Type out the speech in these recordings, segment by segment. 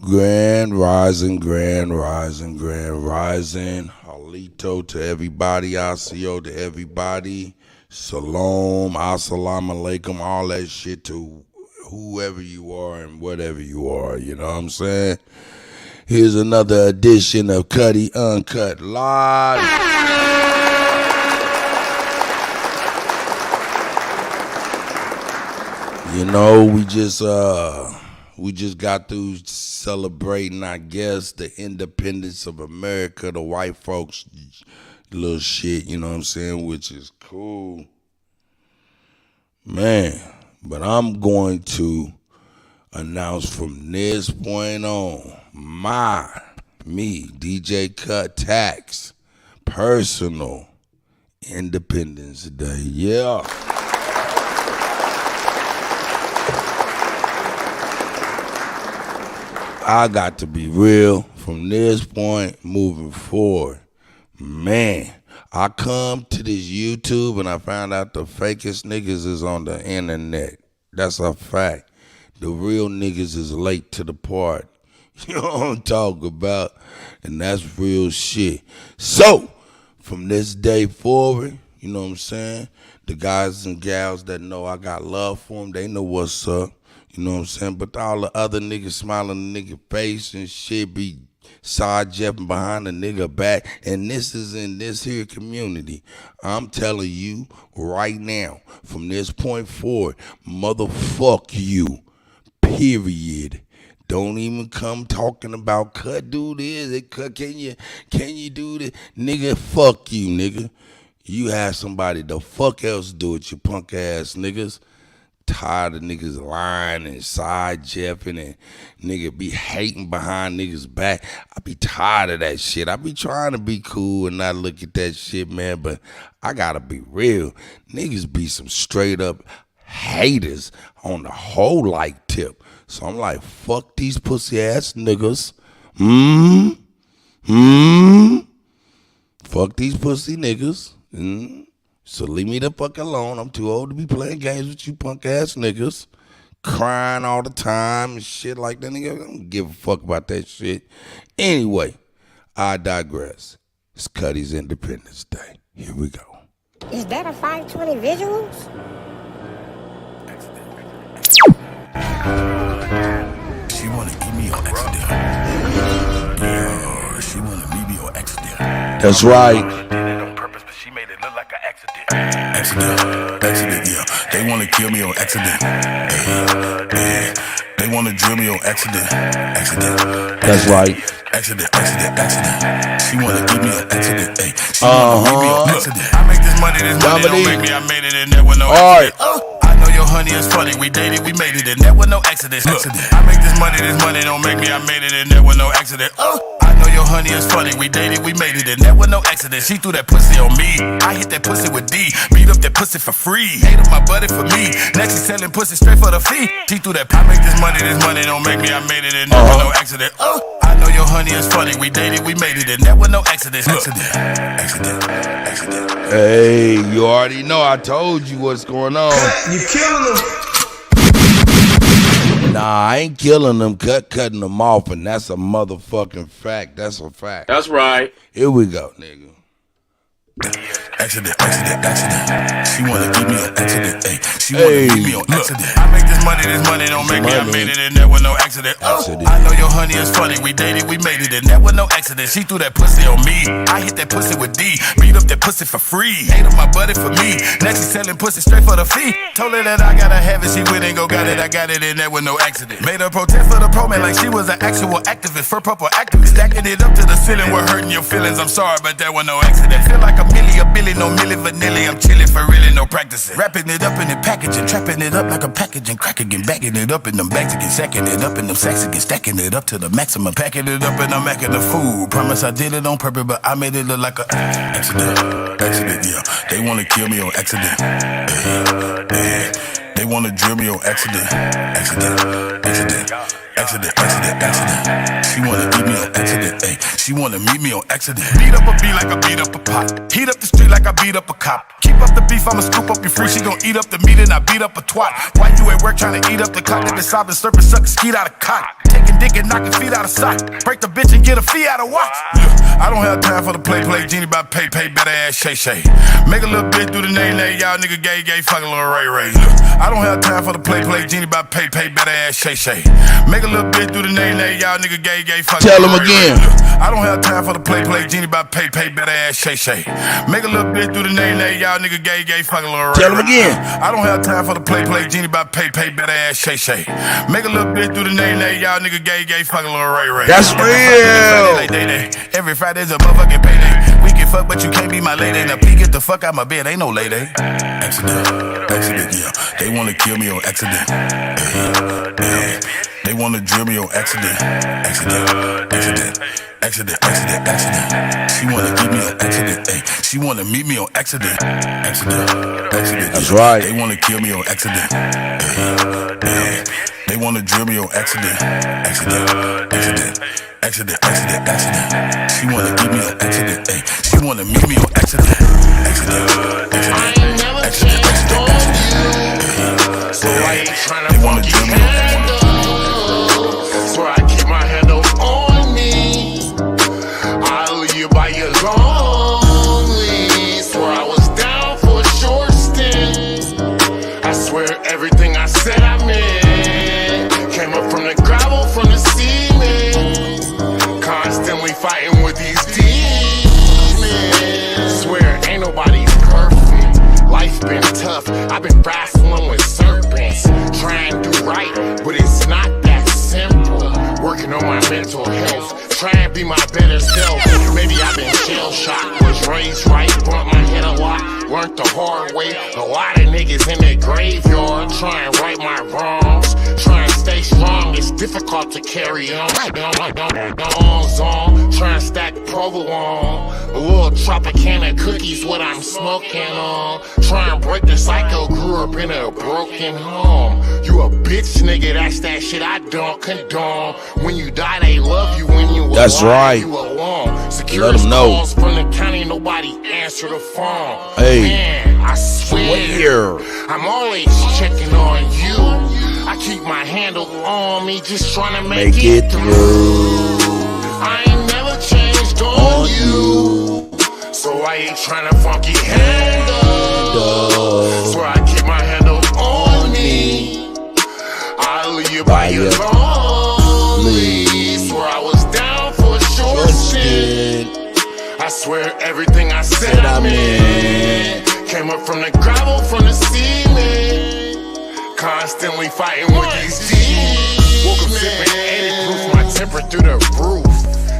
Grand rising, grand rising, grand rising. Halito to everybody, Asio to everybody. Salam, assalamu alaikum, all that shit to whoever you are and whatever you are, you know what I'm saying? Here's another edition of Kutty UnKutt Live. You know, we just got through celebrating, I guess, the independence of America, the white folks little shit, you know what I'm saying, which is cool. Man, but I'm going to announce from this point on, me, DJ Kuttack's personal Independence Day. Yeah. I got to be real from this point moving forward. Man, I come to this YouTube and I found out the fakest niggas is on the internet. That's a fact. The real niggas is late to the party. You know what I'm talking about? And that's real shit. So, from this day forward, you know what I'm saying? The guys and gals that know I got love for them, they know what's up. You know what I'm saying? But all the other niggas smiling the nigga face and shit be side jeffing behind the nigga back. And this is in this here community. I'm telling you right now, from this point forward, motherfuck you. Period. Don't even come talking about cut, do this, cut, can you do this? Nigga, fuck you, nigga. You have somebody the fuck else do it, you punk ass niggas. Tired of niggas lying and side jeffing and nigga be hating behind niggas back. I be tired of that shit. I be trying to be cool and not look at that shit, man, but I gotta be real. Niggas be some straight up haters on the whole like tip. So I'm like, fuck these pussy ass niggas. Fuck these pussy niggas. So leave me the fuck alone. I'm too old to be playing games with you punk ass niggas. Crying all the time and shit like that. Nigga, I don't give a fuck about that shit. Anyway, I digress. It's Kutty's Independence Day. Here we go. Is that a 520 visuals? She wanna give me on accident. Yeah, she wanna meet me on accident. That's right. She made it look like an accident, yeah. They wanna kill me on accident. They wanna drill me on accident. That's right. Accident. She wanna give me an accident. She wanna give me on accident. I make this money don't make me. I made it in there with no accident. I know your honey is funny. We dated, we made it in there with no accident. I make this money don't make me. I made it in there with no accident. I know your honey is funny. We dated, we made it in there with no accident. She threw that pussy on me. I hit that pussy with D. Beat up that pussy for free. Hate on my buddy for me. Now she selling pussy straight for the fee. She threw that. I make this money don't make me. I made it in there with no accident. I know your honey is funny. We dated, we made it in there with no accident. Accident. Hey, you already know I told you what's going on. You killing them. Nah, I ain't killing them, cutting them off, and that's a motherfucking fact. That's a fact. That's right. Here we go, nigga. Accident. She wanna give me an accident. She wanna give me an accident. I make this money don't make me. I made it in there with no accident. I know your honey is funny. We dated, we made it in there with no accident. She threw that pussy on me. I hit that pussy with D. Beat up that pussy for free. Hate on my buddy for me. Now she selling pussy straight for the fee. Told her that I gotta have it. She went and got it. I got it in there with no accident. Made her protest for the pro man like she was an actual activist. For purple activist. Stacking it up to the ceiling. We're hurting your feelings. I'm sorry, but there was no accident. Feel like a billy, no milli vanilli. I'm chilling for really, no practicing. Wrapping it up in the packaging, trapping it up like a packaging, crack again, bagging it up in them bags again, sacking it up in them sacks again, stacking it up to the maximum, packing it up and I'm macking the food. Promise I did it on purpose, but I made it look like a accident, yeah. They wanna kill me on accident. They wanna drill me on accident. accident. She wanna meet me on accident, ayy. She wanna meet me on accident. Beat up a beat like I beat up a pot. Heat up the street like I beat up a cop. Keep up the beef, I'ma scoop up your free. She gon' eat up the meat and I beat up a twat. Why you at work tryna eat up the cock? That been sobbing, surfing, sucking, skeet out of cock. Taking dick and knocking feet out of sock. Break the bitch and get a fee out of watch. I don't have time for the play, genie by pay, better ass shay. Make a little bitch do the nay, y'all nigga gay, fuck a little ray. I don't have time for the play, genie by pay, better ass shay. Make a little bitch do the nay, y'all nigga gay, fuck a little ray. Tell him again. I don't have time for the play, genie by pay, better ass shay. Make a little bitch do the nay, y'all nigga gay, fuck a little ray. Tell him again. I don't have time for the play, genie by pay, better ass shay. Make a little bitch do the nay, y'all nigga gay, fuck a little ray. That's real. Every Friday's a motherfucking payday. We can fuck, but you can't be my lady. Now please get the fuck out my bed, ain't no lady. Accident, yeah. They wanna kill me on accident. They wanna drill me on accident. Accident. She wanna give me on accident, ayy. She wanna meet me on accident. That's right. They wanna kill me on accident. They wanna drill me on accident. Accident. She wanna give me an accident, ayy. She wanna meet me on accident. I ain't never changed on you, so I ain't tryna fuck you handle. So I keep my handle on me. I'll leave you by your lonely. Swear I was down for a short stint. I swear everything I said I meant. Came up from the gravel, from the cement. Constantly fighting with these demons. Swear ain't nobody perfect. Life's been tough. I've been wrestling with serpents. Trying to do right, but it's not that simple. Working on my mental health. Trying to be my better self. Maybe I've been shell shocked. Was raised right, bumped my head a lot. Learned the hard way. A lot of niggas in the graveyard. Trying to right my wrongs. Trying to stay strong. It's difficult to carry on. Trying to stack provolone. A little Tropicana cookies, what I'm smoking on. Trying to break the cycle. Grew up in a broken home. You a bitch nigga, that's that shit I don't condone. When you die, they love you. When you that's alive, right. you alone. Secure let them know. calls from the county, nobody answer the phone. Hey, man, I swear, I'm always checking on you. I keep my handle on me, just trying to make it through. I ain't never changed on you, so I ain't trying to funky handle. Swear I keep my handle on me. I'll leave you by your lonely. Swear I was down for a short stint. I swear everything I said I meant. Came up from the gravel, from the cement. Constantly fighting with these demons. Woke up sipping 80 proof, my temper through the roof.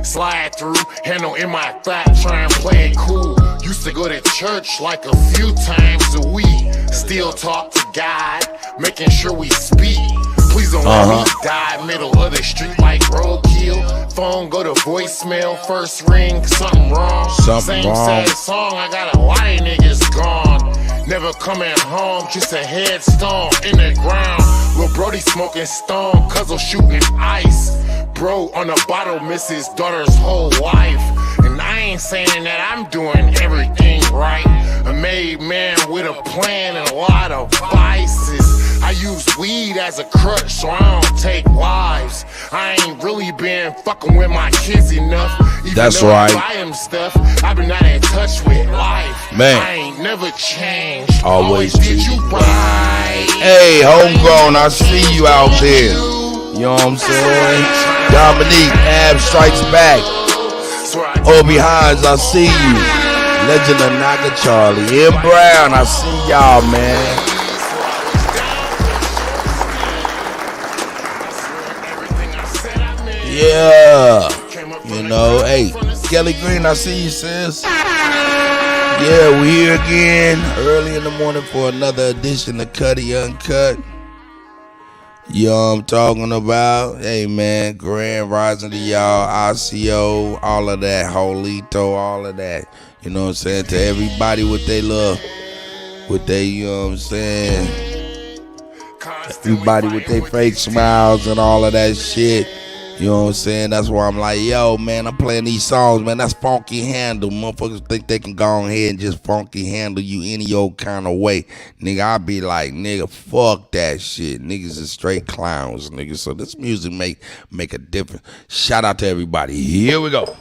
Slide through, handle in my thigh, try and play it cool. Used to go to church like a few times a week. Still talk to God, making sure we speak. Please don't let me die, middle of the street like roadkill. Phone go to voicemail, first ring, something wrong. Same sad song, I got a lot of niggas gone. Never coming home, just a headstone in the ground. Lil' Brody smoking stone, Cuzzle shooting ice. Bro on a bottle, miss his daughter's whole life. And I ain't saying that I'm doing everything right. A made man with a plan and a lot of vices. I use weed as a crutch, so I don't take lives. I ain't really been fucking with my kids enough. Even that's though right. I buy them stuff, I've been not in touch with life. Man, I ain't never changed. Always did you right. Hey, homegrown, I see you out there. You know what I'm saying? Dominique, Ab Strikes Back. Obi Hines, I see you. Legend of Naga Charlie. M. Brown, I see y'all, man. Yeah. You know, hey, Kelly Green, I see you, sis. Yeah, we here again early in the morning for another edition of Kutty UnKutt. You know what I'm talking about? Hey, man, grand rising to y'all, ICO, all of that, Holito, all of that. You know what I'm saying? To everybody with they love, with they, you know what I'm saying? everybody with their fake smiles and all of that shit. You know what I'm saying? That's why I'm like, yo, man, I'm playing these songs, man. That's funky handle. Motherfuckers think they can go ahead and just funky handle you any old kind of way. Nigga, I be like, nigga, fuck that shit. Niggas is straight clowns, nigga. So this music make a difference. Shout out to everybody. Here we go.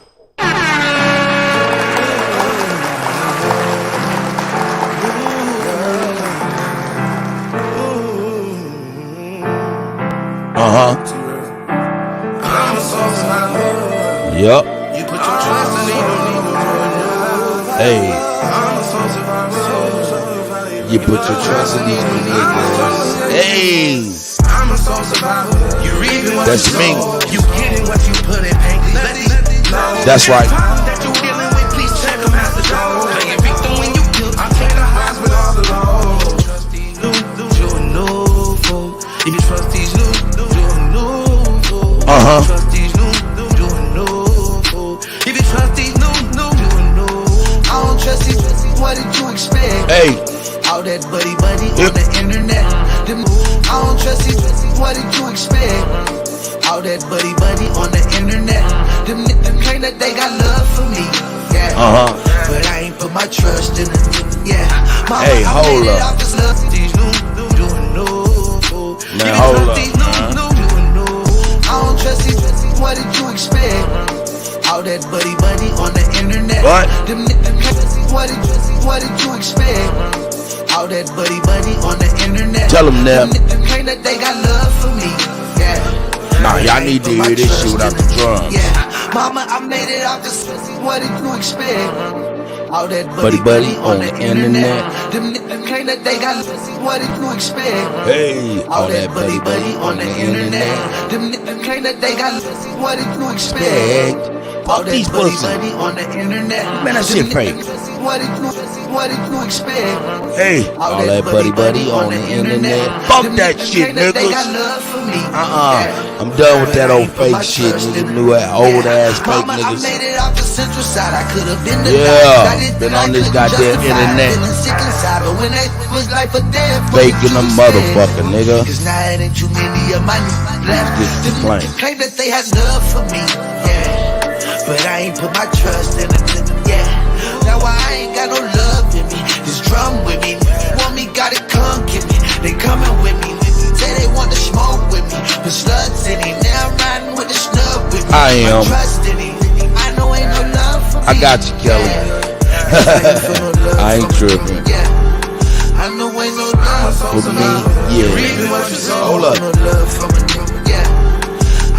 Yup. Hey. You put your trust in these niggas. Hey. That's me. That's right. What did you expect? Hey. All that buddy on the internet. I don't trust you. What did you expect? All that buddy on the internet. Them claim that they got love for me. Yeah. But I ain't put my trust in it. Yeah. Mama, hey, hold up. Man, hold up. I don't trust you. What did you expect? All that buddy on the internet. What? What did you expect? All that buddy on the internet. Tell them now. Claim that they got love for me. Yeah. Nah, y'all need to hear this shit without the drums. Yeah. Mama, I made it out the pussy. What did you expect? All that buddy on the internet. Them claim that they got pussy. What did you expect? Hey. All that buddy on the internet. Them claim that they got pussy. What did you expect? Fuck these pussies on the internet. Man, that shit fake. What did you expect? Hey, all that buddy on the internet. Fuck that shit, niggas. I'm done with that old fake shit, nigga. New old ass fake niggas. Yeah, been on this goddamn internet. Faking a motherfucker, nigga. Just plain. Claim that they had love for me, yeah. But I ain't put my trust in it, yeah. Now I ain't got no love in me. Just drum with me. You want me, gotta come get me. They coming with me. Say they want to smoke with me. Put slugs in it. Now I'm riding with the snub with me. I am. Trust in it. I know ain't no love for me. I got you, Kelly. I ain't tripping. Yeah. I know ain't no love for me. Yeah. Hold up.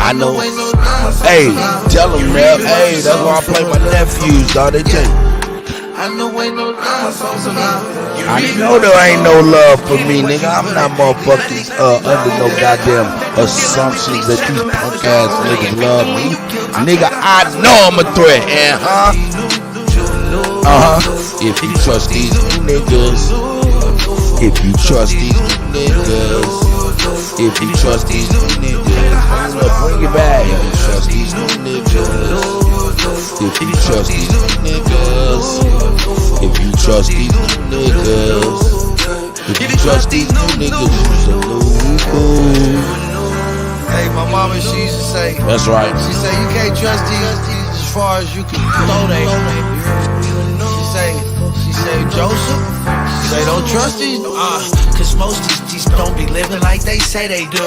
I know. Hey, tell them, man. Hey, that's why I play my nephews, dog. They tell you. I know ain't no love for me. I know there ain't no love for me, nigga. I'm not motherfucking under no goddamn assumptions that these punk ass niggas love me. Nigga, I know I'm a threat, and if you trust these niggas, if you trust these niggas, if you trust these niggas, bring it back. If you trust these niggas, if you trust these niggas, if you trust these niggas, if you trust these niggas, salute. Hey, my mama, she used to say. That's right. She say you can't trust these as far as you can throw they. She say Joseph. She say don't trust these. Cause most these don't be living like they say they do.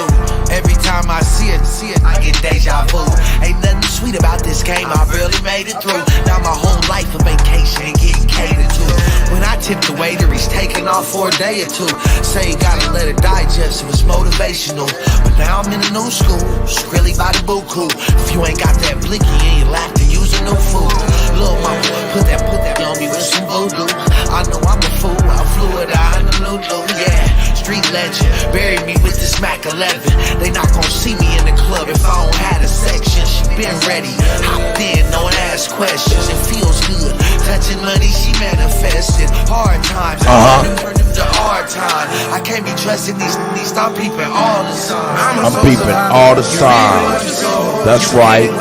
Every time I see it, I get deja vu. Ain't nothing sweet about this game, I barely made it through. Now my whole life a vacation, getting catered to. When I tip the waiter, he's taking off for a day or two. Say you gotta let it digest, it was motivational. But now I'm in a new school, Skrilly by the buku. If you ain't got that blicky, you ain't to use a new food. Lil' mama, put that on me with some voodoo. I know I'm a fool, I flew it out in the Lulu, yeah. Street legend, bury me with this Mac 11. They not gon' see me in the club if I don't have a section. She been ready, hopped in, don't ask questions. It feels good, touching money, she manifested. Hard times, I turn them to hard time. I can't be trusting these, I'm peeping all the time. I'm peeping all the time. That's right.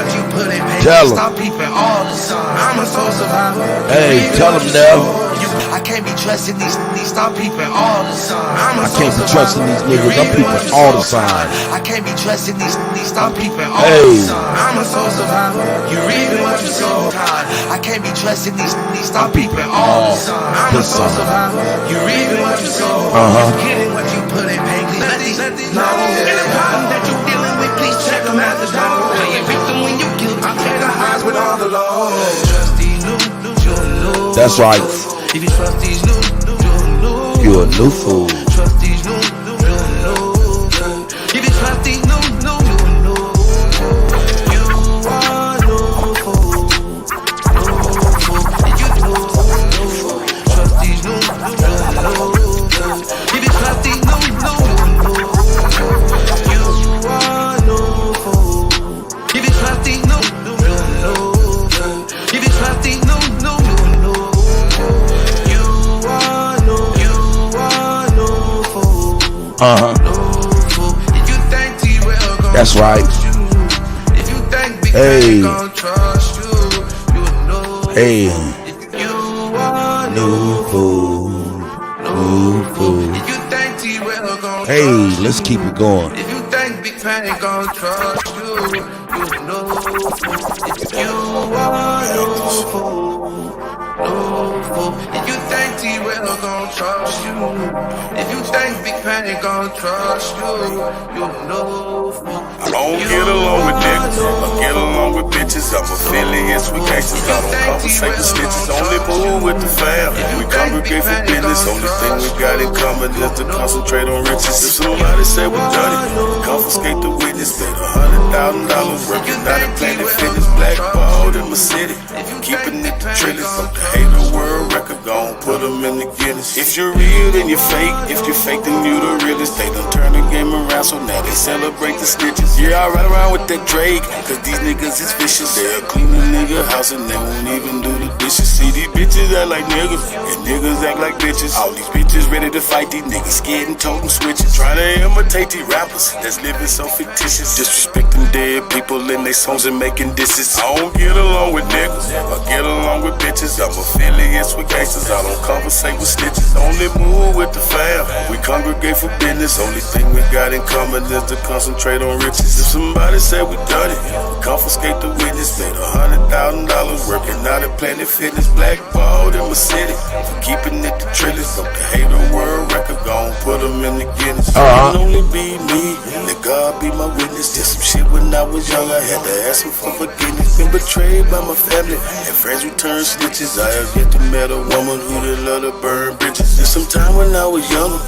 Tell them. I'm a soul survivor. Hey, tell them now. I can't be trusting these, stop peeping all the signs. I can't be trusting these niggas, I'm peeping all the signs. I can't be trusting these, stop peeping all the signs. I'm a soul survivor, you reaping what you sow. I can't be trusting these, stop peeping all the signs. I'm a soul survivor, you reaping what you sow. You getting what you put in, pain, please let these know. And the problems that you dealing with, please check them at the door. Playing victim when you guilt, I take the highs with all the lows. Trust these new, you'll lose. That's right. If you trust these new, you'll lose. You're a new fool. Trust these new, you'll lose. If you trust these new, you'll lose. You are no fool. If you trust these new, you'll lose. If you trust these new, you'll lose. You are no fool. If you trust these new, you'll lose. If you trust these new, you'll lose. That's right. Hey. Hey. New fool. New fool. Hey, let's keep it going. If you think Big Pan ain't gon' trust you, you know. You are no fool. No fool. If you think T-Rail gon' trust you, if you think Big Pan ain't gon' trust you, you know. I don't get along with niggas, I get along with bitches. I'm affiliates with gangsters, I don't conversate with snitches. Only move with the fam, we congregate for business. Only thing we got in common is to concentrate on riches. If somebody say we done it, confiscate the witness. Paid $100,000, working out of Planet Fitness. Blackballed in my city, keeping it the trillers. From the hater world record, gon' put them in the Guinness. If you're real, then you're fake. If you're fake, then you the realest. They done turn the game around, so now they celebrate the stitches. Yeah, I ride around with that Drake, cause these niggas is vicious. They'll clean a nigga house and they won't even do the dishes. See, these bitches act like niggas, and niggas act like bitches. All these bitches ready to fight, these niggas scared and toting switches. Trying to imitate these rappers that's living so fictitious. Disrespecting dead people in their songs and making disses. I don't get along with niggas, I get along with bitches. I'm affiliates with gangsters, I don't conversate with snitches. Only move with the fam, we congregate for business. Only thing we got in common is to concentrate on riches. If somebody say we done it, we confiscate the witness. Paid $100,000, working out at Planet Fitness. Blackballed in my city, for keeping it the trillers. From the hater world record, gon' put them in the Guinness. It can only be me, let God be my witness. Did some shit when I was young, I had to ask him for forgiveness. Been betrayed by my family, and friends who turned snitches. I have yet to met a woman who did love to burn bridges. And sometime when I was younger,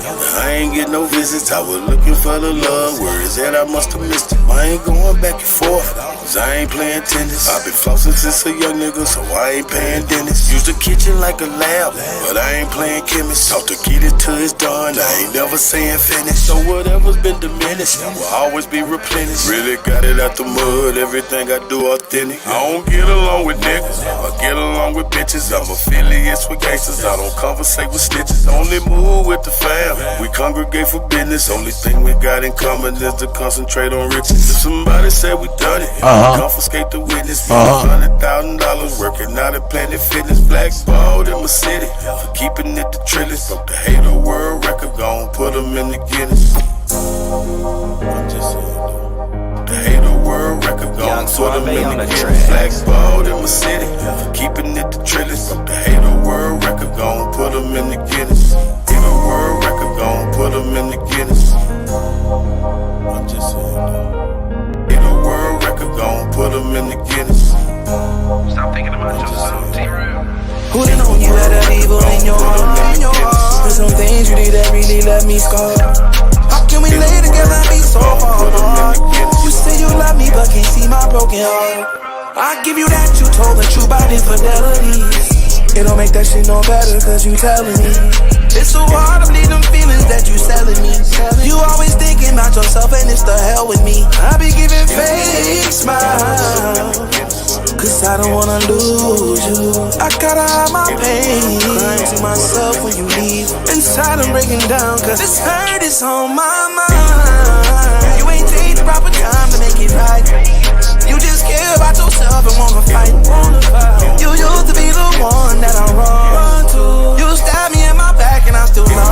I ain't get no visits. I was looking for the love, where is that? I must have missed it. I ain't going back and forth, cause I ain't playing tennis. I've been flossing since a young nigga, so I ain't paying dentist. Use the kitchen like a lab, but I ain't playing chemist. Talk to get it till it's done, I ain't never saying finish. So whatever's been diminished will always be replenished. Really got it out the mud, everything I do authentic. I don't get along with niggas, I get along with bitches. I'm affiliates with gangsters, I don't conversate with snitches. Only move with the fam, we congregate for business. Only thing we got in common is to concentrate on riches. If somebody say we done it, confiscate the witness. $100,000, working out at Planet Fitness. Blackballed in my city, for keeping it the trillers. From the hater world record, gon' put them in the Guinness. I'm just saying, the hater world record, gon' put them in the Guinness. Blackballed in my city, for keeping it the trillers. From the hater world record, gon' put them in the Guinness. Hater world record, gon' put them in the Guinness. I'm just saying, world record, gon' put them in the Guinness. Stop thinking about yourself, T-Rail. Who done known you had that evil in your heart? There's some things you did that really left me scarred. How can we lay together and be so far apart? You say you love me but can't see my broken heart. I give you that, you told the truth about infidelities. It don't make that shit no better cause you telling me. It's so hard to leave them feelings that you selling me. You always thinking about yourself and it's the hell with me. I be giving fake smiles, cause I don't wanna lose you. I gotta hide my pain, crying to myself when you leave. Inside I'm breaking down cause this hurt is on my mind. You ain't take the proper time to make it right. You just care about yourself and wanna fight. You used to be the one that I run to. You stabbed me in my back and I still love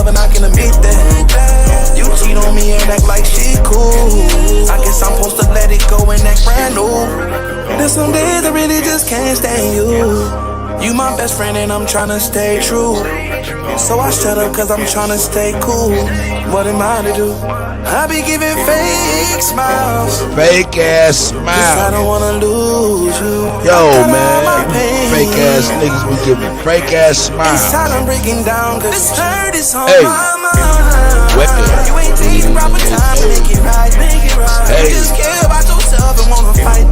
love and I can admit that. You cheat on me and act like shit cool. I guess I'm supposed to let it go and act brand new. There's some days I really just can't stand you. You my best friend and I'm tryna stay true. So I shut up cause I'm tryna stay cool. What am I to do? I be giving fake smiles. Fake ass I smile. don't wanna lose you. Yo, man. Fake ass niggas be giving fake ass Inside smiles. I'm breaking down cause this hurt is on Hey. my mind. Weapon. You ain't taking proper time to make it right. Hey. You just care about yourself and wanna fight.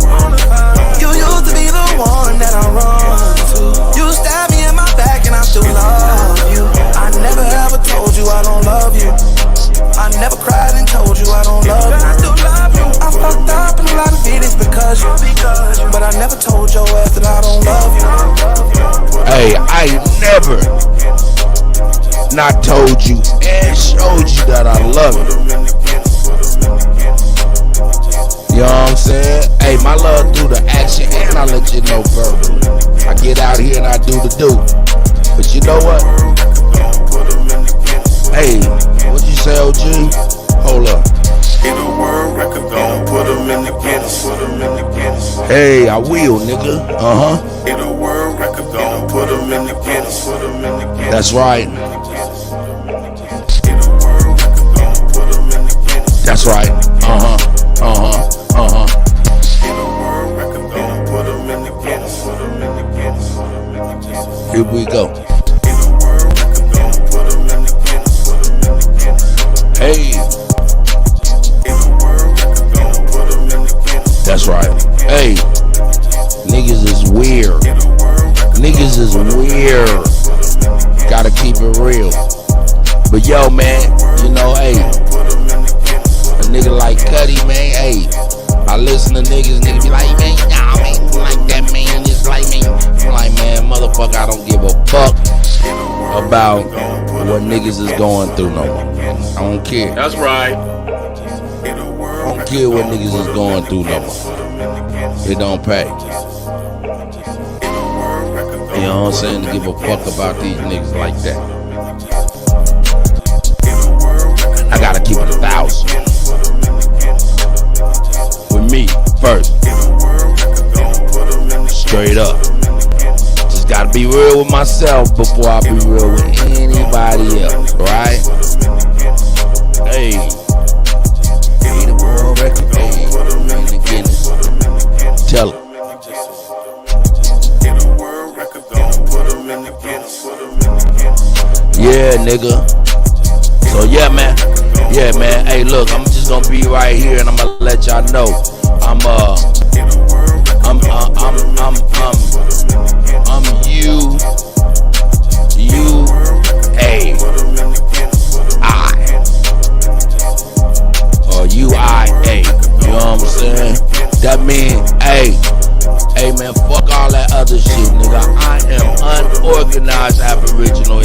You used to be the one that I run to. You stab me in my back and I still love you. I never ever told you I don't love you. I never cried and told you I don't love you. I still love you. I fucked up and a lot of it is because you. But I never told your ass that I don't love you. Hey, I never not told you and showed you that I love you. You know what I'm saying? Hey, my love through the action and I let you know verbally. I get out here and I do the do. But you know what? Hey, what you say, OG? Hold up. Hey, I will, nigga. That's right. That's right. Here we go. Hey. That's right. Hey. Niggas is weird. Niggas is weird. Gotta keep it real. But yo, man, you know, hey, a nigga like Kutty, man, hey, I listen to niggas be like, man, nah, man, like that, man, it's like, man, I'm like, man, motherfucker, I don't give a fuck about what niggas is going through no more. I don't care. That's right. I don't care what niggas is going through no more. It don't pay. You know what I'm saying? To give a fuck about these niggas like that. I gotta keep it 1,000. With me first. Straight up. Just gotta be real with myself before I be real with anybody else, right? Hey. Be the world record. Hey, man, the Guinness. Tell it. Yeah, nigga. So yeah, man. Yeah, man. Hey, look, I'm just gonna be right here and I'm gonna let y'all know. I'm you, A, I, or UIA. You know what I'm saying? That mean, hey, man, fuck all that other shit, nigga. I am unorganized Aboriginal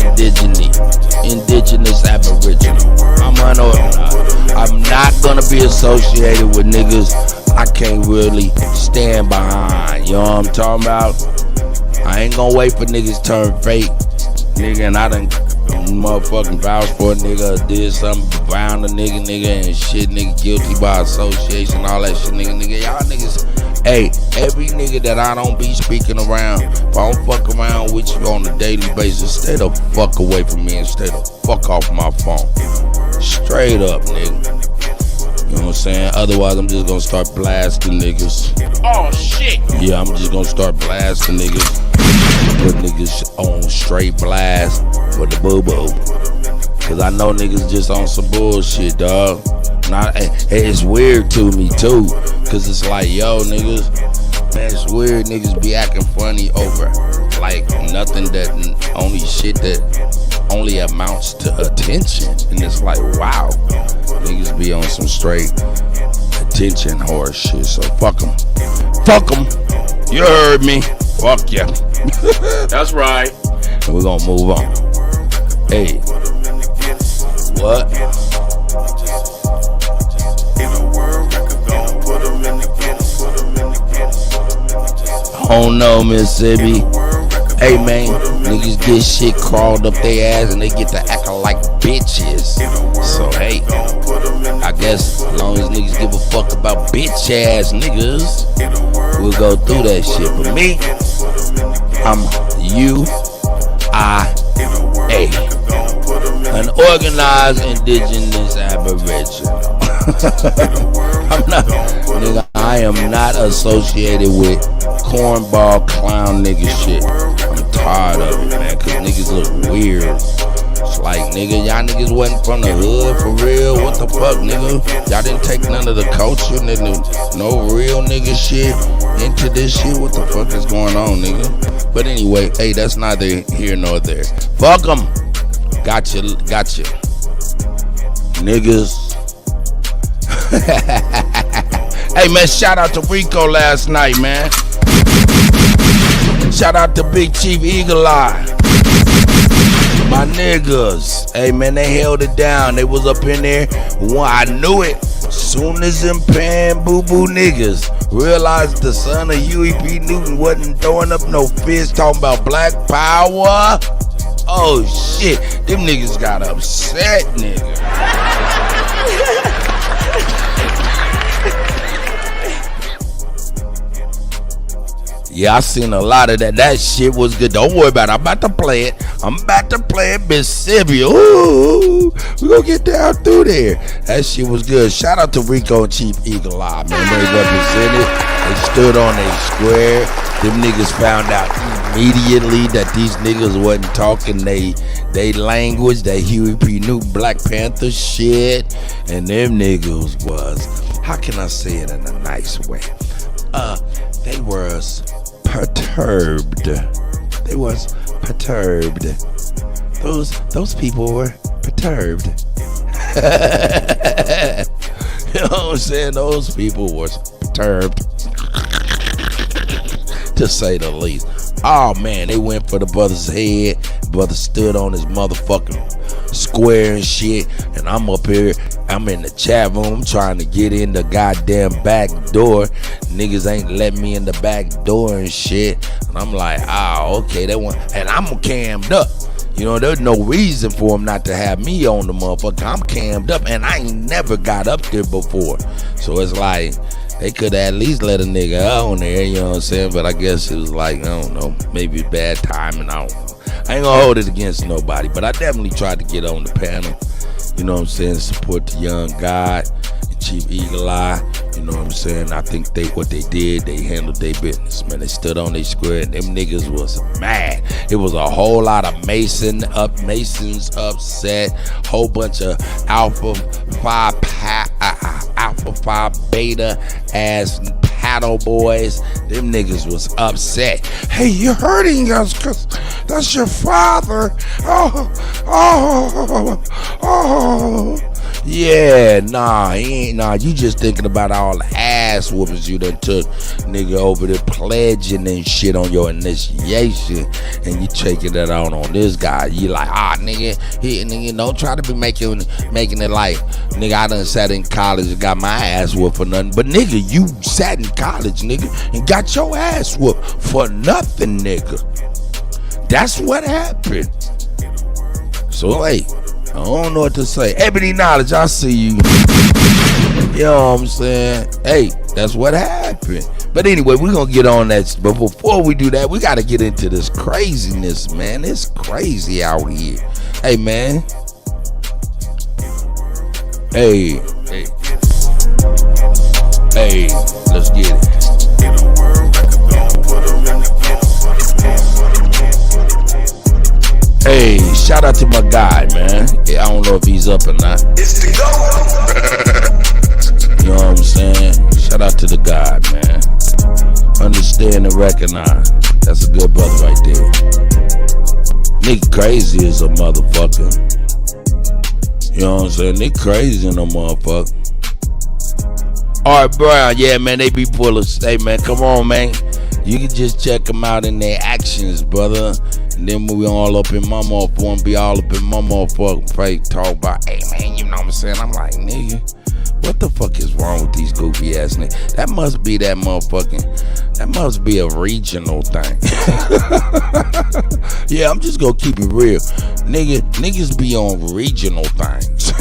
indigenous Aboriginal. I'm unorganized. I'm not gonna be associated with niggas I can't really stand behind. You know what I'm talking about? I ain't gonna wait for niggas to turn fake, nigga, and I done motherfucking vouch for a nigga, did something around a nigga, and shit, nigga, guilty by association, all that shit, nigga, y'all niggas. Hey, every nigga that I don't be speaking around, if I don't fuck around with you on a daily basis, stay the fuck away from me and stay the fuck off my phone. Straight up, nigga. You know what I'm saying? Otherwise, I'm just gonna start blasting niggas. Oh, shit. Yeah, I'm just gonna start blasting niggas. Put niggas on straight blast with the boo-boo. Cause I know niggas just on some bullshit, dog. It's weird to me, too. Cause it's like, yo, niggas, man, it's weird. Niggas be acting funny over, like, nothing that, only shit that only amounts to attention. And it's like, wow. Niggas be on some straight attention horse shit. So fuck them. Fuck them. You heard me. Fuck ya. That's right. And we're gonna move on. Hey. What? I don't know, Mississippi. Hey man, niggas get shit crawled up their ass and they get to acting like bitches. So hey, I guess as long as niggas give a fuck about bitch ass niggas, we'll go through that shit. But me, I'm UIA, an organized indigenous aboriginal. I am not associated with cornball clown nigga shit. I'm tired of it, man, cause niggas look weird. It's like, nigga, y'all niggas wasn't from the hood for real. What the fuck, nigga? Y'all didn't take none of the culture, nigga. No real nigga shit into this shit. What the fuck is going on, nigga? But anyway, hey, that's neither here nor there. Fuck them. Gotcha. Niggas. Hey man, shout out to Rico last night, man. Shout out to Big Chief Eagle Eye. My niggas. Hey man, they held it down. They was up in there. I knew it. Soon as them pan boo boo niggas realized the son of Huey P. Newton wasn't throwing up no fist talking about black power. Oh shit, them niggas got upset, nigga. Yeah, I seen a lot of that. That shit was good. Don't worry about it. I'm about to play it. Mississippi. Ooh, we gonna get down through there. That shit was good. Shout out to Rico and Chief Eagle Eye, man. They represented. They stood on a square. Them niggas found out immediately that these niggas wasn't talking they language, that Huey P. Newton Black Panther shit. And them niggas was, how can I say it in a nice way? They was perturbed. Those people were perturbed. You know what I'm saying? Those people were perturbed, to say the least. Oh man, they went for the brother's head. Brother stood on his motherfucking square and shit, and I'm up here. I'm in the chat room trying to get in the goddamn back door. Niggas ain't let me in the back door and shit. And I'm like, okay, they want, and I'm cammed up. You know, there's no reason for them not to have me on the motherfucker. I'm cammed up, and I ain't never got up there before. So it's like, they could at least let a nigga on there, you know what I'm saying? But I guess it was like, I don't know, maybe bad timing, I don't know. I ain't gonna hold it against nobody, but I definitely tried to get on the panel. You know what I'm saying? Support the young God, Chief Eagle Eye. You know what I'm saying? I think what they did, they handled their business, man. They stood on their square, and them niggas was mad. It was a whole lot of Masons upset. Whole bunch of Alpha Phi Beta ass paddle boys. Them niggas was upset. Hey, you're hurting us because that's your father. Yeah, nah, he ain't. Nah, you just thinking about all the ass whoopings you done took, nigga, over there pledging and shit on your initiation, and you taking that out on this guy. You like, nigga, don't try to be making it like, nigga, I done sat in college and got my ass whooped for nothing. But nigga, you sat in college, nigga, and got your ass whooped for nothing, nigga. That's what happened. So hey, I don't know what to say. Ebony Knowledge, I see you. You know what I'm saying? Hey, that's what happened. But anyway, we're going to get on that. But before we do that, we got to get into this craziness, man. It's crazy out here. Hey, man. Hey, let's get it. Hey, shout out to my guy, man. I don't know if he's up or not. It's the go. You know what I'm saying? Shout out to the guy, man. Understand and recognize. That's a good brother right there. Nick crazy as a motherfucker. You know what I'm saying? Nick crazy in a motherfucker. Alright, Brown, yeah, man, they be full of. Hey, man, come on, man. You can just check them out in their actions, brother. And then we all up in my motherfucker, be all up in my motherfucker, fake talk about, hey man, you know what I'm saying? I'm like, nigga, What the fuck is wrong with these goofy ass niggas? That must be that be a regional thing. Yeah, I'm just gonna keep it real. Niggas be on regional things.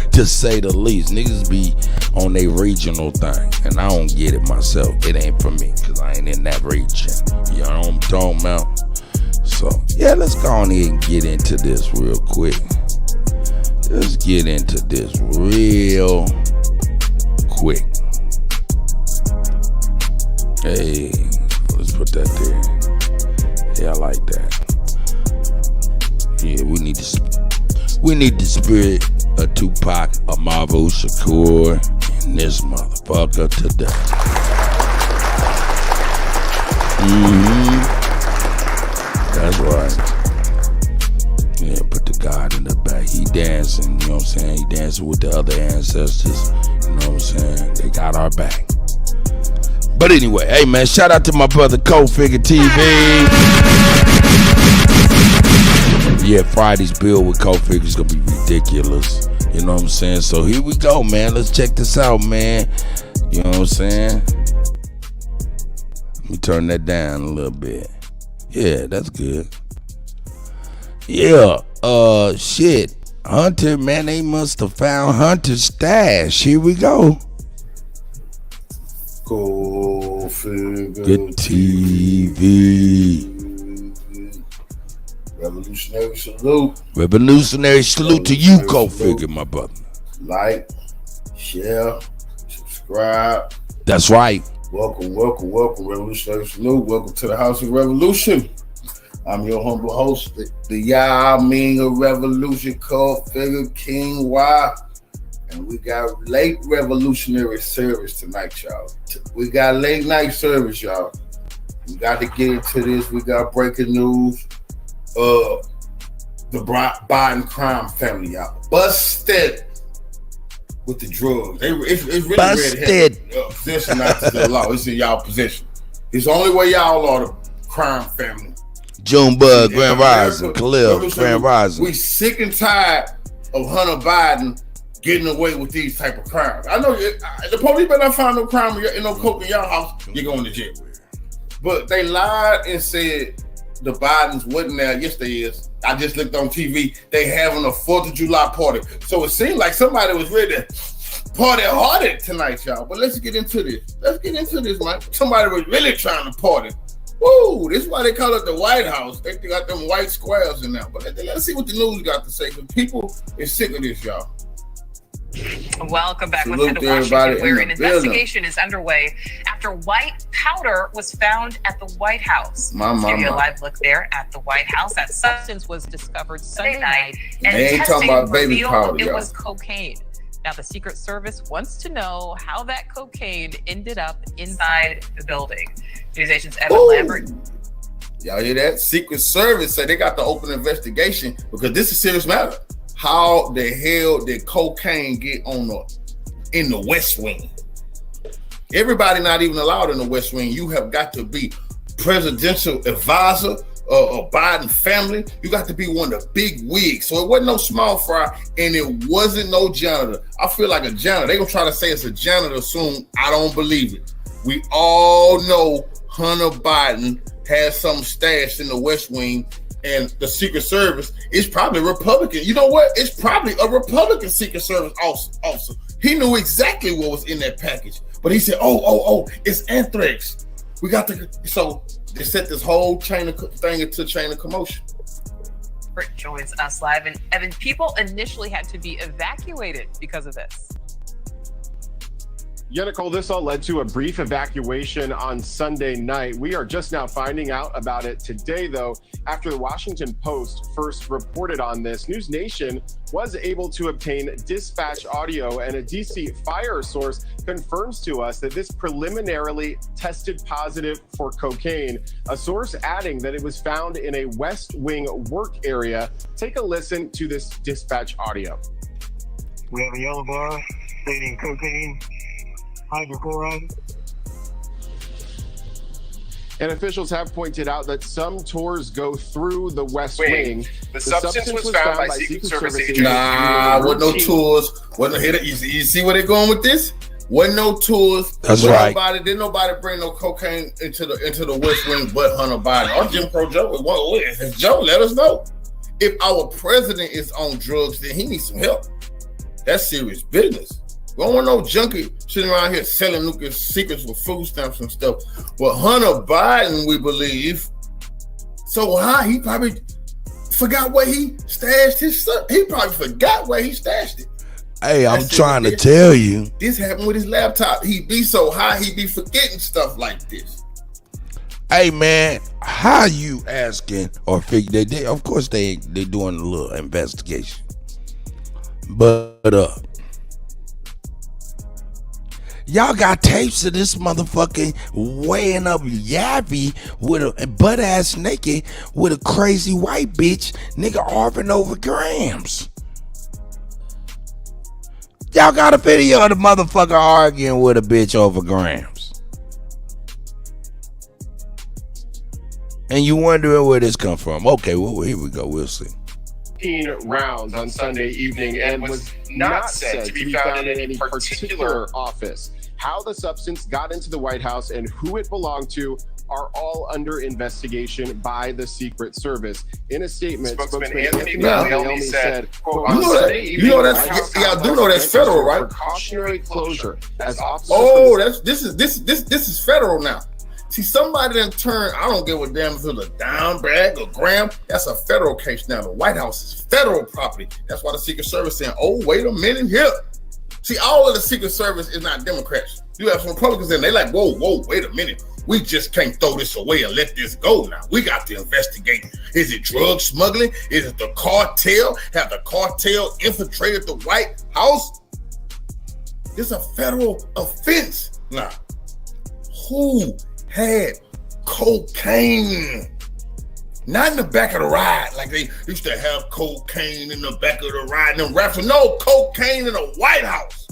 To say the least. Niggas be on a regional thing. And I don't get it myself. It ain't for me, cause I ain't in that region. You know what I'm talking about? So, yeah, let's go on here and get into this real quick. Let's get into this real quick. Hey, let's put that there. Yeah, I like that. Yeah, we need the spirit of Tupac, a Marvel Shakur, and this motherfucker today. That's right. Yeah, put the God in the back. He dancing, you know what I'm saying? He dancing with the other ancestors, you know what I'm saying? They got our back. But anyway, hey man, shout out to my brother Figure TV. Yeah, Friday's bill with Figure is gonna be ridiculous. You know what I'm saying? So here we go, man. Let's check this out, man. You know what I'm saying? Let me turn that down a little bit. Yeah, that's good. Yeah, shit. Hunter, man, they must have found Hunter's stash. Here we go. Good TV. Revolutionary salute. Revolutionary salute to you, Figure, my brother. Like, share, subscribe. That's right. Welcome, Revolutionary salute. Welcome to the House of Revolution. I'm your humble host, the Yah Ming of Revolution, Figure King Y. And we got late revolutionary service tonight, y'all. We got late night service, y'all. We got to get into this. We got breaking news. The Biden crime family, y'all. Busted with the drugs. It's really busted. Possession not to the law. It's in y'all possession. It's the only way y'all are the crime family. Junebug, Grand Rising, Khalil, Grand Rising. We sick and tired of Hunter Biden getting away with these type of crimes. I know the police better not find no crime in no coke in y'all house, you're going to jail. But they lied and said the Bidens wasn't there. Yes, they is. I just looked on TV. They having a 4th of July party. So it seemed like somebody was ready to party harder tonight, y'all. But let's get into this. Man. Somebody was really trying to party. Woo, this is why they call it the White House. They got them white squares in there. But let's see what the news got to say. Because people is sick of this, y'all. Welcome back. Let's head to Washington, where an investigation is underway after white powder was found at the White House. Give you a live look there at the White House. That substance was discovered Sunday night, and testing revealed it was cocaine. Now, the Secret Service wants to know how that cocaine ended up inside the building. News Nation's Evan Lambert. Y'all hear that? Secret Service said they got to open an investigation because this is a serious matter. How the hell did cocaine get in the West Wing? Everybody not even allowed in the West Wing. You have got to be presidential advisor of Biden family. You got to be one of the big wigs. So it wasn't no small fry, and it wasn't no janitor. I feel like a janitor. They gonna try to say it's a janitor soon. I don't believe it. We all know Hunter Biden has some stashed in the West Wing. And the Secret Service is probably Republican. You know what? It's probably a Republican Secret Service officer. He knew exactly what was in that package. But he said, oh, it's anthrax. We got to... So they set this whole chain of commotion. Rick joins us live. And Evan, people initially had to be evacuated because of this. Yeah, Nicole, this all led to a brief evacuation on Sunday night. We are just now finding out about it today, though, after the Washington Post first reported on this. News Nation was able to obtain dispatch audio, and a DC fire source confirms to us that this preliminarily tested positive for cocaine. A source adding that it was found in a West Wing work area. Take a listen to this dispatch audio. We have a yellow bar stating cocaine, hydrochloride. And officials have pointed out that some tours go through the West Wing. The substance was found by Secret Service agents. Nah, wasn't no tours. You see where they're going with this? Wasn't no tours. That's right. Didn't nobody bring no cocaine into the West Wing but Hunter Biden or Jim Crow Joe. Joe, let us know. If our president is on drugs, then he needs some help. That's serious business. We don't want no junkie sitting around here selling nuclear secrets with food stamps and stuff. But Hunter Biden, we believe, so high, he probably forgot where he stashed his stuff. He probably forgot where he stashed it. Hey, I'm trying to tell you. This happened with his laptop. He be so high, he be forgetting stuff like this. Hey, man, how you asking or figure they of course they doing a little investigation. But y'all got tapes of this motherfucking weighing up Yappy with a butt ass naked with a crazy white bitch nigga arguing over grams. Y'all got a video of the motherfucker arguing with a bitch over grams. And you wondering where this come from. Okay, well, here we go. We'll see. Rounds on Sunday evening and was not said to be found in any particular office. How the substance got into the White House and who it belonged to are all under investigation by the Secret Service. In a statement, spokesman Anthony Bailey said, quote, you know that's federal, right? Precautionary closure as officers. Oh, this is federal now. See, somebody done turn, I don't give a damn if it's a dime bag or gram. That's a federal case now. The White House is federal property. That's why the Secret Service saying, oh, wait a minute here. See, all of the Secret Service is not Democrats. You have some Republicans and they like, whoa, wait a minute. We just can't throw this away and let this go now. We got to investigate. Is it drug smuggling? Is it the cartel? Have the cartel infiltrated the White House? It's a federal offense now. Who had cocaine? Not in the back of the ride, like they used to have cocaine in the back of the ride. Them rappers, no cocaine in the White House.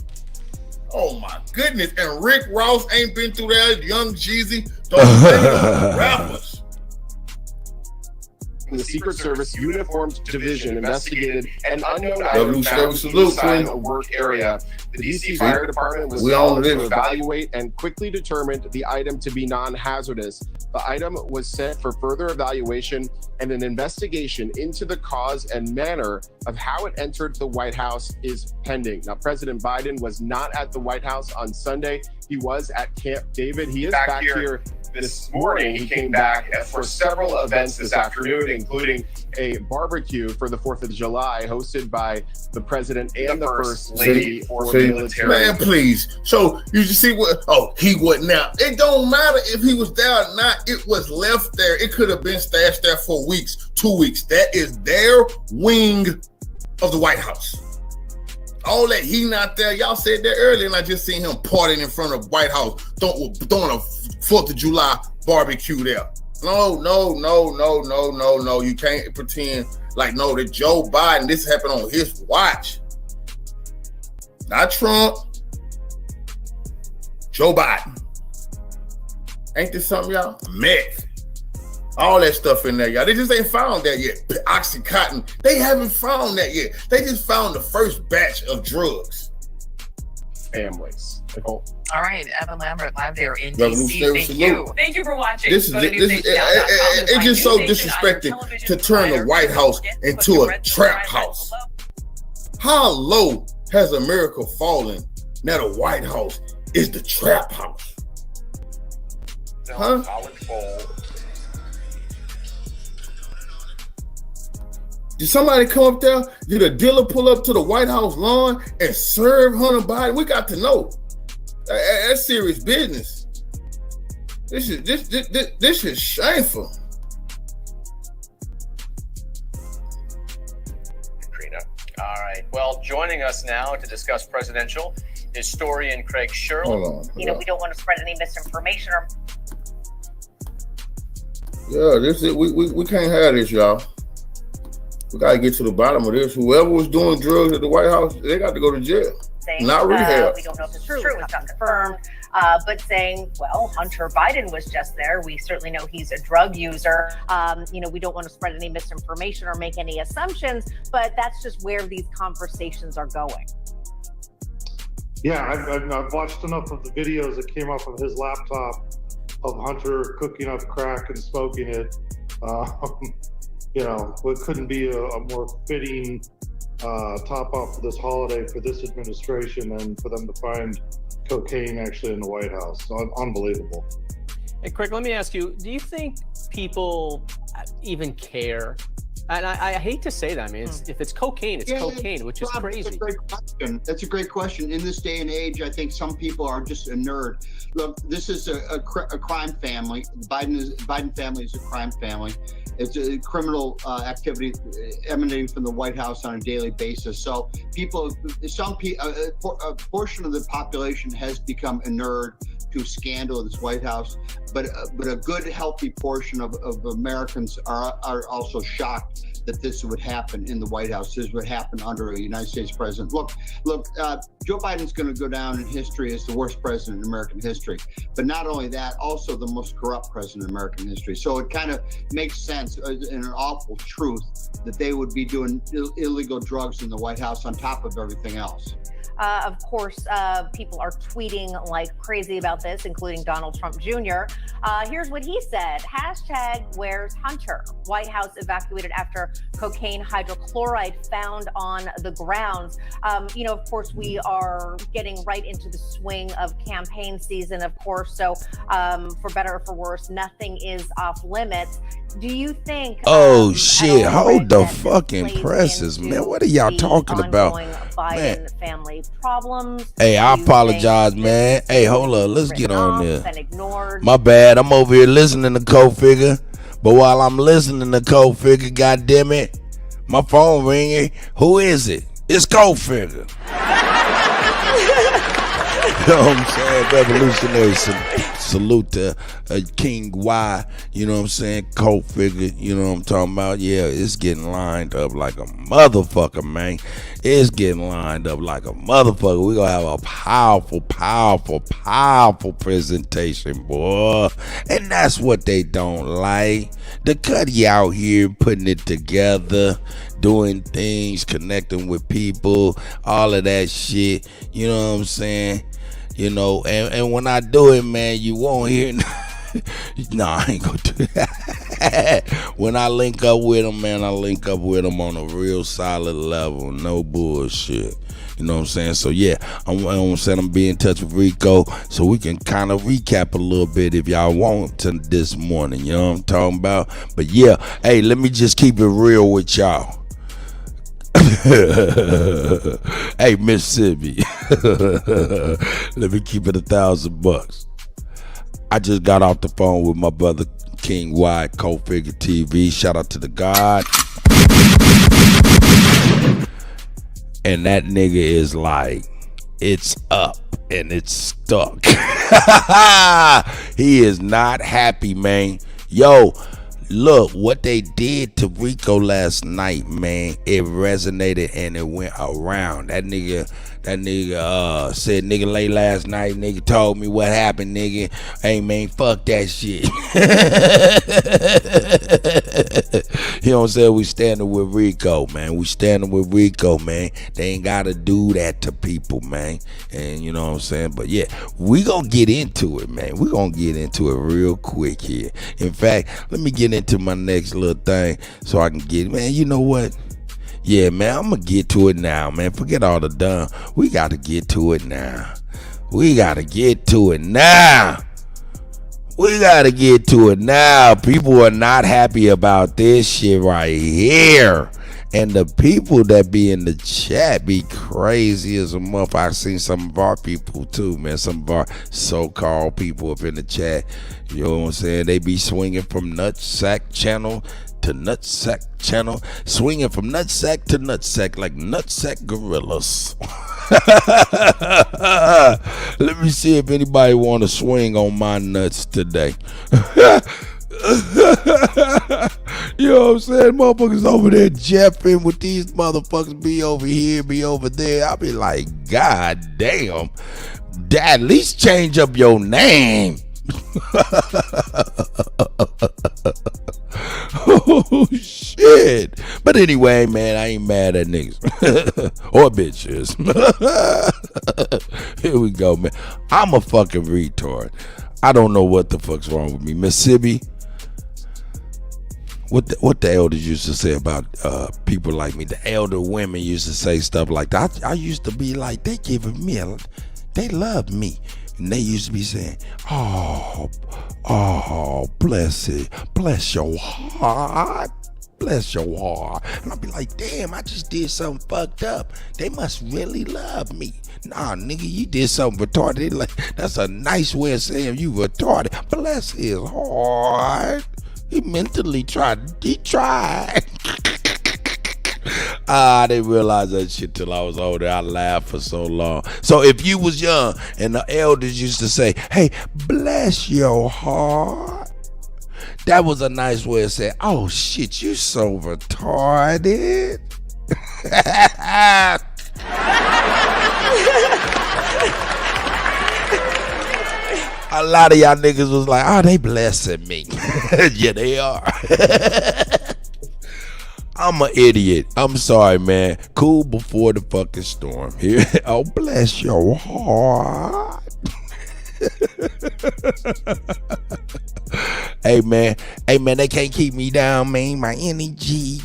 Oh my goodness! And Rick Ross ain't been through that. Young Jeezy, those rappers. The Secret Service Uniformed Division investigated an unknown item found inside a work area. The DC Fire Department was called to evaluate and quickly determined the item to be non-hazardous. The item was sent for further evaluation and an investigation into the cause and manner of how it entered the White House is pending. Now, President Biden was not at the White House on Sunday. He was at Camp David. He is back here this morning. He came back for several events this afternoon, including a barbecue for the 4th of July hosted by the president and the first lady for military. Man, please. So you just see what? Oh, he wasn't now. It don't matter if he was there or not. It was left there. It could have been stashed there for weeks, 2 weeks. That is their wing of the White House. All that he not there. Y'all said that earlier, and I just seen him partying in front of the White House, throwing a 4th of July barbecue there. No. You can't pretend like, no, that Joe Biden, this happened on his watch. Not Trump. Joe Biden. Ain't this something, y'all? Meth. All that stuff in there, y'all. They just ain't found that yet. Oxycontin. They haven't found that yet. They just found the first batch of drugs. Families. Nicole. All right, Evan Lambert live there in DC. Thank you. Thank you for watching. It's just so disrespecting to turn the White House into a trap house. How low has America fallen? Now the White House is the trap house. Huh? Did somebody come up there? Did a dealer pull up to the White House lawn and serve Hunter Biden? We got to know. That's serious business. This is shameful. All right. Well, joining us now to discuss presidential historian Craig Shirley. Hold on. We don't want to spread any misinformation or. Yeah, this is we can't have this, y'all. We gotta get to the bottom of this. Whoever was doing drugs at the White House, they got to go to jail. saying, not rehab. We don't know if it's true, it's not confirmed, but saying, well, Hunter Biden was just there. We certainly know he's a drug user. We don't want to spread any misinformation or make any assumptions, but that's just where these conversations are going. Yeah, I've watched enough of the videos that came off of his laptop of Hunter cooking up crack and smoking it. It couldn't be a more fitting top off for this holiday for this administration than for them to find cocaine actually in the White House. Unbelievable. Hey, Craig, let me ask you, do you think people even care? And I hate to say that. I mean, if it's cocaine, it's cocaine, which is crazy. That's a great question. That's a great question. In this day and age, I think some people are just a nerd. Look, this is a crime family. The Biden family is a crime family. It's a criminal activity emanating from the White House on a daily basis. So a portion of the population has become a nerd to scandal in this White House, but a good, healthy portion of Americans are also shocked that this would happen in the White House. This would happen under a United States president. Look, Joe Biden's going to go down in history as the worst president in American history. But not only that, also the most corrupt president in American history. So it kind of makes sense and an awful truth that they would be doing illegal drugs in the White House on top of everything else. Of course, people are tweeting like crazy about this, including Donald Trump Jr. Here's what he said. #where's Hunter? White House evacuated after cocaine hydrochloride found on the grounds. Of course, we are getting right into the swing of campaign season, of course. So for better or for worse, nothing is off limits. Do you think... Oh, shit. Hold the fucking presses, man. What are y'all talking about? Biden family problems. Hey, I apologize, man. Hey, hold up. Let's get on there. My bad. I'm over here listening to Code Figure. But while I'm listening to Code Figure, goddammit, my phone ringing. Who is it? It's Code Figure. You know what I'm saying? Revolutionary salute to King Y. You know what I'm saying? Code Figure. You know what I'm talking about? Yeah, it's getting lined up like a motherfucker, man. It's getting lined up like a motherfucker. We're going to have a powerful, powerful, powerful presentation, boy. And that's what they don't like. The Kutty out here putting it together, doing things, connecting with people, all of that shit. You know what I'm saying? And when I do it, man, you won't hear. I ain't gonna do that. When I link up with them, man, I link up with them on a real solid level, no bullshit. You know what I'm saying? So yeah, I'm gonna be in touch with Rico so we can kind of recap a little bit if y'all want to this morning. You know what I'm talking about? But yeah, hey, let me just keep it real with y'all. Hey, Mississippi. Let me keep it $1,000. I just got off the phone with my brother King Y, Code Figure TV. Shout out to the God. And that nigga is like, it's up and it's stuck. He is not happy, man. Yo, look, what they did to Rico last night, man, it resonated and it went around. That nigga said, nigga late last night, nigga told me what happened, nigga. Hey, man, fuck that shit. You know what I'm saying? We standing with Rico, man. We standing with Rico, man. They ain't got to do that to people, man. And you know what I'm saying? But yeah, we gonna get into it, man. We gonna get into it real quick here. In fact, let me get into my next little thing so I can get, man, you know what? Yeah, man, I'm gonna get to it now, man. Forget all the done. We got to get to it now. We got to get to it now. We got to get to it now. People are not happy about this shit right here. And the people that be in the chat be crazy as a motherfucker. I've seen some of our people too, man. Some of our so-called people up in the chat. You know what I'm saying? They be swinging from Nutsack channel to Nutsack channel. Swinging from Nutsack to Nutsack like Nutsack gorillas. Let me see if anybody want to swing on my nuts today. You know what I'm saying? Motherfuckers over there jeffing with these motherfuckers be over here, be over there. I be like, God damn. Dad, at least change up your name. Oh shit. But anyway, man, I ain't mad at niggas or bitches. Here we go, man. I'm a fucking retard. I don't know what the fuck's wrong with me. Mississippi, what the elders used to say about people like me. The elder women used to say stuff like that. I used to be like, they giving me they love me. And they used to be saying, oh, bless it. Bless your heart. Bless your heart. And I'd be like, damn, I just did something fucked up. They must really love me. Nah, nigga, you did something retarded. Like, that's a nice way of saying you retarded. Bless his heart. He mentally tried. He tried. I didn't realize that shit till I was older. I laughed for so long. So if you was young and the elders used to say, hey, bless your heart, that was a nice way of saying, oh shit, you so retarded. A lot of y'all niggas was like, oh, they blessing me. Yeah, they are. I'm an idiot. I'm sorry, man. Cool before the fucking storm. Here, oh, bless your heart. Hey man, they can't keep me down, man. My energy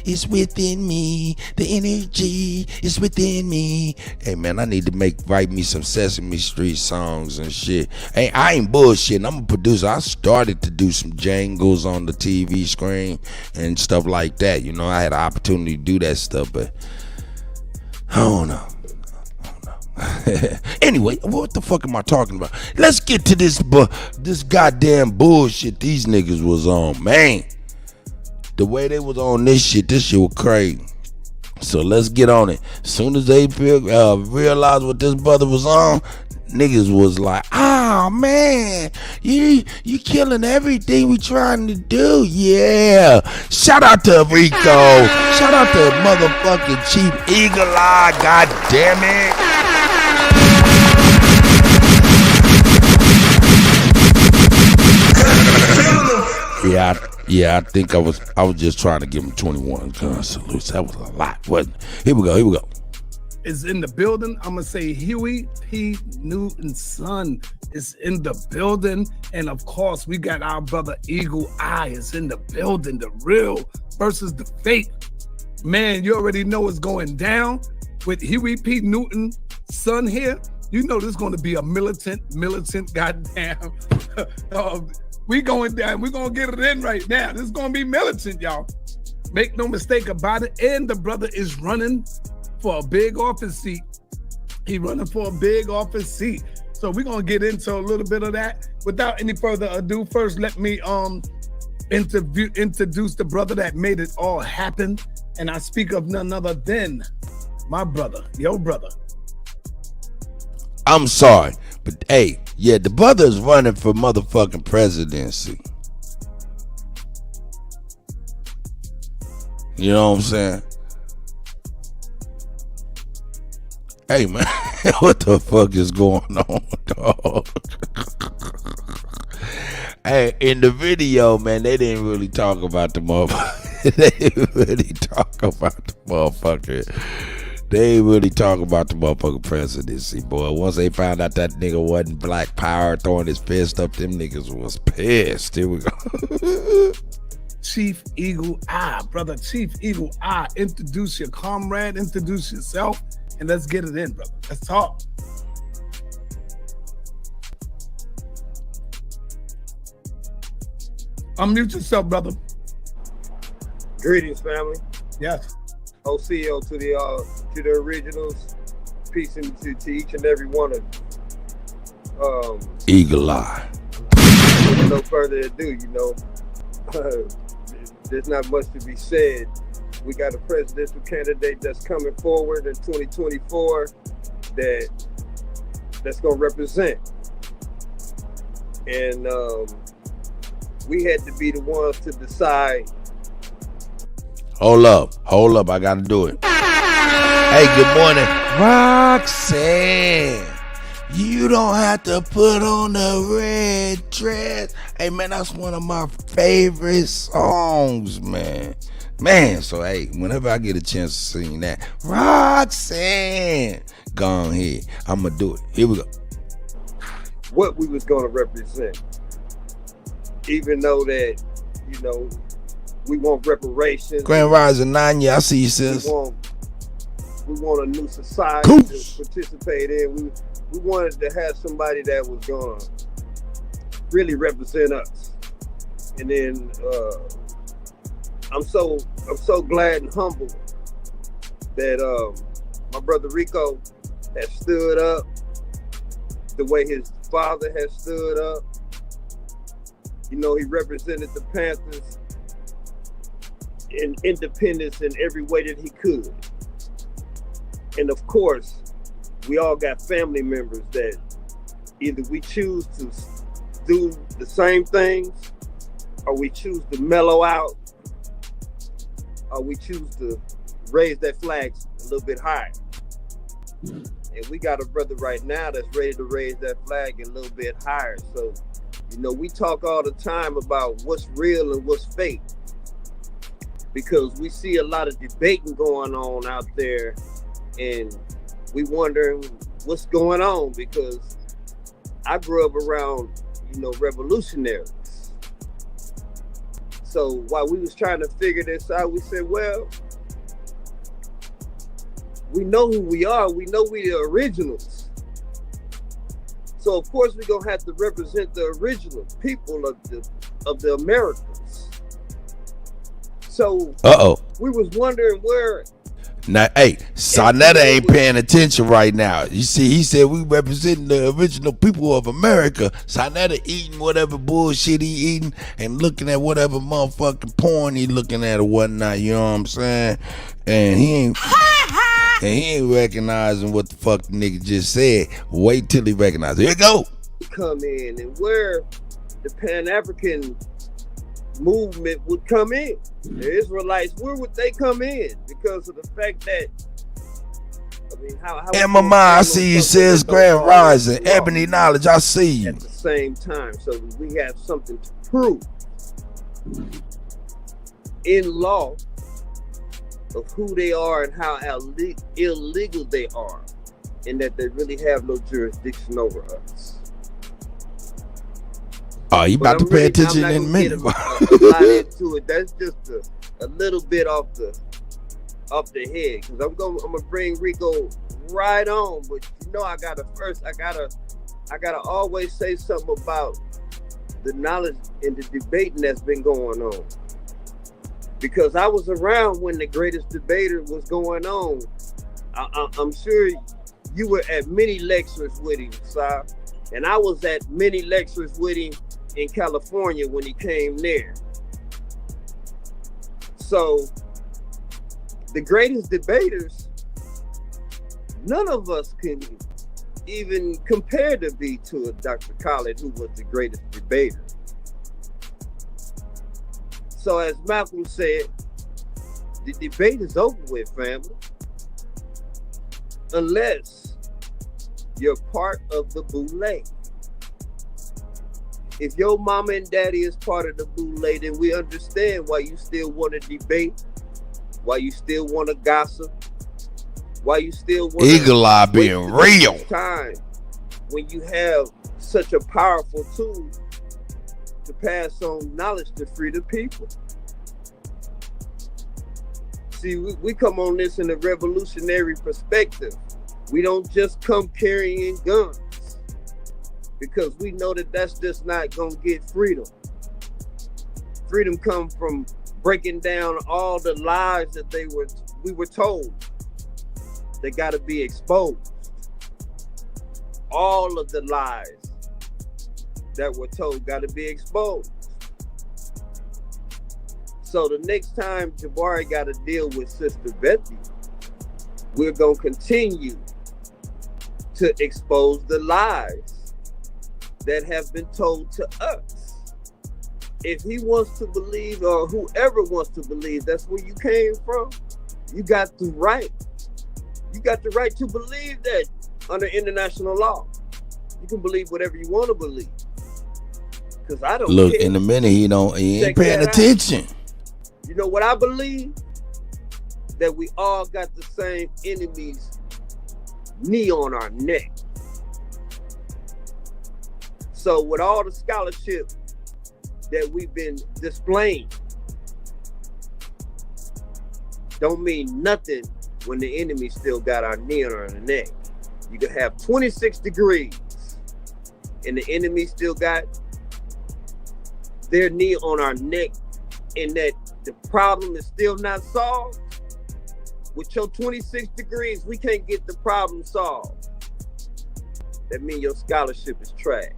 is within me. The energy is within me. Hey man, I need to write me some Sesame Street songs and shit. Hey, I ain't bullshitting. I'm a producer. I started to do some jangles on the TV screen and stuff like that. You know, I had an opportunity to do that stuff, but I don't know. Anyway, what the fuck am I talking about? Let's get to this goddamn bullshit these niggas was on, man. The way they was on this shit was crazy. So let's get on it. As soon as they realized what this brother was on, niggas was like, oh man, you killing everything we trying to do. Yeah. Shout out to Rico. Shout out to motherfucking Chief Eagle Eye. God damn it. Yeah, I think I was just trying to give him 21 gun salutes. That was a lot, wasn't it? Here we go. Is in the building. I'm gonna say Huey P. Newton's son is in the building, and of course we got our brother Eagle Eye is in the building. The real versus the fake. Man, you already know what's going down with Huey P. Newton's son here. You know this is going to be a militant goddamn. We going down. We're going to get it in right now. This is going to be militant, y'all. Make no mistake about it. And the brother is running for a big office seat. He running for a big office seat. So we're going to get into a little bit of that. Without any further ado, first let me introduce the brother that made it all happen. And I speak of none other than my brother, your brother. I'm sorry, but hey, yeah, the brother is running for motherfucking presidency. You know what I'm saying? Hey, man, what the fuck is going on, dog? Hey, in the video, man, they didn't really talk about the motherfucker. They didn't really talk about the motherfucker. They ain't really talk about the motherfucking presidency, boy. Once they found out that nigga wasn't Black Power throwing his fist up, them niggas was pissed. Here we go. Chief Eagle Eye, brother. Chief Eagle Eye, introduce your comrade, introduce yourself, and let's get it in, brother. Let's talk. Unmute yourself, brother. Greetings, family. Yes. OCO to the originals. Peace to each and every one of you. Eagle Eye. With no further ado, there's not much to be said. We got a presidential candidate that's coming forward in 2024 that's gonna represent. And we had to be the ones to decide. Hold up, I gotta do it. Hey, good morning, Roxanne. You don't have to put on the red dress. Hey, man, that's one of my favorite songs, man. So, hey, whenever I get a chance to sing that, Roxanne, go on here. I'm going to do it. Here we go. What we was going to represent. Even though that, you know, we want reparations. Grand Rising Nanya, I see you, sis. We want a new society to participate in. We wanted to have somebody that was going to really represent us. And then I'm so glad and humbled that my brother Rico has stood up the way his father has stood up. You know, he represented the Panthers in independence in every way that he could. And of course, we all got family members that either we choose to do the same things, or we choose to mellow out, or we choose to raise that flag a little bit higher. And we got a brother right now that's ready to raise that flag a little bit higher. So, you know, we talk all the time about what's real and what's fake, because we see a lot of debating going on out there, and we wondering what's going on, because I grew up around, you know, revolutionaries. So while we was trying to figure this out, we said, well, we know who we are. We know we the originals. So of course we're gonna have to represent the original people of the Americans. So we was wondering where. Now, hey, Sonetta ain't paying attention right now. You see, he said we represent the original people of America. Sonetta eating whatever bullshit he eating and looking at whatever motherfucking porn he looking at or whatnot. You know what I'm saying? And he ain't recognizing what the fuck the nigga just said. Wait till he recognizes. Here you go. Come in and where the Pan-African movement would come in. The Israelites, where would they come in? Because of the fact that, I mean, how Mama, I see you, says Grand Rising, Ebony Knowledge, I see you. At the same time, so we have something to prove in law of who they are and how illegal they are, and that they really have no jurisdiction over us. Oh, you about to pay attention in a minute. A lot into it. That's just a little bit off the head, because I'm gonna bring Rico right on. But you know, I gotta always say something about the knowledge and the debating that's been going on, because I was around when the greatest debater was going on. I'm sure you were at many lectures with him, sir, and I was at many lectures with him in California when he came there. So the greatest debaters, none of us can even compare to be to a Dr. Khaled, who was the greatest debater. So as Malcolm said, the debate is over with, family. Unless you're part of the boule. If your mama and daddy is part of the boule, then we understand why you still want to debate, why you still want to gossip, why you still want Eagle Eye being real. Time when you have such a powerful tool to pass on knowledge to free the people. See, we come on this in a revolutionary perspective. We don't just come carrying guns, because we know that that's just not gonna get freedom. Freedom comes from breaking down all the lies that we were told. They gotta be exposed. All of the lies that were told gotta be exposed. So the next time Jabari gotta deal with Sister Betty, we're gonna continue to expose the lies that have been told to us. if he wants to believe, or whoever wants to believe that's where you came from, you got the right. You got the right to believe that under international law. You can believe whatever you want to believe. Because I don't look, care. in a minute, he ain't paying attention. You know what I believe? That we all got the same enemy's knee on our neck. So with all the scholarship that we've been displaying, don't mean nothing when the enemy still got our knee on our neck. You can have 26 degrees and the enemy still got their knee on our neck, and that the problem is still not solved. With your 26 degrees, we can't get the problem solved. That means your scholarship is trash.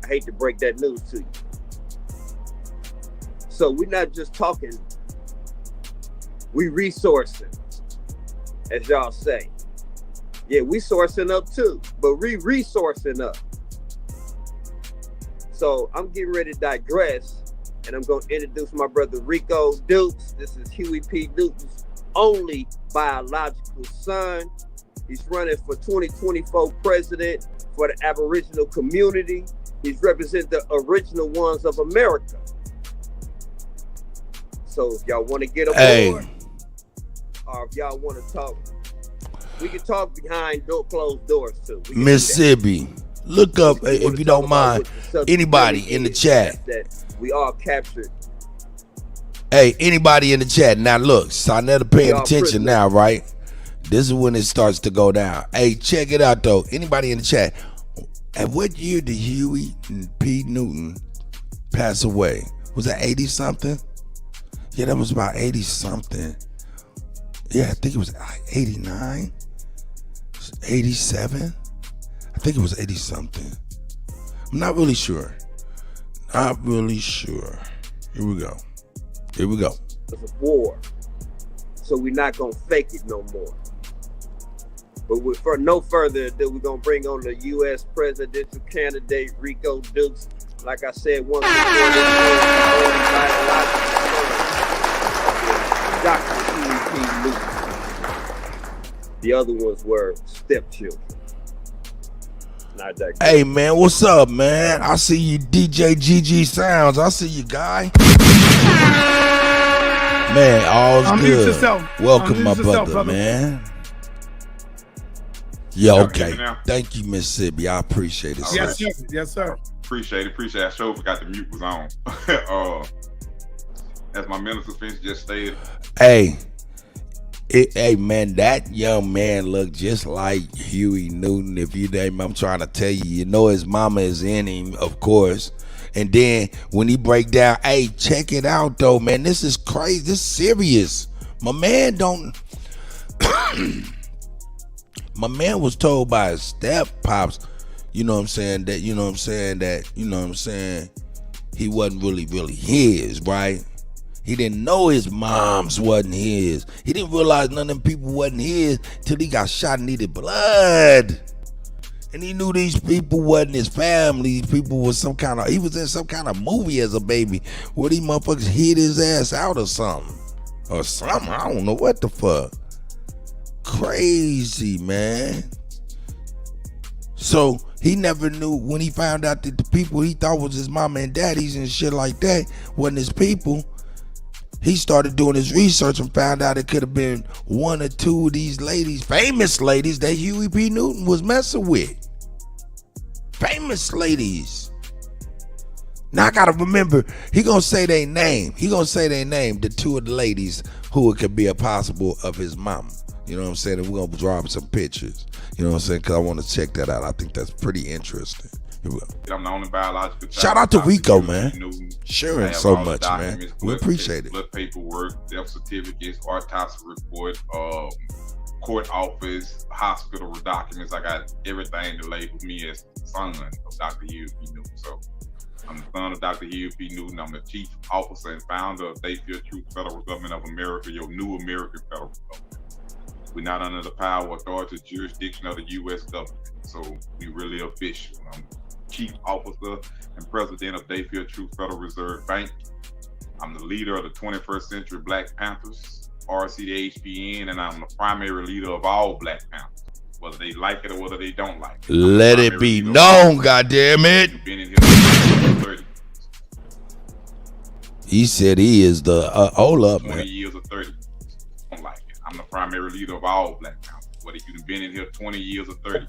I hate to break that news to you. So we're not just talking, we resourcing, as y'all say. Yeah, we sourcing up too, but we resourcing up. So I'm getting ready to digress, and I'm going to introduce my brother Rico Dukes. This is Huey P. Newton's only biological son. He's running for 2024 president for the Aboriginal community. He's representing the original ones of America. So if y'all want to get aboard, or if y'all want to talk, we can talk behind closed doors too. Mississippi. Look up, if you don't mind, anybody in the chat. That we all captured. Hey, anybody in the chat. Now look, Sonetta paying attention now, right? This is when it starts to go down. Hey, check it out though. Anybody in the chat. At what year did Huey P. Newton pass away? Was that 80 something? Yeah, that was about 80 something. Yeah, I think it was 89, 87. I think it was 80 something. I'm not really sure. Not really sure. Here we go. Here we go. It's a war. So we're not going to fake it no more. But for no further ado, we're going to bring on the U.S. presidential candidate, Rico Dukes. Like I said, once before this Dr. Huey P. Newton. The other ones were stepchildren. Hey man, what's up, man? I see you, DJ GG Sounds. I see you, guy. Man, all's good. Yourself. Welcome, my brother, man. Yeah, okay. Thank you, Mississippi. I appreciate it. Yes, sir. Yes, sir. Appreciate it. I sure forgot the mute was on. As my mental suspension just stated. Hey, man, that young man looked just like Huey Newton. If you name, I'm trying to tell you, you know his mama is in him, of course. And then when he break down, hey, check it out though, man. This is crazy. This is serious. My man don't. My man was told by his step pops, you know what I'm saying, that he wasn't really his, right? He didn't know his mom's wasn't his. He didn't realize none of them people wasn't his till he got shot and needed blood. And he knew these people wasn't his family. These people was he was in some kind of movie as a baby where these motherfuckers hid his ass out or something. I don't know what the fuck. Crazy, man. So he never knew when he found out that the people he thought was his mama and daddies and shit like that wasn't his people. He started doing his research and found out it could have been one or two of these ladies, famous ladies that Huey P. Newton was messing with. Famous ladies. Now I gotta remember, he gonna say their name. The two of the ladies who it could be a possible of his mama. You know what I'm saying? And we're gonna draw up some pictures. You know what I'm saying? Because I want to check that out. I think that's pretty interesting. Here we go. I'm the only biological. Shout out to Rico, man. Sharing so much, man. We appreciate it. Blood paperwork, death certificates, autopsy report, court office, hospital documents. I got everything to label me as son of Dr. Huey P. Newton. So I'm the son of Dr. Huey P. Newton. I'm the chief officer and founder of They Fear Truth Federal Government of America, your new American federal government. We're not under the power, authority, jurisdiction of the U.S. government. So we really official. Chief Officer and President of Dayfield True Federal Reserve Bank. I'm the leader of the 21st Century Black Panthers, RCHPN, and I'm the primary leader of all Black Panthers, whether they like it or whether they don't like it. Let it be known, goddammit. Been in here for 30. He said he is the hold up, 20 man. years or 30. Don't like it. I'm the primary leader of all Black Panthers, whether you've been in here 20 years or 30.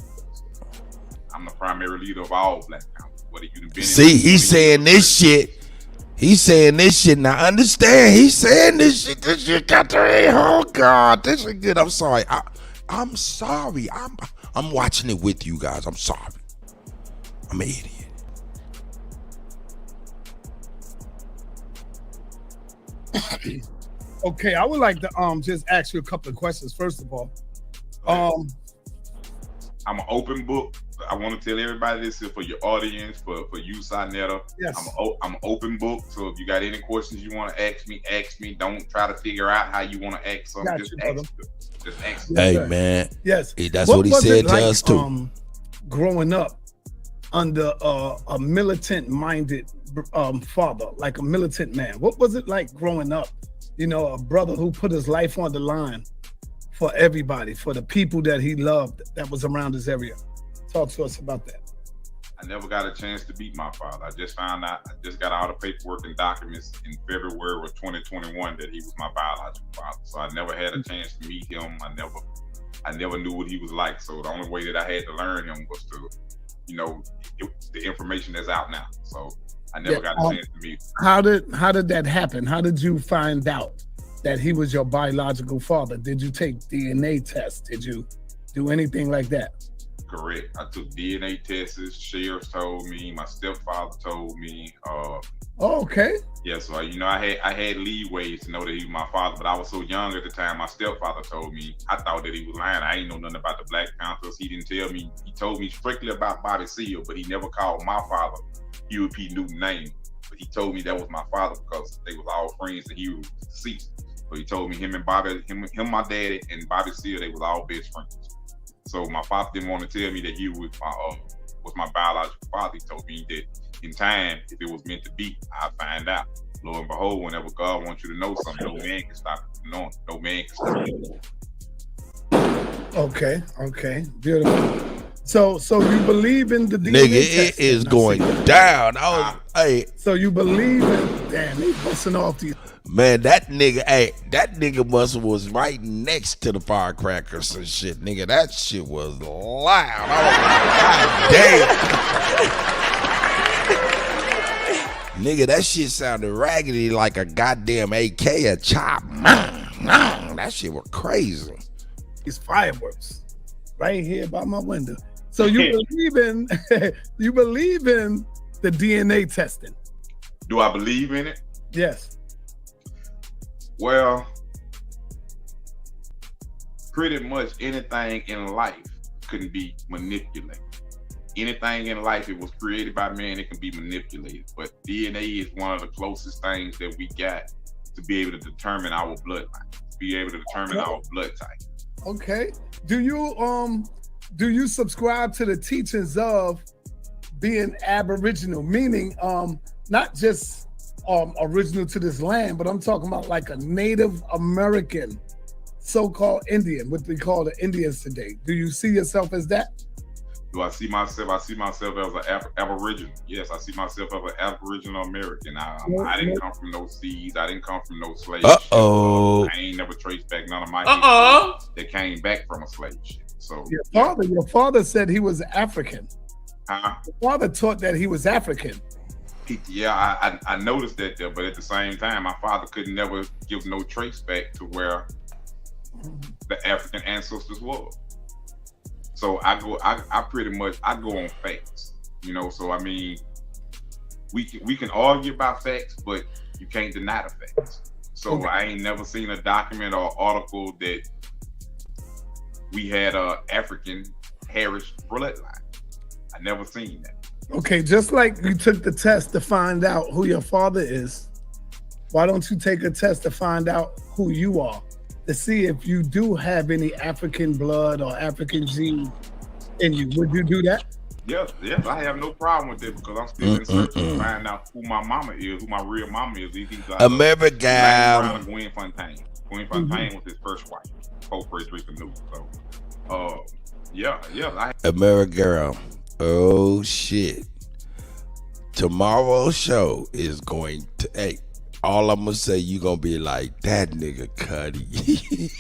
I'm the primary leader of all Black Panthers, whether you've been in here. See, he's saying this shit. He's saying this shit. Now understand, he's saying this shit. This shit got to. Oh God, this is good. I'm sorry. I'm sorry. I'm watching it with you guys. I'm sorry. I'm an idiot. Okay, I would like to just ask you a couple of questions. First of all, I'm an open book. I want to tell everybody this is for your audience, for you, Sinetta. Yes. I'm an open book. So if you got any questions you want to ask me. Don't try to figure out how you want to ask something. Just ask. Hey, man. Yes. That's what he said to us too. Growing up under a militant-minded father, like a militant man, what was it like growing up? You know, a brother who put his life on the line for everybody, for the people that he loved that was around his area. Talk to us about that. I never got a chance to meet my father. I just found out, I just got all the paperwork and documents in February of 2021 that he was my biological father. So I never had a chance to meet him. I never knew what he was like. So the only way that I had to learn him was to, the information that's out now. So I never got a chance to meet him. How did that happen? How did you find out that he was your biological father? Did you take DNA tests? Did you do anything like that? Correct. I took DNA tests. Sheriffs told me. My stepfather told me. Okay. Yeah, so I had leeways to know that he was my father, but I was so young at the time. My stepfather told me. I thought that he was lying. I ain't know nothing about the Black Panthers. He didn't tell me. He told me strictly about Bobby Seale, but he never called my father Huey P. Newton's name. But he told me that was my father because they was all friends and he was deceased. So he told me him, my daddy, and Bobby Seale, they was all best friends. So my father didn't want to tell me that he was my biological father. He told me that in time, if it was meant to be, I'd find out. Lo and behold, whenever God wants you to know something, no man can stop it from knowing. No man can stop it. Okay, beautiful. So you believe in the DNA Nigga, testing? it is going down. So you believe in? Damn, they busting off these. Man, that nigga was right next to the firecrackers and shit, nigga. That shit was loud. God damn. Nigga, that shit sounded raggedy like a goddamn AK, a chop. That shit was crazy. These fireworks right here by my window. So you believe in the DNA testing? Do I believe in it? Yes. Well, pretty much anything in life can be manipulated. Anything in life, it was created by man, it can be manipulated. But DNA is one of the closest things that we got to be able to determine our bloodline, to be able to determine our blood type. Okay. Do you subscribe to the teachings of being Aboriginal, meaning not just original to this land, but I'm talking about like a Native American, so-called Indian, what they call the Indians today. Do you see yourself as that? Do I see myself? I see myself as an Aboriginal. Yes, I see myself as an Aboriginal American. I didn't come from no seeds. I didn't come from no slave ship. I ain't never traced back none of my history that came back from a slave ship. So your father said he was African. Your father taught that he was African. Yeah, I noticed that there, but at the same time, my father could never give no trace back to where the African ancestors were. So I go on facts, So I mean, we can argue about facts, but you can't deny the facts. So I ain't never seen a document or article that we had a African heritage bloodline. I never seen that. Okay, just like you took the test to find out who your father is, why don't you take a test to find out who you are, to see if you do have any African blood or African gene in you? Would you do that? Yes, I have no problem with it because I'm still in search to find out who my mama is, who my real mama is. These guys America. Gwen Fontaine. Gwen Fontaine was his first wife, before Frederica knew. So, America. Oh shit! Tomorrow's show is going to. Hey, all I'm gonna say, you gonna be like that nigga Kutty.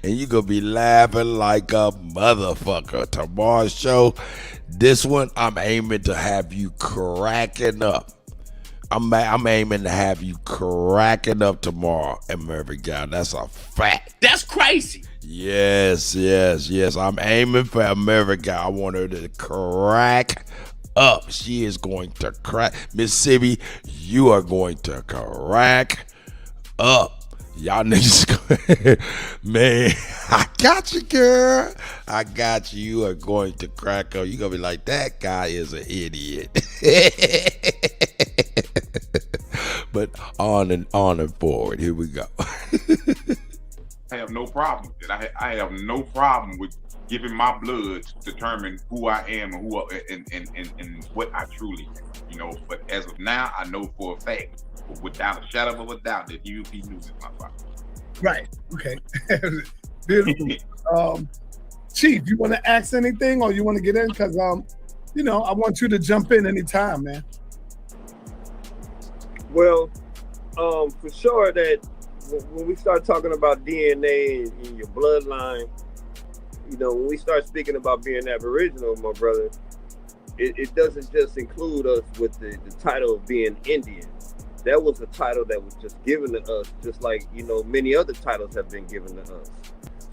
And you gonna be laughing like a motherfucker. Tomorrow's show, this one, I'm aiming to have you cracking up. I'm aiming to have you cracking up tomorrow, America. That's a fact. That's crazy. Yes. I'm aiming for America. I want her to crack up. She is going to crack. Mississippi, you are going to crack up. Y'all niggas, man, I got you, girl. I got you. You are going to crack up. You're going to be like, that guy is an idiot. But on and forward. Here we go. I have no problem with it. I have no problem with giving my blood to determine who I am and and what I truly am. But as of now, I know for a fact, without a shadow of a doubt, that UP News is my father. Right. Okay. Beautiful. Chief, you want to ask anything or you want to get in? Because I want you to jump in anytime, man. Well, for sure that when we start talking about DNA in your bloodline, when we start speaking about being Aboriginal, my brother, it doesn't just include us with the title of being Indian. That was a title that was just given to us, just like, many other titles have been given to us.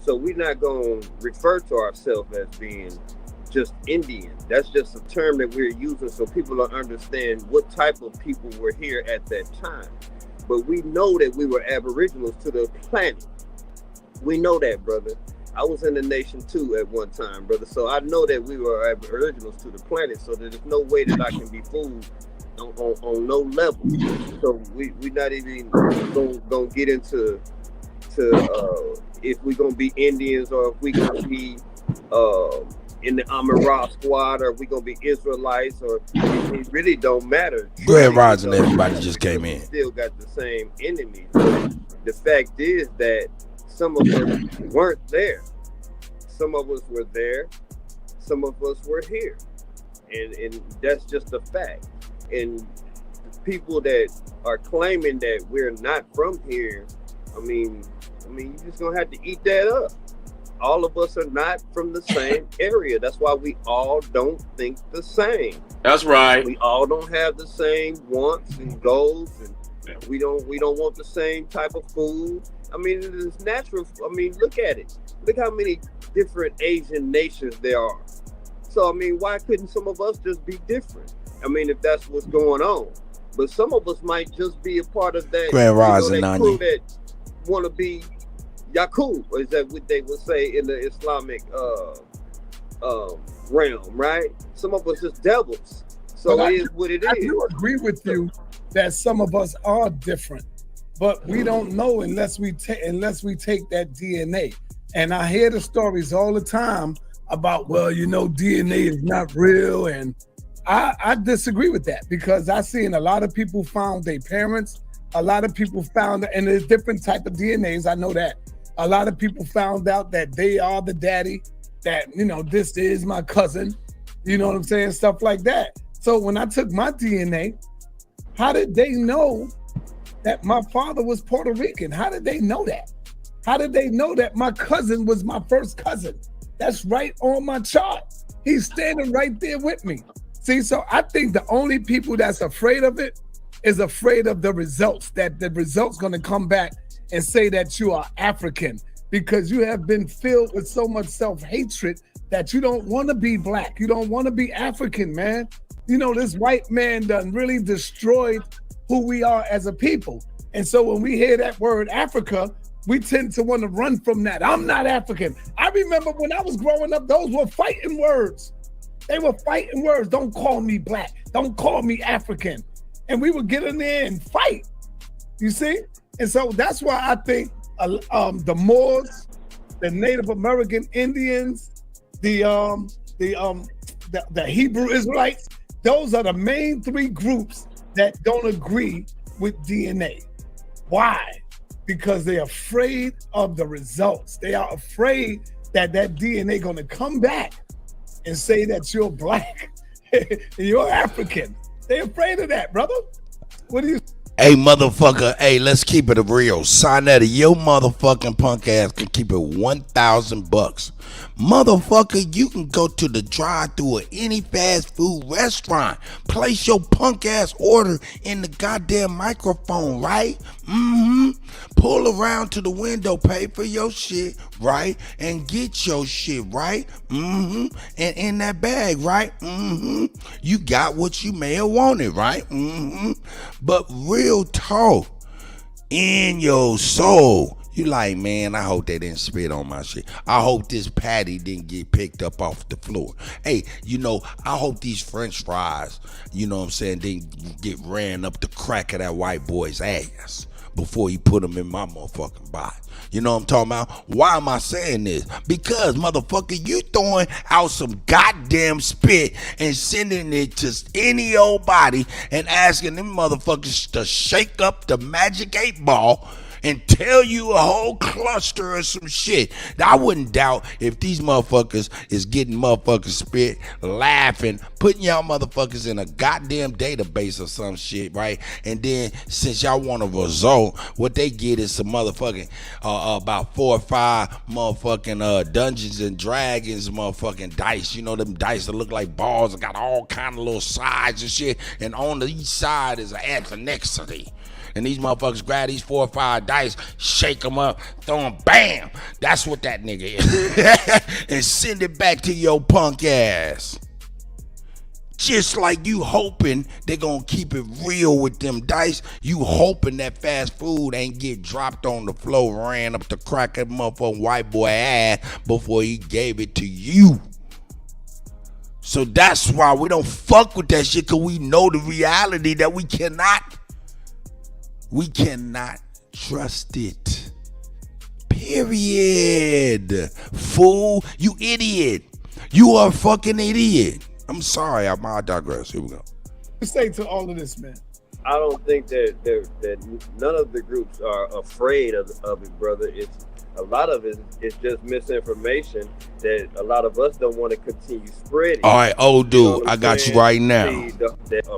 So we're not going to refer to ourselves as being just Indian. That's just a term that we're using so people don't understand what type of people were here at that time. But we know that we were Aboriginals to the planet. We know that, brother. I was in the nation too at one time, brother. So I know that we were Aboriginals to the planet. So there's no way that I can be fooled on no level. So we not even gonna get into if we're gonna be Indians or if we gonna be in the Amara squad or if we gonna be Israelites or it really don't matter. Go ahead, Roz, and everybody just came in. Still got the same enemies. The fact is that some of us weren't there. Some of us were there. Some of us were here. And that's just a fact. And the people that are claiming that we're not from here, I mean, you're just gonna have to eat that up. All of us are not from the same area. That's why we all don't think the same. That's right. We all don't have the same wants and goals, and we don't want the same type of food. I mean, it is natural. I mean, look at it. Look how many different Asian nations there are. So, I mean, why couldn't some of us just be different? I mean, if that's what's going on. But some of us might just be a part of that, that crew that want to be Yakub, is that what they would say in the Islamic realm, right? Some of us just devils. So it is what it is. I do agree with you that some of us are different, but we don't know unless we take that DNA. And I hear the stories all the time about, DNA is not real, and I disagree with that because I've seen a lot of people found their parents, a lot of people found, and there's different type of DNAs, I know that. A lot of people found out that they are the daddy, that, this is my cousin, you know what I'm saying? Stuff like that. So when I took my DNA, how did they know that my father was Puerto Rican? How did they know that? How did they know that my cousin was my first cousin? That's right on my chart. He's standing right there with me. See, so I think the only people that's afraid of it is afraid of the results, that the results going to come back and say that you are African because you have been filled with so much self-hatred that you don't want to be black. You don't want to be African, man. This white man done really destroyed who we are as a people. And so when we hear that word Africa, we tend to want to run from that. I'm not African. I remember when I was growing up, those were fighting words. They were fighting words. Don't call me black. Don't call me African. And we would get in there and fight. You see? And so that's why I think the Moors, the Native American Indians, the the Hebrew Israelites. Those are the main three groups that don't agree with DNA. Why? Because they're afraid of the results. They are afraid that DNA going to come back and say that you're black and you're African. They're afraid of that, brother. What do you? Hey, motherfucker. Hey, let's keep it real. Sonetta, your motherfucking punk ass can keep it $1,000. Motherfucker, you can go to the drive-thru of any fast food restaurant. Place your punk ass order in the goddamn microphone, right? Pull around to the window, pay for your shit, right? And get your shit, right? And in that bag, right? You got what you may have wanted, right? But real talk, in your soul, you like, man, I hope they didn't spit on my shit. I hope this patty didn't get picked up off the floor. Hey, I hope these French fries, you know what I'm saying, didn't get ran up the crack of that white boy's ass before he put them in my motherfucking body. You know what I'm talking about? Why am I saying this? Because, motherfucker, you throwing out some goddamn spit and sending it to any old body and asking them motherfuckers to shake up the magic 8-ball and tell you a whole cluster of some shit. I wouldn't doubt if these motherfuckers is getting motherfuckers spit, laughing, putting y'all motherfuckers in a goddamn database or some shit, right? And then since y'all want a result, what they get is some motherfucking about 4 or 5 motherfucking Dungeons and Dragons motherfucking dice. You know them dice that look like balls and got all kind of little sides and shit. And on each side is an ethnicity. And these motherfuckers grab these 4 or 5 dice, shake them up, throw them, bam. That's what that nigga is. And send it back to your punk ass. Just like you hoping they gonna keep it real with them dice. You hoping that fast food ain't get dropped on the floor, ran up the crack of motherfucking white boy ass before he gave it to you. So that's why we don't fuck with that shit, because we know the reality that we cannot trust it. Period. Fool, you idiot. You are a fucking idiot. I'm sorry, I digress. Here we go. Say to all of this, man. I don't think that none of the groups are afraid of it, brother. It's a lot of it is just misinformation that a lot of us don't want to continue spreading. All right, old dude, you know I got you right now.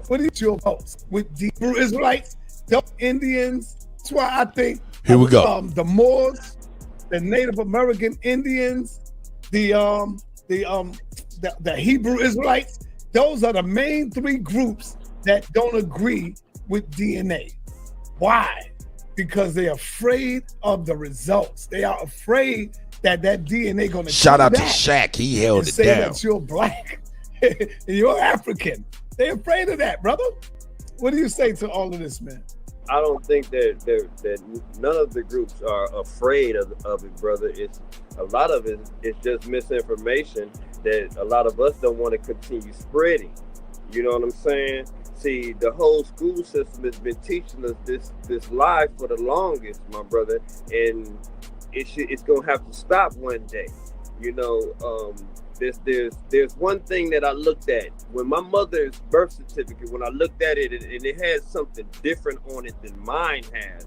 What is your votes with the Israelites? The Indians. That's why I think here we go. The Moors, the Native American Indians, the Hebrew Israelites. Those are the main 3 groups that don't agree with DNA. Why? Because they're afraid of the results. They are afraid that DNA going to shout out to Shaq. He held it say down. That you're black and you're African. They're afraid of that, brother. What do you say to all of this, man? I don't think that none of the groups are afraid of it, brother. It's a lot of it is just misinformation that a lot of us don't want to continue spreading. You know what I'm saying? See, the whole school system has been teaching us this lie for the longest, my brother, and it's gonna have to stop one day. You know, there's one thing that I looked at when my mother's birth certificate, when I looked at it and it had something different on it than mine has.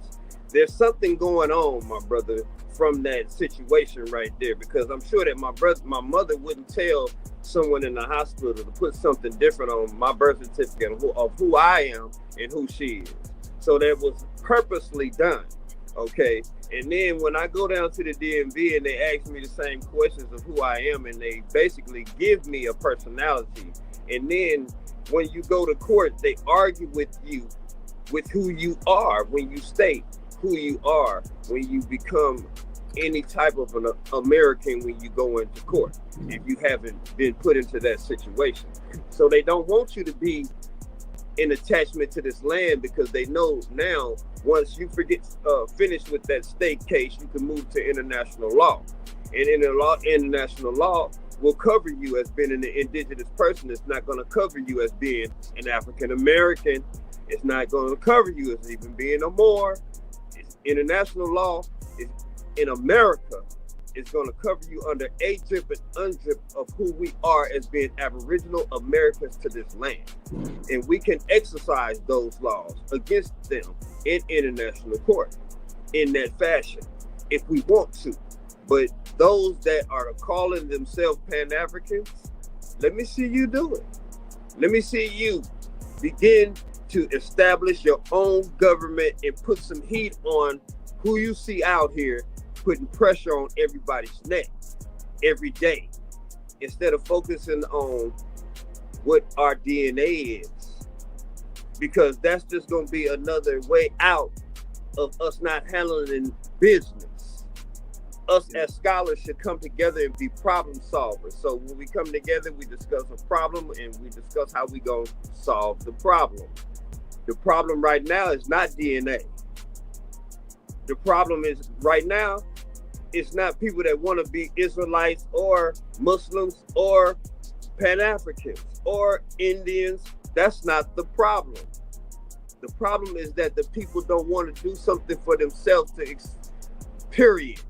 There's something going on, my brother, from that situation right there, because I'm sure that my mother wouldn't tell someone in the hospital to put something different on my birth certificate of who I am and who she is. So that was purposely done. Okay. And then when I go down to the DMV and they ask me the same questions of who I am, and they basically give me a personality. And then when you go to court, they argue with you with who you are when you state who you are, when you become any type of an American when you go into court, if you haven't been put into that situation. So they don't want you to be in attachment to this land, because they know now once you finish with that state case, you can move to international law. And international law will cover you as being an indigenous person. It's not going to cover you as being an African American. It's not going to cover you as even being a Moor. International law is in America is going to cover you under A-drip and undrip of who we are as being Aboriginal Americans to this land. And we can exercise those laws against them in international court in that fashion if we want to. But those that are calling themselves Pan-Africans, let me see you do it. Let me see you begin to establish your own government and put some heat on who you see out here putting pressure on everybody's neck every day, instead of focusing on what our DNA is. Because that's just going to be another way out of us not handling business. Us as scholars should come together and be problem solvers. So when we come together, we discuss a problem and we discuss how we going to solve the problem. The problem right now is not DNA. The problem is right now, it's not people that want to be Israelites or Muslims or Pan-Africans or Indians. That's not the problem. The problem is that the people don't want to do something for themselves, period.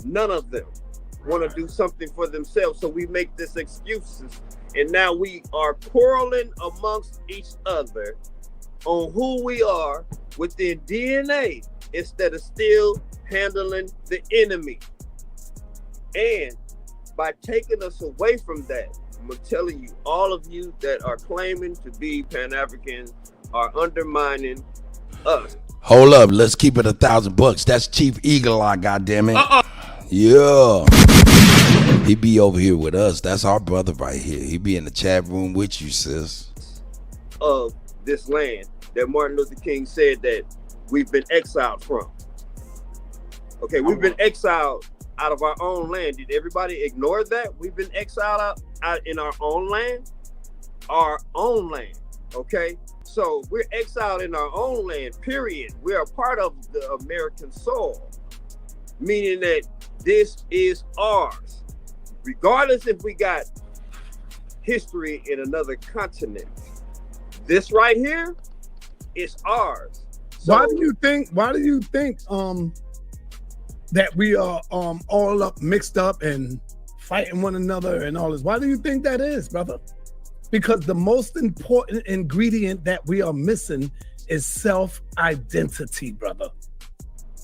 None of them want to do something for themselves. So we make this excuses. And now we are quarreling amongst each other on who we are within DNA instead of still handling the enemy. And by taking us away from that, I'm telling you, all of you that are claiming to be Pan-Africans are undermining us. Hold up, let's keep it $1,000. That's Chief Eagle Eye, goddammit. Yeah. He be over here with us. That's our brother right here. He be in the chat room with you, sis. Of this land that Martin Luther King said that we've been exiled from. Okay, we've been exiled out of our own land. Did everybody ignore that? We've been exiled out in our own land? Our own land, okay? So we're exiled in our own land, period. We're a part of the American soil, meaning that this is ours. Regardless if we got history in another continent, this right here is ours. So, why do you think that we are all up mixed up and fighting one another and all this? Why do you think that is, brother? Because the most important ingredient that we are missing is self-identity, brother.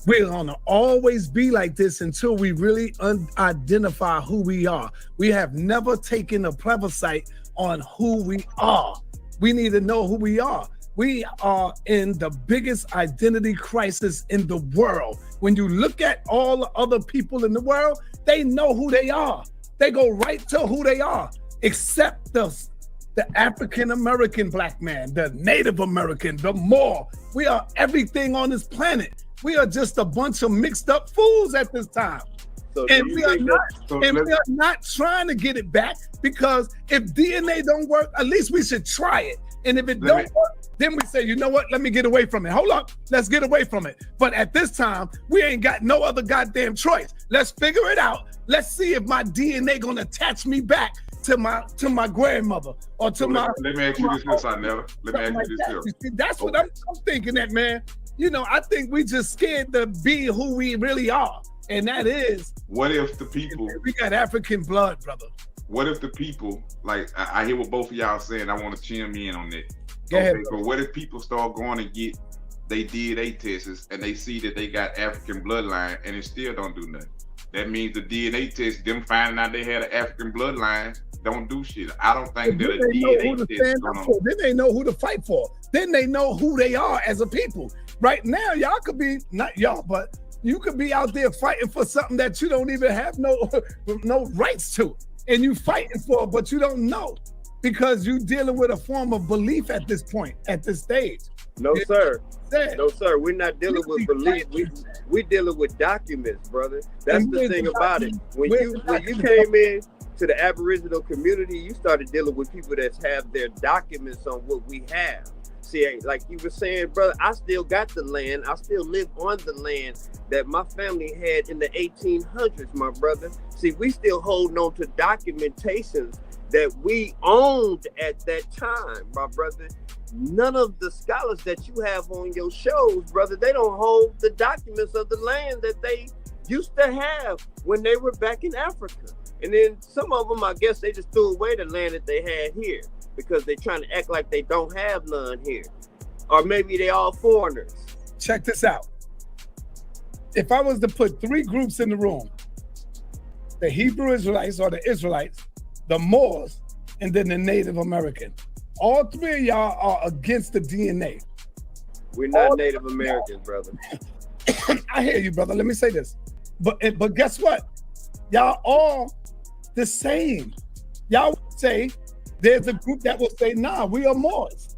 We're gonna always be like this until we really identify who we are. We have never taken a plebiscite on who we are. We need to know who we are. We are in the biggest identity crisis in the world. When you look at all the other people in the world, they know who they are. They go right to who they are, except the African-American black man, the Native American, the Moor. We are everything on this planet. We are just a bunch of mixed up fools at this time. And we are not trying to get it back, because if DNA don't work, at least we should try it. And if it don't work, then we say, you know what, let me get away from it. Hold up, let's get away from it. But at this time, we ain't got no other goddamn choice. Let's figure it out. Let's see if my DNA gonna attach me back to my grandmother or to my. Let me ask you this, Let me ask you this. See, that's what I'm thinking that, man. You know, I think we just scared to be who we really are. And that is, what if the people, we got African blood, brother. What if the people, like I hear what both of y'all saying, I want to chime in on that. Go ahead, but what if people start going and get they DNA tests and they see that they got African bloodline and it still don't do nothing? That means the DNA test, them finding out they had an African bloodline, don't do shit. I don't think that a DNA test is going on. Then they know who to fight for. Then they know who they are as a people. Right now, y'all could be, not y'all, but you could be out there fighting for something that you don't even have no rights to. And you fighting for it, but you don't know, because you dealing with a form of belief at this point, at this stage. No, sir. No, sir. We're not dealing with belief. We dealing with documents, brother. That's the thing about it. When you came in to the Aboriginal community, you started dealing with people that have their documents on what we have. See, like you were saying, brother, I still got the land. I still live on the land that my family had in the 1800s, my brother. See, we still holding on to documentations that we owned at that time, my brother. None of the scholars that you have on your shows, brother, they don't hold the documents of the land that they used to have when they were back in Africa. And then some of them, I guess they just threw away the land that they had here because they're trying to act like they don't have none here. Or maybe they all foreigners. Check this out. If I was to put 3 groups in the room, the Hebrew Israelites or the Israelites, the Moors, and then the Native American, all 3 of y'all are against the DNA. We're not Native Americans, brother. I hear you, brother. Let me say this. But guess what? Y'all all the same. Y'all would say there's a group that will say, nah, we are Moors.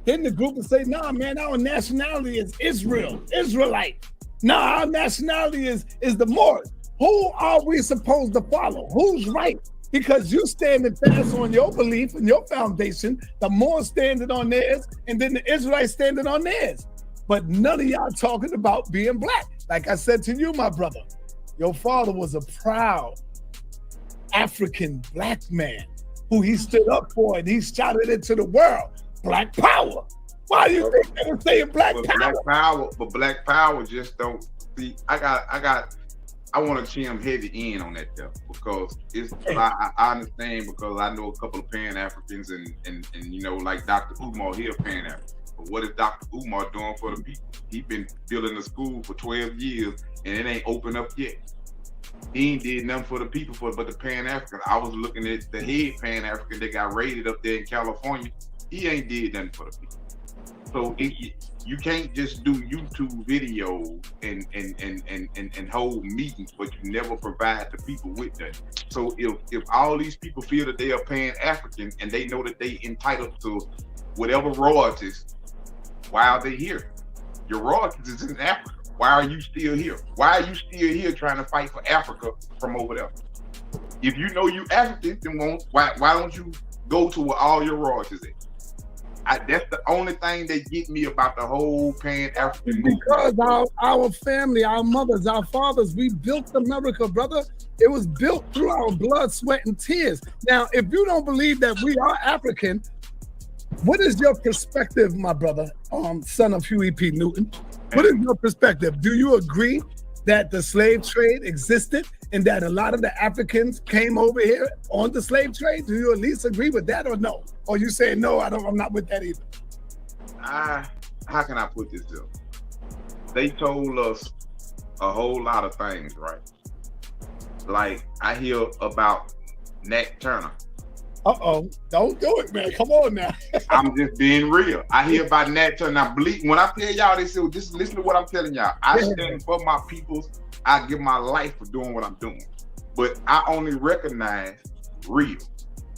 Then the group will say, nah, man, our nationality is Israel, Israelite. Nah, our nationality is the Moors. Who are we supposed to follow? Who's right? Because you standing fast on your belief and your foundation, the Moors standing on theirs, and then the Israelites standing on theirs. But none of y'all talking about being black. Like I said to you, my brother, your father was a proud African black man who he stood up for and he shouted it to the world. Black power. Why do you think they were saying black power? Black power just don't see. I want to chim heavy in on that though, because I understand, because I know a couple of Pan-Africans and you know, like Dr. Umar here, Pan-African. But what is Dr. Umar doing for the people? He been building a school for 12 years and it ain't open up yet. He ain't did nothing for the people but the Pan-Africans. I was looking at the head Pan-African that got raided up there in California. He ain't did nothing for the people. So you can't just do YouTube videos and hold meetings, but you never provide the people with that. So if all these people feel that they are Pan-African and they know that they entitled to whatever royalties, why are they here? Your royalties is in Africa. Why are you still here? Why are you still here trying to fight for Africa from over there? If you know you African, then why don't you go to where all your royalties is? That's the only thing that get me about the whole Pan-African movement. Because our family, our mothers, our fathers, we built America, brother. It was built through our blood, sweat, and tears. Now, if you don't believe that we are African, what is your perspective, my brother, son of Huey P. Newton? What is your perspective? Do you agree that the slave trade existed and that a lot of the Africans came over here on the slave trade? Do you at least agree with that or no? Or you say, no, I'm not with that either? How can I put this up? They told us a whole lot of things, right? Like, I hear about Nat Turner. Uh-oh, don't do it, man. Come on now. I'm just being real. I hear about Nat Turner. Now, when I tell y'all this, just listen to what I'm telling y'all. I stand for my peoples. I give my life for doing what I'm doing. But I only recognize real.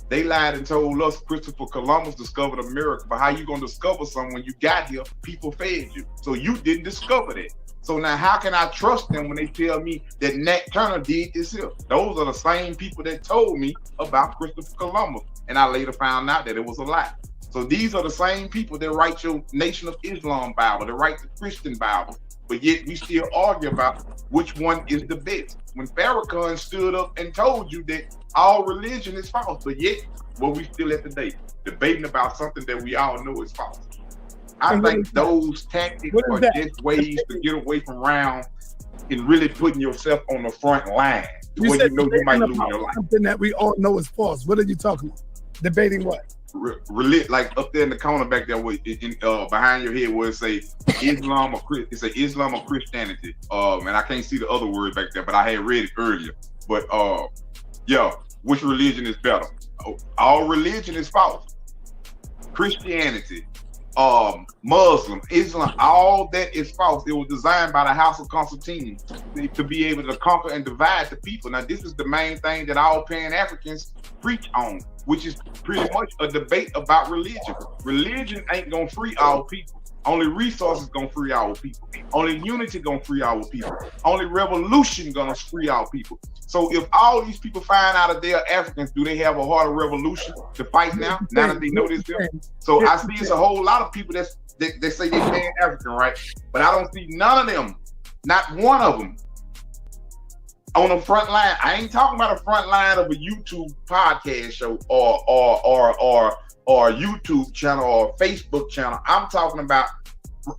They lied and told us Christopher Columbus discovered America, but how you gonna discover something when you got here, people fed you. So you didn't discover that. So now how can I trust them when they tell me that Nat Turner did this here? Those are the same people that told me about Christopher Columbus. And I later found out that it was a lie. So these are the same people that write your Nation of Islam Bible, that write the Christian Bible, but yet we still argue about which one is the best. When Farrakhan stood up and told you that all religion is false, but yet, we still at today, debating about something that we all know is false. I think those tactics are just ways to get away from round and really putting yourself on the front line to where you know you might lose your life. Something that we all know is false. What are you talking about? Debating what? Like up there in the corner back there, behind your head, where it say Islam or Islam or Christianity. And I can't see the other word back there, but I had read it earlier. But which religion is better? All religion is false. Christianity, Muslim, Islam, all that is false. It was designed by the House of Constantine to be able to conquer and divide the people. Now, this is the main thing that all Pan-Africans preach on, which is pretty much a debate about religion. Religion ain't gonna free our people. Only resources gonna free our people. Only unity gonna free our people. Only revolution gonna free our people. So if all these people find out that they are Africans, do they have a heart of revolution to fight now? Now that they know this? So I see it's a whole lot of people that say they're Pan-African, right? But I don't see none of them, not one of them, on the front line. I ain't talking about the front line of a YouTube podcast show or YouTube channel or Facebook channel. I'm talking about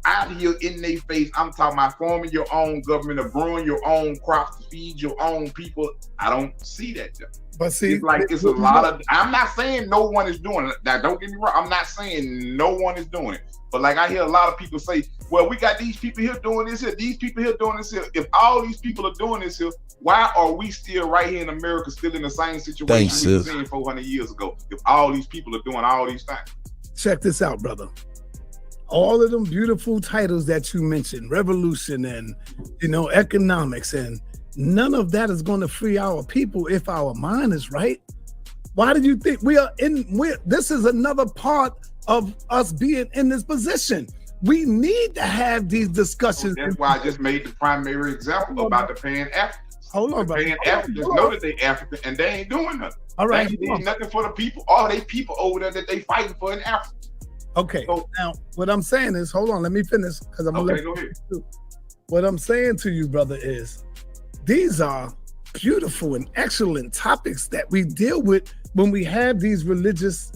out here in their face. I'm talking about forming your own government or growing your own crops to feed your own people. I don't see that though. But see, it's like it's a lot of. I'm not saying no one is doing it. Now, don't get me wrong. I'm not saying no one is doing it. But like I hear a lot of people say, well, we got these people here doing this here, these people here doing this here. If all these people are doing this here, why are we still right here in America, still in the same situation we were seeing 400 years ago? If all these people are doing all these things. Check this out, brother. All of them beautiful titles that you mentioned, revolution and, economics, and none of that is going to free our people if our mind is right. Why do you think this is another part of us being in this position? We need to have these discussions. That's why I just made the primary example about the Pan-Africans. Hold on, brother. Pan-Africans know that they African and they ain't doing nothing. All right. They ain't nothing for the people. All they people over there that they fighting for in Africa. Okay. So, now, what I'm saying is, hold on, let me finish because I'm gonna let you do. What I'm saying to you, brother, is these are beautiful and excellent topics that we deal with when we have these religious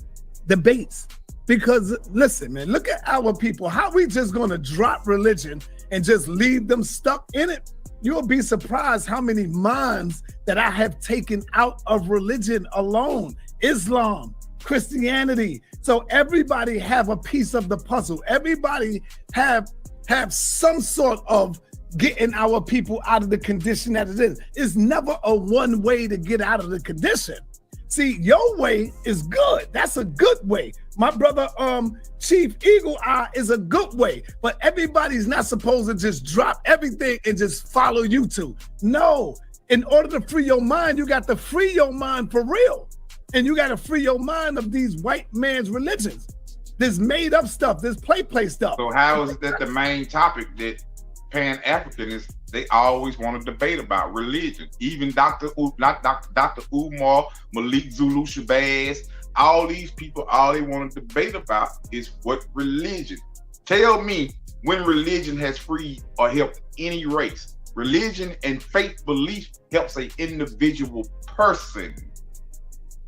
debates. Because listen, man, look at our people. How we just gonna drop religion and just leave them stuck in it? You'll be surprised how many minds that I have taken out of religion alone. Islam, Christianity. So everybody have a piece of the puzzle. Everybody have some sort of getting our people out of the condition that it is. It's never a one way to get out of the condition. See, your way is good. That's a good way. My brother, Chief Eagle Eye, is a good way. But everybody's not supposed to just drop everything and just follow you two. No. In order to free your mind, you got to free your mind for real. And you got to free your mind of these white man's religions. This made up stuff, this play stuff. So how is that the main topic that Pan-Africanists, they always want to debate about religion? Even Dr. Umar, Malik Zulu Shabazz, all these people, all they want to debate about is what religion. Tell me when religion has freed or helped any race. Religion and faith belief helps an individual person.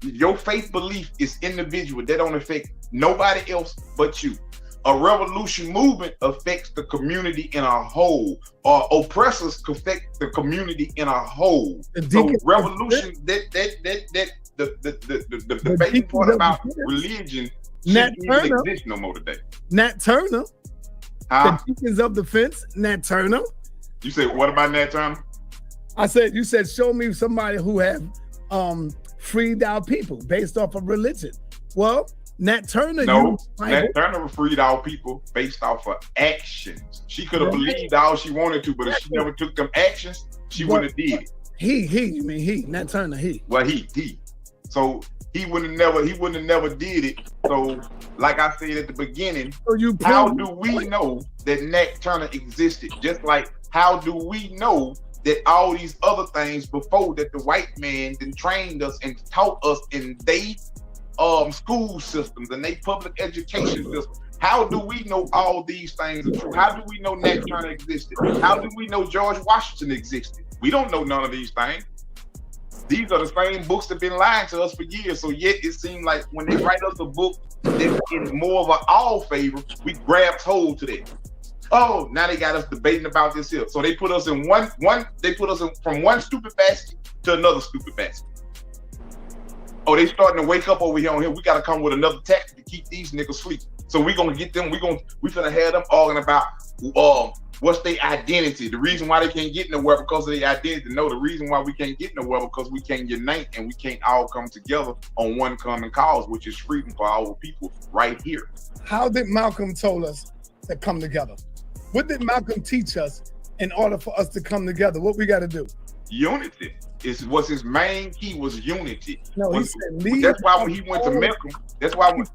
Your faith belief is individual. That don't affect nobody else but you. A revolution movement affects the community in a whole, or oppressors affect the community in a whole. So revolution, the debate part about religion shouldn't even exist no more today. Nat Turner, the Deacons of the Fence, Nat Turner. You said, what about Nat Turner? You said, show me somebody who have freed our people based off of religion. Well, Nat Turner. No, Nat Turner freed our people based off of actions. She could have believed all she wanted to, but if she never took them actions, she wouldn't have did it. Nat Turner, Well, he. So he wouldn't have never did it. So, like I said at the beginning, how do we know that Nat Turner existed? Just like how do we know that all these other things before that the white man then trained us and taught us in they school systems and they public education systems? How do we know all these things are true? How do we know Nat Turner existed? How do we know George Washington existed? We don't know none of these things. These are the same books that have been lying to us for years. So yet it seems like when they write us a book that's in more of an all favor, we grab hold to that. Oh, now they got us debating about this here. So they put us in from one stupid basket to another stupid basket. Oh, they starting to wake up over here on here. We got to come with another tactic to keep these niggas sleep. So we gonna get them. We finna have them arguing about what's their identity. The reason why they can't get nowhere because of their identity. No, the reason why we can't get nowhere because we can't unite and we can't all come together on one common cause, which is freedom for our people right here. How did Malcolm told us to come together? What did Malcolm teach us in order for us to come together? What we got to do? Unity was his main key, was unity. No, that's why when he went to Mecca, that's why when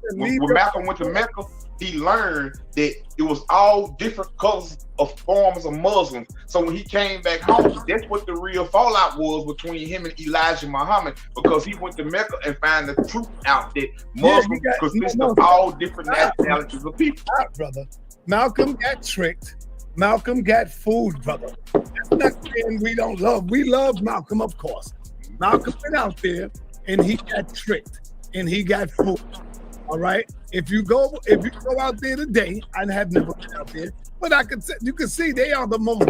Malcolm went to Mecca, he learned that it was all different colors of forms of Muslims. So when he came back home, that's what the real fallout was between him and Elijah Muhammad, because he went to Mecca and found the truth out that Muslims consist of all different nationalities of people. Brother, Malcolm got tricked. Malcolm got fooled, brother. That's not saying we don't love. We love Malcolm, of course. Malcolm went out there and he got tricked and he got fooled. All right. If you go out there today, I have never been out there, but you can see they are the most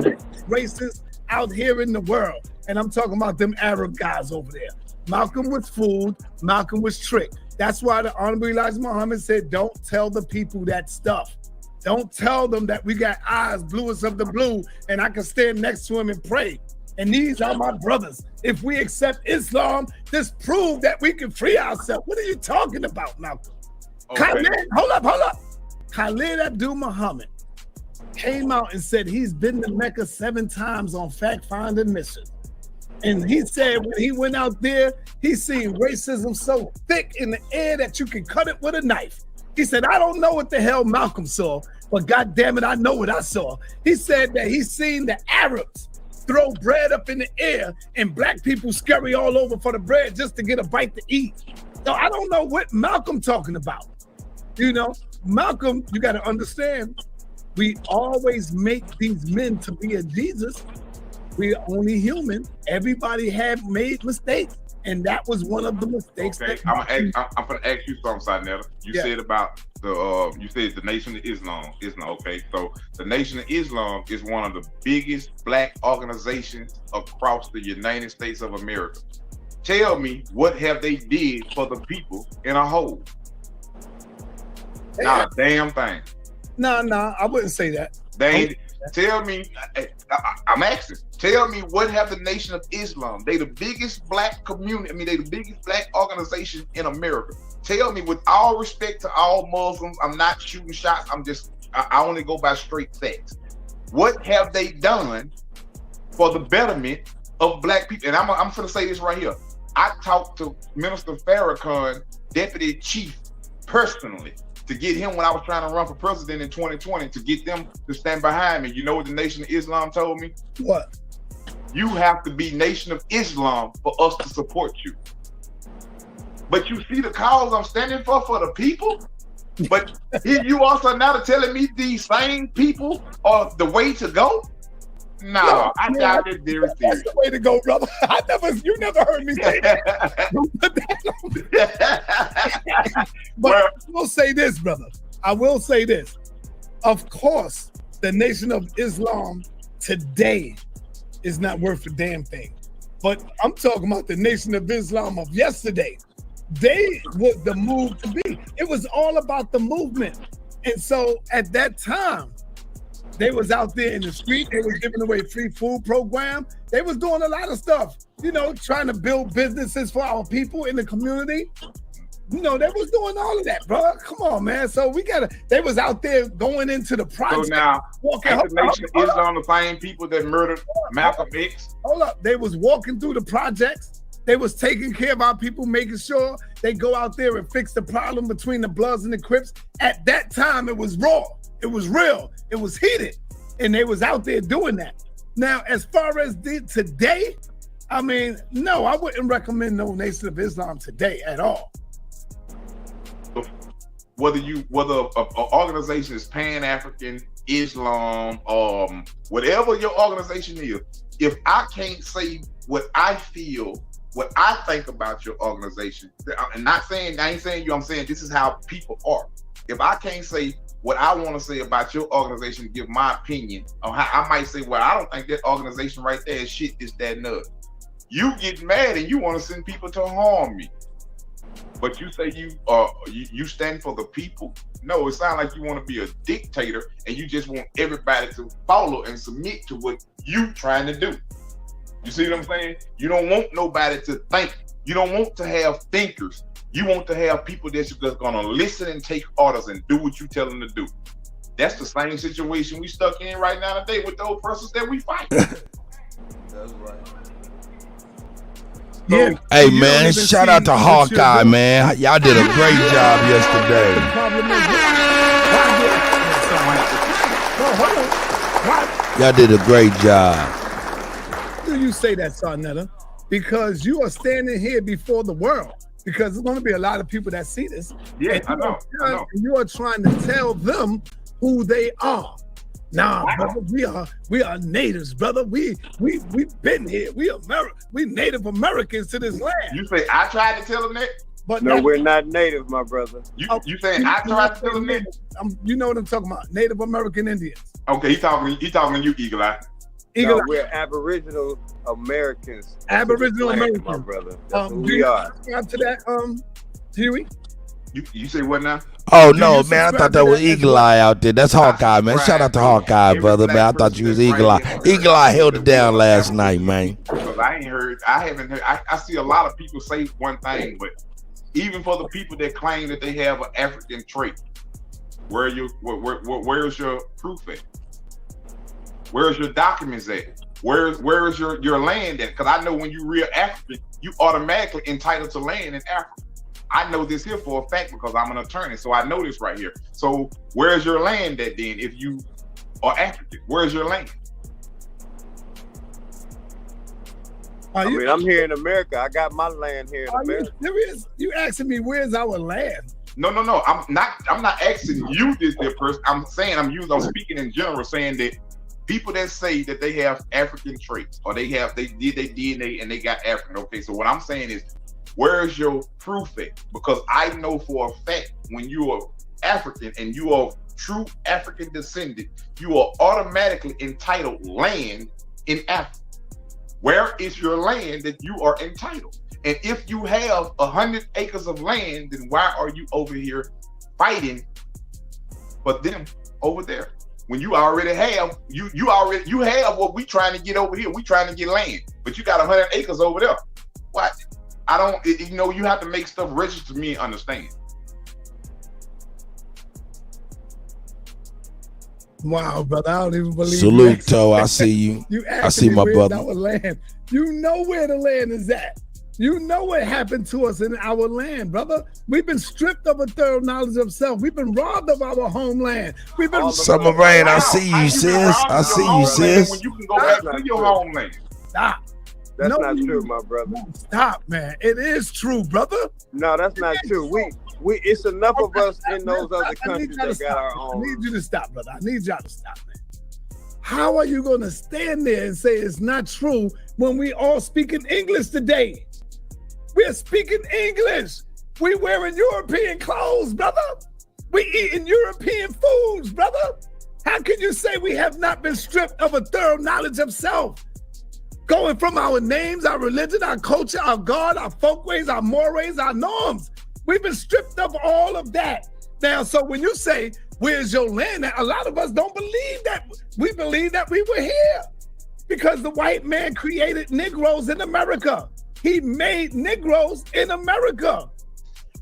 racist out here in the world. And I'm talking about them Arab guys over there. Malcolm was fooled. Malcolm was tricked. That's why the Honorable Elijah Muhammad said, don't tell the people that stuff. Don't tell them that we got eyes bluest of the blue and I can stand next to him and pray. And these are my brothers. If we accept Islam, this proves that we can free ourselves. What are you talking about, Malcolm? Okay. Hold up. Khalid Abdul Muhammad came out and said he's been to Mecca 7 times on fact-finding mission. And he said when he went out there, he seen racism so thick in the air that you can cut it with a knife. He said, I don't know what the hell Malcolm saw, but God damn it, I know what I saw. He said that he seen the Arabs throw bread up in the air and black people scurry all over for the bread just to get a bite to eat. So I don't know what Malcolm talking about. You know, Malcolm, you got to understand, we always make these men to be a Jesus. We are only human. Everybody have made mistakes. And that was one of the mistakes. Okay, I'm gonna ask you something, Sinetta. You said about you said the Nation of Islam. Okay, so the Nation of Islam is one of the biggest black organizations across the United States of America. Tell me, what have they did for the people in a whole? Not a damn thing. No, I wouldn't say that. Tell me, I'm asking. Tell me, what have the Nation of Islam? They the biggest black community. I mean, they the biggest black organization in America. Tell me, with all respect to all Muslims, I'm not shooting shots. I only go by straight facts. What have they done for the betterment of black people? And I'm going to say this right here. I talked to Minister Farrakhan, deputy chief, personally, to get him when I was trying to run for president in 2020, to get them to stand behind me. You know what the Nation of Islam told me? What? You have to be Nation of Islam for us to support you. But you see the cause I'm standing for the people? But you also now telling me these same people are the way to go? No, I doubt it very seriously. That's the way to go, brother. You never heard me say that. But I will say this, brother. I will say this. Of course, the Nation of Islam today is not worth a damn thing. But I'm talking about the Nation of Islam of yesterday. They were the move to be. It was all about the movement. And so at that time, they was out there in the street. They was giving away free food program. They was doing a lot of stuff, you know, trying to build businesses for our people in the community. You know, they was doing all of that, bro. Come on, man. So they was out there going into the project. So now, the Nation of Islam the same people that murdered Malcolm X? Hold up. They was walking through the projects. They was taking care of our people, making sure they go out there and fix the problem between the Bloods and the Crips. At that time, it was raw. It was real. It was heated. And they was out there doing that. Now, as far as today, I mean, no, I wouldn't recommend no Nation of Islam today at all. Whether an organization is Pan-African, Islam, whatever your organization is, if I can't say what I feel, what I think about your organization, I ain't saying you, I'm saying this is how people are. If I can't say what I want to say about your organization, give my opinion on how I might say, well, I don't think that organization right there is shit, is that nut. You get mad and you want to send people to harm me. But you say you stand for the people? No, it sounds like you want to be a dictator and you just want everybody to follow and submit to what you trying to do. You see what I'm saying? You don't want nobody to think. You don't want to have thinkers. You want to have people that's just gonna listen and take orders and do what you tell them to do. That's the same situation we stuck in right now today with the oppressors that we fight. That's right. Yeah. Hey man, shout out to Hawkeye, man. Y'all did a great job yesterday. Y'all did a great job. Do you say that, Sarnetta? Because you are standing here before the world. Because there's going to be a lot of people that see this. Yeah, I know. You are trying to tell them who they are. Nah, brother, we are natives, brother. We've been here. We Native Americans to this land. You say I tried to tell them that? But no, we're not native, my brother. You saying I tried to tell a nigga? You know what I'm talking about? Native American Indians. Okay, he talking to you, Eagle Eye. No, we're Aboriginal Americans. Aboriginal Americans, my brother. That's who we are. To that, Huey? You say what now? Oh no, man! I thought that was Eagle Eye out there. That's Hawkeye, man. Shout out to Hawkeye, brother, man. I thought you was Eagle Eye. Eagle Eye held it down last night, man. Because I haven't heard. I see a lot of people say one thing, but even for the people that claim that they have an African trait, where's your proof at? Where's your documents at? Where is your land at? Because I know when you real African, you automatically entitled to land in Africa. I know this here for a fact because I'm an attorney, so I know this right here. So where's your land at then? If you are African, where's your land? I'm here in America. I got my land here in America. You asking me where's our land? No. I'm not asking you this person. I'm saying I'm speaking in general, saying that people that say that they have African traits or they did their DNA and they got African. Okay, so what I'm saying is, where's your proof at? Because I know for a fact when you are African and you are true African descendant, you are automatically entitled land in Africa. Where is your land that you are entitled? And if you have 100 acres of land, then why are you over here fighting for them over there? When you already have, you have what we trying to get over here. We trying to get land, but you got 100 acres over there. What? You have to make stuff register to me and understand. Wow, brother, I don't even believe Salute, Toe. I see you. I see my brother. Our land. You know where the land is at. You know what happened to us in our land, brother. We've been stripped of a thorough knowledge of self. We've been robbed of our homeland. We've been Summer Rain. I see you, sis. I see you, sis. When you can go back to your homeland. Stop. That's not true, my brother. Stop, man. It is true, brother. No, that's not true. We it's enough of us in those other countries that got our own. I need you to stop, brother. I need y'all to stop, man. How are you going to stand there and say it's not true when we all speaking English today? We're speaking English. We wearing European clothes, brother. We eating European foods, brother. How can you say we have not been stripped of a thorough knowledge of self? Going from our names, our religion, our culture, our God, our folkways, our mores, our norms. We've been stripped of all of that. Now, so when you say, where's your land? A lot of us don't believe that. We believe that we were here because the white man created Negroes in America. He made Negroes in America.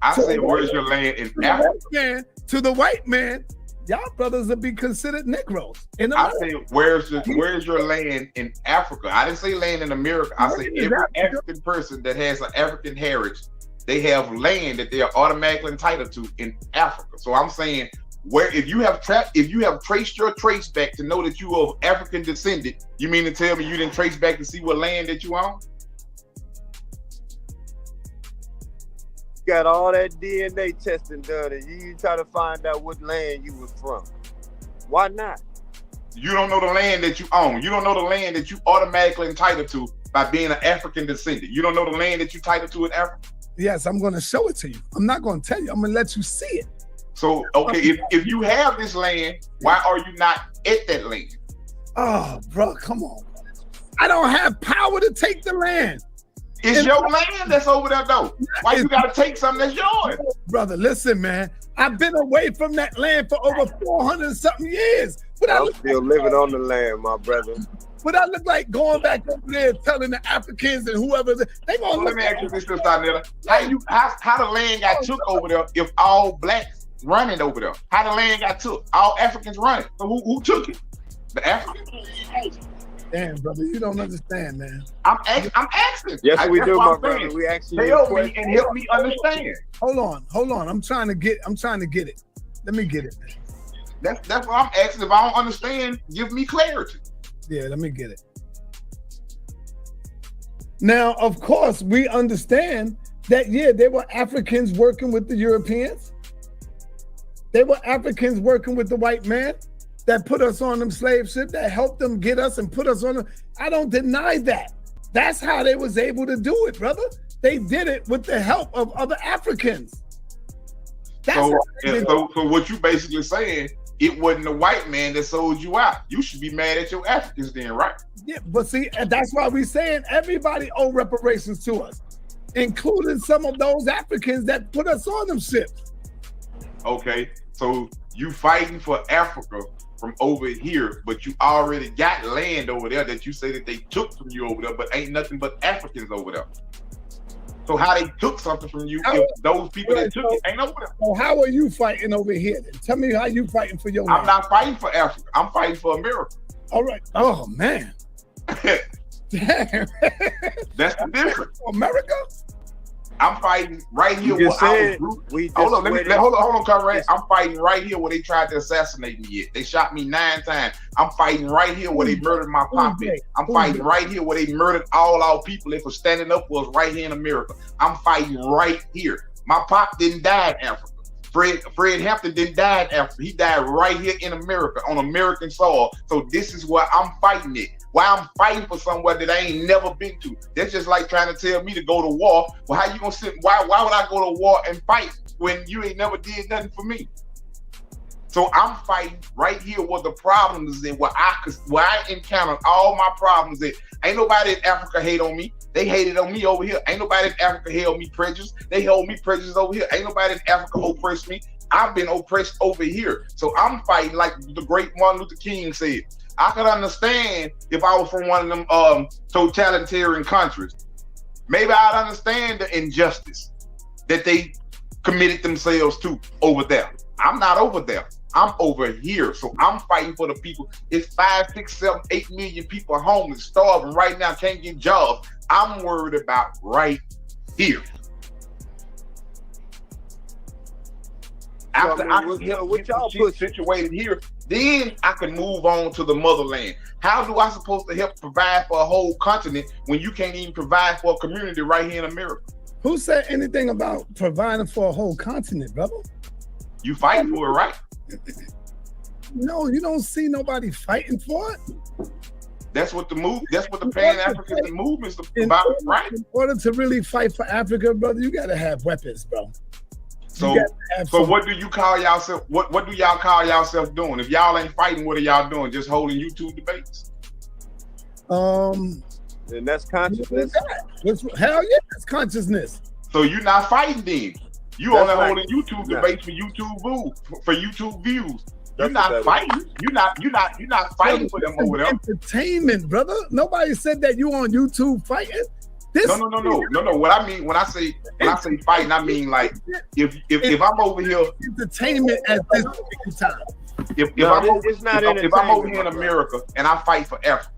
I say, where's your land in Africa? To the white man, y'all brothers will be considered Negroes in America. I say, where's your land in Africa? I didn't say land in America. I say every African person that has an African heritage, they have land that they are automatically entitled to in Africa. So I'm saying, where if you have traced your trace back to know that you are of African descendant, you mean to tell me you didn't trace back to see what land that you own? Got all that DNA testing done and you try to find out what land you was from. Why not? You don't know the land that you own. You don't know the land that you automatically entitled to by being an African descendant. You don't know the land that you entitled to in Africa. Yes, I'm going to show it to you. I'm not going to tell you. I'm going to let you see it. So, okay, if you have this land, why are you not at that land? Oh, bro, come on. I don't have power to take the land. It's your land that's over there, though. Why you got to take something that's yours? Brother, listen, man. I've been away from that land for over 400 and something years. But I'm still living on the land, my brother. But I look like going back over there telling the Africans and whoever they gonna let me ask you this, Donella. How the land got took over there if all blacks running over there? How the land got took? All Africans running. So who took it? The Africans? Damn, brother, you don't understand, man. I'm asking. Yes, we do, my brother. We actually help me and help me understand. Hold on. I'm trying to get it. Let me get it, man. That's what I'm asking. If I don't understand, give me clarity. Yeah, let me get it. Now, of course, we understand that, yeah, there were Africans working with the Europeans. They were Africans working with the white man that put us on them slave ships, that helped them get us and put us on them. I don't deny that. That's how they was able to do it, brother. They did it with the help of other Africans. So what you basically saying, it wasn't the white man that sold you out. You should be mad at your Africans then, right? Yeah, but see, and that's why we're saying everybody owe reparations to us, including some of those Africans that put us on them ships. Okay, so you fighting for Africa from over here, but you already got land over there that you say that they took from you over there, but ain't nothing but Africans over there. So how they took something from you if those people that took it ain't over there? So how are you fighting over here then? Tell me how you fighting for your land. I'm not fighting for Africa. I'm fighting for America. All right. Oh, man. Damn. That's the difference. America? I'm fighting right here where I was. Hold on, Conrad. I'm fighting right here where they tried to assassinate me at. They shot me 9 times. I'm fighting right here where they murdered my poppy. I'm fighting right here where they murdered all our people that were standing up for us right here in America. I'm fighting right here. My pop didn't die in Africa. Fred Hampton didn't die in Africa. He died right here in America on American soil. So this is where I'm fighting it. Why I'm fighting for somewhere that I ain't never been to. That's just like trying to tell me to go to war. Well, how you gonna sit? Why would I go to war and fight when you ain't never did nothing for me? So I'm fighting right here where the problem is in, where I encountered all my problems in. Ain't nobody in Africa hate on me. They hated on me over here. Ain't nobody in Africa held me prejudice. They held me prejudice over here. Ain't nobody in Africa oppressed me. I've been oppressed over here. So I'm fighting like the great Martin Luther King said. I could understand if I was from one of them totalitarian countries. Maybe I'd understand the injustice that they committed themselves to over there. I'm not over there. I'm over here. So I'm fighting for the people. It's 5, 6, 7, 8 million people homeless, starving right now, can't get jobs. I'm worried about right here. After I can get y'all situated here, then I can move on to the motherland. How do I supposed to help provide for a whole continent when you can't even provide for a community right here in America? Who said anything about providing for a whole continent, brother? You fighting for it, right? No, you don't see nobody fighting for it. That's what the Pan-African movement's about, right? In order to really fight for Africa, brother, you gotta have weapons, bro. So what do you call yourself? What do y'all call yourself doing? If y'all ain't fighting, what are y'all doing? Just holding YouTube debates? And that's consciousness. Hell yeah, that's consciousness. So you're not fighting then. You only holding YouTube debates for YouTube views. You're not fighting. You're not fighting for them over there. Entertainment, brother. Nobody said that you on YouTube fighting. No. What I mean when I say fighting, I mean like if I'm over here, entertainment at this time. If I'm over here in America and I fight for Africa,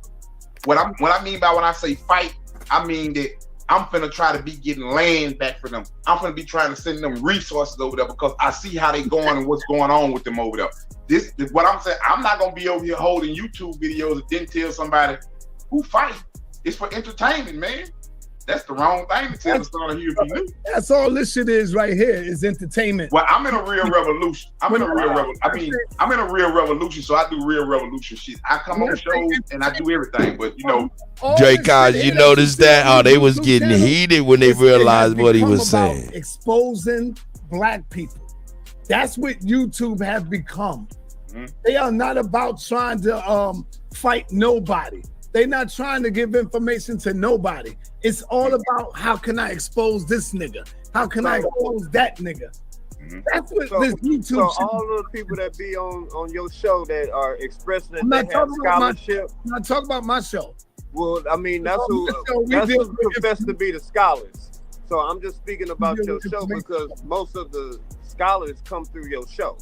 what I mean by when I say fight, I mean that I'm finna try to be getting land back for them. I'm finna be trying to send them resources over there because I see how they going and what's going on with them over there. This is what I'm saying. I'm not gonna be over here holding YouTube videos and then tell somebody who fight. It's for entertainment, man. That's the wrong thing to tell the son of you if you knew. That's all this shit is right here is entertainment. Well, I'm in a real revolution. I'm in a real revolution, so I do real revolution shit. I come on shows and I do everything, but you know. Jay Cos, you noticed that? Oh, they was getting heated when they realized what he was saying. Exposing black people. That's what YouTube has become. They are not about trying to fight nobody. They're not trying to give information to nobody. It's all about how can I expose this nigga? How can I expose that nigga? That's what this YouTube. So all of the people that be on your show that are expressing that they have scholarship. I'm not talking about my show. Well, I mean that's who profess to be the scholars. So I'm just speaking about your show because most of the scholars come through your show.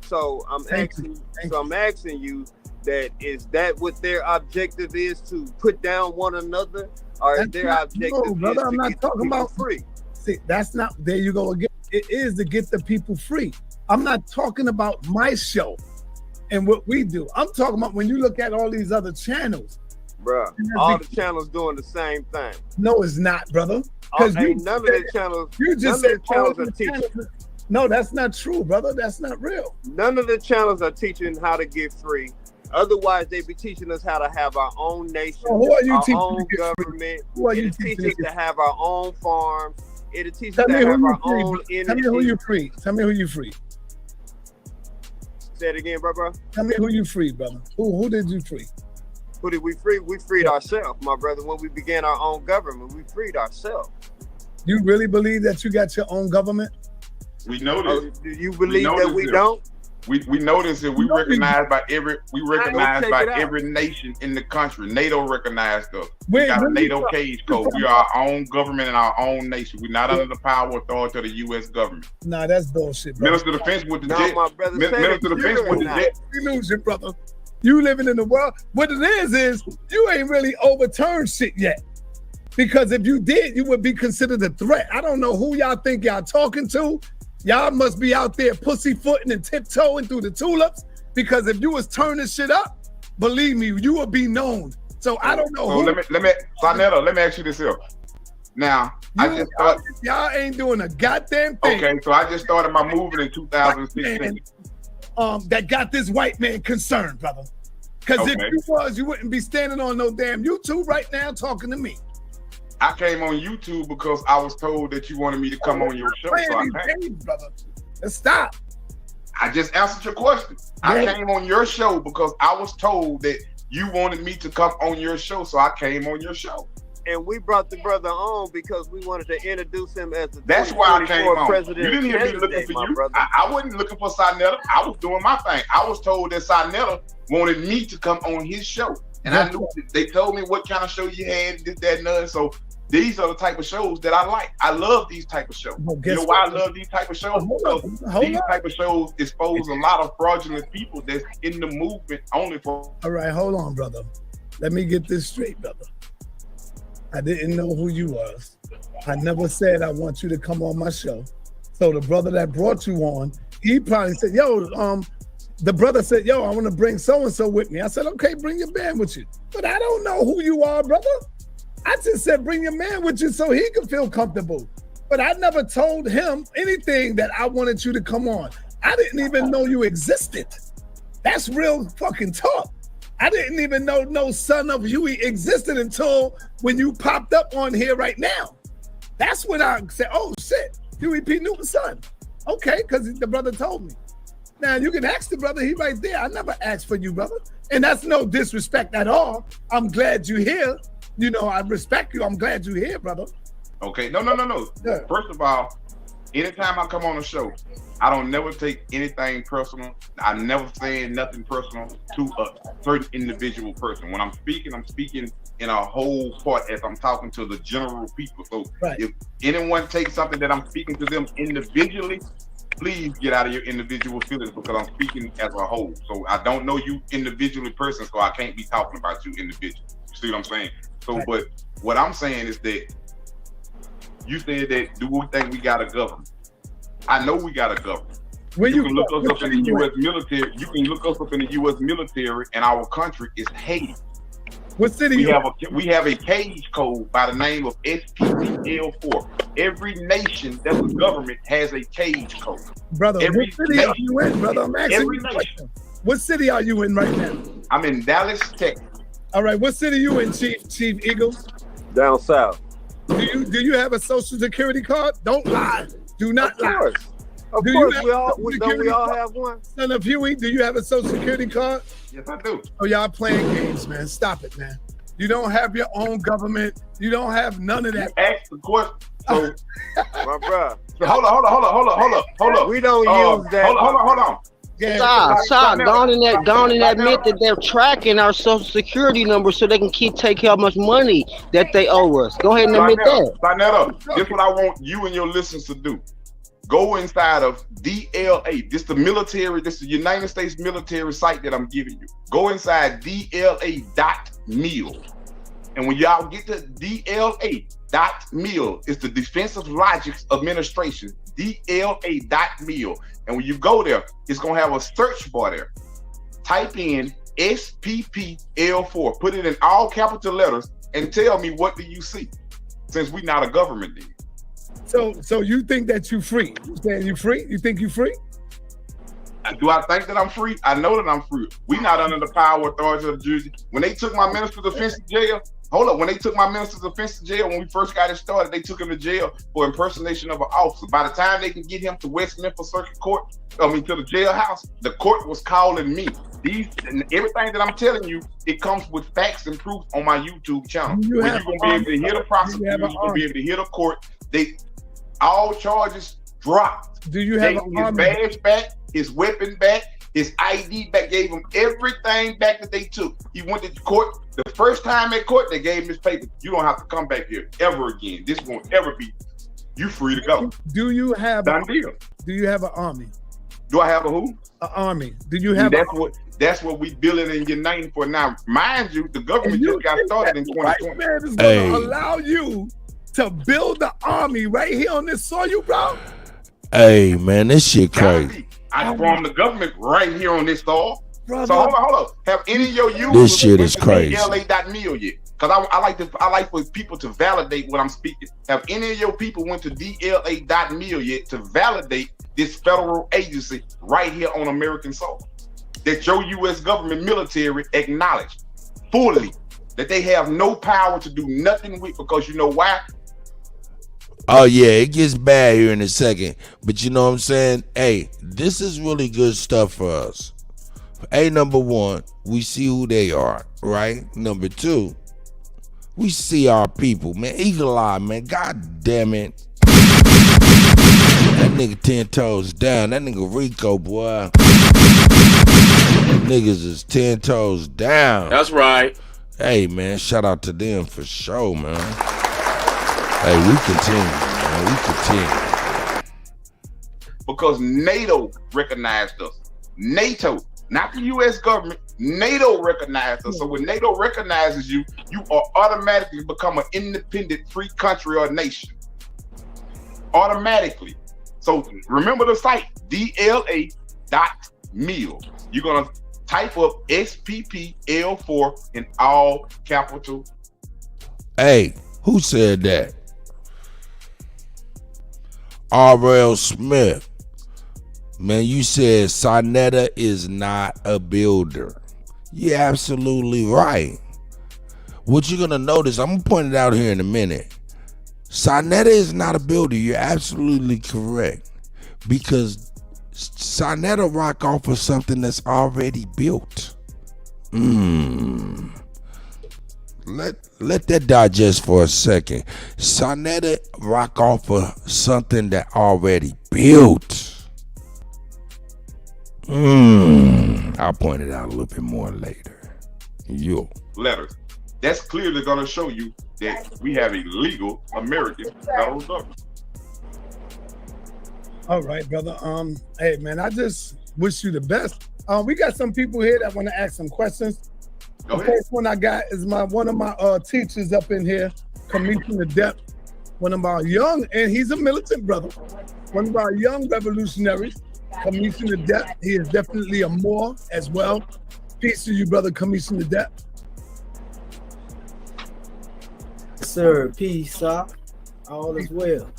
So I'm asking you that is that what their objective is, to put down one another, or is their objective brother, is I'm to not get talking about free? See, that's not, there you go again. It is to get the people free. I'm not talking about my show and what we do. I'm talking about when you look at all these other channels. Bruh, all the channels doing the same thing. No, it's not, brother. Because none of the channels, are teaching. No, that's not true, brother. That's not real. None of the channels are teaching how to get free. Otherwise, they be teaching us how to have our own nation, who are you our teaching own government. Who are you It'll teach teaching us to have our own farms. It'll teach Tell us me to who have you our free. own Tell energy. me who you free. Tell me who you free. Say it again, bro. Tell me who you free, brother. Who did you free? Who did we free? We freed ourselves, my brother. When we began our own government, we freed ourselves. You really believe that you got your own government? We know this. Do you believe that we don't? We notice that we recognized by every every nation in the country. NATO recognized us. We got a NATO cage code. We are our own government and our own nation. We're not under the power or authority of the U.S. government. Nah, that's bullshit, bro. Minister of Defense with the jet. Minister of Defense with the jet. Illusion, brother. You living in the world. What it is you ain't really overturned shit yet. Because if you did, you would be considered a threat. I don't know who y'all think y'all talking to. Y'all must be out there pussyfooting and tiptoeing through the tulips, because if you was turning shit up, believe me, you would be known. So I don't know. So let me, Sarnetta, let me ask you this here. Now, I just thought y'all ain't doing a goddamn thing. Okay, so I just started my movement in 2016. That got this white man concerned, brother. Because if you was, you wouldn't be standing on no damn YouTube right now talking to me. I came on YouTube because I was told that you wanted me to come on your show. So I came. Brother. Let's stop. I just answered your question. Yeah. I came on your show because I was told that you wanted me to come on your show, so I came on your show. And we brought the brother on because we wanted to introduce him as the That's why I came on. President. You didn't hear me looking for you. I wasn't looking for Sarnetta. I was doing my thing. I was told that Sarnetta wanted me to come on his show. And I knew they told me what kind of show you had, this, that, and none. So these are the type of shows that I like. I love these type of shows. Well, you know why I love these type of shows? Because these type of shows expose a lot of fraudulent people that's in the movement only for. All right, hold on, brother. Let me get this straight, brother. I didn't know who you was. I never said I want you to come on my show. So the brother that brought you on, he probably said, yo, the brother said, yo, I want to bring so-and-so with me. I said, okay, bring your man with you. But I don't know who you are, brother. I just said, bring your man with you so he can feel comfortable. But I never told him anything that I wanted you to come on. I didn't even know you existed. That's real fucking talk. I didn't even know no son of Huey existed until when you popped up on here right now. That's when I said, oh shit, Huey P. Newton's son. Okay, because the brother told me. Now you can ask the brother, he right there. I never asked for you, brother. And that's no disrespect at all. I'm glad you're here. You know, I respect you. I'm glad you're here, brother. Okay, no. Yeah. First of all, anytime I come on a show, I don't never take anything personal. I never say nothing personal to a certain individual person. When I'm speaking in a whole part as I'm talking to the general people. So if anyone takes something that I'm speaking to them individually, please get out of your individual feelings because I'm speaking as a whole. So I don't know you individually person, so I can't be talking about you individually. You see what I'm saying? So, but what I'm saying is that you said that do we think we got a government? I know we got a government. You can look us up in the U.S. military. You can look us up in the U.S. military, and our country is Haiti. What city? We have a cage code by the name of SPPL4. Every nation that's a government has a cage code. Brother, what city are you in, brother? I'm asking you a question. What city are you in right now? I'm in Dallas, Texas. All right, what city you in, Chief Eagle? Down south. Do you have a social security card? Don't lie. Do not lie. Of course, we all have one. Son of Huey, do you have a social security card? Yes, I do. Oh, y'all playing games, man. Stop it, man. You don't have your own government. You don't have none of that. Ask the question. So, my bro. Hold up. We don't use that. Hold on. Stop. Don't admit that they're tracking our social security number so they can take how much money that they owe us. Go ahead and admit that. Sarnetta, this is what I want you and your listeners to do. Go inside of DLA. This is the military. This is the United States military site that I'm giving you. Go inside DLA.mil. And when y'all get to DLA.mil, it's the Defensive Logics Administration. DLA.mil. And when you go there, it's going to have a search bar there. Type in SPPL4. Put it in all capital letters and tell me what do you see, since we're not a government then. So you think that you free? You saying you free? You think you free? Do I think that I'm free? I know that I'm free. We not under the power authority of Jersey. When they took my minister's offense to jail, when they took my minister's offense to jail, when we first got it started, they took him to jail for impersonation of an officer. By the time they could get him to West Memphis Circuit Court, to the jailhouse, the court was calling me. Everything that I'm telling you, it comes with facts and proof on my YouTube channel. You're gonna be able to hear the prosecutor, you're gonna be able to hear the court. All charges dropped. Do you have his badge back, his weapon back, his ID back, gave him everything back that they took. He went to court. The first time at court, they gave him his paper. You don't have to come back here ever again. This won't ever be. You free to go. Do you have done deal? Do you have an army? Do I have a who? An army. Do you have? That's what we building and uniting for now. Mind you, the government just got started in 2020. White man is going to allow you to build the army right here on this soil, bro. Hey, man, this shit crazy. I formed the government right here on this soil. So hold on. Have any of your users this shit is crazy. DLA.mil yet? Because I like for people to validate what I'm speaking. Have any of your people went to DLA.mil yet to validate this federal agency right here on American soil? That your U.S. government military acknowledged fully that they have no power to do nothing with, because you know why? Oh yeah, it gets bad here in a second. But you know what I'm saying? Hey, this is really good stuff for us. Number one, we see who they are, right? Number two, we see our people, man. Eagle Eye, man. God damn it. That nigga 10 toes down. That nigga Rico, boy. Niggas is 10 toes down. That's right. Hey, man, shout out to them for sure, man. Hey, we continue, man. We continue. Because NATO recognized us. NATO, not the U.S. government. NATO recognized us. So when NATO recognizes you, you are automatically become an independent free country or nation. Automatically. So remember the site, DLA.mil. You're going to type up SPPL4 in all capital. Hey, who said that? R.L. Smith. Man, you said Sonetta is not a builder. You're absolutely right. What you're going to notice, I'm going to point it out here in a minute. Sonetta is not a builder. You're absolutely correct. Because Sonetta rock off of something that's already built. Let that digest for a second. Sonetta rock off of something that already built. I'll point it out a little bit more later. Letters. That's clearly going to show you that we have a legal American federal government. All right, brother. Hey, man, I just wish you the best. We got some people here that want to ask some questions. The first one I got is one of my teachers up in here, Commissioner Depp, one of our young, and he's a militant brother, one of our young revolutionaries, Commissioner Depp. He is definitely a Moor as well. Peace to you, brother, Commissioner Depp. Sir, peace, sir. All is well.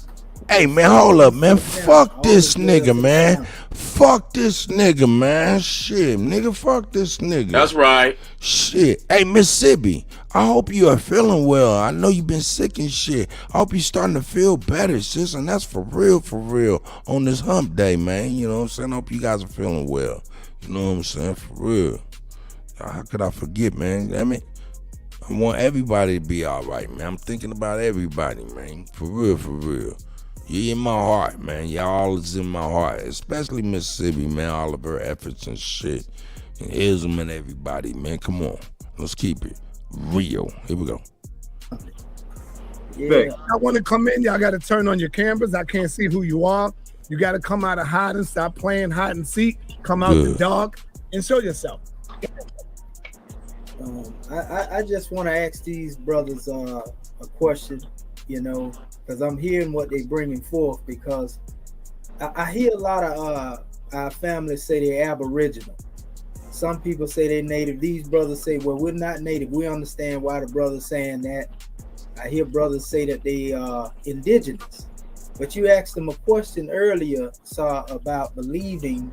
Hey, man, hold up, man. Fuck this nigga, man. Fuck this nigga, man. Shit, nigga, fuck this nigga. That's right. Shit. Hey, Mississippi, I hope you are feeling well. I know you've been sick and shit. I hope you're starting to feel better, sis. And that's for real, on this hump day, man. You know what I'm saying? I hope you guys are feeling well. You know what I'm saying? For real. How could I forget, man? I mean, I want everybody to be all right, man. I'm thinking about everybody, man. For real. You're in my heart, man. Y'all is in my heart, especially Mississippi, man. All of her efforts and shit, and Ism and everybody, man. Come on, let's keep it real. Here we go. Yeah. I want to come in. Y'all got to turn on your cameras. I can't see who you are. You got to come out of hiding. Stop playing hide and seek. Come out the dark and show yourself. I just want to ask these brothers a question, you know, because I'm hearing what they're bringing forth, because I hear a lot of our families say they're Aboriginal. Some people say they're Native. These brothers say, well, we're not Native. We understand why the brother's saying that. I hear brothers say that they are indigenous. But you asked them a question earlier, Sir, about believing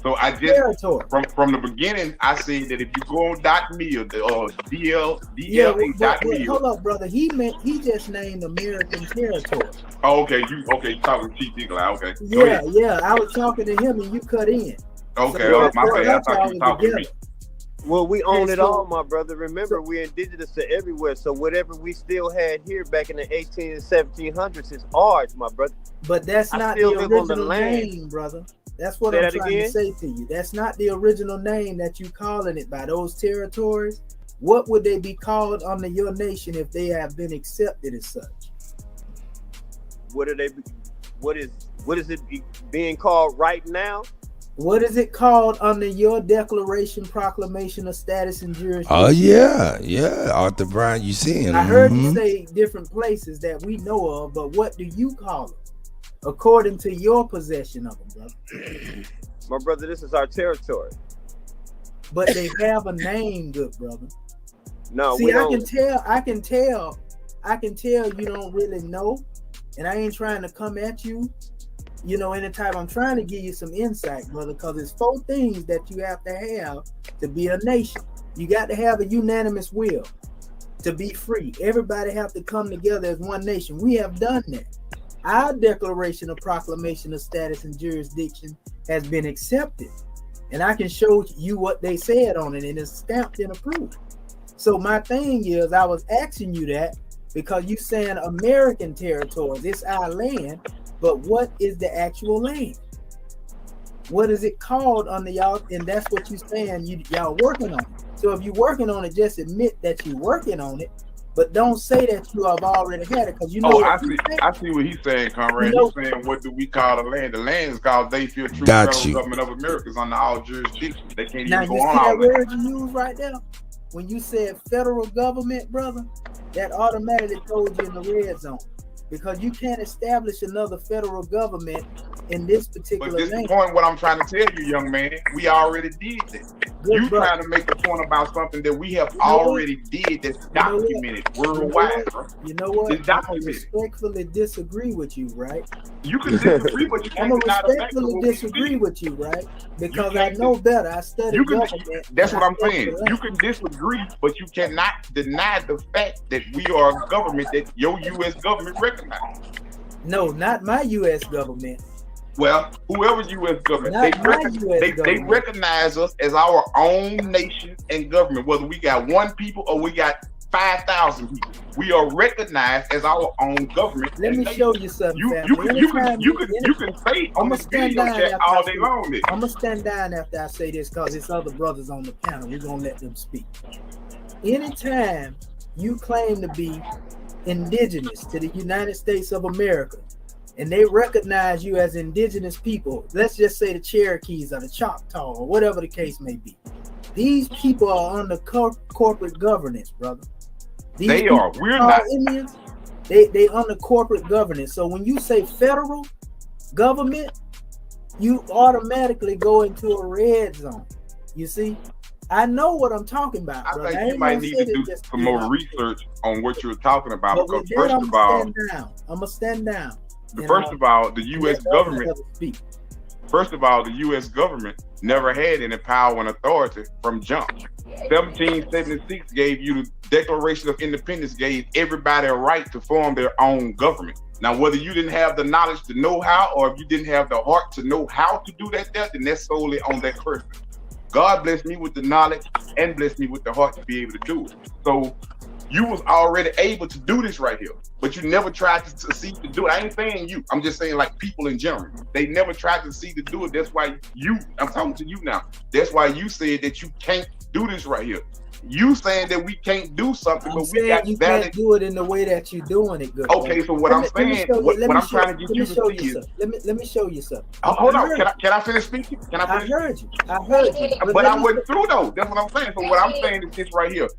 So I just from the beginning, I said that if you go on .me or DLA.me. Hold up, brother. He just named American territory. Oh, okay. You talking to Chief Eagle? Okay. Yeah. I was talking to him and you cut in. Okay, so my bad. I thought you were talking to me. Well, we own it all, my brother. Remember, we're indigenous to everywhere. So whatever we still had here back in the 18 and 1700s is ours, my brother. But that's not the original name, brother. That's what I'm trying to say to you. That's not the original name that you calling it by those territories. What would they be called under your nation if they have been accepted as such? What are they? What is it being called right now? What is it called under your declaration, proclamation of status and jurisdiction? Oh yeah, Arthur Brown, you seeing? I heard you say different places that we know of, but what do you call them according to your possession of them, brother? My brother, this is our territory. But they have a name, good brother. No, see, I can tell you don't really know, and I ain't trying to come at you. You know, anytime I'm trying to give you some insight, brother, because there's 4 things that you have to be a nation. You got to have a unanimous will to be free. Everybody have to come together as one nation. We have done that. Our declaration of proclamation of status and jurisdiction has been accepted. And I can show you what they said on it, and it's stamped and approved. So my thing is, I was asking you that because you saying American territories, it's our land. But what is the actual land? What is it called under y'all? And that's what you're saying y'all working on it. So if you're working on it, just admit that you're working on it, but don't say that you have already had it, because you know. I see what he's saying, Conrad. He's saying, what do we call the land? The land is called they feel true federal government of America is under all jurisdictions. They can't even go on all that word you use right there? When you said federal government, brother, that automatically told you in the red zone. Because you can't establish another federal government in this particular land. But this is the point what I'm trying to tell you, young man. We already did that. You trying to make the point about something that we have already did that's documented worldwide, bro. You know what? I respectfully disagree with you, right? You can disagree, but you can't respectfully disagree with you, right? Because I know better. I studied government. That's what I'm saying. You can disagree, but you cannot deny the fact that we are a government that your U.S. government recognizes. No, not my U.S. government. Well, whoever U.S. government, they recognize us as our own nation and government. Whether we got 1 people or we got 5,000 people, we are recognized as our own government. Let me show you something. You can say on the video chat all day long. I'm gonna stand down after I say this because it's other brothers on the panel. We're gonna let them speak. Anytime you claim to be indigenous to the United States of America, and they recognize you as indigenous people, let's just say the Cherokees or the Choctaw or whatever the case may be, these people are under corporate governance, brother. They are. We're not. Indians, they under corporate governance. So when you say federal government, you automatically go into a red zone. You see? I know what I'm talking about. I think you might need to do some more research on what you're talking about. Because first of all, I'm gonna stand down. First of all, the U.S. government. First of all, the U.S. government never had any power and authority from jump. 1776 gave you the Declaration of Independence, gave everybody a right to form their own government. Now, whether you didn't have the knowledge to know how, or if you didn't have the heart to know how to do that, then that's solely on that person. God blessed me with the knowledge and blessed me with the heart to be able to do it. So you was already able to do this right here, but you never tried to see to do it. I ain't saying you. I'm just saying like people in general. They never tried to see to do it. That's why I'm talking to you now. That's why you said that you can't do this right here. You saying that we can't do something, but we got you can't do it in the way that you're doing it. Good. Okay, so what I'm saying, what I'm trying to get you to see is, let me show you something. Hold on, can I finish speaking? I heard you. But I wasn't through though. That's what I'm saying. So what I'm saying is this right here.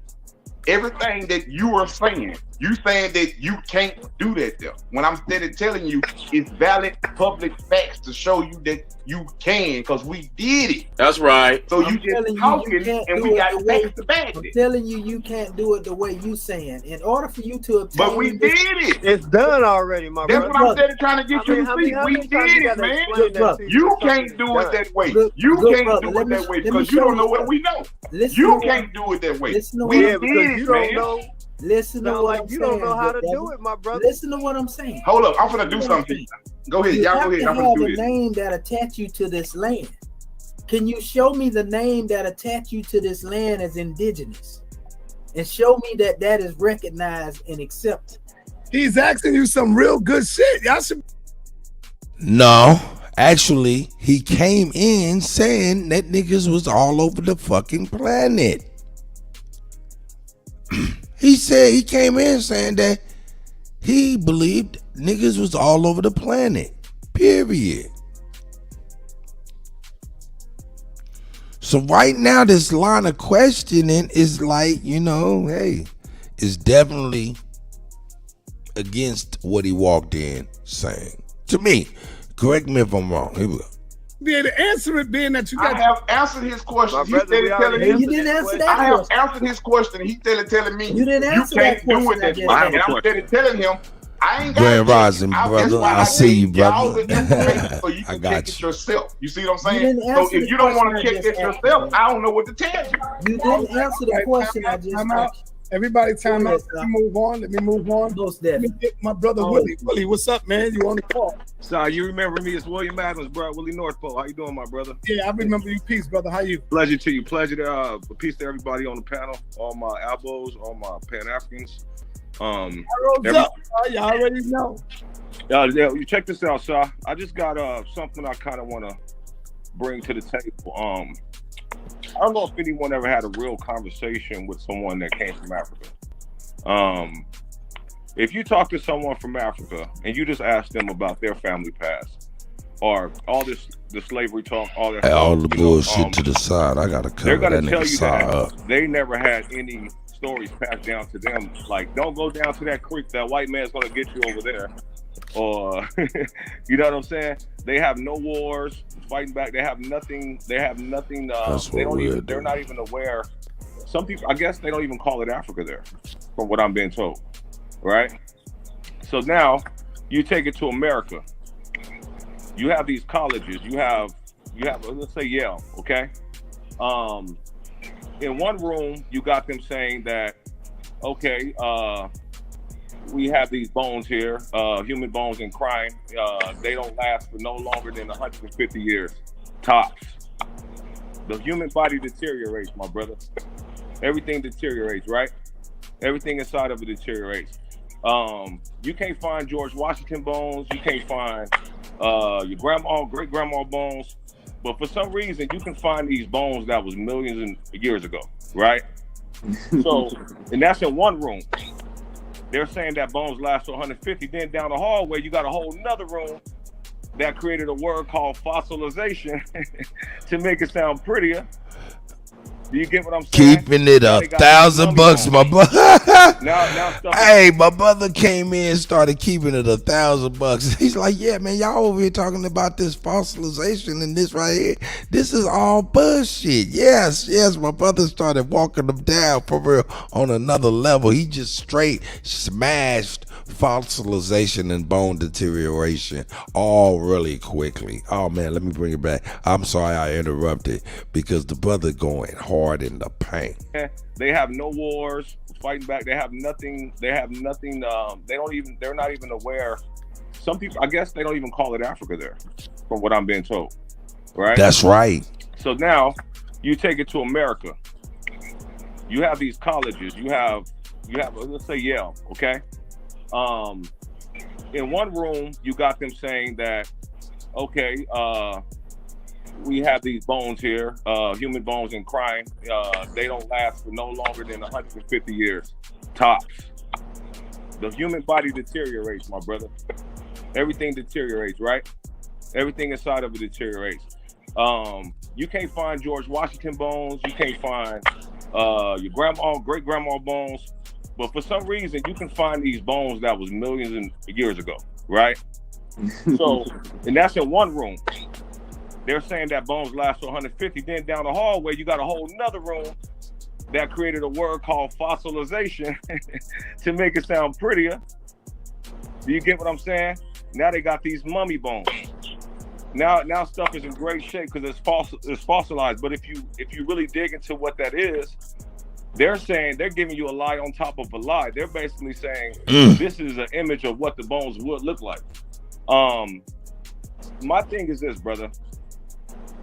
Everything that you are saying, You saying that you can't do that though. When I'm steady telling you it's valid public facts to show you that you can, because we did it. That's right. So you just talking and we got facts to back I'm it. telling you, you can't do it the way you saying. In order for you to obtain, But we did it. It's done already, my That's brother. what I'm steady trying to get you to see. We did it, man. You can't do it that way. You can't do it that way because you don't know what we know. You can't do it that way. We did it, man. Listen to what I'm you saying. don't know how to do it, my brother. Listen to what I'm saying. Hold up, I'm gonna do something. Go ahead, y'all go ahead. I'm gonna do this. You have a name that attach you to this land. Can you show me the name that attach you to this land as indigenous, and show me that that is recognized and accepted? He's asking you some real good shit. Y'all should. No, actually, he came in saying that niggas was all over the fucking planet. He said he came in saying that he believed niggas was all over the planet. Period. So right now, this line of questioning is like, you know, hey, it's definitely against what he walked in saying. To me, correct me if I'm wrong. Here we go. Be able to answer it, being that you got. I have answered his question. He telling you didn't answer that. I have answered his question. He telling me you didn't answer can't that do it that way. And I'm steady telling him I ain't got Grand Rising, brother. I see you, brother. So you I can got check you. it yourself. You see what I'm You saying? didn't So answer if the you don't want question to I check just it asked. yourself, I don't know what to tell you. You didn't answer the question I just asked. Everybody, time out. Let me move on. Let me move on. Most Let me definitely. get my brother Willie. Willie, what's up, man? You on the call? So you remember me as William Adams, bro? Willie North Pole. How you doing, my brother? Yeah, I remember you. Peace, brother. How you? Pleasure to you. Pleasure to peace to everybody on the panel. All my elbows, all my Pan Africans. You already know. Yeah, you check this out, Sha. I just got something I kind of want to bring to the table. I don't know if anyone ever had a real conversation with someone that came from Africa. If you talk to someone from Africa and you just ask them about their family past or all the slavery talk, all that, Hey, all the you know, bullshit to the side. I gotta they're cover gonna that tell nigga you side that up. they never had any stories passed down to them. Like, don't go down to that creek. That white man's gonna get you over there. Or you know what I'm saying? They have no wars fighting back. They have nothing. They have nothing. They don't even. They're not even aware. Some people, I guess, they don't even call it Africa there, from what I'm being told. Right? So now you take it to America. You have these colleges. You have. Let's say Yale. Okay. In one room, you got them saying that, okay, we have these bones here, human bones in crime. They don't last for no longer than 150 years, tops. The human body deteriorates, my brother. Everything deteriorates, right? Everything inside of it deteriorates. You can't find George Washington bones. You can't find your grandma, great-grandma bones. But for some reason, you can find these bones that was millions of years ago, right? So, and that's in one room. They're saying that bones last to 150. Then down the hallway, you got a whole nother room that created a word called fossilization to make it sound prettier. Do you get what I'm saying? Keeping it $1,000, my brother. Hey, my brother came in and started keeping it $1,000. He's like, yeah, man, y'all over here talking about this fossilization and this right here. This is all bullshit. Yes, my brother started walking them down for real on another level. He just straight smashed fossilization and bone deterioration all really quickly. Oh man, let me bring it back. I'm sorry I interrupted because the brother going hard in the paint. They have no wars fighting back. They have nothing. They're not even aware. Some people, I guess, they don't even call it Africa there, from what I'm being told. Right? That's right. So now you take it to America. You have these colleges. You have let's say Yale, okay? In one room, you got them saying that, okay, we have these bones here, human bones in crime. They don't last for no longer than 150 years, tops. The human body deteriorates, my brother. Everything deteriorates, right? Everything inside of it deteriorates. You can't find George Washington bones. You can't find your grandma, great-grandma bones. But for some reason, you can find these bones that was millions of years ago, right? So, and that's in one room. They're saying that bones last for 150. Then down the hallway, you got a whole nother room that created a word called fossilization to make it sound prettier. Do you get what I'm saying? Now they got these mummy bones. Now stuff is in great shape because it's fossilized. But if you really dig into what that is, they're saying they're giving you a lie on top of a lie. They're basically saying this is an image of what the bones would look like. My thing is this, brother.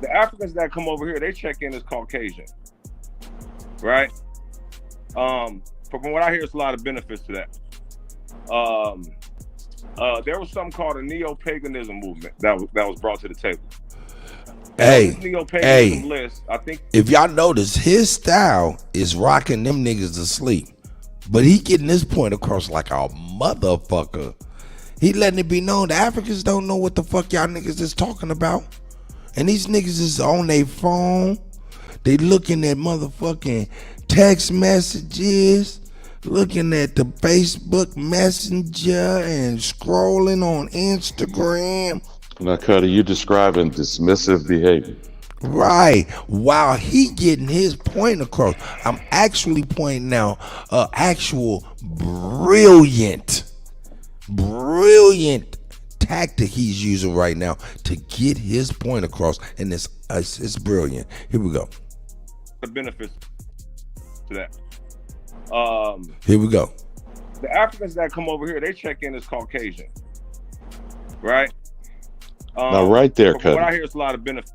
The Africans that come over here, they check in as Caucasian, right? From what I hear, it's a lot of benefits to that. There was something called a neo-paganism movement that was brought to the table. Hey, list, I think if y'all notice, his style is rocking them niggas to sleep, but he getting his point across like a motherfucker. He letting it be known the Africans don't know what the fuck y'all niggas is talking about. And these niggas is on their phone. They looking at motherfucking text messages, looking at the Facebook Messenger and scrolling on Instagram. Now, Kutty, you describing dismissive behavior. Right. While he getting his point across, I'm actually pointing out actual brilliant tactic he's using right now to get his point across, and it's brilliant. Here we go. The benefits to that. Here we go. The Africans that come over here, they check in as Caucasian, right? Now, right there, From what I Kutty. hear, it's a lot of benefits.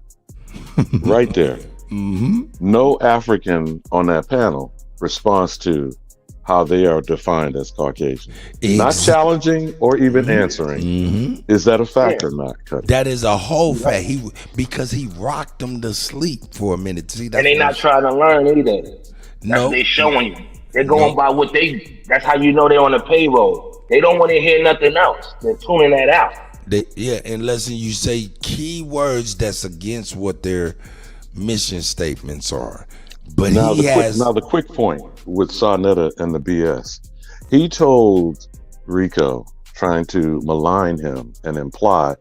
Right there. No African on that panel responds to how they are defined as Caucasian. Not challenging or even answering. Is that a fact or not, Kutty? That is a whole fact. Because he rocked them to sleep for a minute. See, And they not trying to learn either. No, they showing you. They're going by what that's how you know they're on the payroll. They don't want to hear nothing else. They're tuning that out. Unless you say key words that's against what their mission statements are. But now the quick point with Sarnetta and the BS. He told Rico, trying to malign him and imply,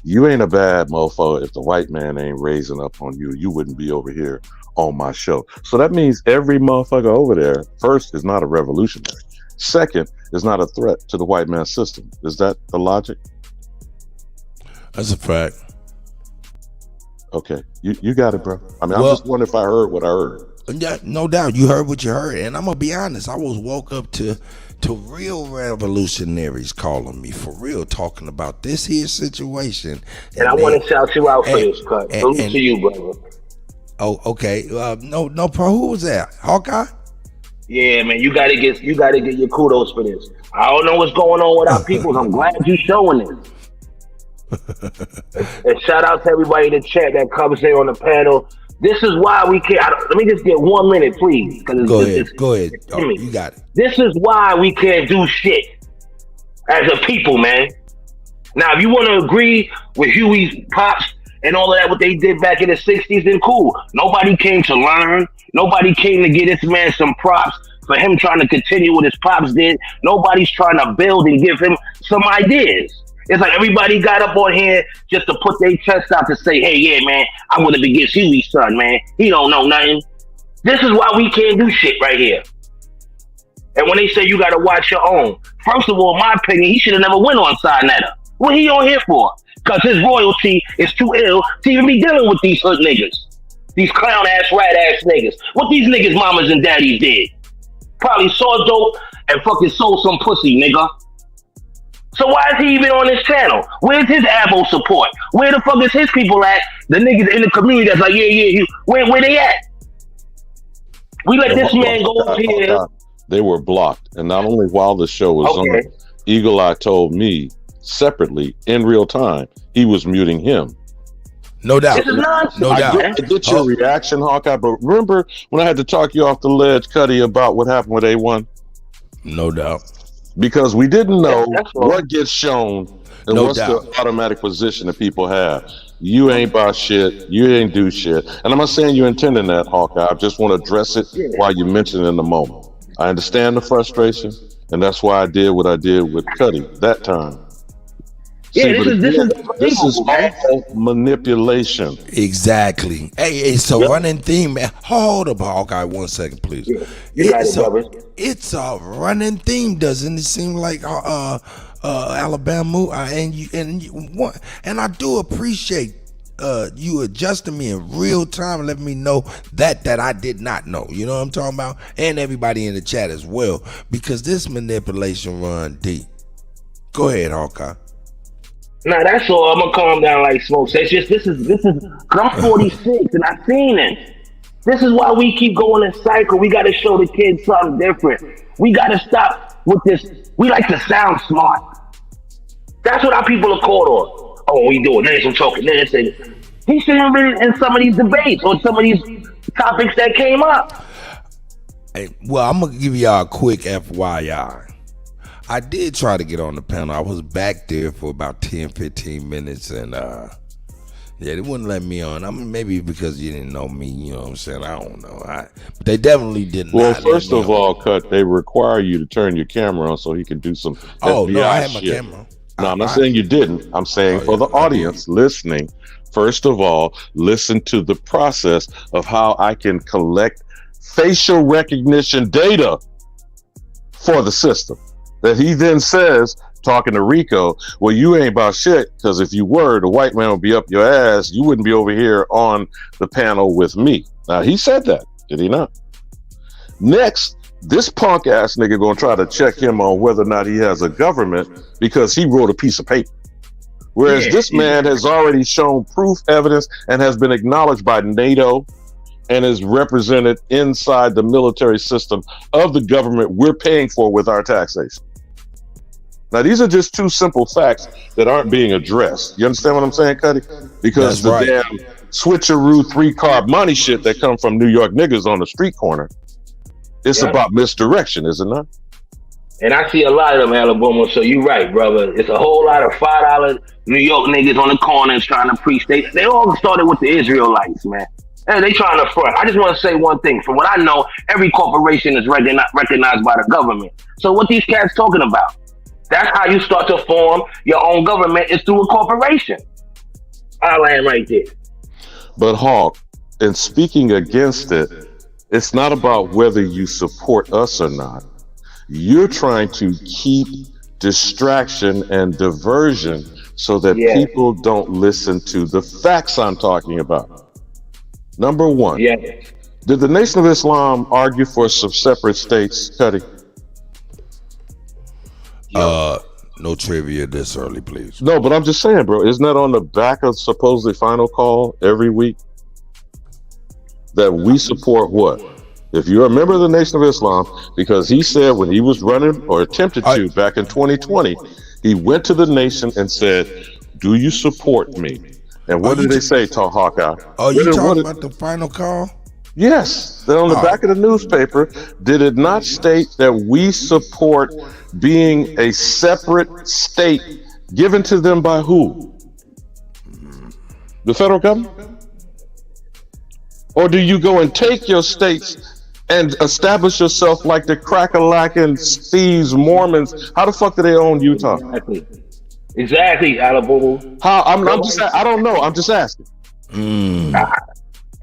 you ain't a bad mofo if the white man ain't raising up on you. You wouldn't be over here on my show. So that means every motherfucker over there, first, is not a revolutionary. Second, is not a threat to the white man's system. Is that the logic? That's a fact. Okay, you got it, bro. I mean, I'm just wondering if I heard what I heard. Yeah, no doubt. You heard what you heard. And I'm going to be honest. I was woke up to real revolutionaries calling me for real, talking about this here situation. And I want to shout you out for this, Cut. Salute to you, brother. Oh, okay. No problem. Who was that? Hawkeye? Yeah, man, you gotta get your kudos for this. I don't know what's going on with our people. I'm glad you showing this. And shout out to everybody in the chat that comes here on the panel. This is why we can't. Let me just get 1 minute, please. Go ahead. Oh, you got it. This is why we can't do shit as a people, man. Now, if you want to agree with Huey's pops and all of that, what they did back in the 60s, then cool. Nobody came to learn. Nobody came to get this man some props for him trying to continue what his pops did. Nobody's trying to build and give him some ideas. It's like everybody got up on here just to put their chest out to say, hey, yeah, man, I'm going to be against Huey's son, man. He don't know nothing. This is why we can't do shit right here. And when they say you got to watch your own, first of all, in my opinion, he should have never went on Sarnetta. What he on here for? Because his royalty is too ill to even be dealing with these hood niggas. These clown-ass, rat-ass niggas. What these niggas' mamas and daddies did. Probably saw dope and fucking sold some pussy, nigga. So why is he even on this channel? Where's his abo support? Where the fuck is his people at? The niggas in the community that's like, yeah, where they at? We let this man go up here. They were blocked. And not only while the show was on, Eagle Eye told me separately, in real time, he was muting him. No doubt. This is nonsense. No doubt. I get your reaction, Hawkeye, but remember when I had to talk you off the ledge, Kutty, about what happened with A1? No doubt. Because we didn't know what gets shown and No what's doubt. the automatic position that people have. You ain't about shit. You ain't do shit. And I'm not saying you're intending that, Hawkeye. I just want to address it while you mention it in the moment. I understand the frustration, and that's why I did what I did with Kutty that time. Yeah, See, this is man. all manipulation. Exactly. Hey, it's a running theme, man. Hold up, Hawkeye, 1 second, please. It's a running theme, doesn't it seem like Alabama? And I do appreciate you adjusting me in real time and letting me know that I did not know. You know what I'm talking about? And everybody in the chat as well, because this manipulation run deep. Go ahead, Hawkeye. Nah, that's all. I'm gonna calm down like smoke. It's just this is. Cause I'm 46 and I've seen it. This is why we keep going in cycle. We got to show the kids something different. We got to stop with this. We like to sound smart. That's what our people are caught on. Oh, we doing this. I'm talking this. And he shouldn't have been in some of these debates or some of these topics that came up. Hey, well, I'm gonna give y'all a quick FYI. I did try to get on the panel. I was back there for about 10-15 minutes, and they wouldn't let me on. I mean, maybe because you didn't know me, you know what I'm saying? I don't know. But they definitely didn't. Well, first of all, Cut, they require you to turn your camera on so he can do some FBI no, I had my shit. camera. No, I'm not saying you didn't. I'm saying for the audience listening, first of all, listen to the process of how I can collect facial recognition data for the system. That he then says, talking to Rico, well, you ain't about shit, because if you were, the white man would be up your ass. You wouldn't be over here on the panel with me. Now, he said that, did he not? Next, this punk ass nigga gonna try to check him on whether or not he has a government because he wrote a piece of paper. Whereas this man has already shown proof, evidence, and has been acknowledged by NATO and is represented inside the military system of the government we're paying for with our taxation. Now, these are just two simple facts that aren't being addressed. You understand what I'm saying, Kutty? Because That's the right. damn switcheroo 3-carb money shit that come from New York niggas on the street corner, it's about misdirection, is it not? And I see a lot of them, Alabama, so you're right, brother. It's a whole lot of $5 New York niggas on the corners trying to preach. They all started with the Israelites, man. And they trying to front. I just want to say one thing. From what I know, every corporation is recognized by the government. So what these cats talking about? That's how you start to form your own government, is through a corporation. I land right there. But Hawk, in speaking against it, it's not about whether you support us or not. You're trying to keep distraction and diversion so that people don't listen to the facts I'm talking about. Number one, did the Nation of Islam argue for some separate states, Kutty? No trivia this early, please. No, but I'm just saying, bro, isn't that on the back of supposedly Final Call every week? That we support what? If you're a member of the Nation of Islam, because he said when he was running or attempted to back in 2020, he went to the nation and said, do you support me? And what did they say to Hawkeye? Are you talking about the Final Call? Yes. Then on the back of the newspaper, did it not state that we support being a separate state given to them by who? The federal government? Or do you go and take your states and establish yourself like the crack-a-lackin' thieves, Mormons? How the fuck do they own Utah? Exactly, Alabama. How? I'm just. I don't know. I'm just asking.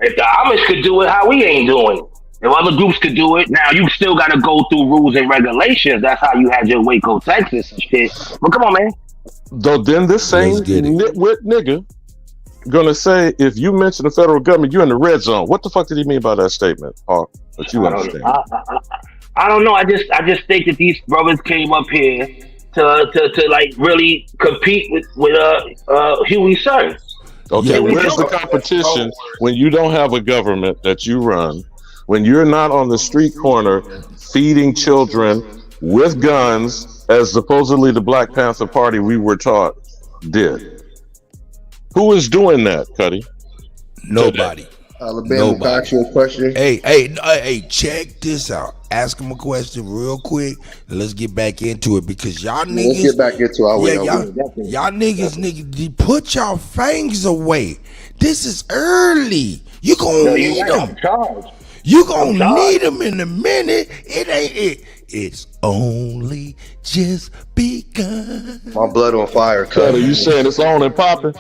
If the Amish could do it, how we ain't doing it? If other groups could do it, now you still got to go through rules and regulations. That's how you had your Waco, Texas and shit. But come on, man. Though then this same nitwit nigga gonna say, if you mention the federal government, you're in the red zone. What the fuck did he mean by that statement? That you understand? I don't know. I just think that these brothers came up here to like really compete with Huey's son. Okay, where's the competition when you don't have a government that you run, when you're not on the street corner feeding children with guns, as supposedly the Black Panther Party we were taught did? Who is doing that, Kutty? Nobody. Alabama, can I ask you a question? Hey, check this out. Ask him a question real quick, and let's get back into it, because y'all niggas. Let's get back into it. Y'all niggas, put y'all fangs away. This is early. You gonna need them. You gonna need them in a minute. It ain't it. It's only just begun. My blood on fire, Kutty, you saying it's on and popping?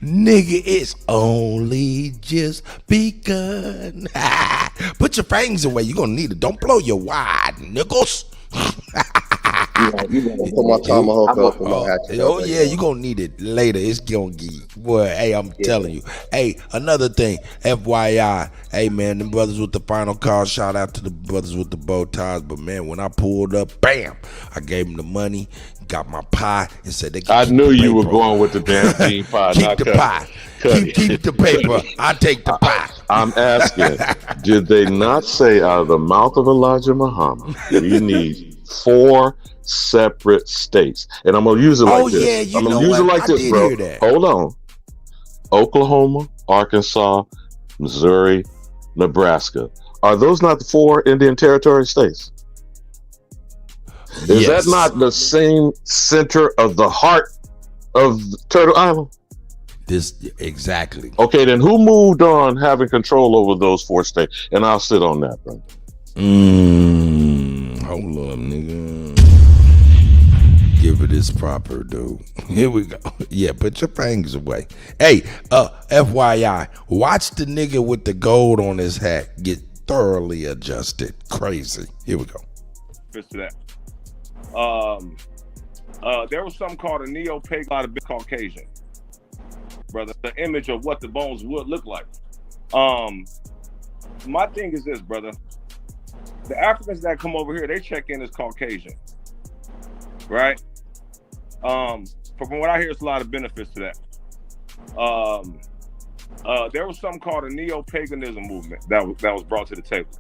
Nigga, it's only just begun. Put your fangs away. You gonna need it. Don't blow your wad, niggas. You gonna put my tomahawk up in my hatchet. Oh yeah, you gonna need it later. It's gonna get boy. Hey, I'm telling you. Hey, another thing, FYI. Hey man, them brothers with the final call. Shout out to the brothers with the bow ties. But man, when I pulled up, bam, I gave them the money, got my pie, and said they. I knew you were going with the damn bean pie. Keep the pie. Keep the paper. I take the pie. I'm asking, did they not say out of the mouth of Elijah Muhammad, we need 4 separate states? And I'm gonna use it like this. Yeah, I'm gonna use it like this, bro. Hold on. Oklahoma, Arkansas, Missouri, Nebraska. Are those not the 4 Indian Territory states? Is that not the same center of the heart of Turtle Island? Exactly. Okay, then who moved on having control over those 4 states? And I'll sit on that, bro. Hold on, nigga. Give it its proper, dude. Here we go. Yeah, put your fangs away. Hey, FYI, watch the nigga with the gold on his hat get thoroughly adjusted. Crazy. Here we go. To that. There was something called a neo-pagan, a bit Caucasian. Brother, the image of what the bones would look like. My thing is this, brother. The Africans that come over here, they check in as Caucasian, right? From what I hear, it's a lot of benefits to that. There was something called a neo-paganism movement that was brought to the table.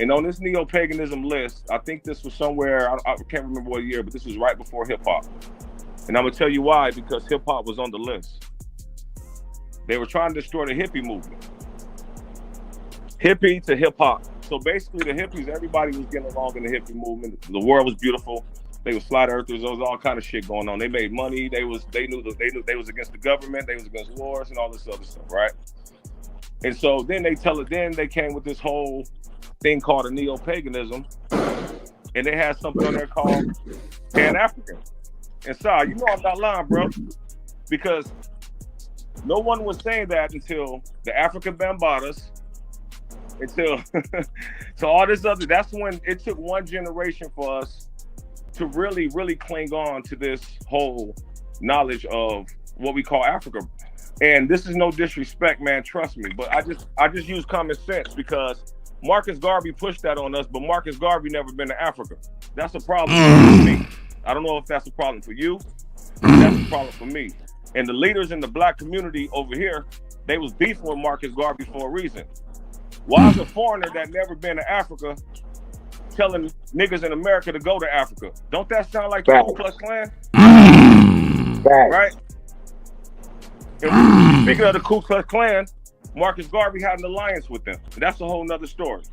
And on this neo-paganism list, I think this was somewhere, I can't remember what year, but this was right before hip-hop. And I'm going to tell you why, because hip-hop was on the list. They were trying to destroy the hippie movement. Hippie to hip-hop. So basically the hippies, everybody was getting along in the hippie movement. The world was beautiful. They were flat earthers. There was all kind of shit going on. They made money. They knew they was against the government. They was against wars and all this other stuff, right? And so then they came with this whole thing called a neo-paganism, and they had something on there called Pan-African. And so you know I'm not lying, bro, because no one was saying that until the African Bambatas, until so all this other. That's when it took one generation for us to really, really cling on to this whole knowledge of what we call Africa. And this is no disrespect, man. Trust me, but I just use common sense because Marcus Garvey pushed that on us, but Marcus Garvey never been to Africa. That's a problem for me. I don't know if that's a problem for you, but that's a problem for me. And the leaders in the black community over here, they was beefing with Marcus Garvey for a reason. Why is a foreigner that never been to Africa telling niggas in America to go to Africa? Don't that sound like the Ku Klux Klan? Right? And speaking of the Ku Klux Klan, Marcus Garvey had an alliance with them. That's a whole nother story.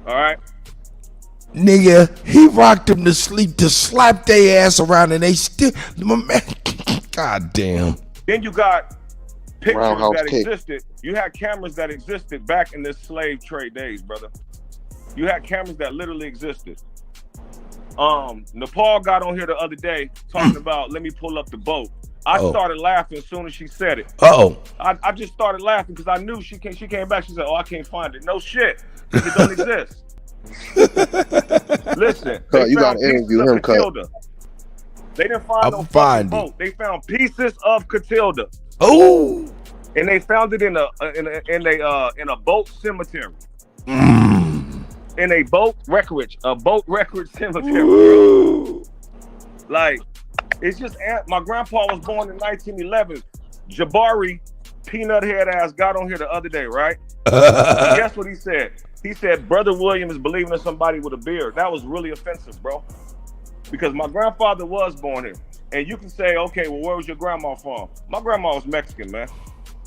All right? Nigga, he rocked them to sleep to slap their ass around and they still, God damn. Then you got pictures that existed. You had cameras that existed back in the slave trade days, brother. You had cameras that literally existed. Nepal got on here the other day talking about, let me pull up the boat. I started laughing as soon as she said it. I just started laughing because I knew she came back. She said, I can't find it. No shit. It don't exist. Listen. You got to interview him, Kutty. They didn't find no fucking boat. They found pieces of Catilda. Oh. And they found it in a boat cemetery. In a boat wreckage cemetery. Bro. Like, it's just, my grandpa was born in 1911. Jabari, peanut head ass, got on here the other day, right? Guess what he said? He said, Brother William is believing in somebody with a beard. That was really offensive, bro. Because my grandfather was born here. And you can say, okay, well, where was your grandma from? My grandma was Mexican, man.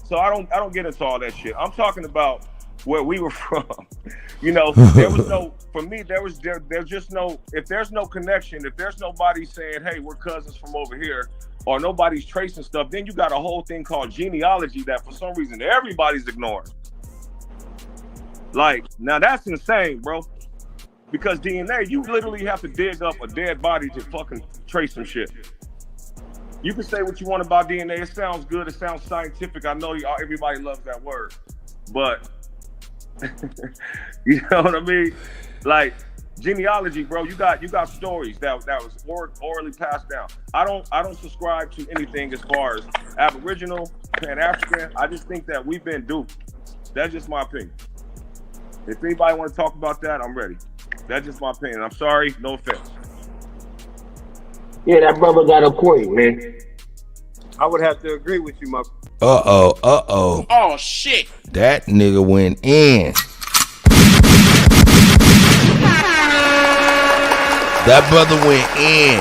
So I don't get into all that shit. I'm talking about where we were from. You know, there was no, for me, there's just no, if there's no connection, if there's nobody saying, hey, we're cousins from over here, or nobody's tracing stuff, then you got a whole thing called genealogy that for some reason everybody's ignoring. Like, now that's insane, bro. Because DNA, you literally have to dig up a dead body to fucking trace some shit. You can say what you want about DNA. It sounds good. It sounds scientific. I know everybody loves that word. But, you know what I mean? Like, genealogy, bro, you got stories that was orally passed down. I don't subscribe to anything as far as Aboriginal, Pan-African. I just think that we've been duped. That's just my opinion. If anybody want to talk about that, I'm ready. That's just my opinion. I'm sorry, no offense. Yeah, that brother got a point, man. I would have to agree with you, my. Oh shit. That nigga went in. That brother went in.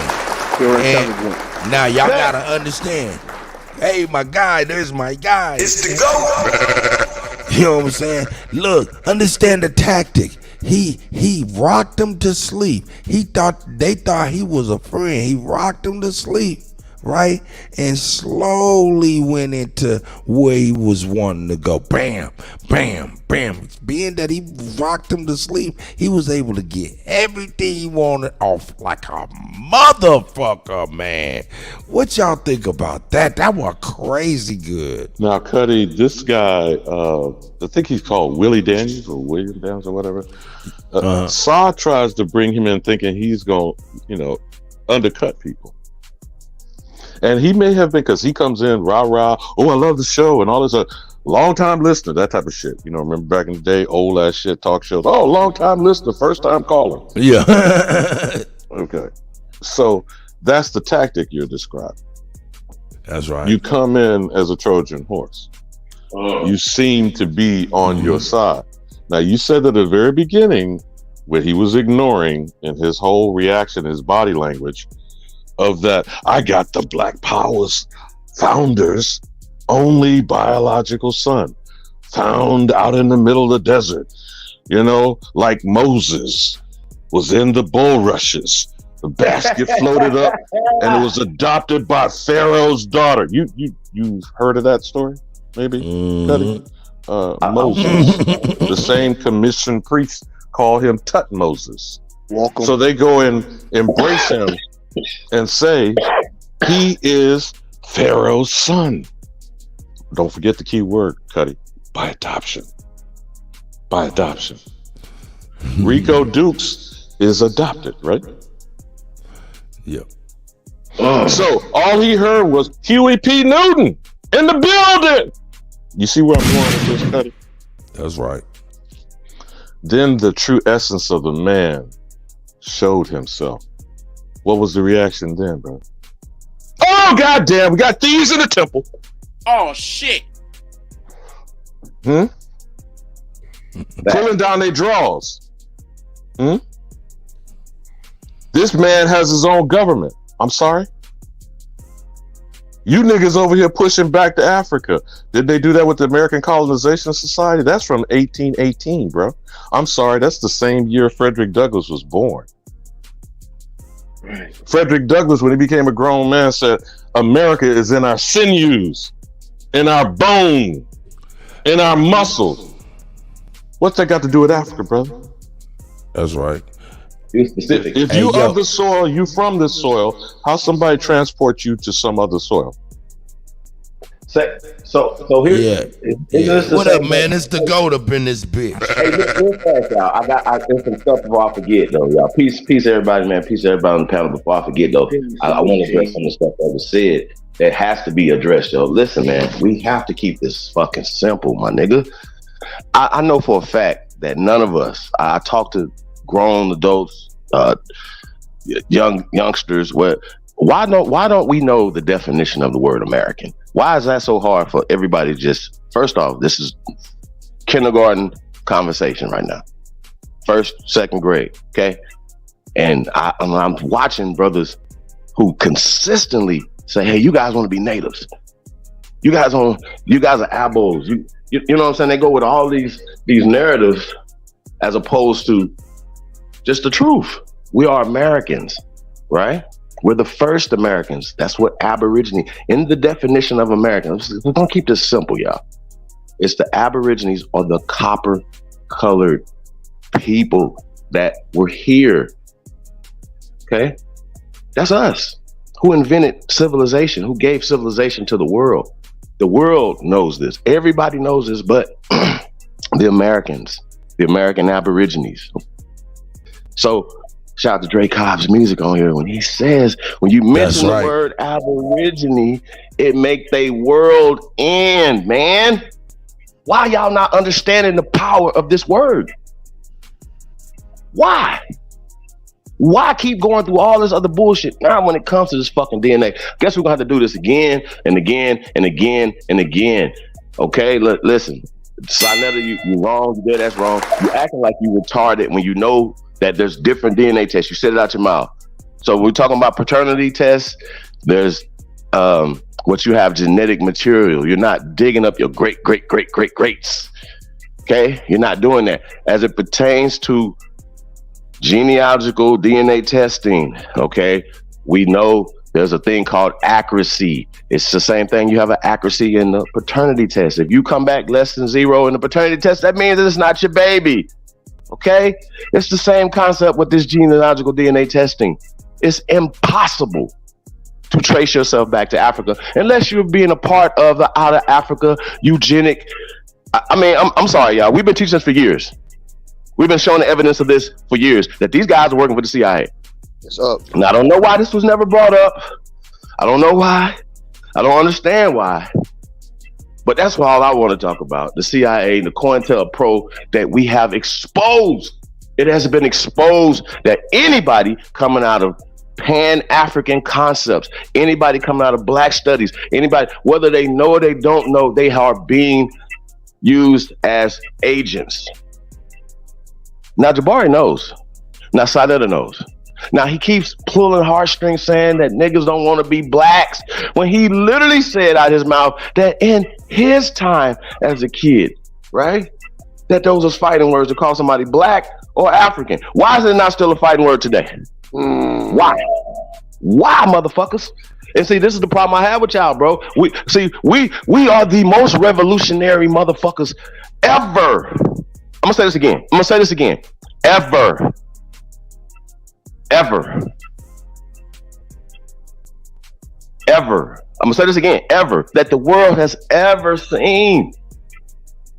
And now y'all gotta understand. Hey, my guy, there's my guy. It's the GOAT. You know what I'm saying? Look, understand the tactic. He rocked him to sleep. They thought he was a friend. He rocked him to sleep, right? And slowly went into where he was wanting to go. Bam, bam, bam. Being that he rocked him to sleep, he was able to get everything he wanted off like a motherfucker, man. What y'all think about that? That was crazy good. Now, Kutty, this guy, I think he's called Willie Daniels or William Daniels or whatever. Saw tries to bring him in thinking he's going to, undercut people. And he may have been, because he comes in, rah, oh, I love the show and all this, long time listener, that type of shit. Remember back in the day, old ass shit, talk shows. Oh, long time listener, first time caller. Yeah. Okay. So that's the tactic you're describing. That's right. You come in as a Trojan horse. You seem to be on your side. Now, you said at the very beginning, what he was ignoring in his whole reaction, his body language, of that, I got the Black Power's founder's only biological son, found out in the middle of the desert, like Moses was in the bulrushes. The basket floated up and it was adopted by Pharaoh's daughter. You've heard of that story? Maybe? Moses. The same commissioned priests call him Tut Moses. Welcome. So they go and embrace him and say he is Pharaoh's son. Don't forget the key word, Kutty. By adoption. By adoption. Rico Dukes is adopted, right? Yep. So all he heard was Huey P. Newton in the building. You see where I'm going with this, Kutty? That's right. Then the true essence of the man showed himself. What was the reaction then, bro? Oh, goddamn, we got thieves in the temple. Oh, shit. Pulling down their drawers. This man has his own government. I'm sorry? You niggas over here pushing back to Africa. Did they do that with the American Colonization Society? That's from 1818, bro. I'm sorry, that's the same year Frederick Douglass was born. Right. Frederick Douglass, when he became a grown man, said, America is in our sinews, in our bone, in our muscles. What's that got to do with Africa, brother? That's right. If you of the soil, you from this soil, how somebody transport you to some other soil? So here. Yeah. What up, man? It's the GOAT up in this bitch. Hey, real fast, y'all. I there's some stuff before I forget, though, y'all. Peace, everybody, man. Peace, everybody on the panel. Before I forget, though, I want to address some of the stuff that was said that has to be addressed, yo. Listen, man, we have to keep this fucking simple, my nigga. I know for a fact that none of us. I talk to grown adults, youngsters. Why don't we know the definition of the word American? Why is that so hard for everybody? Just first off, this is kindergarten conversation right now, first, second grade, okay? And I'm watching brothers who consistently say, "Hey, you guys want to be natives? You guys are abos. You know what I'm saying?" They go with all these narratives as opposed to just the truth. We are Americans, right? We're the first Americans. That's what Aborigine, in the definition of Americans, we're gonna keep this simple, y'all. It's the Aborigines or the copper colored people that were here. Okay? That's us. Who invented civilization? Who gave civilization to the world? The world knows this. Everybody knows this, but the Americans, the American Aborigines. So shout out to Dre Cobb's music on here when he says, when you mention the word Aborigine, it make they world end, man. Why y'all not understanding the power of this word? Why? Why keep going through all this other bullshit now when it comes to this fucking DNA? Guess we're gonna have to do this again and again and again and again. Okay, listen, Sonetta, you wrong. You did that's wrong. You acting like you retarded when you know that there's different DNA tests. You said it out your mouth. So we're talking about paternity tests. There's what you have genetic material. You're not digging up your greats. Okay, you're not doing that as it pertains to genealogical DNA testing. Okay, we know there's a thing called accuracy. It's the same thing. You have an accuracy in the paternity test. If you come back less than 0 in the paternity test, that means that it's not your baby. Okay, it's the same concept with this genealogical DNA testing. It's impossible to trace yourself back to Africa unless you're being a part of the out of Africa eugenic. I'm sorry, y'all. We've been teaching this for years. We've been showing the evidence of this for years, that these guys are working for the CIA. It's up. And I don't know why this was never brought up. I don't know why. I don't understand why. But that's all I want to talk about. The CIA, the COINTELPRO that we have exposed. It has been exposed that anybody coming out of Pan-African concepts, anybody coming out of Black studies, anybody, whether they know or they don't know, they are being used as agents. Now, Jabari knows. Now, Sonetta knows. Now, he keeps pulling heartstrings saying that niggas don't want to be blacks when he literally said out his mouth that in his time as a kid, right, that those was fighting words to call somebody black or African. Why is it not still a fighting word today? Why? Why, motherfuckers? And see, this is the problem I have with y'all, bro. We are the most revolutionary motherfuckers ever. I'm gonna say this again. Ever. I'm gonna say this again. Ever. That the world has ever seen.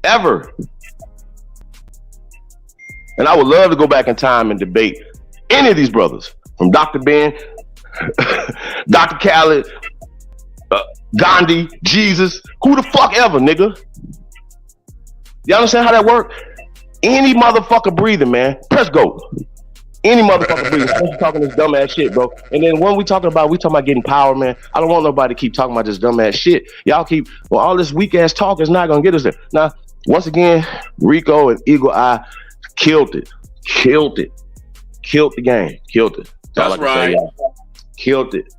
Ever. And I would love to go back in time and debate any of these brothers, from Dr. Ben, Dr. Khaled, Gandhi, Jesus, who the fuck ever, nigga. You understand how that works? Any motherfucker breathing, man. Press go. Any motherfucker breathing. Especially talking this dumbass shit, bro. And then when we talking about getting power, man. I don't want nobody to keep talking about this dumbass shit. Y'all keep, all this weak ass talk is not gonna get us there. Now, once again, Rico and Eagle Eye killed it. Killed the game. Killed it. That's right. Killed it.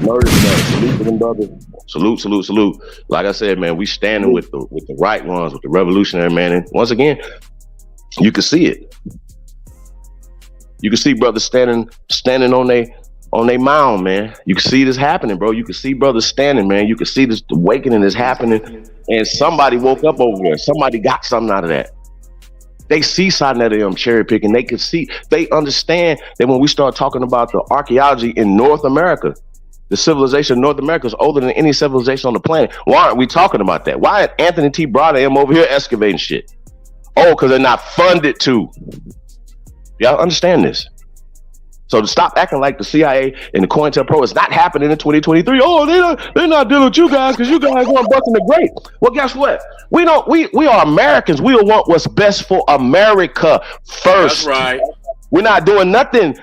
Murder, salute to them brothers. Salute. Like I said, man, we standing with the right ones, with the revolutionary, man. And once again, you can see it. You can see brothers standing on they mound, man. You can see this happening, bro. You can see brothers standing, man. You can see this awakening is happening, and somebody woke up over there. Somebody got something out of that. They see Sonetta cherry picking. They understand that when we start talking about the archaeology in North America, the civilization of North America is older than any civilization on the planet. Why aren't we talking about that? Why is Anthony T. Broadham over here excavating shit? Oh, because they're not funded to. Y'all understand this? So to stop acting like the CIA and the COINTELPRO is not happening in 2023. Oh, they're not dealing with you guys because you guys want busting the grape. Well, guess what? We are Americans. We will want what's best for America first. That's right. We're not doing nothing.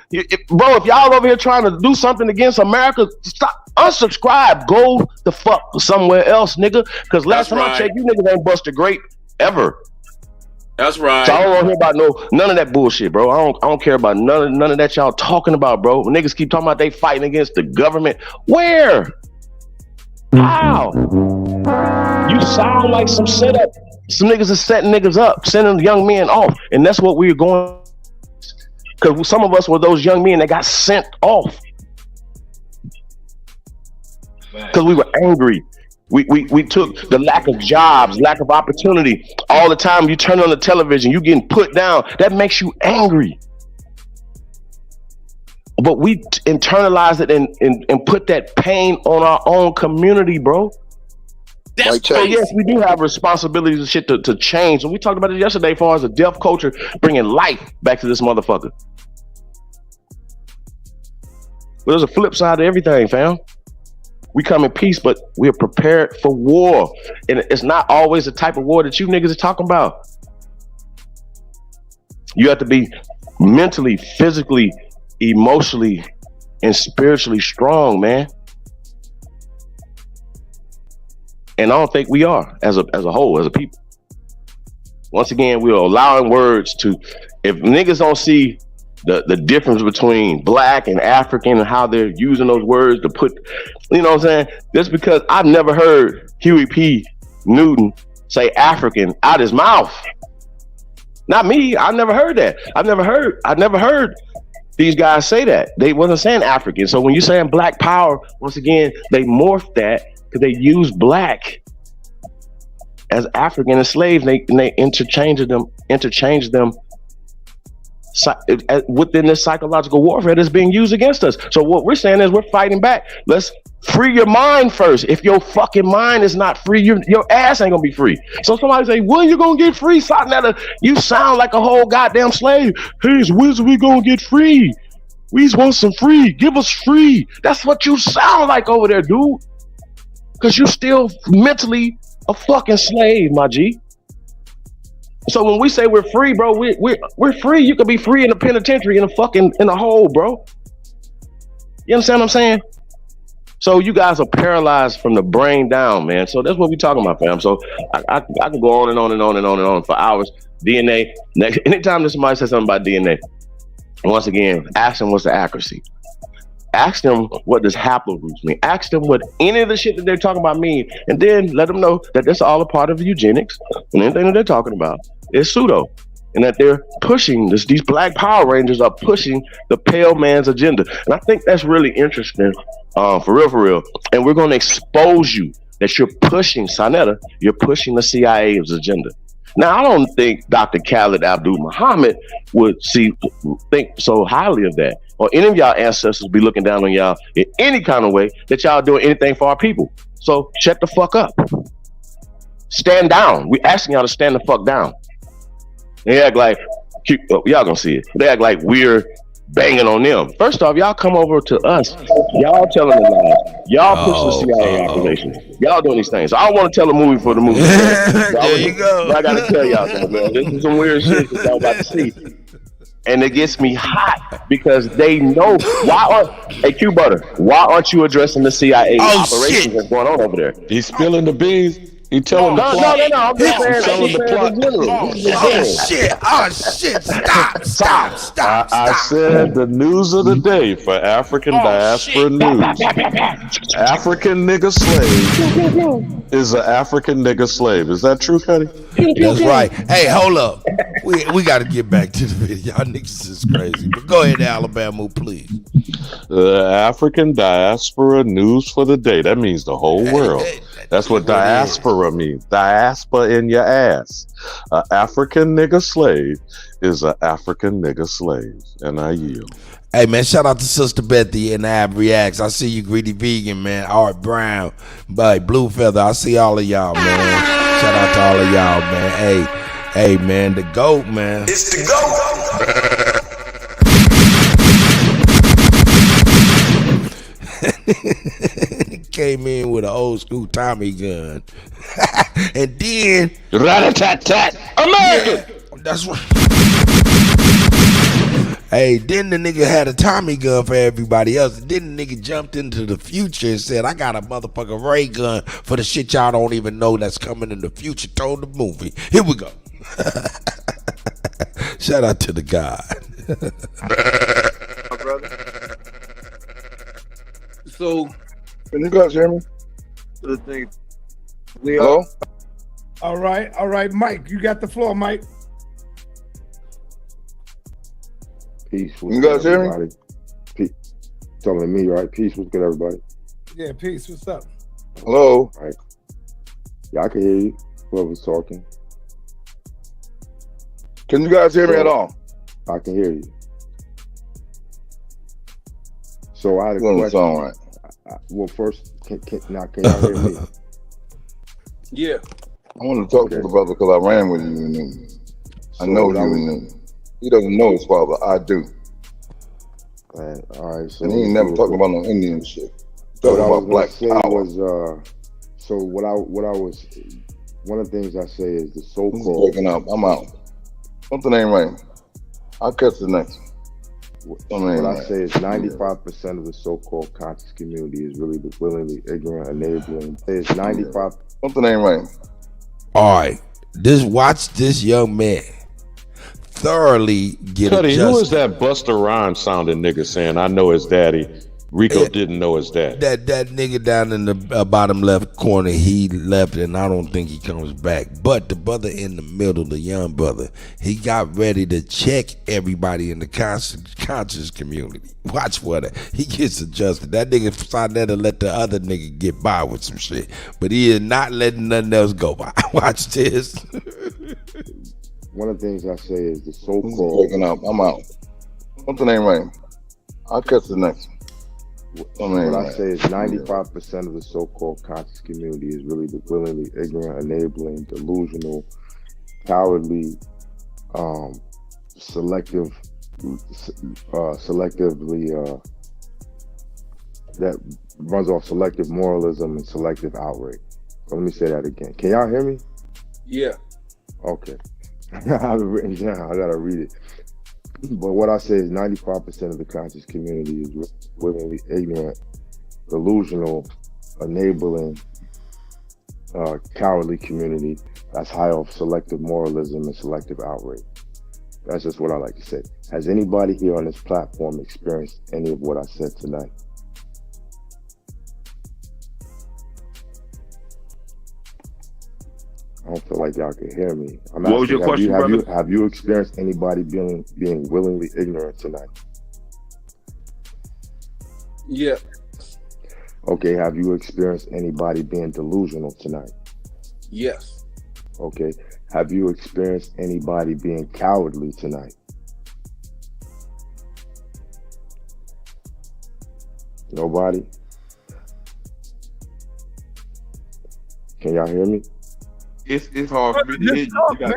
Bro, if y'all over here trying to do something against America, stop, unsubscribe, go the fuck somewhere else, nigga. Because last time I checked, you niggas ain't bust a grape ever. That's right. So I don't want to hear about none of that bullshit, bro. I don't care about none of that y'all talking about, bro. When niggas keep talking about they fighting against the government. Where? How? You sound like some setup. Some niggas is setting niggas up, sending young men off. And that's what we're going. Because some of us were those young men that got sent off. Because we were angry. We took the lack of jobs, lack of opportunity. All the time you turn on the television, you getting put down. That makes you angry. But we internalize it and put that pain on our own community, bro. So yes, we do have responsibilities and shit to change. And we talked about it yesterday as far as the deaf culture bringing life back to this motherfucker. But there's a flip side to everything, fam. We come in peace, but we're prepared for war. And it's not always the type of war that you niggas are talking about. You have to be mentally, physically, emotionally, and spiritually strong, man. And I don't think we are as a whole, as a people. Once again, we are allowing words to, if niggas don't see the difference between black and African and how they're using those words to put, you know what I'm saying? Just because I've never heard Huey P. Newton say African out his mouth. Not me. I never heard that. I never heard these guys say that. They wasn't saying African. So when you're saying black power, once again, they morphed that because they use black as African and slaves. And they interchange them within this psychological warfare that's being used against us. So what we're saying is we're fighting back. Let's free your mind first. If your fucking mind is not free, your ass ain't gonna be free. So somebody say, when you gonna get free? You sound like a whole goddamn slave. Hey, when's we gonna get free? We just want some free. Give us free. That's what you sound like over there, dude. Cause you still mentally a fucking slave, my G. So when we say we're free, bro, we're free. You could be free in the penitentiary in a hole, bro. You understand what I'm saying? So you guys are paralyzed from the brain down, man. So that's what we're talking about, fam. So I can go on and on and on and on and on for hours. DNA. Anytime that somebody says something about DNA, once again, ask them what's the accuracy. Ask them what does haploroots mean. Ask them what any of the shit that they're talking about mean, and then let them know that that's all a part of eugenics, and anything that they're talking about is pseudo, and that they're pushing this. These Black Power Rangers are pushing the pale man's agenda, and I think that's really interesting, for real. And we're going to expose you that you're pushing Sonetta. You're pushing the CIA's agenda. Now, I don't think Dr. Khalid Abdul Muhammad would think so highly of that, or any of y'all ancestors be looking down on y'all in any kind of way that y'all doing anything for our people. So shut the fuck up. Stand down. We asking y'all to stand the fuck down. They act like, y'all gonna see it. They act like we're banging on them. First off, y'all come over to us. Y'all telling the lies. Y'all pushing the CIA accusations. Y'all doing these things. So I don't want to tell a movie for the movie. There you go. But I gotta tell y'all something, man. This is some weird shit that y'all about to see. And it gets me hot because they know hey Q Butter, why aren't you addressing the CIA operations that's going on over there? He's spilling the beans. He telling the plot. No. I'm just saying, telling the plot. Oh shit! Stop! I said the news of the day for African diaspora news. African nigga slave is an African nigga slave. Is that true, Kutty? That's right. Hey, hold up. We got to get back to the video. Y'all niggas is crazy. But go ahead, Alabama, please. The African diaspora news for the day. That means the whole world. That's what diaspora means. Diaspora in your ass. An African nigga slave is an African nigga slave. And I yield. Hey, man, shout out to Sister Bethy and Ab Reacts. I see you, Greedy Vegan, man. Art Brown, Blue Feather. I see all of y'all, man. Shout out to all of y'all, man. Hey, man, the GOAT, man. It's the GOAT. Came in with an old school Tommy gun. And then rat-a-tat-tat, American. Yeah, that's right. Hey, then the nigga had a Tommy gun for everybody else. And then the nigga jumped into the future and said, I got a motherfucking ray gun for the shit y'all don't even know that's coming in the future. Told the movie. Here we go. Shout out to the God. My brother. So, can you guys hear me? The thing. Hello? All right, Mike. You got the floor, Mike. Peace. You guys hear me? Peace. Telling me, right? Peace. What's good, everybody? Yeah, peace. What's up? Hello? All right. Yeah, I can hear you. Whoever's talking. Can you guys hear me at all? I can hear you. So I had a question. All right. Well, first, can y'all hear me? Yeah. I want to talk to the brother because I ran with you and I know you and he doesn't know his father. I do. All right. So and he ain't never talking about no Indian shit. Talking about black power. So what I was, one of the things I say is the so-called. Waking up. I'm out. Something ain't right. I'll catch the next one. What I say is 95% of the so-called conscious community is really the willingly ignorant, enabling. It's 95. Something ain't right. All right, watch this young man thoroughly get Kutty, adjusted. who is that Busta Rhymes sounding nigga saying, I know his daddy? Rico didn't know his dad. That nigga down in the bottom left corner, he left, and I don't think he comes back. But the brother in the middle, the young brother, he got ready to check everybody in the conscious community. Watch what he gets adjusted. That nigga decided to let the other nigga get by with some shit, but he is not letting nothing else go by. Watch this. One of the things I say is the so-called. Waking up. I'm out. Something ain't right. I'll catch the next one. What I say is 95% of the so-called conscious community is really the willingly ignorant, enabling, delusional, cowardly, selectively that runs off selective moralism and selective outrage. So let me say that again. Can y'all hear me? Yeah. Okay. I have it written down. I gotta read it. But what I say is 95% of the conscious community is willingly ignorant, delusional, enabling, cowardly community that's high off selective moralism and selective outrage. That's just what I like to say. Has anybody here on this platform experienced any of what I said tonight? I don't feel like y'all can hear me. What was your question, brother? Have you experienced anybody being willingly ignorant tonight? Yeah. Okay, have you experienced anybody being delusional tonight? Yes. Okay, have you experienced anybody being cowardly tonight? Nobody? Can y'all hear me? It's hard for me to hear you.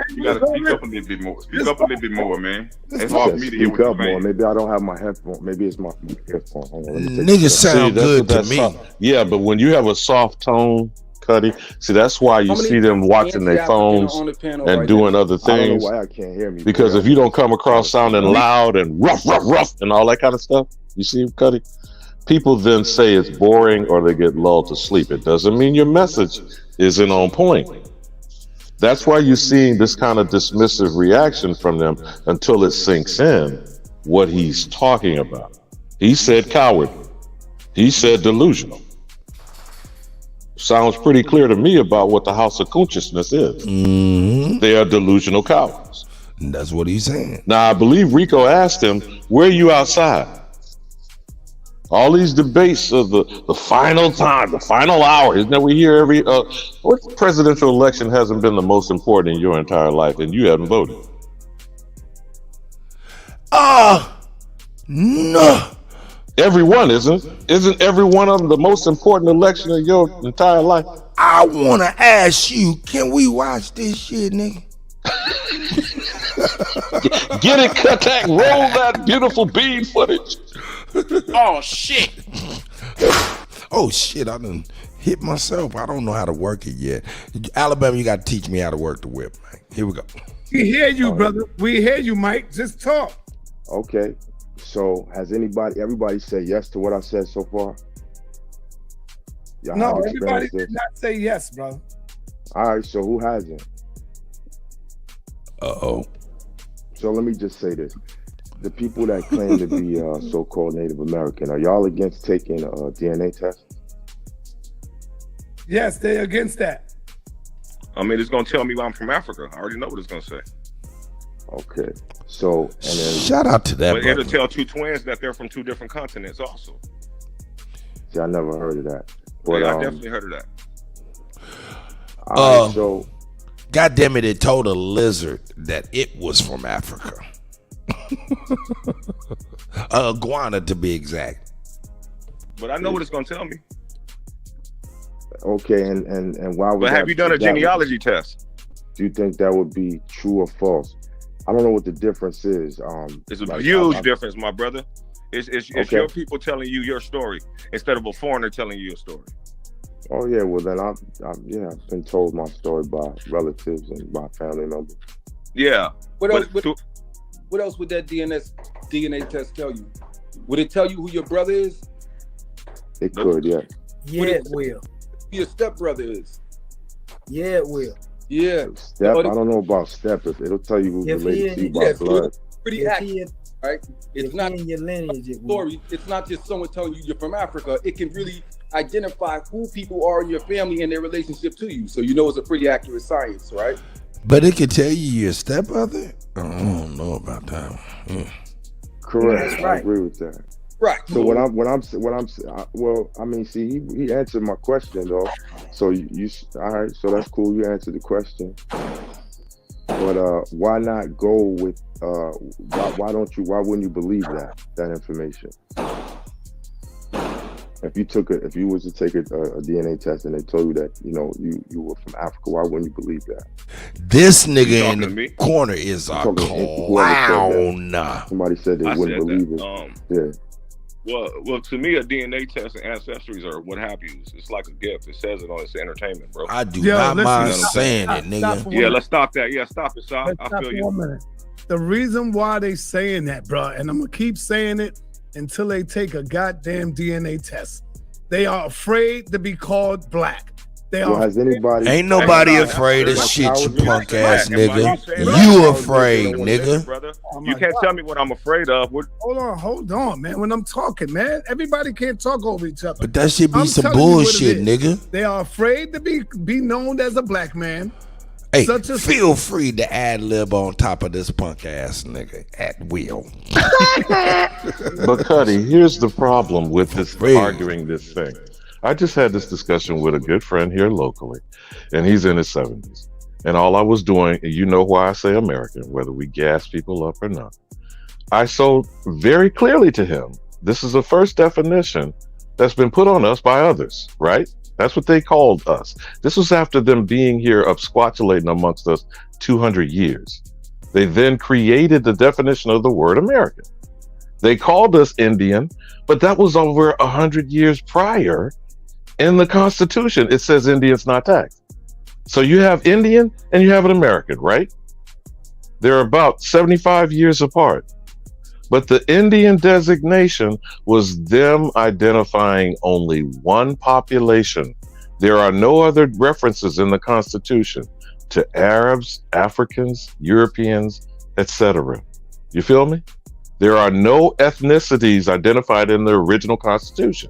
You gotta speak up a little bit more. Speak up a little bit more, man. It's hard for me to hear what you're saying. Maybe I don't have my headphone. Maybe it's my earphone. Niggas sound good to me. Yeah, but when you have a soft tone, Kutty, see that's why you see them watching their phones and doing other things. I don't know why I can't hear me. Because if you don't come across sounding loud and rough and all that kind of stuff, you see, Kutty, people then say it's boring or they get lulled to sleep. It doesn't mean your message isn't on point. That's why you're seeing this kind of dismissive reaction from them until it sinks in what he's talking about. He said coward. He said delusional. Sounds pretty clear to me about what the House of Consciousness is. Mm-hmm. They are delusional cowards. That's what he's saying. Now, I believe Rico asked him, where are you outside? All these debates of the final time, the final hour, isn't that we hear every, what presidential election hasn't been the most important in your entire life and you haven't voted? No. Every one isn't every one of them the most important election of your entire life? I want to ask you, can we watch this shit, nigga? Get it, Kuttack, roll that beautiful bead footage. Oh shit! Oh shit! I done hit myself. I don't know how to work it yet. Alabama, you got to teach me how to work the whip, man. Here we go. We hear you, brother. We hear you, Mike. Just talk. Okay. So has everybody said yes to what I said so far? No, everybody did not say yes, brother. All right. So who hasn't? Uh-oh. So let me just say this. The people that claim to be so-called Native American, are y'all against taking a DNA test? Yes, they're against that. I mean, it's going to tell me I'm from Africa. I already know what it's going to say. Okay. So, and then... Shout out to that, but it'll tell two twins that they're from two different continents also. See, I never heard of that. But, yeah, I definitely heard of that. So, God damn it! It told a lizard that it was from Africa. Iguana, to be exact. But I know what it's gonna tell me. okay, and why would But have you done a genealogy test? Do you think that would be true or false? I don't know what the difference is. It's a huge difference, my brother. It's Okay. your people telling you your story instead of a foreigner telling you your story. Oh yeah, well then I've been told my story by relatives and my family members. Yeah. What else would that DNA test tell you? Would it tell you who your brother is? It could, yeah. Yeah, it will. Who your stepbrother is? Yeah, it will. Yeah. Step, I don't know about step. It'll tell you who's related to you by blood. Pretty accurate, right? It's not in your lineage. Story. It's not just someone telling you you're from Africa. It can really identify who people are in your family and their relationship to you. So you know it's a pretty accurate science, right? But it could tell you your stepbrother. I don't know about that. Yeah. Correct. That's right. I agree with that. Right. So well, I mean, see, he answered my question though. So you all right? So that's cool. You answered the question. But why not go with why wouldn't you believe that information? If you was to take a DNA test and they told you that you were from Africa, why wouldn't you believe that? This nigga in the corner is a clown. Somebody said they wouldn't believe it. Yeah. Well, to me, a DNA test and ancestries or what have you, it's like a gift. It says it on it's entertainment, bro. I do not mind saying it, nigga. Yeah, let's stop that. Yeah, stop it, Sal. I feel you. 1 minute. The reason why they saying that, bro, and I'm gonna keep saying it until they take a goddamn DNA test. They are afraid to be called black. Ain't nobody afraid of shit, you punk ass nigga. You afraid, nigga. You can't tell me what I'm afraid of. Hold on, man. When I'm talking, man, everybody can't talk over each other. But that should be some bullshit, nigga. They are afraid to be known as a black man. Hey, feel free to ad lib on top of this punk ass nigga at will. But Kutty, here's the problem with this arguing this thing. I just had this discussion with a good friend here locally, and he's in his 70s. And all I was doing, you know why I say American, whether we gas people up or not. I sold very clearly to him, this is the first definition that's been put on us by others, right? That's what they called us. This was after them being here upsquatulating amongst us 200 years. They then created the definition of the word American. They called us Indian, but that was over 100 years prior. In the Constitution, it says Indians not taxed. So you have Indian and you have an American, right? They're about 75 years apart. But the Indian designation was them identifying only one population. There are no other references in the Constitution to Arabs, Africans, Europeans, etc. You feel me? There are no ethnicities identified in the original Constitution,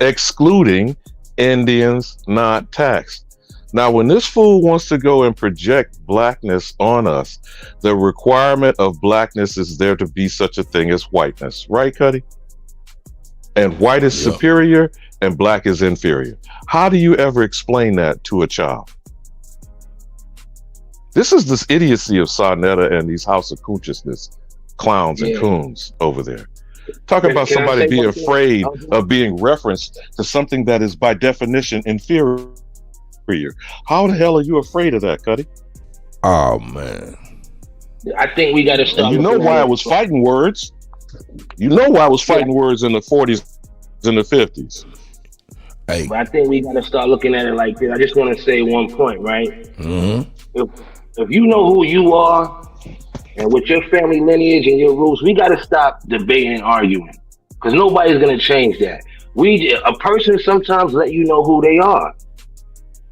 excluding Indians not taxed. Now, when this fool wants to go and project blackness on us, the requirement of blackness is there to be such a thing as whiteness, right, Kutty? And white is superior and black is inferior. How do you ever explain that to a child? This is this idiocy of Sarnetta and these House of Consciousness clowns and coons over there. Talking about somebody being afraid of being referenced to something that is by definition inferior. How the hell are you afraid of that, Kutty? Oh man. I think we gotta start. You know why I was fighting words. You know why I was fighting words in the 40s and the 50s. Hey. But I think we gotta start looking at it like this. I just want to say one point, right? Mm-hmm. If you know who you are and with your family lineage and your roots, we gotta stop debating and arguing, because nobody's gonna change that. A person sometimes let you know who they are.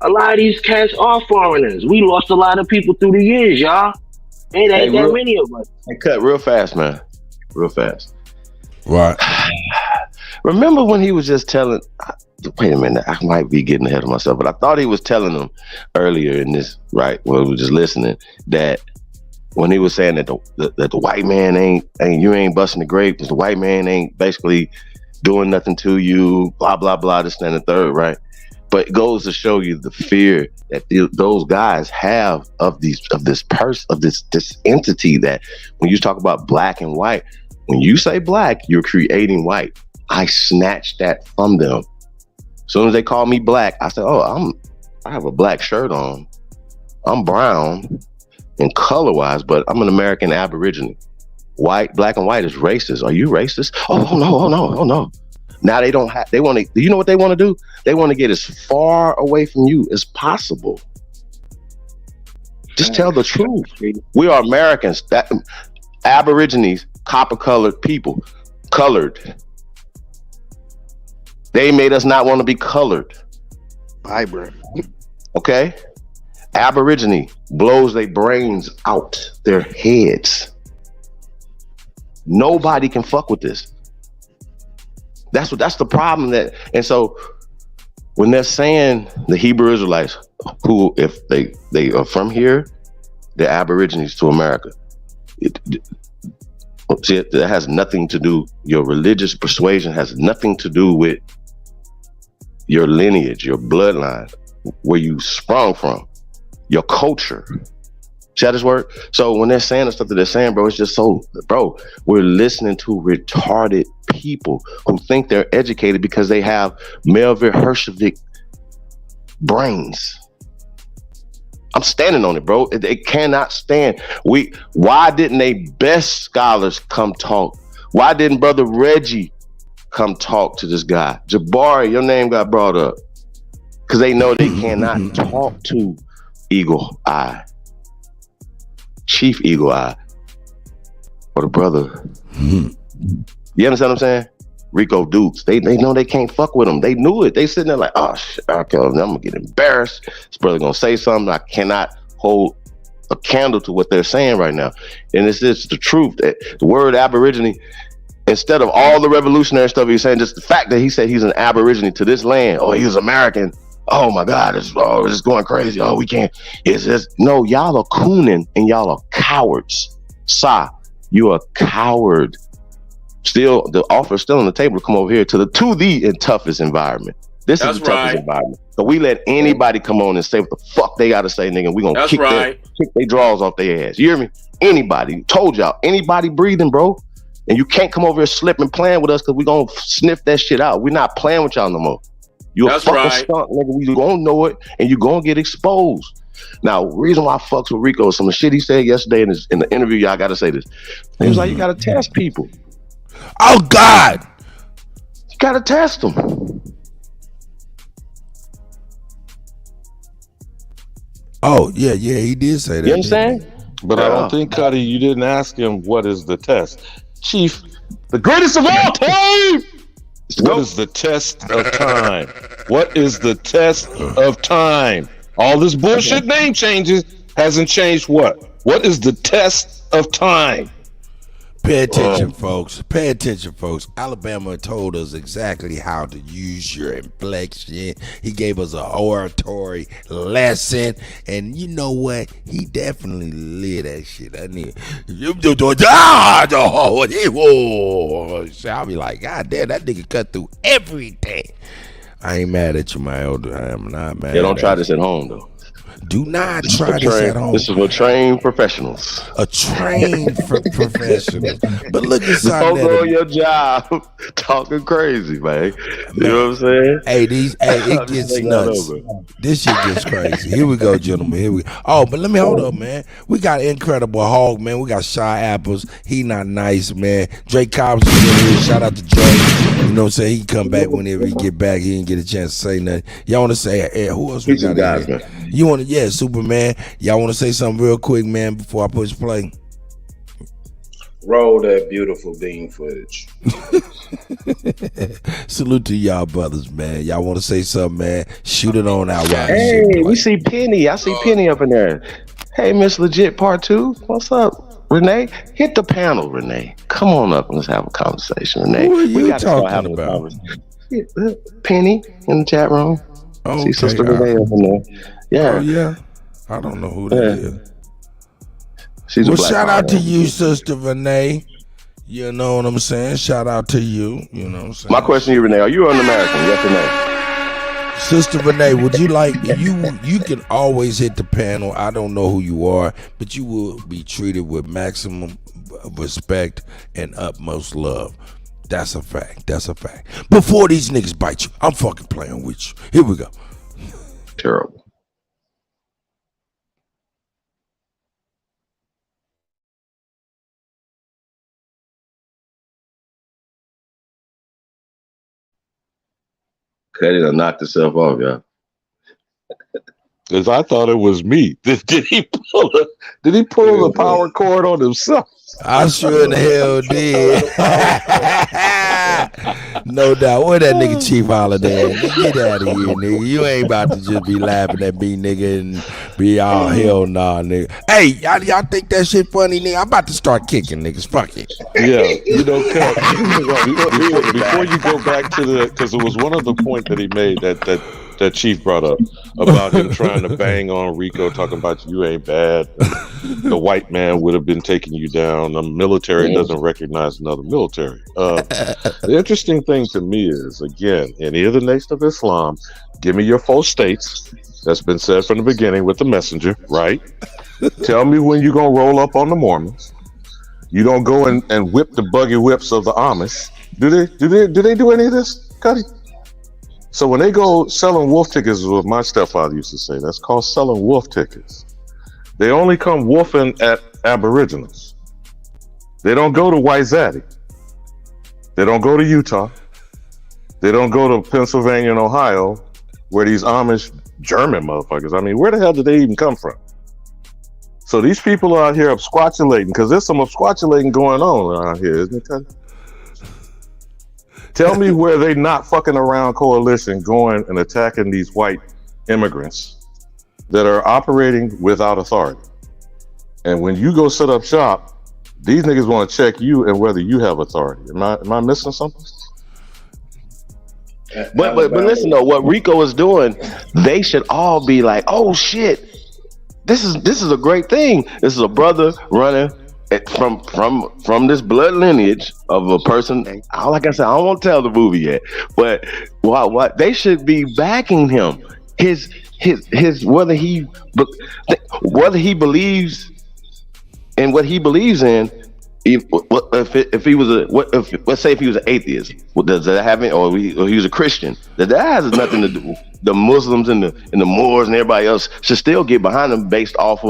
A lot of these cats are foreigners. We lost a lot of people through the years, y'all. Ain't that many of us. And cut real fast, man. Real fast. Right. Remember when he was just telling, wait a minute, I might be getting ahead of myself, but I thought he was telling them earlier in this, right, when we were just listening, that when he was saying that the white man ain't busting the grape, because the white man ain't basically doing nothing to you, blah, blah, blah, this, and the third, right? But it goes to show you the fear that those guys have of this entity. That when you talk about black and white, when you say black, you're creating white. I snatched that from them. As soon as they call me black, I said, "Oh, I have a black shirt on. I'm brown and color-wise, but I'm an American Aborigine. White, black and white is racist. Are you racist? Oh no. Now they want to, you know what they want to do? They want to get as far away from you as possible. Just tell the truth. We are Americans, Aborigines, copper-colored people, colored. They made us not want to be colored. Vibrant. Okay? Aborigine blows their brains out their heads. Nobody can fuck with this. That's the problem. And so when they're saying the Hebrew Israelites, who if they are from here, they're Aborigines to America. That has nothing to do. Your religious persuasion has nothing to do with your lineage, your bloodline, where you sprung from, your culture. See how this work? So when they're saying the stuff that they're saying, bro, it's just so, bro, we're listening to retarded people who think they're educated because they have Melvin Hershevik brains. I'm standing on it, bro. They cannot stand. Why didn't they best scholars come talk? Why didn't Brother Reggie come talk to this guy? Jabari, your name got brought up. Because they know they cannot talk to Eagle Eye. Chief Eagle Eye. Or the brother. You understand what I'm saying? Rico Dukes. They know they can't fuck with him. They knew it. They sitting there like, oh shit, okay, I'm gonna get embarrassed. This brother gonna say something. I cannot hold a candle to what they're saying right now. And it's just the truth. That the word Aborigine, instead of all the revolutionary stuff he's saying, just the fact that he said he's an Aborigine to this land, oh, he was American. Oh my God, it's going crazy. Oh, we can't. It's just, no, y'all are cooning and y'all are cowards. You are a coward. Still, the offer is still on the table to come over here to the toughest environment. This is the toughest environment. So we let anybody come on and say what the fuck they gotta say, nigga. We gonna kick their drawers off their ass. You hear me? Anybody. Told y'all, anybody breathing, bro. And you can't come over here slipping playing with us because we gonna sniff that shit out. We're not playing with y'all no more. You a fucking stunt, nigga. We gonna know it and you gonna get exposed. Now, reason why I fucks with Rico is some of the shit he said yesterday in the interview, y'all gotta say this. He was like, you gotta test people. Oh God! You gotta test them. Oh yeah, he did say that. You understand? But I don't think, Kutty, you didn't ask him what is the test. Chief, the greatest of all time! What is the test of time? What is the test of time? All this bullshit name changes hasn't changed what? What is the test of time? Pay attention, folks. Pay attention, folks. Alabama told us exactly how to use your inflection. He gave us an oratory lesson. And you know what? He definitely lived that shit. I'll be like, God damn, that nigga cut through everything. I ain't mad at you, my elder. I am not mad. Yeah, don't try this at home, though. Do not try this at home. This is for trained professionals. A trained professional. But look at don't go on your job talking crazy, man. You know what I'm saying? Hey, it gets nuts. This shit gets crazy. Here we go, gentlemen. Here we go. Oh, but let me hold up, man. We got Incredible Hog, man. We got Shy Apples. He not nice, man. Drake Cobbs is in here. Shout out to Drake. You know what I'm saying? He can come back whenever he get back. He didn't get a chance to say nothing. Y'all want to say, hey, who else we got in here? You want to, Superman. Y'all want to say something real quick, man, before I push play? Roll that beautiful bean footage. Salute to y'all brothers, man. Y'all want to say something, man? Shoot it on out. Hey, we see Penny. I see Penny up in there. Hey, Miss Legit Part 2. What's up, Renee? Hit the panel, Renee. Come on up and let's have a conversation, Renee. Who are you we got to start having about? a conversation. Penny in the chat room. Okay, see Sister Renee up in there. Yeah. Oh, yeah. I don't know who that is. She's well, a black shout out to model. you, Sister Renee. You know what I'm saying? Shout out to you. You know what I'm saying? My question to you, Renee, are you an American? Yes or no? Sister Renee, would you like you can always hit the panel. I don't know who you are, but you will be treated with maximum respect and utmost love. That's a fact. That's a fact. Before these niggas bite you, I'm fucking playing with you. Here we go. Terrible. Kutty done knocked himself off, y'all. Because I thought it was me. Did he pull the power cord on himself? I sure in the hell did. No doubt. Where that nigga Chief Holiday at? Get out of here, nigga. You ain't about to just be laughing at me, nigga, and be all hell nah, nigga. Hey, y'all think that shit funny, nigga? I'm about to start kicking niggas. Fuck it. Yeah, you know, before you go back to the, because it was one of the points that he made that Chief brought up about him trying to bang on Rico, talking about you ain't bad. The white man would have been taking you down. The military doesn't recognize another military. The interesting thing to me is, again, any of the Nation of Islam, give me your 4 states. That's been said from the beginning with the messenger, right? Tell me when you're going to roll up on the Mormons. You don't go and whip the buggy whips of the Amish. Do they do any of this, Kutty? So when they go selling wolf tickets, is what my stepfather used to say. That's called selling wolf tickets. They only come wolfing at Aboriginals. They don't go to White Zaddy. They don't go to Utah. They don't go to Pennsylvania and Ohio, where these Amish German motherfuckers. I mean, where the hell did they even come from? So these people are out here absquatulating, because there's some absquatulating going on around here, isn't it, Kutty? Tell me where they not fucking around coalition going and attacking these white immigrants that are operating without authority. And when you go set up shop, these niggas want to check you and whether you have authority. Am I missing something? But listen though, what Rico is doing, they should all be like, oh shit, this is a great thing. This is a brother running from this blood lineage of a person. Like I said, I don't want to tell the movie yet, but what they should be backing him. His whether he believes in what he believes in. If he was let's say if he was an atheist, does that have it? Or he was a Christian? That has nothing to do. The Muslims and the Moors and everybody else should still get behind him based off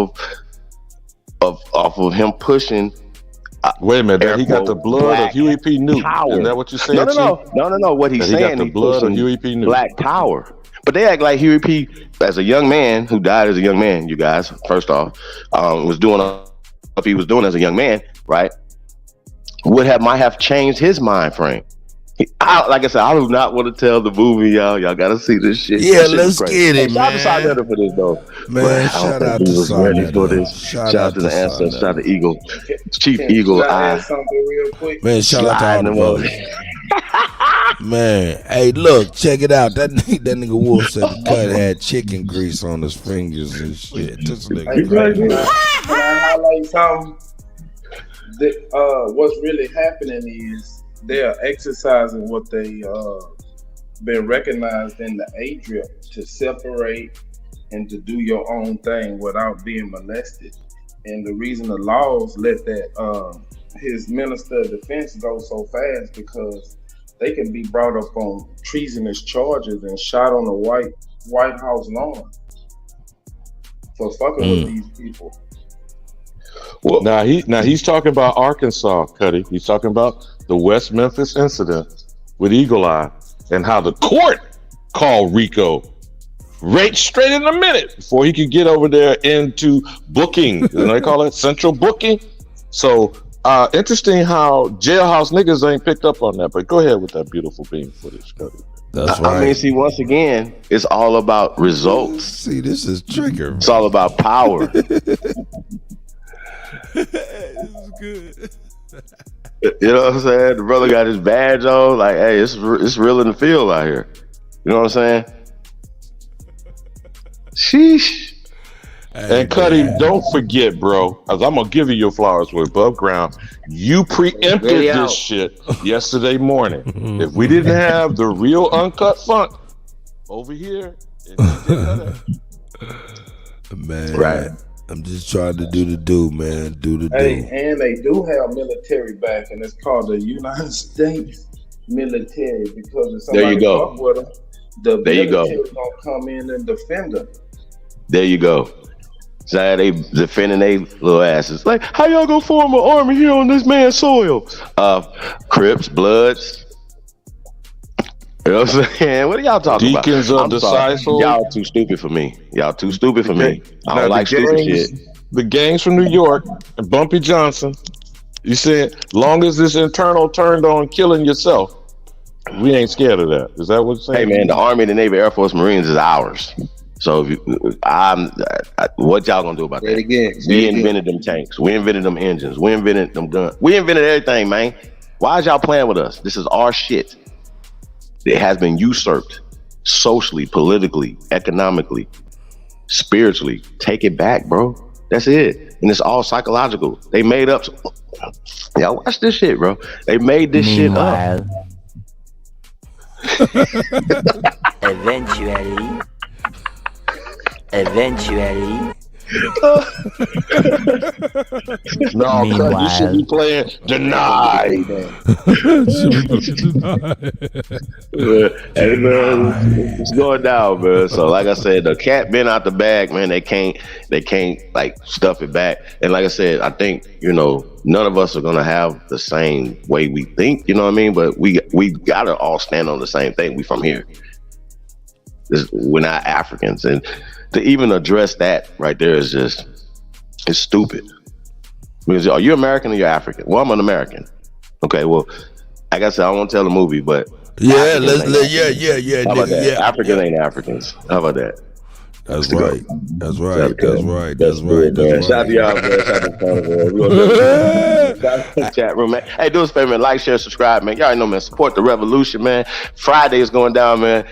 of him pushing. Wait a minute, he got the blood of Huey P. Newton. Power. Is that what you're saying? No. What he's saying, he got the blood of Huey P. Newton. Black power. But they act like Huey P. as a young man who died as a young man. You guys, first off, was doing what he was doing as a young man, right? Might have changed his mind frame. Like I said, I do not want to tell the movie, y'all. Y'all gotta see this shit. Yeah, let's get it, man. Shout out to for this though. Man, shout out to Sonny. Shout out to the ancestors. Shout out to Eagle, Chief Eagle Eye. Something real quick. Man, shout out to all the brothers. Man, hey, look, check it out. That nigga Wolf said the cut had chicken grease on his fingers and shit. This nigga crazy. Can I highlight something? What's really happening is they are exercising what they been recognized in the Idgaf to separate and to do your own thing without being molested. And the reason the laws let that his minister of defense go so fast because they can be brought up on treasonous charges and shot on the White House lawn for fucking with these people. Well, now he's talking about Arkansas, Kutty. He's talking about the West Memphis incident with Eagle Eye and how the court called Rico right straight in a minute before he could get over there into booking. They call it central booking. So interesting how jailhouse niggas ain't picked up on that. But go ahead with that beautiful beam footage, Kutty. That's right. I mean, see, once again, it's all about results. See, this is trigger. It's all about power. This is good. You know what I'm saying? The brother got his badge on. Like, hey, it's real in the field out here. You know what I'm saying? Sheesh. Hey, and Kutty, don't forget, bro, as I'm gonna give you your flowers with above ground. You preempted this shit yesterday morning. If we didn't have the real uncut funk over here. Man, Right. I'm just trying to do the do, man. Do the Hey, do. and they do have military back, and it's called the United States military because if There you somebody go. fuck with them, the There you go. military gonna come in and defend them. There you go. So they defending their little asses. Like, how y'all gonna form an army here on this man's soil? Crips, Bloods. You know what I'm saying? What are y'all talking Deacons about? are I'm sorry. disciples. Y'all too stupid for me. Y'all too stupid for me. I Now, don't like stupid shit. The gangs from New York and Bumpy Johnson. You said, long as this internal turned on killing yourself, we ain't scared of that. Is that what you're saying? Hey man, the Army, the Navy, Air Force, Marines is ours. So if what y'all gonna do about that? We invented them tanks. We invented them engines. We invented them guns. We invented everything, man. Why is y'all playing with us? This is our shit. It has been usurped socially, politically, economically, spiritually. Take it back, bro. That's it. And it's all psychological. They made up. Y'all watch this shit, bro. They made this shit up. Eventually. No, you should be playing Deny. Hey man, it's going down, man. So like I said, the cat been out the bag, man. They can't like stuff it back. And like I said, I think, none of us are gonna have the same way we think, you know what I mean? But we gotta all stand on the same thing. We from here. We're not Africans. And to even address that right there is just, it's stupid. Because are you American or you're African? Well, I'm an American. Okay, well, like I said, I won't tell the movie, but yeah, How about nigga, that? Africans ain't Africans. How about that? That's right. That's right. Shout out to y'all, man. Shout out to Tony, man. Shout out to the chat room, man. Hey, do us a favor, man. Like, share, subscribe, man. Y'all already know, man. Support the revolution, man. Friday is going down, man.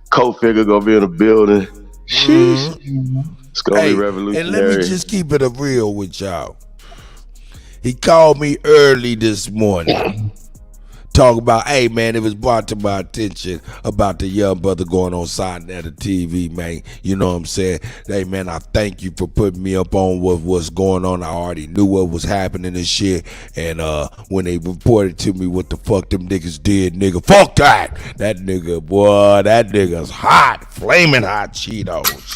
Co-figure gonna be in the building. Sheesh. It's gonna be revolutionary. And let me just keep it real with y'all. He called me early this morning. Talk about, hey man, it was brought to my attention about the young brother going on Sonetta TV, man. You know what I'm saying? Hey man, I thank you for putting me up on what's going on. I already knew what was happening and shit. And when they reported to me what the fuck them niggas did, nigga, fuck that. That nigga, boy, that nigga's hot, flaming hot Cheetos.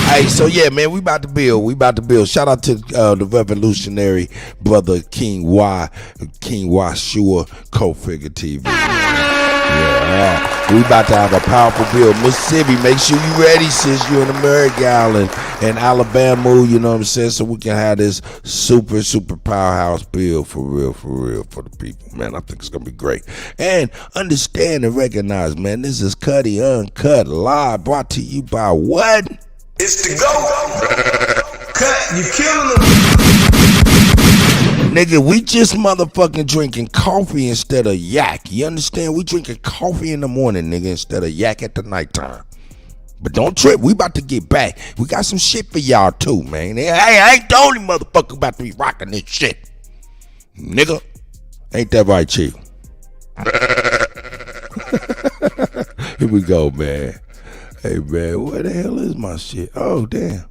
Hey, so yeah, man, we about to build. Shout out to the revolutionary brother King Y Sure Co-Figure TV. Yeah, we about to have a powerful build. Mississippi, make sure you ready, sis. You in America Island and Alabama, you know what I'm saying? So we can have this super powerhouse build for real for the people, man. I think it's gonna be great. And understand and recognize, man, this is Kutty UnKutt live, brought to you by what? It's the GOAT. Cut, you killing them. Nigga, we just motherfucking drinking coffee instead of yak. You understand? We drinking coffee in the morning, nigga, instead of yak at the nighttime. But don't trip. We about to get back. We got some shit for y'all too, man. Hey, I ain't the only motherfucker about to be rocking this shit. Nigga. Ain't that right, Chief? Here we go, man. Hey, man, where the hell is my shit? Oh, damn.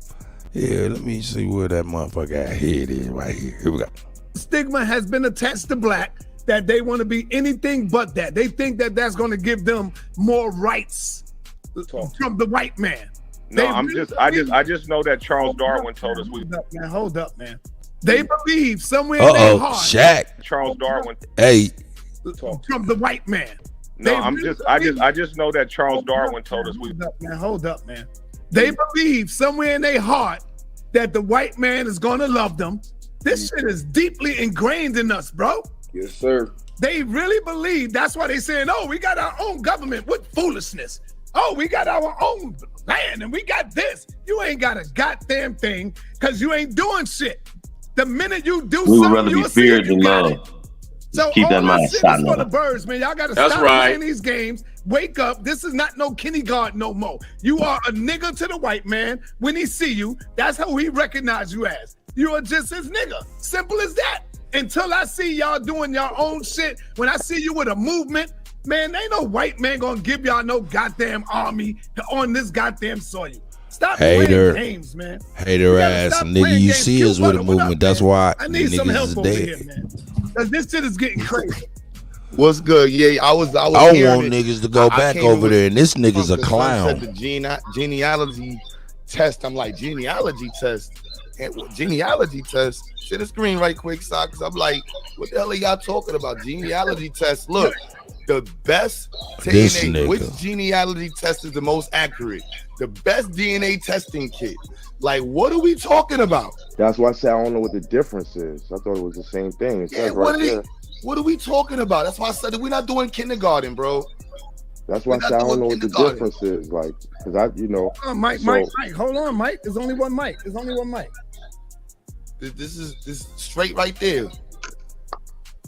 Yeah, let me see where that motherfucker at. Here it is, right here. Here we go. Stigma has been attached to black that they want to be anything but that. They think that that's going to give them more rights from the white man. No, I just know that Charles Darwin told us we. Hold up, man. They believe somewhere in their heart. Shaq. Charles Darwin. Hey. From the white man. No, I just know that Charles Darwin told us we. Hold up, man. They believe somewhere in their heart that the white man is gonna love them. This shit is deeply ingrained in us, bro. Yes, sir. They really believe. That's why they saying, "Oh, we got our own government." What foolishness! Oh, we got our own land and we got this. You ain't got a goddamn thing because you ain't doing shit. The minute you do we something, would rather you be feared than loved. So keep that in mind. Shit is for the birds, man. Y'all gotta stop playing these games. Wake up. This is not no kindergarten no more. You are a nigga to the white man. When he see you, that's how he recognize you as. You are just his nigga. Simple as that. Until I see y'all doing your own shit, when I see you with a movement, Man, ain't no white man gonna give y'all no goddamn army on this goddamn soil. Stop Hater. playing games, man. Hater ass nigga. You see us with a movement. That's why I need some niggas help is over dead. here, man. Cause this shit is getting crazy. What's good? Yeah, I was I want niggas to go back over there, and this nigga's a clown. The genealogy test. I'm like, genealogy test? And genealogy test? Share the screen right quick, so because I'm like, what the hell are y'all talking about? Genealogy test. Look, the best DNA. Which genealogy test is the most accurate? The best DNA testing kit. Like, what are we talking about? That's why I said I don't know what the difference is. I thought it was the same thing. It says right there. What are we talking about? That's why I said that we're not doing kindergarten, bro. That's why I said I don't know what the difference is. Like, because Mike, hold on, Mike. There's only one mic. This is straight right there.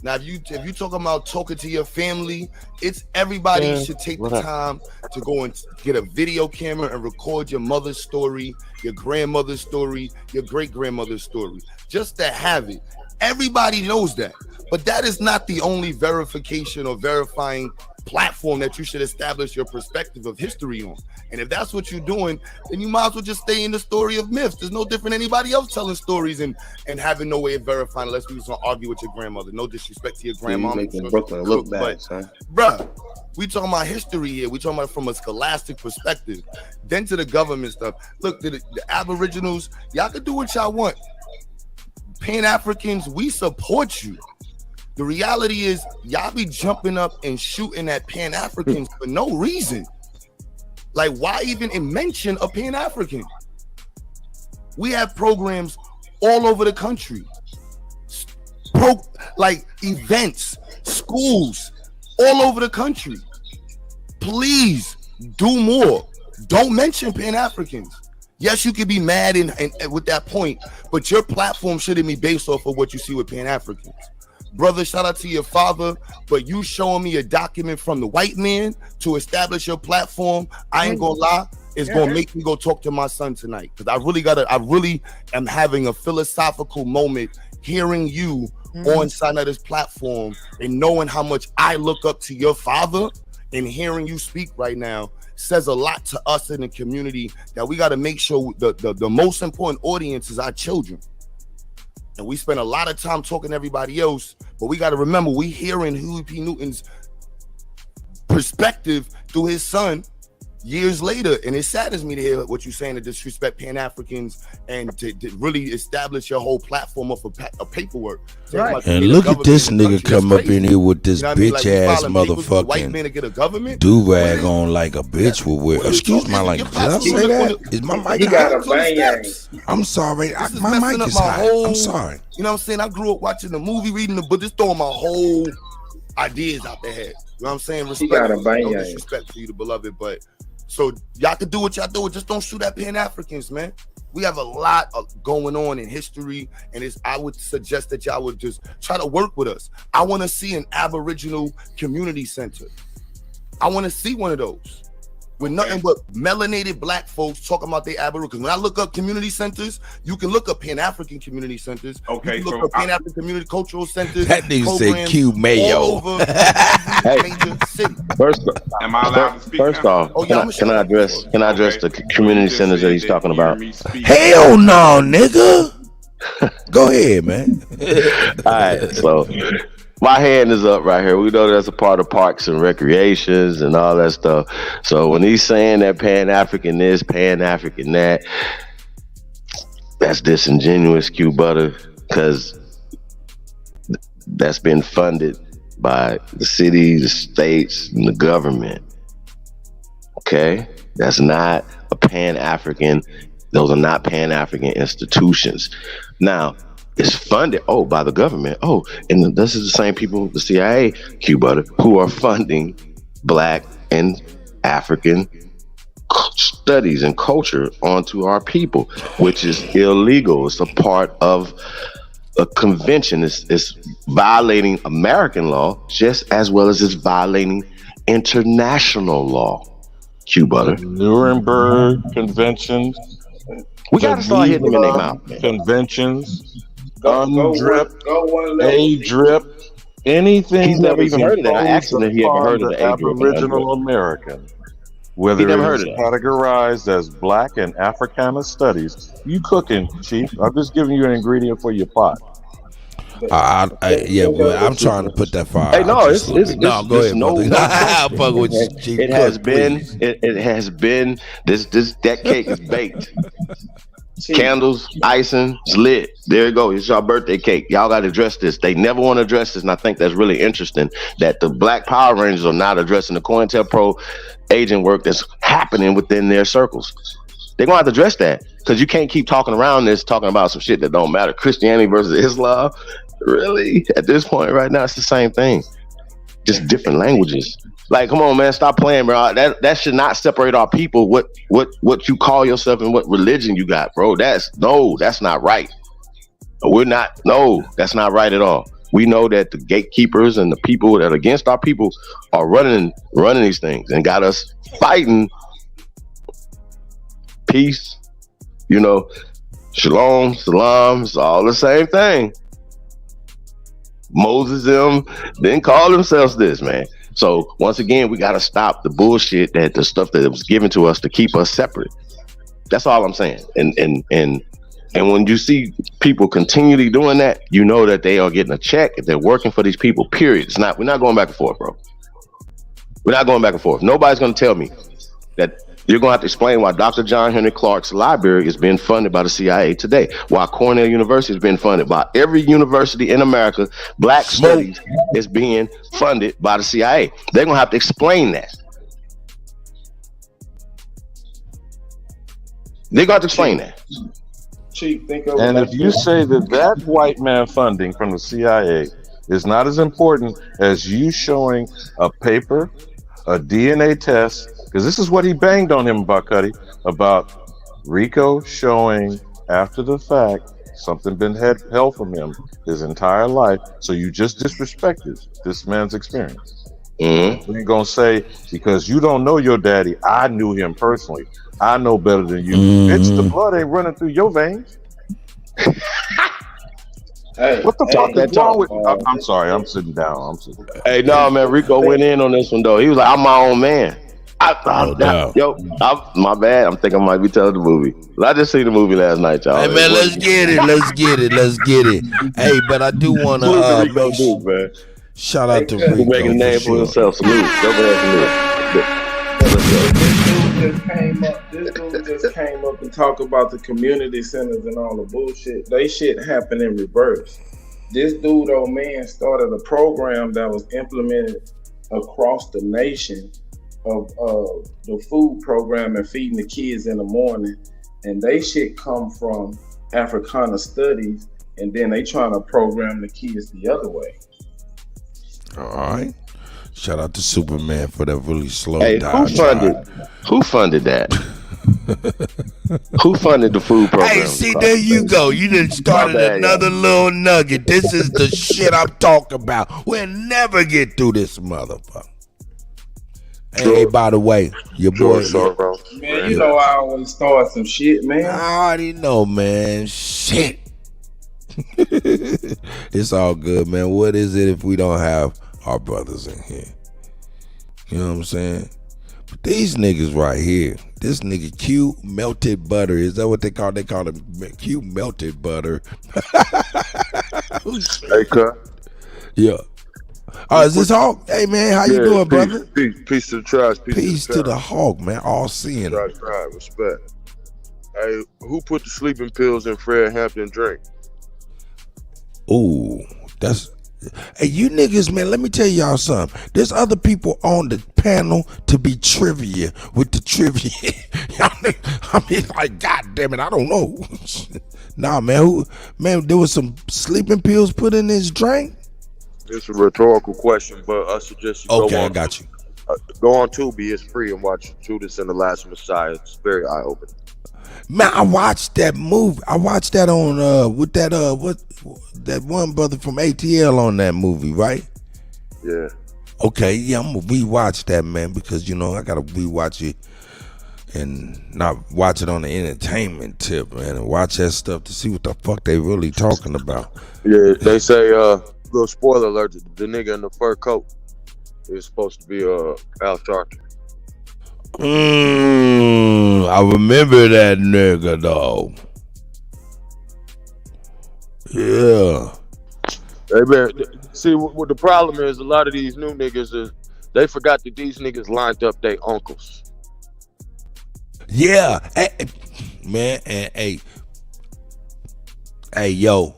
Now, if you talking about talking to your family, it's everybody should take the time to go and get a video camera and record your mother's story, your grandmother's story, your great grandmother's story, just to have it. Everybody knows that. But that is not the only verification or verifying platform that you should establish your perspective of history on. And if that's what you're doing, then you might as well just stay in the story of myths. There's no different than anybody else telling stories and having no way of verifying unless we was gonna argue with your grandmother. No disrespect to your grandma. Making Brooklyn look bad, son. Bruh, we talking about history here. We talking about it from a scholastic perspective. Then to the government stuff. Look, the Aboriginals, y'all can do what y'all want. Pan-Africans, we support you. The reality is, y'all be jumping up and shooting at Pan-Africans for no reason. Like, why even mention a Pan-African? We have programs all over the country. Like events, schools, all over the country. Please do more. Don't mention Pan-Africans. Yes, you could be mad and with that point, but your platform shouldn't be based off of what you see with Pan-Africans. Brother, shout out to your father, but you showing me a document from the white man to establish your platform, I ain't gonna lie, it's gonna make me go talk to my son tonight. Because I really am having a philosophical moment hearing you on Sanetta's platform and knowing how much I look up to your father and hearing you speak right now says a lot to us in the community that we got to make sure the most important audience is our children. And we spend a lot of time talking to everybody else, but we got to remember we hearing Huey P. Newton's perspective through his son years later. And it saddens me to hear what you're saying to disrespect Pan-Africans and to really establish your whole platform of a paperwork. Right. And look at this nigga come up in here with this bitch ass motherfucking do-rag on like a bitch will wear. Excuse my language. Did I say that? Is my mic He got high? a bang. I'm sorry. My mic is high. I'm sorry. You know what I'm saying? I grew up watching the movie, reading the book, just throwing my whole ideas out the head. You know what I'm saying? Respect. He got a bang. No disrespect to you, the beloved, but so y'all can do what y'all do. Just don't shoot at Pan-Africans, man. We have a lot going on in history, and I would suggest that y'all would just try to work with us. I want to see an Aboriginal community center. I want to see one of those with nothing but melanated black folks talking about their Aboriginal. Because when I look up community centers, you can look up Pan-African community centers. Okay, you can look up Pan-African community cultural centers. That nigga said Q Mayo. All over every major city. Am I allowed to speak? First off, can I address the community centers that he's talking about? Hell no, nigga. Go ahead, man. All right, so my hand is up right here. We know that's a part of parks and recreations and all that stuff. So when he's saying that Pan-African this, Pan-African that, that's disingenuous, Q Butter, because that's been funded by the city, the states, and the government. Okay? That's not a Pan-African. Those are not Pan-African institutions. Now, it's funded, by the government. And this is the same people, the CIA, Q Butter, who are funding Black and African studies and culture onto our people, which is illegal. It's a part of a convention. It's violating American law just as well as it's violating international law. Q Butter. Nuremberg conventions. We gotta start hitting them in their mouth. Conventions. Undrip, A-drip, Anything He's that never is even heard of that. I asked him imposed if he ever upon heard of the the age group. Aboriginal American, whether never it heard is of that. categorized as Black and Africana studies, you cooking, Chief. I'm just giving you an ingredient for your pot. Yeah, well, I'm trying to put that fire. Hey, no, out it's just a little bit. No, go ahead, no brother. I'll fuck with you, Chief. It has Cook, been. please. It has been. That cake is baked. Candles, icing, it's lit. There you go. It's your birthday cake. Y'all got to address this. They never want to address this, and I think that's really interesting that the Black Power Rangers are not addressing the COINTELPRO agent work that's happening within their circles. They're gonna have to address that because you can't keep talking around this, talking about some shit that don't matter. Christianity versus Islam. Really? At this point right now, it's the same thing. Just different languages. Like, come on, man, stop playing, bro. That should not separate our people. What you call yourself and what religion you got, bro. That's not right. That's not right at all. We know that the gatekeepers and the people that are against our people are running these things and got us fighting peace, shalom, salam, it's all the same thing. Moses them didn't call themselves this, man. So once again, we got to stop the bullshit, that the stuff that was given to us to keep us separate. That's all I'm saying. And when you see people continually doing that, you know that they are getting a check if they're working for these people. Period. We're not going back and forth, bro. We're not going back and forth. Nobody's going to tell me that. You're going to have to explain why Dr. John Henry Clark's library is being funded by the CIA today, why Cornell University is being funded by every university in America. Black studies is being funded by the CIA. They're going to have to explain that. They're going to have to explain that. Chief, think of And if you say that white man funding from the CIA is not as important as you showing a paper, a DNA test, because this is what he banged on him about, Kutty, about Rico showing after the fact something been held from him his entire life. So you just disrespected this man's experience. Mm-hmm. We're going to say, because you don't know your daddy, I knew him personally. I know better than you. Bitch, the blood ain't running through your veins. Hey, what the fuck that is wrong talk, with? I'm sorry, I'm sitting down. Hey, no, man, Rico went in on this one, though. He was like, I'm my own man. My bad. I think I might be telling the movie. I just seen the movie last night, y'all. Hey, man, let's get it. Hey, but I do want to shout out to Rico. Making a name for himself. Salute. This dude just came up and talked about the community centers and all the bullshit. They shit happened in reverse. This dude, old man, started a program that was implemented across the nation of the food program and feeding the kids in the morning, and they shit come from Africana studies, and then they trying to program the kids the other way. All right. Shout out to Superman for that really slow diatribe. Who funded that? Who funded the food program? Hey, see, there you go. You done started another little nugget. This is the shit I'm talking about. We'll never get through this motherfucker. Hey, by the way, your boy. Man, you know I always start some shit, man. I already know, man. Shit. It's all good, man. What is it if we don't have our brothers in here? You know what I'm saying? But these niggas right here, this nigga Q melted butter. Is that what they call? They call him Q melted butter. Hey, cut. Yeah. Is this Hawk? Hey, man, how you doing, brother? Peace to the tribes. Peace to the Hawk, man. All seeing. Tribe, respect. Hey, who put the sleeping pills in Fred Hampton drink? Ooh, that's. Hey, you niggas, man, let me tell y'all something. There's other people on the panel to be trivia with the trivia. I mean, like, God damn it, I don't know. Nah, man, there was some sleeping pills put in his drink? It's a rhetorical question, but I suggest you go on. Okay, I got you. Go on Tubi, it's free, and watch Judas and the Last Messiah. It's very eye-opening. Man, I watched that movie. I watched that on with that that one brother from ATL on that movie, right? Yeah. Okay, yeah, I'm gonna rewatch that, man, because I gotta rewatch it and not watch it on the entertainment tip, man, and watch that stuff to see what the fuck they really talking about. Yeah, they say Little spoiler alert: the nigga in the fur coat is supposed to be Al Sharpton. I remember that nigga though. Yeah. Hey man, see what the problem is? A lot of these new niggas is they forgot that these niggas lined up their uncles. Yeah, hey, man, and hey, yo,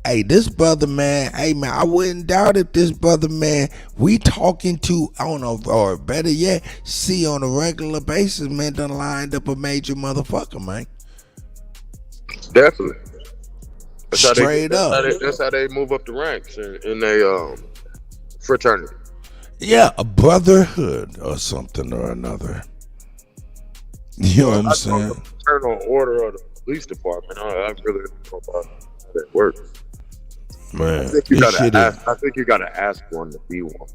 hey, this brother, man, hey, man, I wouldn't doubt if this brother, man, we talking to, I don't know, or better yet, see on a regular basis, man, done lined up a major motherfucker, man. Definitely. Straight up. That's how they move up the ranks in a fraternity. Yeah, a brotherhood or something or another. You know what I'm saying? The fraternal order of the police department. I really don't know about how that works. Man, I think you gotta ask one to be one.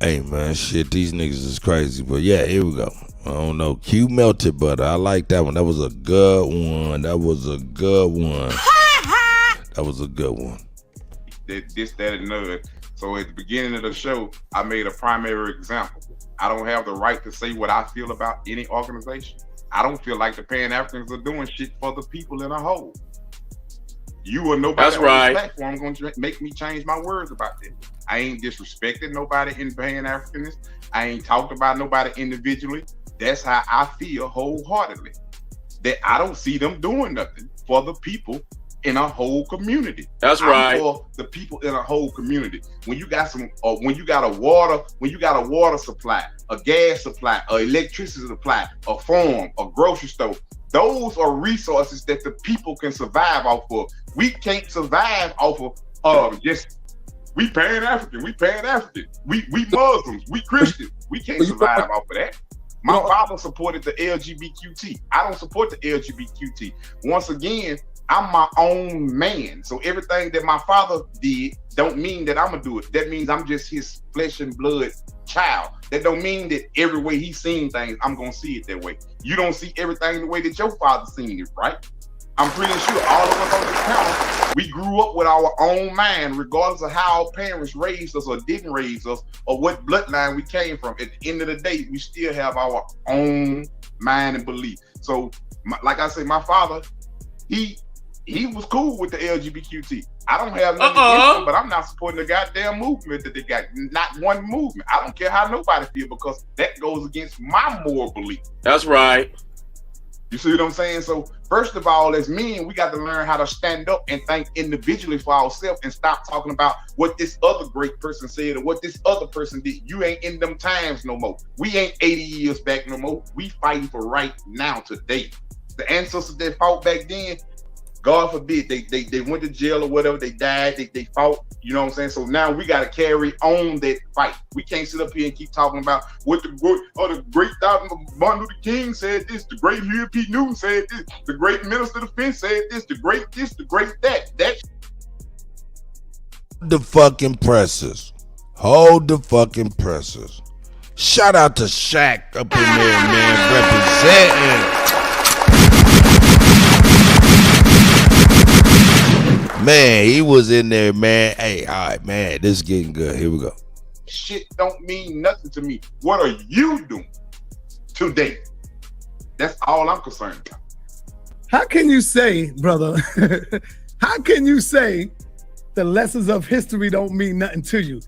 Hey man, shit, these niggas is crazy. But yeah, here we go. I don't know. Q melted butter. I like that one. That was a good one. That was a good one. This, that, and another. So at the beginning of the show, I made a primary example. I don't have the right to say what I feel about any organization. I don't feel like the Pan-Africans are doing shit for the people in a whole. You or nobody That's right. on this platform going to make me change my words about this. I ain't disrespected nobody in Pan-Africanism. I ain't talked about nobody individually. That's how I feel wholeheartedly. That I don't see them doing nothing for the people in a whole community. That's right. For the people in a whole community. When you got when you got a water supply, a gas supply, a electricity supply, a farm, a grocery store, those are resources that the people can survive off of. We can't survive off of we Pan-African, we Muslims, we Christians. We can't survive off of that. My father supported the LGBTQT. I don't support the LGBTQT. Once again, I'm my own man. So everything that my father did don't mean that I'm gonna do it. That means I'm just his flesh and blood child. That don't mean that every way he's seen things, I'm gonna see it that way. You don't see everything the way that your father seen it, right? I'm pretty sure all of us on this panel, we grew up with our own mind, regardless of how our parents raised us or didn't raise us, or what bloodline we came from. At the end of the day, we still have our own mind and belief. So, like I said, my father, he was cool with the LGBTQT. I don't have nothing against him, but I'm not supporting the goddamn movement that they got. Not one movement. I don't care how nobody feel, because that goes against my moral belief. That's right. You see what I'm saying? So first of all, as men, we got to learn how to stand up and think individually for ourselves and stop talking about what this other great person said or what this other person did. You ain't in them times no more. We ain't 80 years back no more. We fighting for right now, today. The ancestors that fought back then, God forbid, they went to jail or whatever, they died, they fought, you know what I'm saying? So now we got to carry on that fight. We can't sit up here and keep talking about what the great Dr. Martin Luther King said this, the great Huey P. Newton said this, the great Minister of Defense said this, the great that. The fucking presses. Hold the fucking presses. Shout out to Shaq up in there, man, representing. Man, he was in there, man. Hey, all right, man, this is getting good. Here we go. Shit don't mean nothing to me. What are you doing today? That's all I'm concerned about. How can you say, brother, how can you say the lessons of history don't mean nothing to you?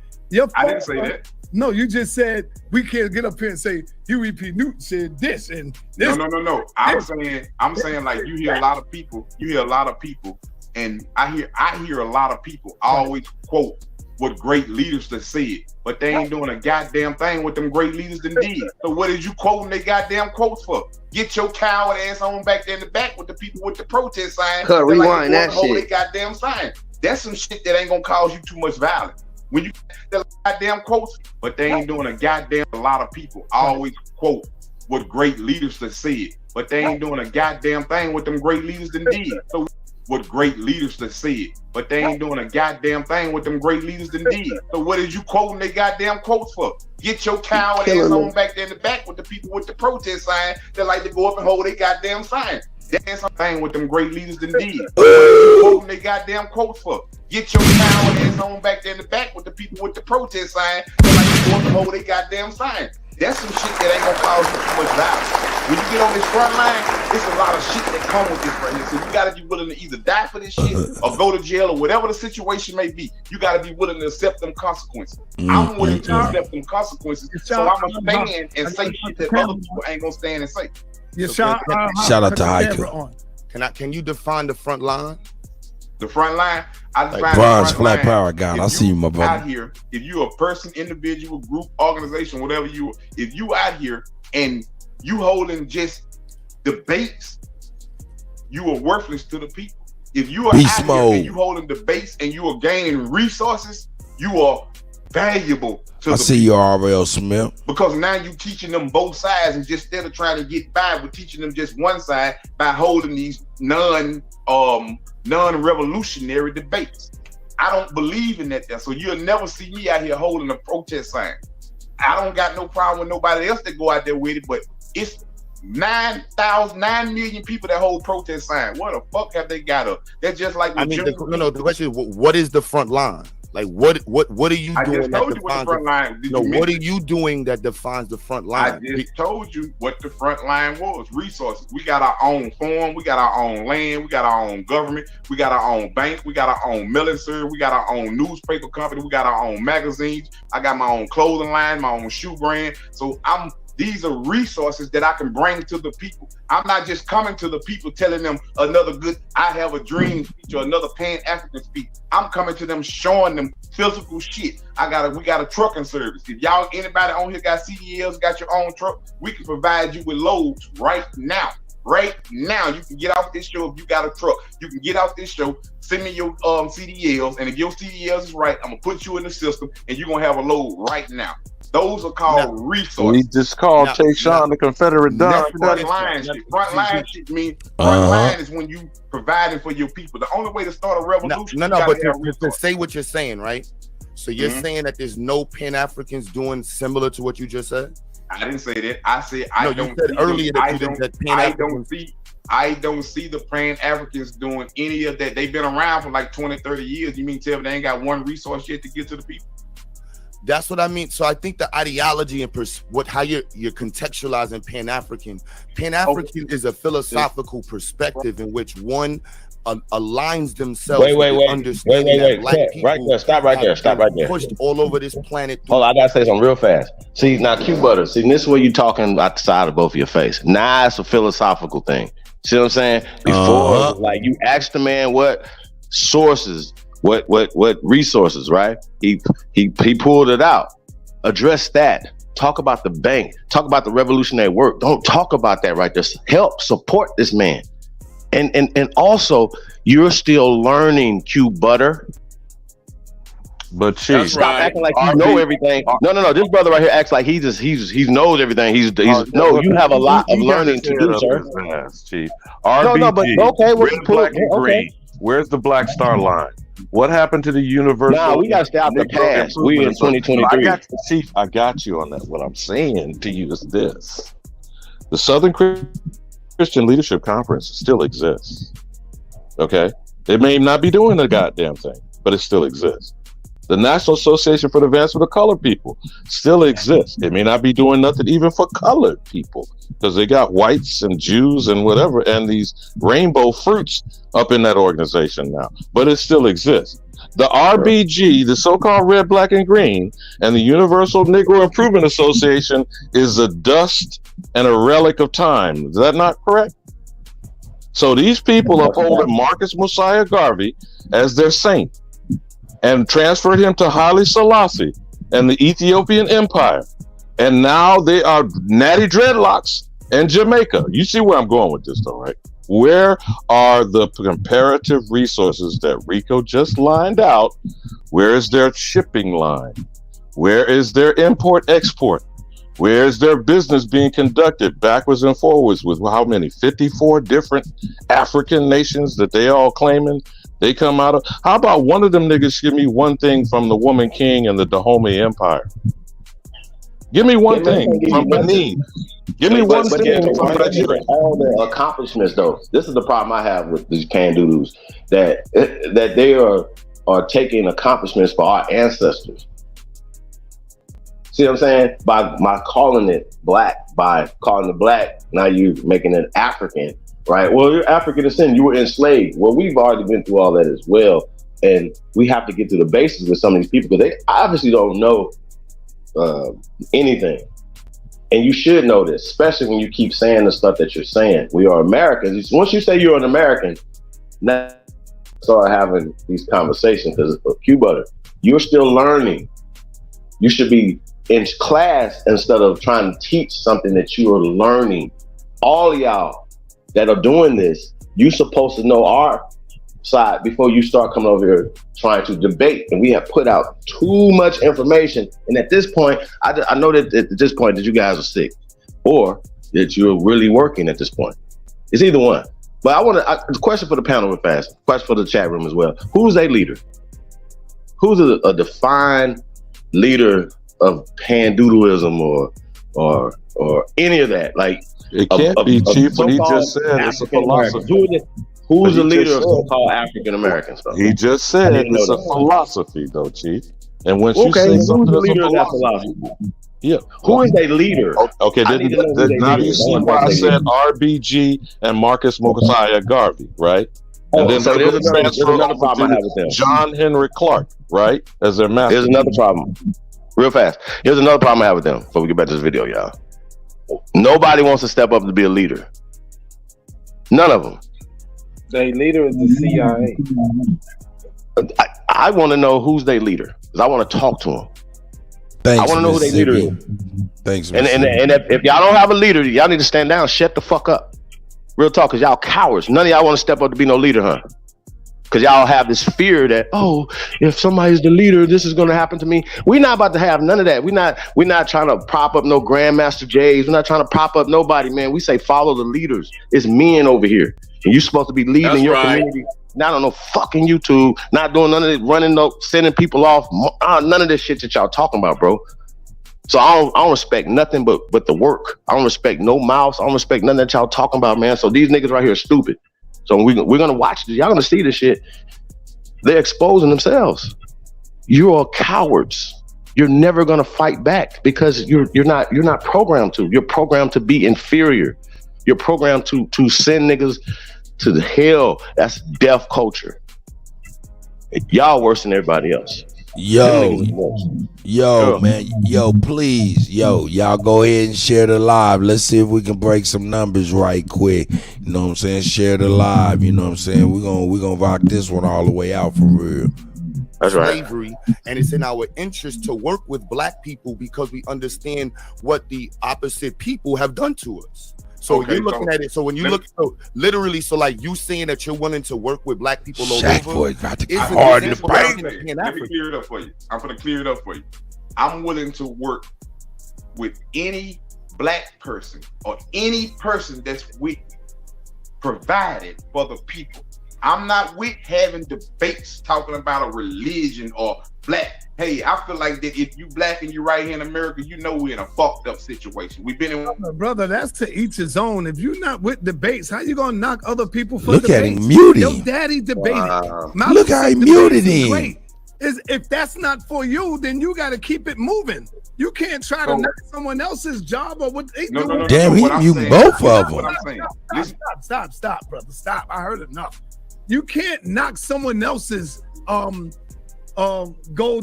I didn't say that. No, you just said we can't get up here and say Huey P. Newton said this and this. No. I'm saying like you hear a lot of people, and I hear a lot of people always quote what great leaders that said, but they ain't doing a goddamn thing with them great leaders that did. So what is you quoting they goddamn quotes for? Get your coward ass on back there in the back with the people with the protest sign. Rewind that shit. They goddamn sign. That's some shit that ain't gonna cause you too much violence. When you the goddamn quotes, but they ain't doing a lot of people always quote what great leaders that said, but they ain't doing a goddamn thing with them great leaders that did. So what great leaders that said, but they ain't doing a goddamn thing with them great leaders that did. So what is you quoting they goddamn quotes for? Get your coward ass on back there in the back with the people with the protest sign that like to go up and hold their goddamn sign. That's something what them great leaders done did. What they quoting they goddamn quotes for? Get your power ass on back there in the back with the people with the protest sign. They're like you want to hold they goddamn sign. That's some shit that ain't gonna cause you too much violence. When you get on this front line, it's a lot of shit that come with this right here. So you gotta be willing to either die for this shit or go to jail or whatever the situation may be. You gotta be willing to accept them consequences. I'm willing to accept them consequences, so I'm gonna stand and say shit that other people ain't gonna stand and say. Shout out to Haiku. Can you define the front line? The front line, I define Bronze the front Flat line. Power God. I see you, my brother. Out here, if you're a person, individual, group, organization, whatever if you out here and you holding just debates, you are worthless to the people. If you are Beast out mode. here and you holding debates and you are gaining resources, you are valuable to I the see you, R.L. Smith. because now you teaching them both sides, and just instead of trying to get by with teaching them just one side by holding these non-revolutionary debates. I don't believe in that there. So you'll never see me out here holding a protest sign. I don't got no problem with nobody else that go out there with it, but it's 9 million people that hold protest signs. What the fuck have they got up? They're just like the question is, what is the front line? Like what are you doing? I just told you what the front line. What are you doing that defines the front line? I just told you what the front line was. Resources. We got our own farm. We got our own land. We got our own government. We got our own bank. We got our own military. We got our own newspaper company. We got our own magazines. I got my own clothing line, my own shoe brand. So these are resources that I can bring to the people. I'm not just coming to the people telling them another good I have a dream speech or another Pan-African speech. I'm coming to them showing them physical shit. We got a trucking service. If y'all, anybody on here got CDLs, got your own truck, we can provide you with loads right now. Right now, you can get off this show if you got a truck. You can get off this show, send me your CDLs, and if your CDLs is right, I'm gonna put you in the system, and you're gonna have a load right now. Those are called resources. We just called Tayshaun the Confederate Don. Front line shit. Front line shit means front line is when you providing for your people. The only way to start a revolution. But to say what you're saying, right? So you're saying that there's no Pan-Africans doing similar to what you just said? I didn't say that. I said I don't see the Pan-Africans doing any of that. They've been around for like 20, 30 years. You mean tell me they ain't got one resource yet to get to the people? That's what I mean. So I think the ideology and how you're contextualizing Pan-African is a philosophical perspective in which one aligns themselves with understanding that black people right there. Stop right there. Pushed all over this planet. Hold on, I gotta say something real fast. See, now Q Butter, this is where you're talking out the side of both of your face. Now it's a philosophical thing. See what I'm saying? Before, like you asked the man what sources, what resources, right? He pulled it out. Address that. Talk about the bank. Talk about the revolutionary work. Don't talk about that right there. Help support this man. And also, you're still learning, Q Butter. But Chief, stop acting like you know everything. No. This brother right here acts like he knows everything. You have a lot of learning to do, sir. Chief. RBG, black and green. Where's the Black Star line? What happened to the universal? Nah, we gotta stay out the past. We in 2023. Chief, I got you on that. What I'm saying to you is this: the Southern Christian Leadership Conference still exists. Okay, it may not be doing the goddamn thing, but it still exists. The National Association for the Advancement of Colored People still exists. It may not be doing nothing even for colored people because they got whites and Jews and whatever and these rainbow fruits up in that organization now, but it still exists. The RBG, the so-called Red, Black, and Green, and the Universal Negro Improvement Association is a dust and a relic of time. Is that not correct? So these people upholding Marcus Mosiah Garvey as their saint and transferred him to Haile Selassie and the Ethiopian Empire. And now they are natty dreadlocks in Jamaica. You see where I'm going with this though, right? Where are the comparative resources that Rico just lined out? Where is their shipping line? Where is their import-export? Where is their business being conducted backwards and forwards with how many? 54 different African nations that they all claiming they come out of? How about one of them niggas give me one thing from the Woman King and the Dahomey Empire? Give me one thing from Benin. Give me one thing from Nigeria. All the accomplishments, though. This is the problem I have with these can doodles, that they are taking accomplishments for our ancestors. See what I'm saying? By calling it black, by calling it black, now you're making it African, right? Well, you're African descent. You were enslaved. Well, we've already been through all that as well, and we have to get to the basics with some of these people because they obviously don't know anything. And you should know this, especially when you keep saying the stuff that you're saying. We are Americans. Once you say you're an American, now start having these conversations because Q-Butter, you're still learning. You should be in class instead of trying to teach something that you are learning. All of y'all that are doing this, you're supposed to know our side before you start coming over here trying to debate. And we have put out too much information. And at this point, I know that at this point that you guys are sick or that you're really working at this point. It's either one. But I want to, question for the panel real fast, question for the chat room as well. Who's a leader? Who's a defined leader of pandoodleism or any of that? Like it can't be Chief, but he just said it's a philosophy. Who's the leader of so-called African Americans? He just said it's a philosophy, though, Chief. And when you say something who's the leader is of a that philosophy, philosophy? yeah. Who is a leader? Okay, now you see why I said RBG and Marcus Mosiah Garvey, right? And then so there's another problem I have with them. John Henry Clark, right? As their master. Here's another problem. Real fast. Here's another problem I have with them before we get back to this video, y'all. Nobody wants to step up to be a leader. None of them. They leader is the CIA. I want to know who's their leader because I want to talk to them. Thanks, I want to know who their leader is. Thanks, and if y'all don't have a leader, y'all need to stand down, shut the fuck up. Real talk, because y'all cowards. None of y'all want to step up to be no leader, huh? Because y'all have this fear that, oh, if somebody's the leader, this is going to happen to me. We're not about to have none of that. We're not trying to prop up no Grandmaster J's. We're not trying to prop up nobody, man. We say follow the leaders. It's men over here. And you're supposed to be leading your community. Not on no fucking YouTube, not doing none of it, running no, sending people off. None of this shit that y'all talking about, bro. So I don't respect nothing but the work. I don't respect no mouths. I don't respect nothing that y'all talking about, man. So these niggas right here are stupid. So we're gonna watch this. Y'all gonna see this shit. They're exposing themselves. You are cowards. You're never gonna fight back because you're not programmed to. You're programmed to be inferior. You're programmed to send niggas to the hell. That's deaf culture. Y'all worse than everybody else. Yo, man. Yo, please. Y'all go ahead and share the live. Let's see if we can break some numbers right quick. You know what I'm saying? Share the live. You know what I'm saying? We're gonna rock this one all the way out for real. That's right. Slavery, and it's in our interest to work with black people because we understand what the opposite people have done to us. So you're looking at it. So when you look, literally, so like you saying that you're willing to work with black people all over. Let me clear it up for you. I'm gonna clear it up for you. I'm willing to work with any black person or any person that's with me, provided for the people. I'm not with having debates talking about a religion or black. Hey, I feel like that if you black and you right here in America, you know we're in a fucked up situation. We've been in. Brother, that's to each his own. If you're not with debates, how you gonna knock other people for Look debates? at him muted. Your daddy debated. Wow. Look how he muted him. If that's not for you, then you got to keep it moving. You can't try to knock someone else's job or what they do. Damn, he muted both of them. Stop, brother. Stop. I heard enough. You can't knock someone else's gold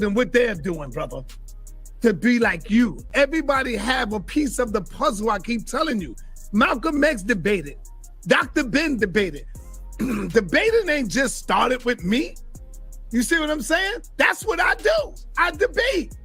and what they're doing, brother, to be like you. Everybody have a piece of the puzzle. I keep telling you. Malcolm X debated. Dr. Ben debated. Debating ain't just started with me. You see what I'm saying? That's what I do. I debate.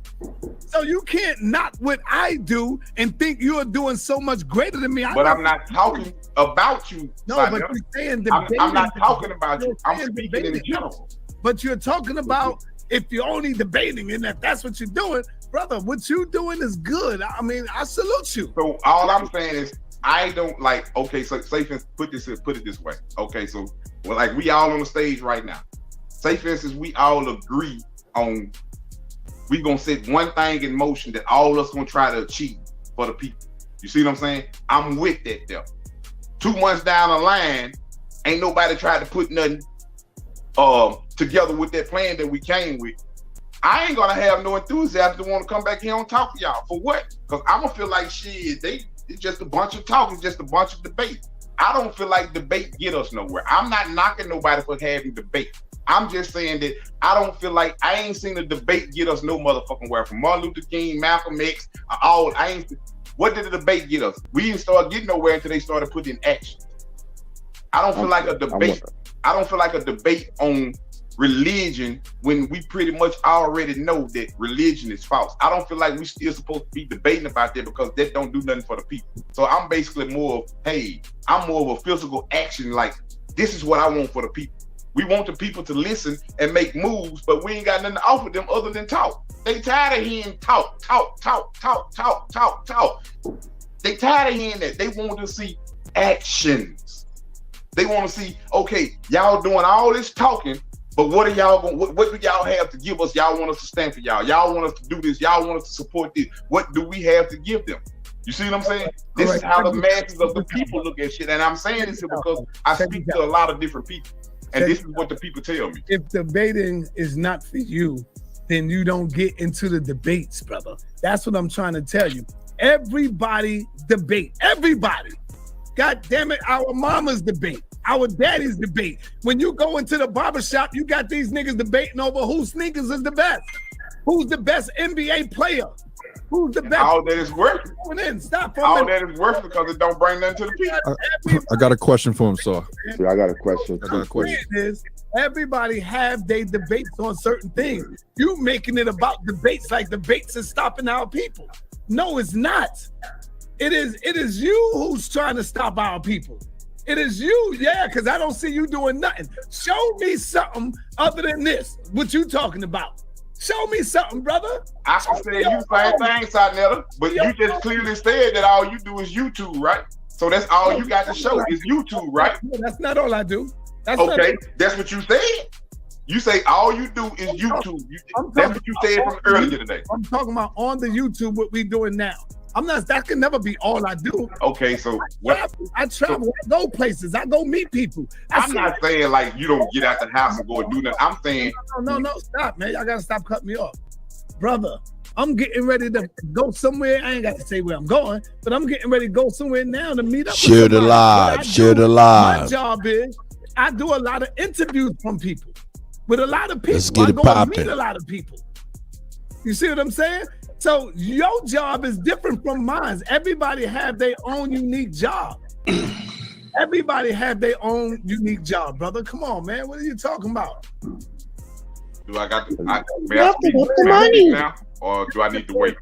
So you can't knock what I do and think you're doing so much greater than me. But I'm not talking about you. No, but you're saying debating. I'm not talking about you. I'm speaking in general. But you're talking about if you're only debating and if that's what you're doing, brother, what you doing is good. I mean, I salute you. So all I'm saying is I don't like, okay, so say for instance, put it this way. Okay, so like we all on the stage right now. Say for instance, we all agree on we gonna set one thing in motion that all of us gonna try to achieve for the people. You see what I'm saying? I'm with that there. 2 months down the line, ain't nobody tried to put nothing together with that plan that we came with. I ain't gonna have no enthusiasm to want to come back here and talk to y'all. For what? Because I'm gonna feel like shit, it's just a bunch of talk, it's just a bunch of debate. I don't feel like debate get us nowhere. I'm not knocking nobody for having debate. I'm just saying that I don't feel like I ain't seen a debate get us no motherfucking where. From Martin Luther King, Malcolm X, what did the debate get us? We didn't start getting nowhere until they started putting in action. I don't feel like a debate. I don't feel like a debate on religion when we pretty much already know that religion is false. I don't feel like we still supposed to be debating about that because that don't do nothing for the people. So I'm basically more of, hey, I'm more of a physical action. Like, this is what I want for the people. We want the people to listen and make moves, but we ain't got nothing to offer them other than talk. They tired of hearing talk. They tired of hearing that. They want to see actions. They want to see, okay, y'all doing all this talking, but what are y'all going? What do y'all have to give us? Y'all want us to stand for y'all. Y'all want us to do this. Y'all want us to support this. What do we have to give them? You see what I'm saying? This is how the masses of the people look at shit. And I'm saying this because I speak to a lot of different people. And this is what the people tell me. If debating is not for you, then you don't get into the debates, brother. That's what I'm trying to tell you. Everybody debate. Everybody. God damn it, our mamas debate. Our daddies debate. When you go into the barbershop, you got these niggas debating over whose sneakers is the best. Who's the best NBA player? Who's the best? All that is worth. Stop. All that is worth because it don't bring nothing to the people. I got a question for him, sir. I got a question. Everybody have their debates on certain things. You making it about debates like debates is stopping our people. No, it's not. It is you who's trying to stop our people. It is you, yeah, because I don't see you doing nothing. Show me something other than this. What you talking about? Show me something, brother. I can say you same thing, Sonetta, but you just clearly said that all you do is YouTube, right? So that's all you got to show is YouTube, right? That's not all I do. That's that's what you said. You say all you do is YouTube. That's what you said from earlier today. I'm talking about on the YouTube what we doing now. That can never be all I do. Okay, so what? I travel, I go places, I go meet people. I'm not saying like you don't get out the house and go and do nothing. I'm saying no, stop, man. Y'all gotta stop cutting me off. Brother, I'm getting ready to go somewhere. I ain't got to say where I'm going, but I'm getting ready to go somewhere now to meet up. Share the live. Share the live. My job is I do a lot of interviews from people. With a lot of people. Let's get it I go popping. and meet a lot of people. You see what I'm saying? So your job is different from mine. Everybody have their own unique job. Everybody have their own unique job, brother. Come on, man. What are you talking about? Do I got the money now, or do I need to wait?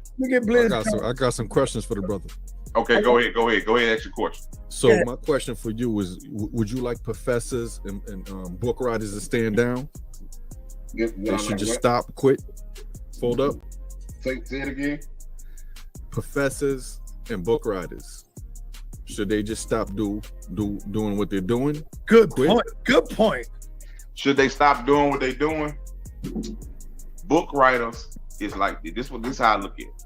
I got some questions for the brother. Okay, go ahead. Go ahead. Ask your question. So my question for you is: would you like professors and book writers to stand down? They should just stop, quit, fold up. Say it again. Professors and book writers, should they just stop doing what they're doing? Good point. Should they stop doing what they're doing? Book writers is like this. This is how I look at it.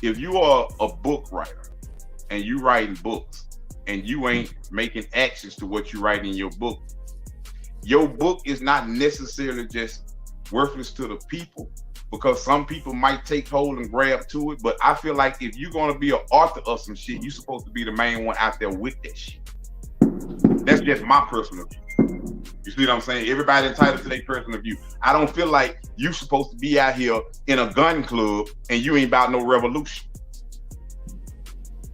If you are a book writer and you writing books and you ain't making actions to what you write in your book is not necessarily just worthless to the people, because some people might take hold and grab to it. But I feel like if you're going to be an author of some shit, you're supposed to be the main one out there with that shit. That's just my personal view. You see what I'm saying? Everybody entitled to their personal view. I don't feel like you supposed to be out here in a gun club and you ain't about no revolution.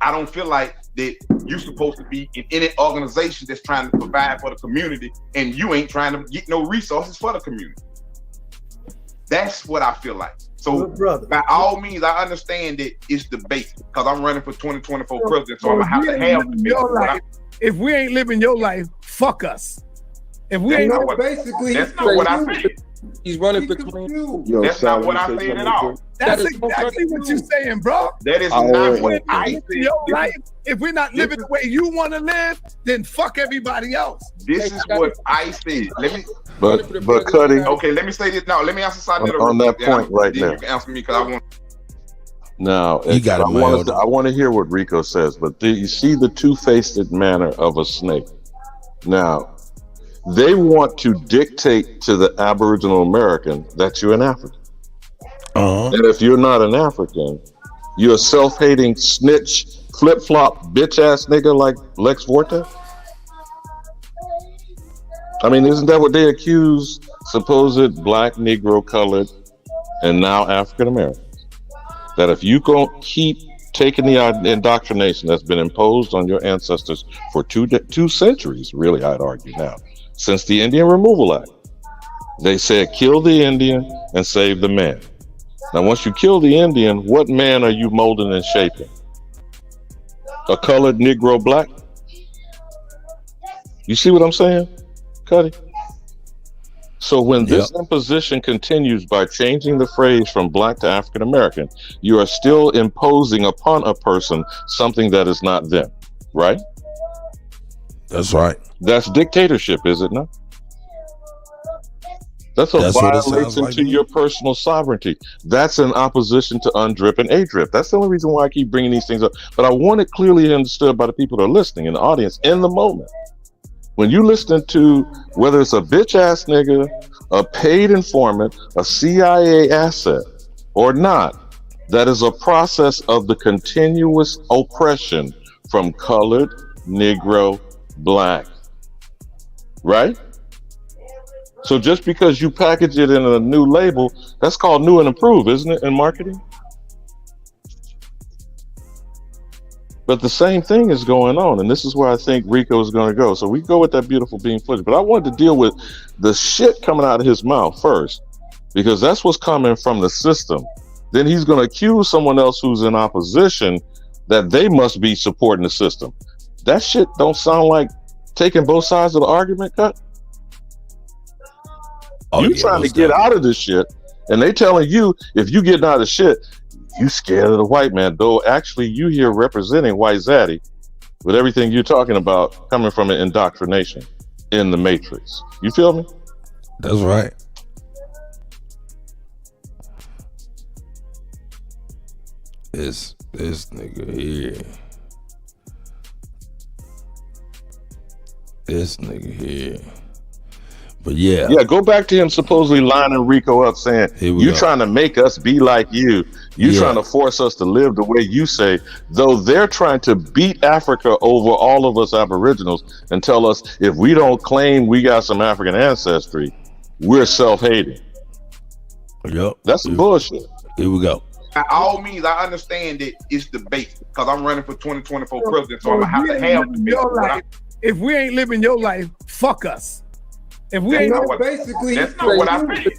I don't feel like that you supposed to be in any organization that's trying to provide for the community and you ain't trying to get no resources for the community. That's what I feel like. So by all means, I understand that it's debate because I'm running for 2024 president, so I'm gonna have to have debate. If we ain't living your life, fuck us. If we That's ain't not what, basically, that's not what I said. He's running for clean. That's not what I said at all. That's exactly what you're saying, bro. That is not what I said. said. Life, if we're not living the way you want to live, then fuck everybody else. This is what I said. Let me. But Kutty. Okay, let me say this now. Let me answer something on that point right then there. You can answer me because I want. Now, You got it, I want to hear what Rico says, but do you see the two-faced manner of a snake? Now, they want to dictate to the Aboriginal American that you're an African. And if you're not an African, you're a self-hating snitch, flip-flop, bitch-ass nigga like Lex Vortex? I mean, isn't that what they accuse supposed black, Negro, colored, and now African Americans? That if you don't keep taking the indoctrination that's been imposed on your ancestors for two centuries, really, I'd argue now, since the Indian Removal Act, they said kill the Indian and save the man. Now, once you kill the Indian, what man are you molding and shaping? A colored Negro black? You see what I'm saying, Kutty? So when this imposition continues by changing the phrase from black to African American, you are still imposing upon a person something that is not them, right? That's right. That's dictatorship, is it not? That's a violation to your personal sovereignty. That's in opposition to UNDRIP and ADRIP. That's the only reason why I keep bringing these things up. But I want it clearly understood by the people that are listening in the audience in the moment. When you listen to whether it's a bitch ass nigga, a paid informant, a CIA asset, or not, that is a process of the continuous oppression from colored, Negro, black. Right? So just because you package it in a new label, that's called new and improved, isn't it, in marketing? But the same thing is going on, and this is where I think Rico is going to go. So we go with that beautiful being footage. But I wanted to deal with the shit coming out of his mouth first, because that's what's coming from the system. Then he's going to accuse someone else who's in opposition that they must be supporting the system. That shit don't sound like taking both sides of the argument, Cut. You trying to get out of this shit, and they telling you if you getting out of shit, you scared of the white man, though actually you here representing white zaddy with everything you're talking about coming from an indoctrination in the matrix. You feel me? That's right. This nigga here. This nigga here. But yeah, go back to him supposedly lining Rico up saying, you trying to make us be like you. You trying to force us to live the way you say, though they're trying to beat Africa over all of us Aboriginals and tell us if we don't claim we got some African ancestry, we're self-hating. Yep. That's some bullshit. Here we go. By all means, I understand that it's debate because I'm running for 2024 president, so I'm gonna have to have debate. If we ain't living your life, fuck us. If we ain't basically, that's not what I said.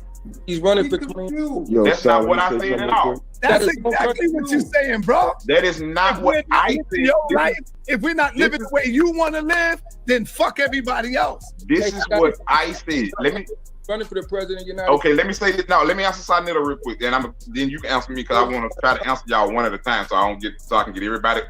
He's running for 20. That's not what I said at all. That's exactly what you're saying, bro. That is not what I said. Your life, if we're not living the way you want to live, then fuck everybody else. This is what I said. Let me running for the president of the United Okay, let me say this now. Let me answer Sonetta real quick, and then you can answer me because I want to try to answer y'all one at a time, so I can get everybody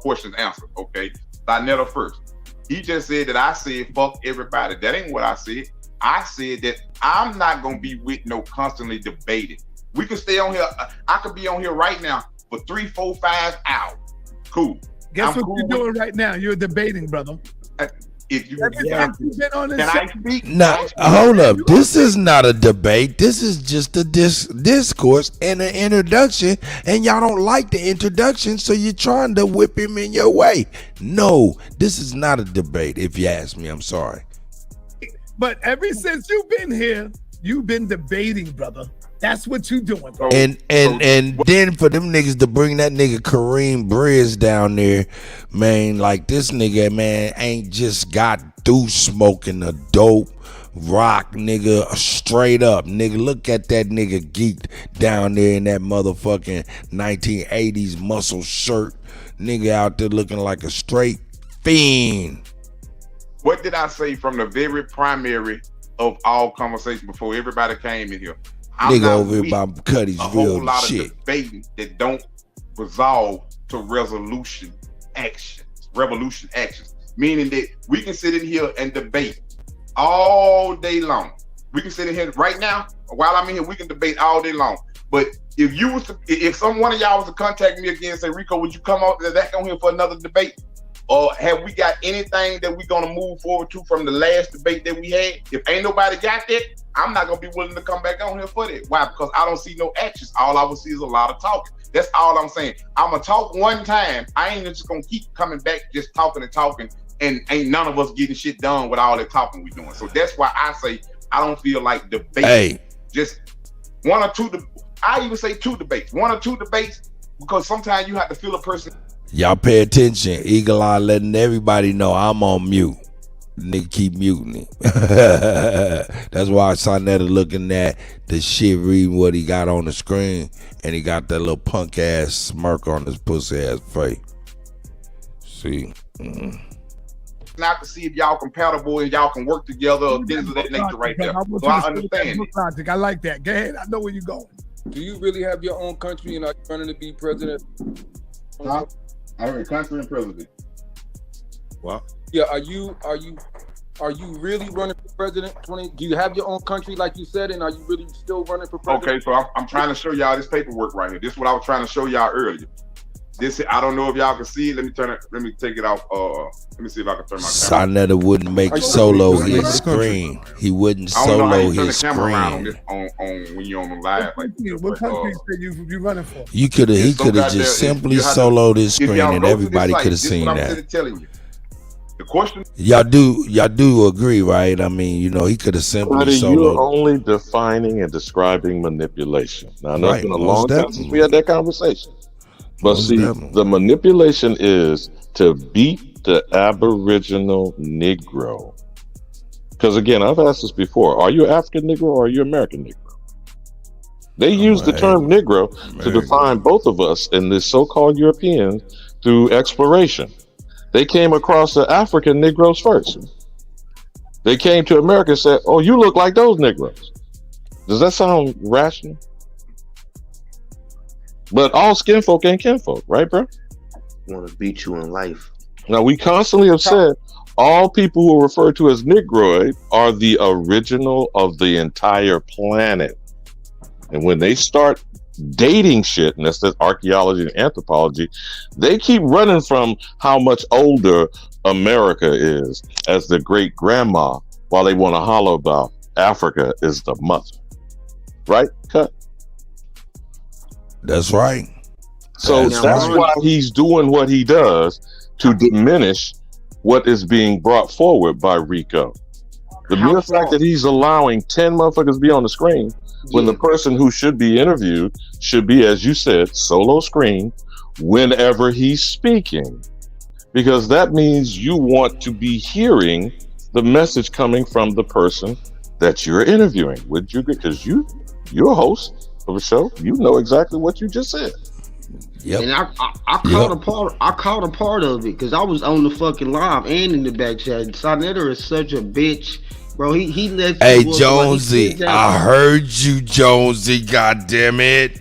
questions answered. Okay, Sonetta first. He just said that I said fuck everybody. That ain't what I said. I said that I'm not gonna be with no constantly debating. We could stay on here. I could be on here right now for 3, 4, 5 hours. Cool. Guess what you're doing right now? You're debating, brother. If you can I speak? Now, hold up. This is not a debate. This is just a discourse and an introduction, and y'all don't like the introduction, so you're trying to whip him in your way. No, this is not a debate, if you ask me. I'm sorry. But ever since you've been here, you've been debating, brother. That's what you doing, bro. And then for them niggas to bring that nigga Kareem Bridge down there, man, like this nigga, man, ain't just got through smoking a dope rock, nigga, straight up, nigga. Look at that nigga geeked down there in that motherfucking 1980s muscle shirt, nigga out there looking like a straight fiend. What did I say from the very primary of all conversation before everybody came in here? Nigga over here by Kutty's a whole real lot shit. of debating that don't resolve to revolution actions. Meaning that we can sit in here and debate all day long. We can sit in here right now, while I'm in here, we can debate all day long. But if one of y'all was to contact me again and say, Rico, would you come back on here for another debate? Or have we got anything that we're gonna move forward to from the last debate that we had? If ain't nobody got that, I'm not gonna be willing to come back on here for that. Why? Because I don't see no actions. All I will see is a lot of talking. That's all I'm saying. I'm gonna talk one time. I ain't just gonna keep coming back just talking and talking, and ain't none of us getting shit done with all the talking we doing. So that's why I say I don't feel like debate. Just one or two. I even say two debates. One or two debates, because sometimes you have to feel a person. Y'all pay attention. Eagle Eye letting everybody know I'm on mute. Nigga keep muting it. That's why Sonetta looking at the shit, reading what he got on the screen, and he got that little punk ass smirk on his pussy ass face. See? Not to see if y'all compatible and y'all can work together or things of that nature right there. So I understand it. I like that. Go ahead. I know where you're going. Do you really have your own country and are you running to be president? Huh? I heard country and president. What? Yeah, are you really running for president? Do you have your own country like you said, and are you really still running for president? Okay, so I'm trying to show y'all this paperwork right here. This is what I was trying to show y'all earlier. This, I don't know if y'all can see it. Let me take it off. Let me see if I can turn my camera. Sonetta wouldn't make solo his screen. He wouldn't solo his screen. On when you're on the live. Like, what country you running for? He could have just simply soloed his screen and everybody could have seen that. Telling you. The question, y'all do agree, right? I mean, he could have simply soloed. You're only defining and describing manipulation. Now, I know it's been a long time since we had that conversation. But see, the manipulation is to beat the Aboriginal Negro. Because again, I've asked this before. Are you African Negro or are you American Negro? They use the term Negro to define both of us in this so-called Europeans through exploration. They came across the African Negroes first. They came to America and said, oh, you look like those Negroes. Does that sound rational? But all skin folk ain't kinfolk, right, bro? Want to beat you in life. Now, we constantly have said all people who are referred to as Negroid are the original of the entire planet. And when they start dating shit, and that's the archaeology and anthropology, they keep running from how much older America is as the great grandma, while they want to holler about Africa is the mother. Right, Cut? That's right. So that's why he's doing what he does to diminish what is being brought forward by Rico. The mere fact that he's allowing 10 motherfuckers to be on the screen when the person who should be interviewed should be, as you said, solo screen whenever he's speaking. Because that means you want to be hearing the message coming from the person that you're interviewing. Would you agree? Because you're a host of a show, you know exactly what you just said. Yep. And I caught a part of it because I was on the fucking live and in the back chat. Sonetta is such a bitch, bro. He lets. Hey Jonesy, I heard you, Jonesy. God damn it!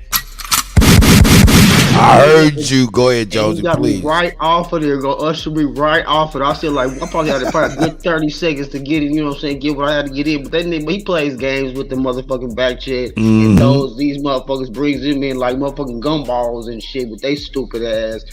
I heard you. Go ahead, Jonesy, please. Right off of there, go usher me right off of it. I said like I probably had a good 30 seconds to get it. You know what I'm saying? Get what I had to get in. But that nigga, he plays games with the motherfucking back chat and knows these motherfuckers brings him in like motherfucking gumballs and shit with they stupid ass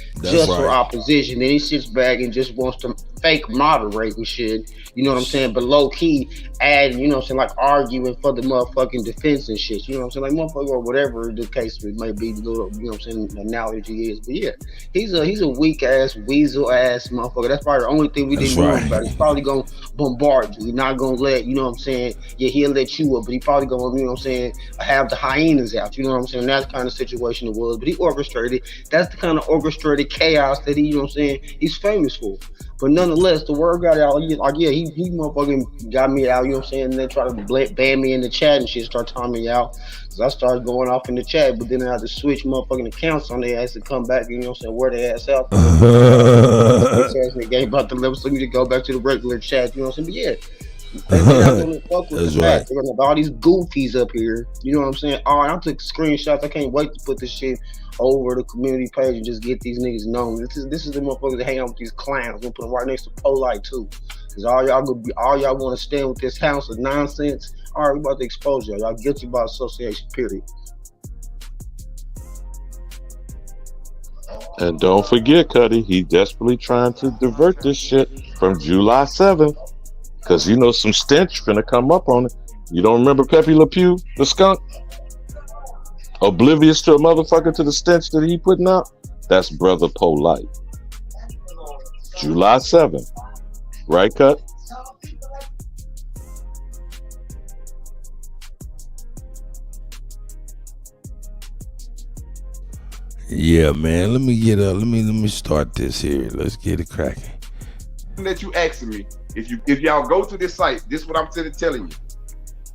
for opposition. And he sits back and just wants to fake moderate and shit. You know what I'm saying? But low key adding, you know what I'm saying, like arguing for the motherfucking defense and shit. You know what I'm saying? Like motherfucker or whatever the case may be, you know what I'm saying, analogy is. But yeah, he's a weak ass, weasel ass motherfucker. That's probably the only thing we didn't know about. He's probably gonna bombard you. He's not gonna let, you know what I'm saying, yeah, he'll let you up, but he probably gonna, you know what I'm saying, have the hyenas out. You know what I'm saying? That's the kind of situation it was. But he orchestrated. That's the kind of orchestrated chaos that he, you know what I'm saying, he's famous for. But nonetheless, the word got out. Like, yeah, he motherfucking got me out, you know what I'm saying? And they try to ban me in the chat and shit, start telling me out. So I started going off in the chat, but then I had to switch motherfucking accounts on their ass to come back, you know what I'm saying, wear their ass out. This ass nigga ain't about to level, so you need to go back to the regular chat, you know what I'm saying? But yeah, They're not gonna fuck with That's the right. fact. They're gonna have all these goofies up here. You know what I'm saying? All right, I took screenshots. I can't wait to put this shit over the community page and just get these niggas known. This is the motherfuckers that hang out with these clowns. We'll put them right next to Polite too. Cause all y'all want to stand with this house of nonsense. All right, we about to expose y'all. Y'all guilty by association. Period. And don't forget, Kutty, he desperately trying to divert this shit from July 7th. Because you know some stench finna come up on it. You don't remember Pepe Le Pew, the skunk? Oblivious to a motherfucker to the stench that he putting out? That's Brother Polite. July 7th. Right, Cut? Yeah, man. Let me start this here. Let's get it cracking. That you asking me, if y'all go to this site, this is what I'm telling you.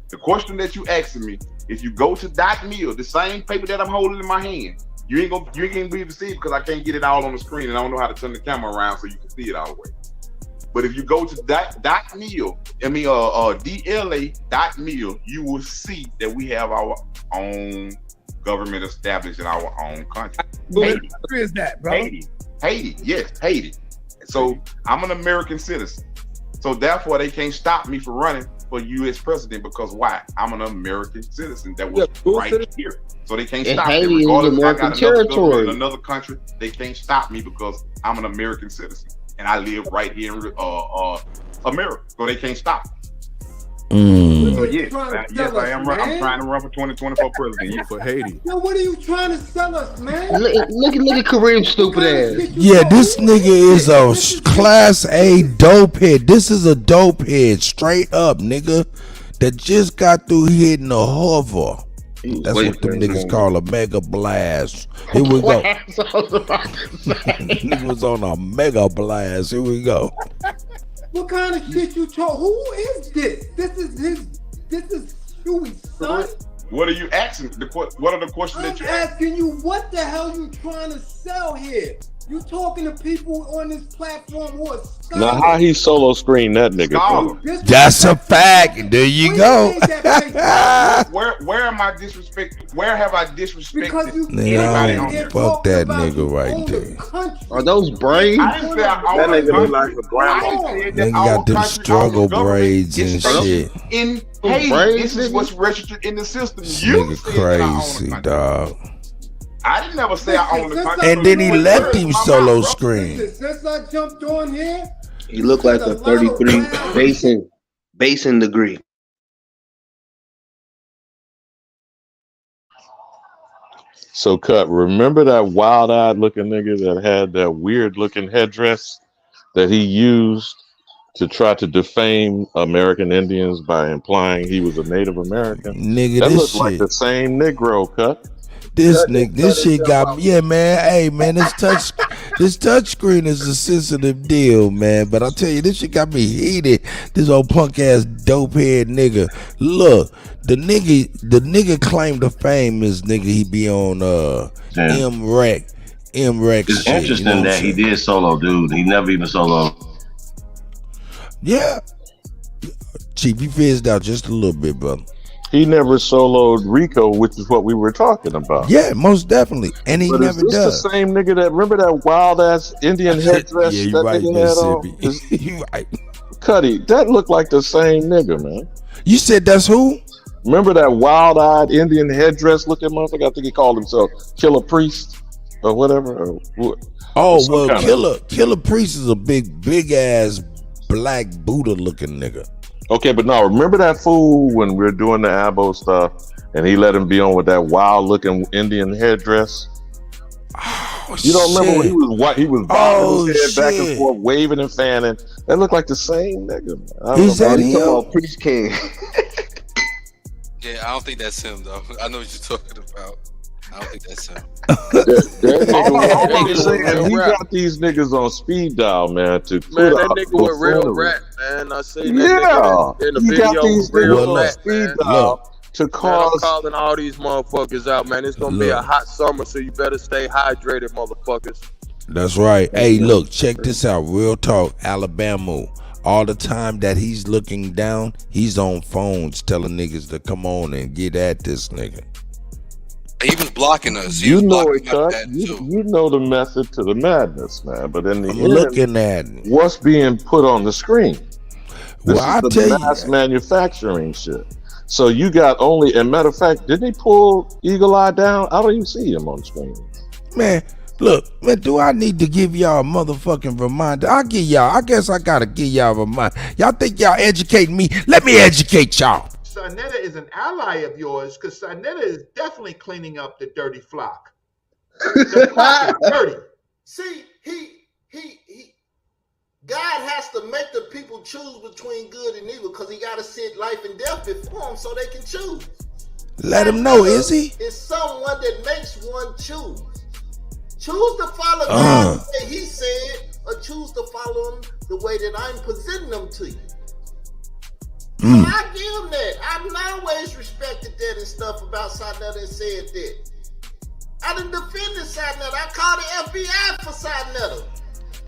The question that you asking me, if you go to .meal, the same paper that I'm holding in my hand, you ain't gonna be able to see it because I can't get it all on the screen and I don't know how to turn the camera around so you can see it all the way. But if you go to .meal, DLA.meal, you will see that we have our own government established in our own country. What country is that, bro? Haiti, yes, Haiti. So I'm an American citizen. So therefore, they can't stop me from running for U.S. president because why? I'm an American citizen that was right here. So they can't stop me. Regardless if I got another government in another country, they can't stop me because I'm an American citizen and I live right here in America. So they can't stop me. So yes, I am. I'm trying to run for 2024 president. For Haiti. Yo, what are you trying to sell us, man? Look at Kareem's stupid ass. Yeah, this nigga is a class A dope head. This is a dope head, straight up, nigga, that just got through hitting a hover. That's what them niggas call a mega blast. Here we go. Nigga was on a mega blast. Here we go. What kind of shit you talk? Who is this? This is Huey's son? What are you asking? What are the questions that you're asking? You what the hell you trying to sell here? You talking to people on this platform who are scholars. Now, how he solo screen that nigga? That's a fact. There you go. Where am I disrespecting? Where have I disrespected anybody on here? Fuck that nigga right there. Are those braids? I didn't say I own That nigga look country. like a grandma. Nigga got them struggle braids and shit. In Haiti, this is what's registered in the system. You Nigga said that I own the crazy, country. dog. I didn't never say I own the country. And then he left him solo screen. Since I jumped on here, He looked like a 33 basing degree. So, Cut, remember that wild-eyed looking nigga that had that weird-looking headdress that he used to try to defame American Indians by implying he was a Native American? Nigga, that this looked like shit. the same Negro, Cut. This shit got me. Yeah, man. Hey, man, this touch screen is a sensitive deal, man. But I tell you, this shit got me heated. This old punk ass dope head nigga. Look, the nigga claimed the fame is nigga. He be on M-Rec. It's shit, interesting you know that he did solo, dude. He never even solo. Yeah, Chief, you fizzed out just a little bit, brother. He never soloed Rico, which is what we were talking about. Yeah, most definitely. And he But never is this does. the same nigga that, remember that wild ass Indian headdress Yeah, you that right, nigga had on? Mississippi. You right. Cuddy, that looked like the same nigga, man. You said that's who? Remember that wild-eyed Indian headdress looking motherfucker? I think he called himself Killer Priest or whatever. Oh, well, Killer Priest is a big ass black Buddha looking nigga. Okay, but no, remember that fool when we were doing the Abo stuff and he let him be on with that wild-looking Indian headdress? Oh, you don't remember when he was white? He was bobbing his head back and shit. forth, waving and fanning. That looked like the same nigga. Is that him? Priest King. Yeah, I don't think that's him though. I know what you're talking about. I don't think that's him. He got these niggas on speed dial, man. To Man, that nigga was real rap, man. I seen that nigga in the video with real rap, man. To cause I'm calling all these motherfuckers out, man. It's gonna be a hot summer, so you better stay hydrated, motherfuckers. That's right. Hey, look, check this out. Real talk, Alabama. all the time that he's looking down, he's on phones telling niggas to come on and get at this nigga. He was blocking us. You know it, Cut. You know the method to the madness, man. But in the I'm end, looking at it. What's being put on the screen? This Well, is the mass manufacturing shit. So you got only, and matter of fact, didn't he pull Eagle Eye down? I don't even see him on the screen. Man, look, man, do I need to give y'all a motherfucking reminder? I guess I gotta give y'all a reminder. Y'all think y'all educating me? Let me educate y'all. Sarnetta is an ally of yours because Sarnetta is definitely cleaning up the dirty flock. The flock is dirty. See, God has to make the people choose between good and evil because he got to sit life and death before them so they can choose. Let him know, is he? It's someone that makes one choose. Choose to follow God the way he said, or choose to follow him the way that I'm presenting them to you. So I give him that. I've always respected that and stuff about Sarnetta and said that. I done defended Sarnetta. I called the FBI for Sarnetta.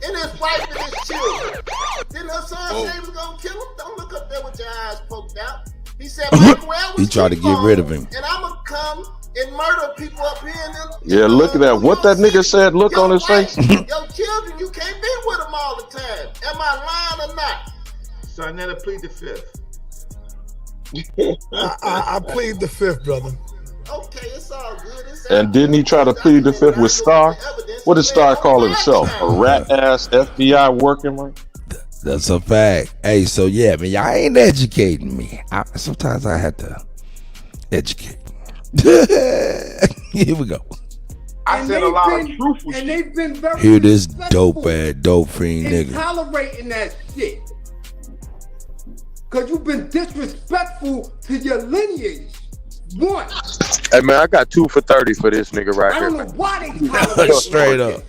And his wife and his children. Then her son said he was gonna kill him. Don't look up there with your eyes poked out. He said, he tried to get rid of him. And I'm gonna come and murder people up here. Yeah, look at that. What that nigga said, look on his face. Your children, you can't be with them all the time. Am I lying or not? Sarnetta, plead the fifth. I plead the fifth, brother. Okay, it's all good. And didn't he try to plead the fifth with Star? What did Star call himself? A rat ass FBI working man? That's a fact. Hey, so yeah, man, y'all ain't educating me. Sometimes I have to educate. Here we go. I said a lot of truthful shit. And they've been very Hear this dope fiend nigga. tolerating that shit. Cause you've been disrespectful to your lineage. One. Hey man, I got 2 for 30 for this nigga right I here. don't know Man. why they tolerate Straight up.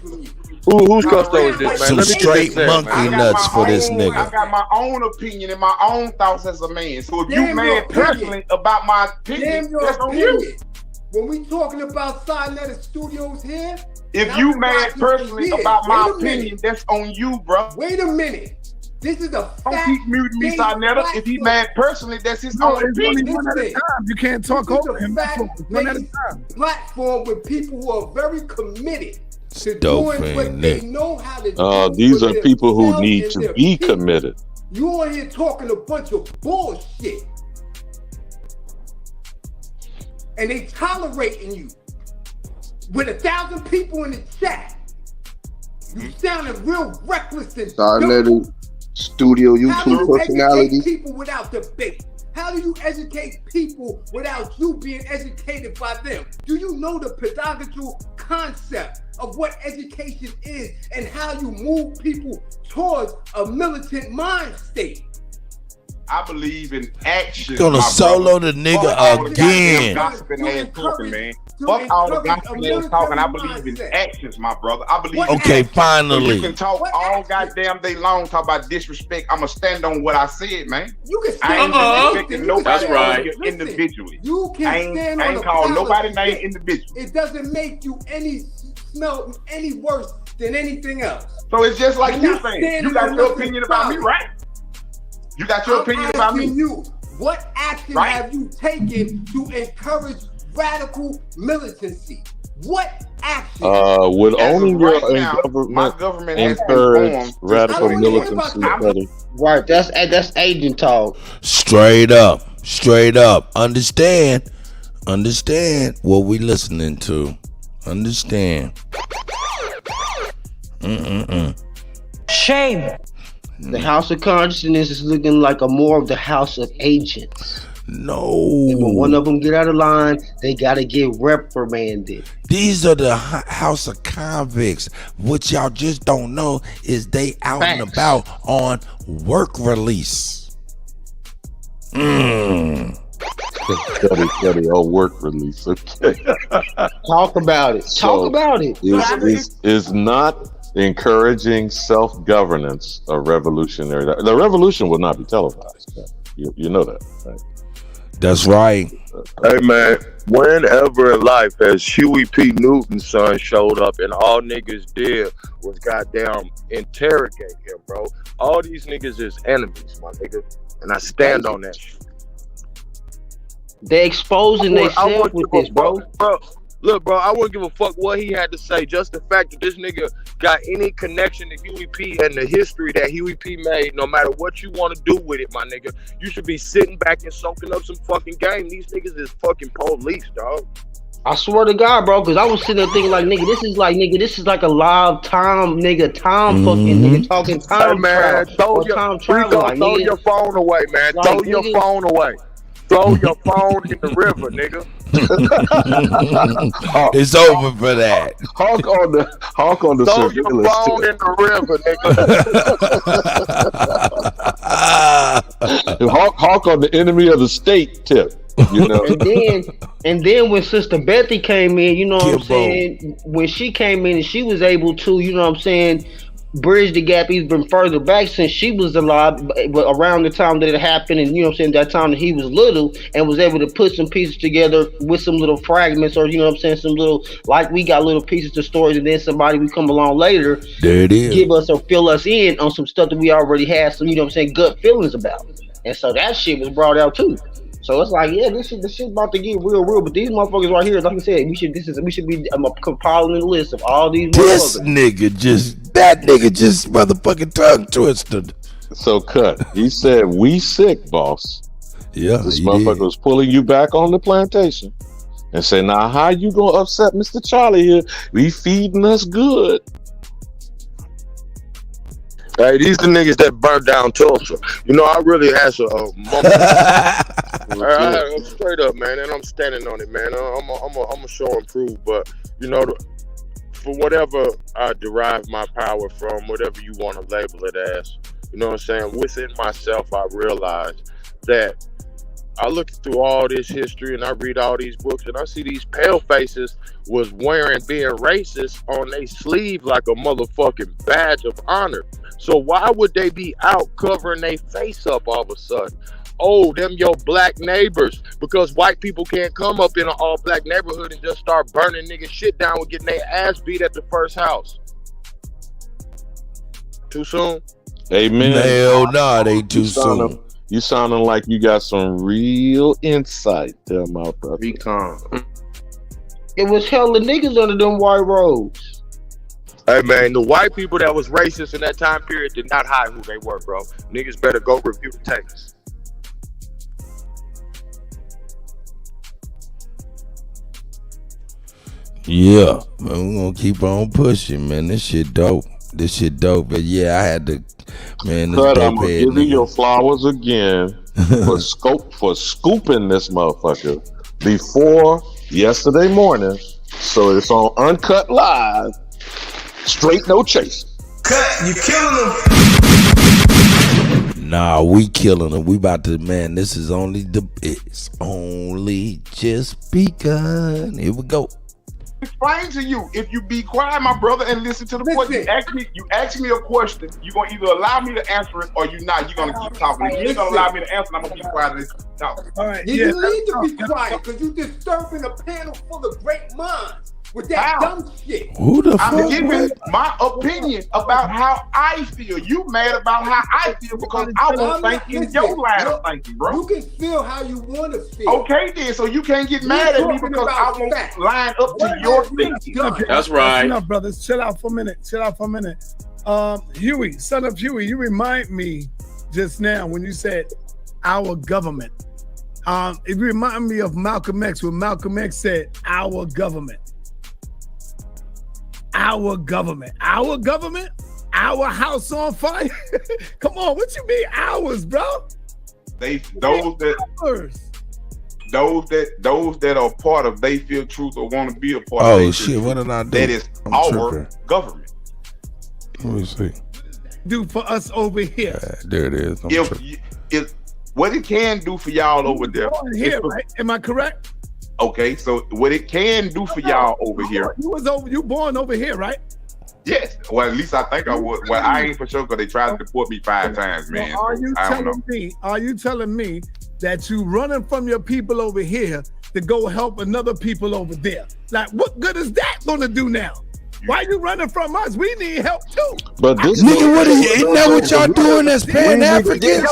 Whose custom is this, man? Some Let me straight get this, monkey man. nuts for this I nigga. got my own opinion and my own thoughts as a man. So if Damn you mad personally about my opinion, Damn your that's on opinion. you. When we talking about Sarnetta Studios here, If you mad personally about my opinion, that's on you, bro. Wait a minute. This is a fact. Don't keep muting me, Sarnetta. If he mad personally, that's his own opinion. One at a time. You can't talk over him. One at a time. Platform with people who are very committed to Dope doing fiend what they nigga. know how to do. These are for people who themselves need and to their be people. committed. You on here talking a bunch of bullshit. And they tolerating you. With 1,000 people in the chat. You sounding real reckless and dumb. Sarnetta studio How do YouTube you personality. educate people without debate? How do you educate people without you being educated by them? Do you know the pedagogical concept of what education is and how you move people towards a militant mind state? I believe in action. Gonna my solo brother. the nigga Fuck all the again. goddamn gossiping ass talking, man. Fuck all the gossiping ass talking. I believe in actions, my brother. I believe in Okay, action. finally. So you can talk all goddamn day long, talk about disrespect. I'ma stand on what I said, man. You can I ain't stand on disrespecting anything. nobody That's right. here individually. You can I ain't stand on a called pile nobody of name shit. individually. It doesn't make you smell any worse than anything else. So it's just like You're you not saying. standing You got on your nothing opinion about me, solid. right? You got your opinion about me. Asking you, what action Right. have you taken to encourage radical militancy? What action? Would As of owning right your now, my government government has been encourage formed. radical I don't wanna hear militancy, about buddy? Right, that's agent talk. Straight up. Understand what we listening to. Understand. Shame. The House of Consciousness is looking like more of the House of Agents. No. And when one of them get out of line, they gotta get reprimanded. These are the House of Convicts. What y'all just don't know is they out and about on work release. Study or work release. Okay. Talk about it. Talk about it. Is not encouraging self-governance a revolutionary? The revolution will not be televised. You know that, right? That's right. Hey man, whenever in life has Huey P. Newton's son showed up and all niggas did was goddamn interrogate him, bro. All these niggas is enemies, my nigga. And I stand on that shit. They exposing themselves with this, bro. Look, bro, I wouldn't give a fuck what he had to say. Just the fact that this nigga got any connection to Huey P and the history that Huey P made, no matter what you want to do with it, my nigga, you should be sitting back and soaking up some fucking game. These niggas is fucking police, dog. I swear to God, bro, because I was sitting there thinking like, nigga, this is like a live time, nigga, time fucking nigga talking time. Hey, man, throw your phone away, man. Like, Throw your phone away. Throw your phone in the river, nigga. It's over for that. Hawk on the Throw your phone in the river, nigga. Hawk on the enemy of the state tip. You know? and then when Sister Bethy came in, you know what I'm saying? When she came in and she was able to, you know what I'm saying, bridge the gap even further back since she was alive, but around the time that it happened, and you know what I'm saying, that time that he was little, and was able to put some pieces together with some little fragments, or you know what I'm saying, some little, like we got little pieces to stories, and then somebody would come along later, there it is, give us or fill us in on some stuff that we already had some, you know what I'm saying, gut feelings about. And so that shit was brought out too. So it's like, yeah, this shit about to get real. But these motherfuckers right here, like I said, we should be compiling a list of all these. That nigga just motherfucking tongue twisted. So Cut, he said, "We sick, boss." Yeah, this motherfucker was pulling you back on the plantation and say, "Now, how you gonna upset Mr. Charlie here? We feeding us good." Hey, these the niggas that burned down Tulsa. You know, I really had a moment. I'm straight up, man, and I'm standing on it, man. I'm a show and prove, but you know, for whatever I derive my power from, whatever you want to label it as, you know what I'm saying. Within myself, I realized that I look through all this history and I read all these books and I see these pale faces was wearing being racist on their sleeve like a motherfucking badge of honor. So why would they be out covering their face up all of a sudden? Oh, them your black neighbors, because white people can't come up in an all black neighborhood and just start burning niggas shit down with getting their ass beat at the first house. Too soon? Amen. Hell nah, they too soon. You sounding like you got some real insight there, my brother. Be calm. It was hella niggas under them white robes. Hey man, the white people that was racist in that time period did not hide who they were, bro. Niggas better go review the tapes. Yeah, man, we're gonna keep on pushing, man. This shit dope. But yeah, I had to, man. Cut, I'm gonna give you your flowers again for scooping this motherfucker before yesterday morning. So it's on Uncut Live. Straight, no chase. Cut, you killing them. Nah, we killing them. We about to, man. It's only just begun. Here we go. Explain to you. If you be quiet, my brother, and listen to the question. You ask me a question. You're gonna either allow me to answer it or you're not. You're gonna keep talking. If you ain't gonna allow me to answer, I'm gonna be quiet and talk. All right, you need to be quiet because you're disturbing a panel full of great minds with that dumb shit. Who the fuck? I'm giving my opinion about how I feel. You mad about how I feel because I won't think in your line of thinking, bro. You can feel how you want to feel. Okay, then. So you can't get mad at me because I won't line up to your thinking. That's right. Enough, brothers. Chill out for a minute. Huey, son of Huey, you remind me just now when you said our government. It reminded me of Malcolm X when Malcolm X said our government. Our government, our house on fire. Come on, what you mean ours, bro? Those that are part of they feel truth or want to be a part of. Oh shit, what did I do? That is our government. Let me see. Do for us over here. There it is. If what it can do for y'all over there. Here, right? Am I correct? Okay, so what it can do for y'all over here. You born over here, right? Yes. Well, at least I think I was. Well, I ain't for sure because they tried to deport me 5 times, man. So are you telling me that you running from your people over here to go help another people over there. Like, what good is that gonna do now? Why you running from us? We need help too. But this nigga, what are you? Isn't that what y'all doing as Pan-Africans? Get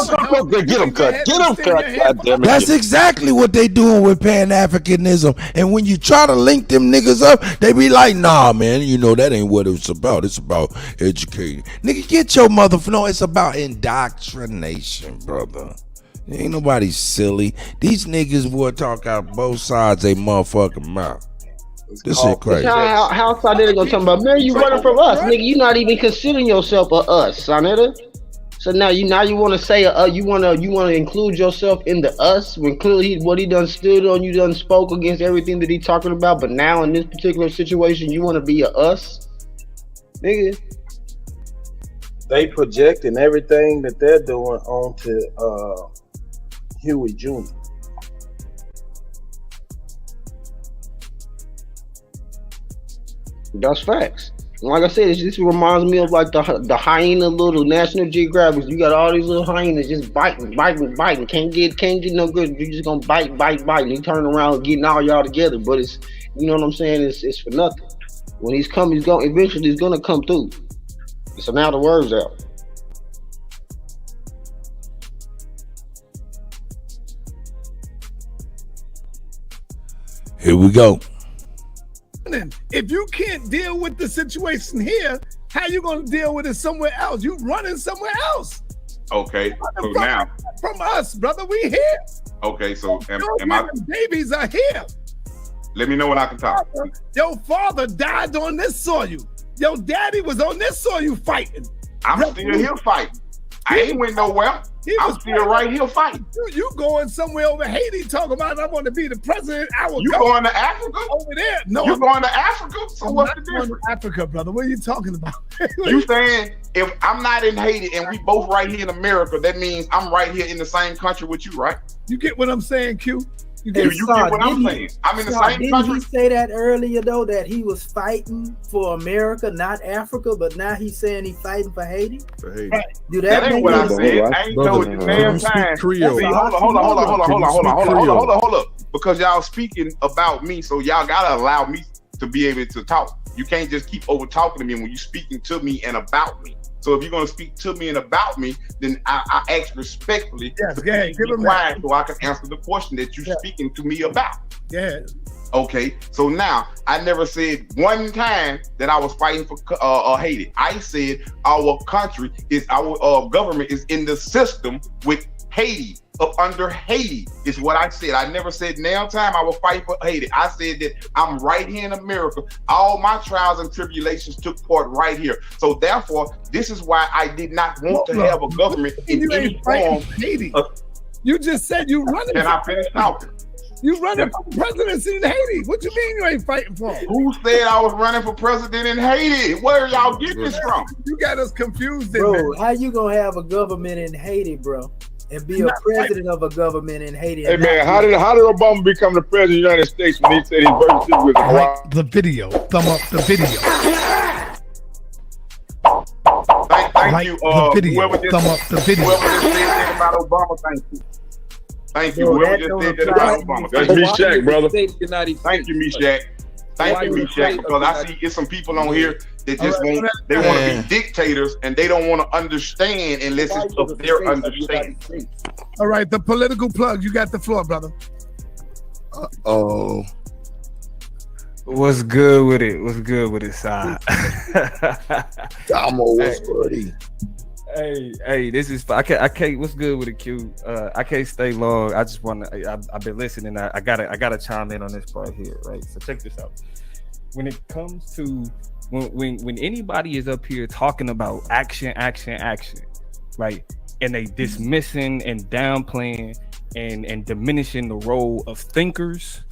them cut. Get them cut. Goddamn it. That's exactly what they doing with Pan-Africanism. And when you try to link them niggas up, they be like, nah, man, you know, that ain't what it's about. It's about educating. Nigga, get your no, it's about indoctrination, brother. Ain't nobody silly. These niggas will talk out both sides they motherfucking mouth. This shit crazy. How Sarnetta gonna talk about, man, you running from us, nigga? You not even considering yourself a us, Sarnetta. So now you want to say you want to include yourself in the us when clearly what he done stood on, you done spoke against everything that he talking about, but now in this particular situation you want to be a us, nigga. They projecting everything that they're doing onto Huey Jr. That's facts. Like I said, this reminds me of like the hyena little National Geographic. You got all these little hyenas just biting. Can't get no good. You just gonna bite. And he turn around getting all y'all together. But it's, you know what I'm saying? It's for nothing. When he's eventually he's gonna come through. So now the word's out. Here we go. If you can't deal with the situation here, how you gonna deal with it somewhere else? You running somewhere else. Okay, so now from us, brother, we here. Okay, so am I? Babies are here. Let me know when I can talk. Your father died on this soil. Your daddy was on this soil fighting. I'm still here fighting. I ain't went nowhere. I'm still right here fighting. You going somewhere over Haiti talking about I want to be the president. You going to Africa? Over there? No. You going to Africa? So what's the difference? Going to Africa, brother. What are you talking about? You saying if I'm not in Haiti and we both right here in America, that means I'm right here in the same country with you, right? You get what I'm saying, Q? You get what I'm saying? I'm in the same country. Didn't he say that earlier though, that he was fighting for America, not Africa, but now he's saying he's fighting for Haiti? For Haiti. Right. Do That ain't what I said. I ain't know at the damn time. Hold up. Because y'all speaking about me, so y'all gotta allow me to be able to talk. You can't just keep over talking to me when you're speaking to me and about me. So if you're gonna speak to me and about me, then I ask respectfully to be quiet so I can answer the question that you're speaking to me about. Yeah. Okay, so now I never said one time that I was fighting for Haiti. I said our country is our government is in the system with Haiti. Up under Haiti is what I said. I never said now time I will fight for Haiti. I said that I'm right here in America. All my trials and tribulations took part right here. So therefore, this is why I did not want to have a government in any form. Haiti. You just said you running. Can I finish talking? You running for presidency in Haiti. What you mean you ain't fighting for? Who said I was running for president in Haiti? Where y'all get this from? You got us confused. Bro, how you gonna have a government in Haiti, bro? And be a president of a government in Haiti. Hey man, how did Obama become the president of the United States when he said his birth certificate was Hawaii? The video. Thumb up the video. Thank you. Whoever just thumb up the video. Whoever just said that about Obama, thank you. Thank you. Whoever just said that about Obama. That's me, Shaq, brother. Thank you, me, Shaq. Thank you, me, Shaq, because I see it's some people on here that just want to be dictators and they don't want to understand unless it's of their understanding. All right, the political plug. You got the floor, brother. Oh, what's good with it? What's good with it, side? What's buddy? Hey, this is I can't. What's good with it, Q? I can't stay long. I just want to. I've been listening. I gotta chime in on this part here, right? So check this out. When it comes to when anybody is up here talking about action, right? And they dismissing and downplaying and diminishing the role of thinkers,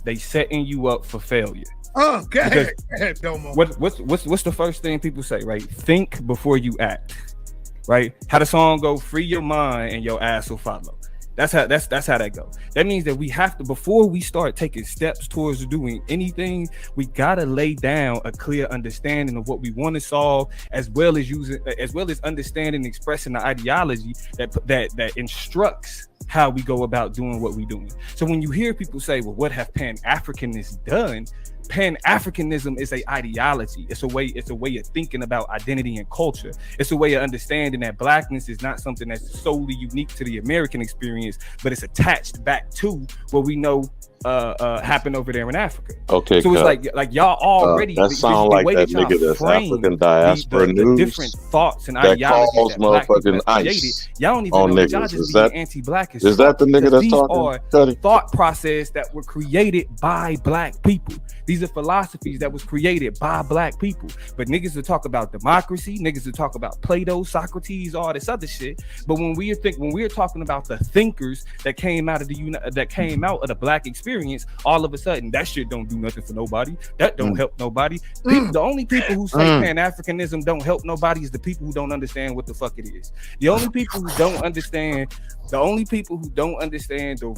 they setting you up for failure. Okay. What's the first thing people say, right? Think before you act. Right? How the song go, free your mind and your ass will follow. That's how that goes. That means that we have to, before we start taking steps towards doing anything, we gotta lay down a clear understanding of what we want to solve, as well as understanding and expressing the ideology that instructs how we go about doing what we're doing. So when you hear people say, well, what have Pan-Africanists done? Pan-Africanism is a ideology. It's a way of thinking about identity and culture. It's a way of understanding that blackness is not something that's solely unique to the American experience, but it's attached back to what we know happened over there in Africa. Okay, so it's like y'all already that sound like that nigga that's African diaspora news. The different thoughts and ideologies that black people have created. Y'all don't even know y'all just being anti-black. Is that the nigga that's talking? These are thought process that were created by black people. These are philosophies that was created by black people. But niggas will talk about democracy, niggas will talk about Plato, Socrates, all this other shit. But when we're talking about the thinkers that came out of the black experience, all of a sudden that shit don't do nothing for nobody. That don't help nobody. The only people who say Pan-Africanism don't help nobody is the people who don't understand what the fuck it is. The only people who don't understand the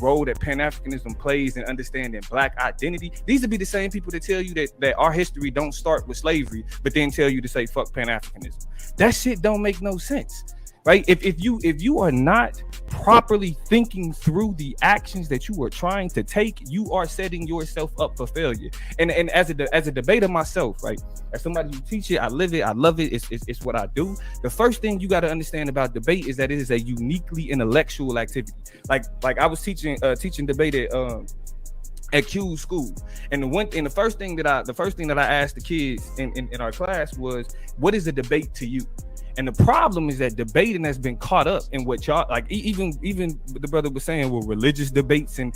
role that Pan-Africanism plays in understanding black identity, these would be the same people that tell you that our history don't start with slavery, but then tell you to say fuck Pan-Africanism. That shit don't make no sense, right? If you are not properly thinking through the actions that you are trying to take, you are setting yourself up for failure. And as a debater myself, right, as somebody who teach it, I live it, I love it, it's what I do. The first thing you got to understand about debate is that it is a uniquely intellectual activity. Like I was teaching debate at Q's school, and the first thing that I asked the kids in our class was, what is a debate to you? And the problem is that debating has been caught up in what y'all like. Even the brother was saying, well, religious debates, and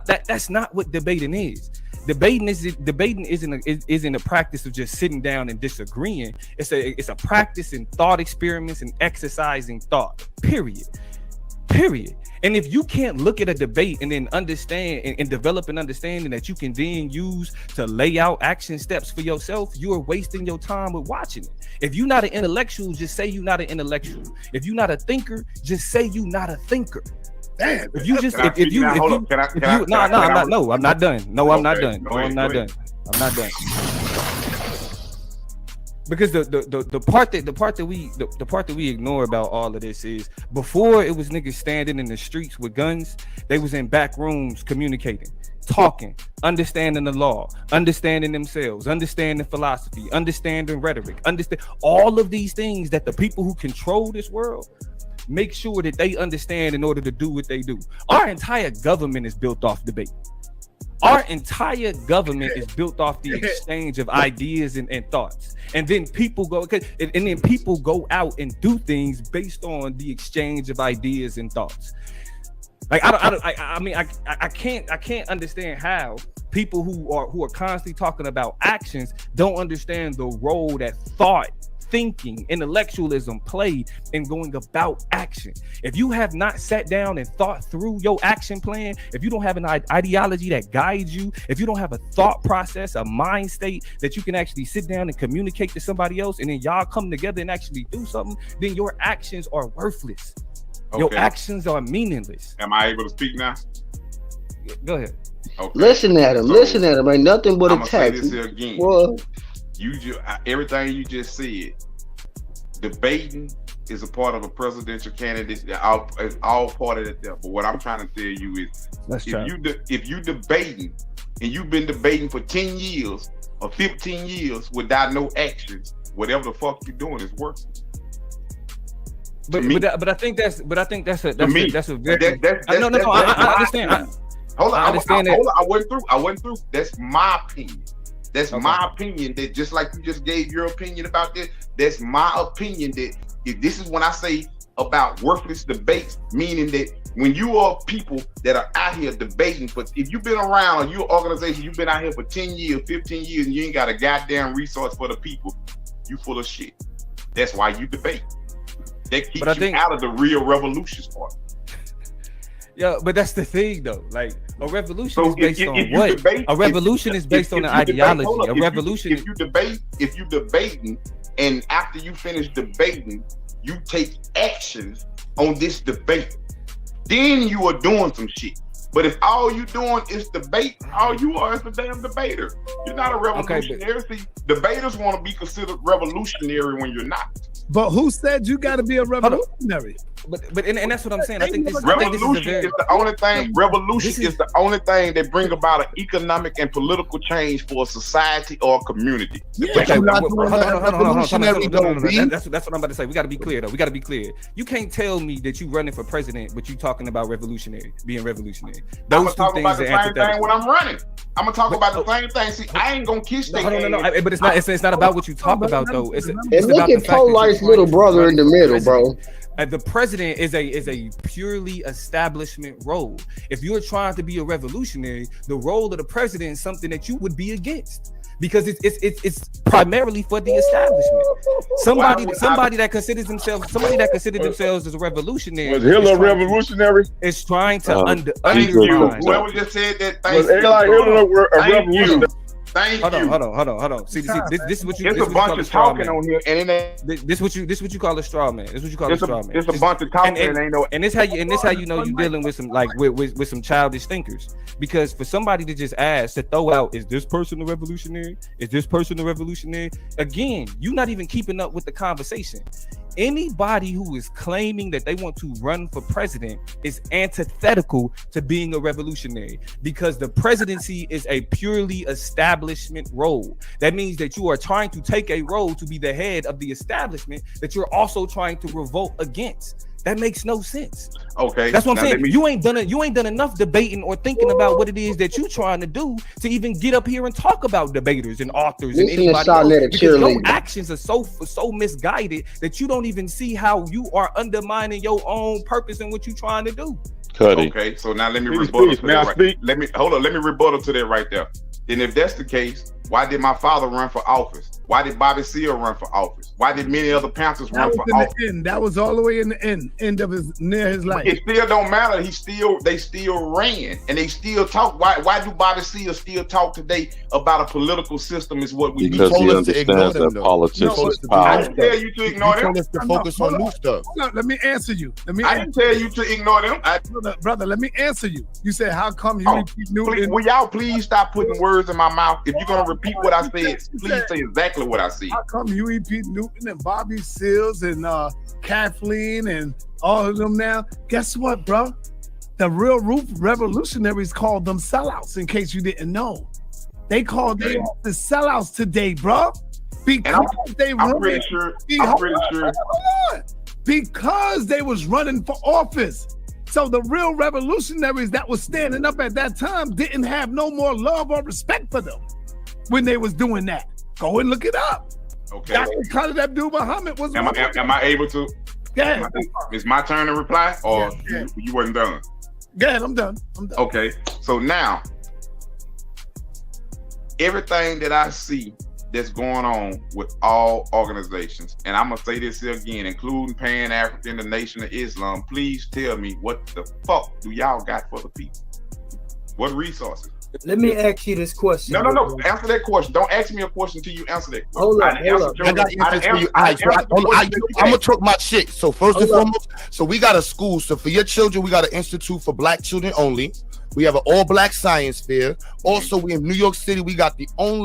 that's not what debating is. Debating isn't a practice of just sitting down and disagreeing. It's a practice in thought experiments and exercising thought. Period. And if you can't look at a debate and then understand and develop an understanding that you can then use to lay out action steps for yourself, you are wasting your time with watching it. If you're not an intellectual, just say you're not an intellectual. If you're not a thinker, just say you're not a thinker. Damn. I'm not done. No, I'm not done. I'm not done. Because the part that we ignore about all of this is, before it was niggas standing in the streets with guns, they was in back rooms communicating, talking, understanding the law, understanding themselves, understanding philosophy, understanding rhetoric, understand all of these things that the people who control this world make sure that they understand in order to do what they do. Our entire government is built off debate. Our entire government is built off the exchange of ideas and thoughts, and then people go out and do things based on the exchange of ideas and thoughts. Like I can't understand how people who are constantly talking about actions don't understand the role that thought, thinking, intellectualism play in going about action. If you have not sat down and thought through your action plan, if you don't have an ideology that guides you, if you don't have a thought process, a mind state that you can actually sit down and communicate to somebody else, and then y'all come together and actually do something, then your actions are worthless. Okay. Your actions are meaningless. Am I able to speak now? Go ahead. Okay. Listen at him. Ain't nothing but a text. I'm gonna say this here again. Well, everything you just said, debating is a part of a presidential candidate. It's all part of that. But what I'm trying to tell you is, if you debating and you've been debating for 10 years or 15 years without no actions, whatever the fuck you're doing is working. But I think that's a very no. I understand. Hold on, I understand that. I went through. That's my opinion. That's my opinion. That just like you just gave your opinion about this, that's my opinion. That if this is when I say about worthless debates, meaning that when you are people that are out here debating, but if you've been around or you're an organization, you've been out here for 10 years, 15 years, and you ain't got a goddamn resource for the people, you full of shit. That's why you debate. That keeps you out of the real revolutions part. Yeah, but that's the thing though. Like a revolution is based on what? A revolution is based on an ideology. A revolution. If you debating, and after you finish debating, you take actions on this debate. then you are doing some shit. But if all you doing is debate, all you are is a damn debater. You're not a revolutionary. See, debaters want to be considered revolutionary when you're not. But who said you got to be a revolutionary? But that's what I'm saying. I think this is the only thing. Revolution is the only thing that bring about an economic and political change for a society or a community. That's what I'm about to say. We got to be clear though. We got to be clear. You can't tell me that you running for president, but you talking about being revolutionary. I'm gonna talk about the same thing when I'm running. I'm gonna talk about the same thing. See, I ain't gonna kiss that. No. But it's not. It's not about what you talk about though. It's look at Polite's little brother in the middle, bro. The president is a purely establishment role. If you're trying to be a revolutionary, the role of the president is something that you would be against. Because it's primarily for the establishment. Somebody that considers themselves as a revolutionary. Was Hitler a revolutionary? Is trying to undermine. Whoever just said that. Was Hitler a revolutionary? Hold on. See, this is what you. It's a bunch of talking on here, and this what you call a straw man. This what you call a straw man. It's a bunch of talking, and ain't no. And this how you know you're dealing with some with some childish thinkers. Because for somebody to just ask to throw out, is this person a revolutionary? Is this person a revolutionary? Again, you're not even keeping up with the conversation. Anybody who is claiming that they want to run for president is antithetical to being a revolutionary, because the presidency is a purely establishment role. That means that you are trying to take a role to be the head of the establishment that you're also trying to revolt against. That makes no sense. Okay, that's what I'm saying. You ain't done enough debating or thinking about what it is that you're trying to do to even get up here and talk about debaters and authors and anybody else. Because your actions are so misguided that you don't even see how you are undermining your own purpose and what you're trying to do. Kutty. Okay, so now let me rebuttal to that. Right. Let me rebuttal to that right there. Then if that's the case, why did my father run for office? Why did Bobby Seale run for office? Why did many other Panthers run for office? That was all the way in the end of near his life. It still don't matter. They still ran and they still talk. Why do Bobby Seale still talk today about a political system? Is what we because he understands that politics is power. I didn't tell you to ignore them. To focus on new stuff. Let me answer you. I didn't tell you to ignore them. Brother, let me answer you. You said, how come you repeat Newton? Will y'all please stop putting words in my mouth? If you're gonna repeat what I said, please say exactly what I said. How come U.E.P. Newton and Bobby Seals and Kathleen and all of them now? Guess what, bro? The real revolutionaries called them sellouts, in case you didn't know. They called them the sellouts today, bro. Because I'm pretty sure. Because they was running for office. So the real revolutionaries that was standing up at that time didn't have no more love or respect for them when they was doing that. Go and look it up. Okay. Dr. Khalid Abdul Muhammad was. Am I able to? Yeah. It's my turn to reply, or you wasn't done? Go ahead, I'm done. Okay. So now, everything that I see that's going on with all organizations, and I'm gonna say this here again, including Pan-African, the Nation of Islam. Please tell me, what the fuck do y'all got for the people? What resources? Let me ask you this question. No. Answer that question. Don't ask me a question until you answer that question. Hold up. I got answers for you. I'm gonna talk my shit. So first and foremost, so we got a school. So for your children, we got an institute for Black children only. We have an all-Black science fair. Also, we in New York City, we got one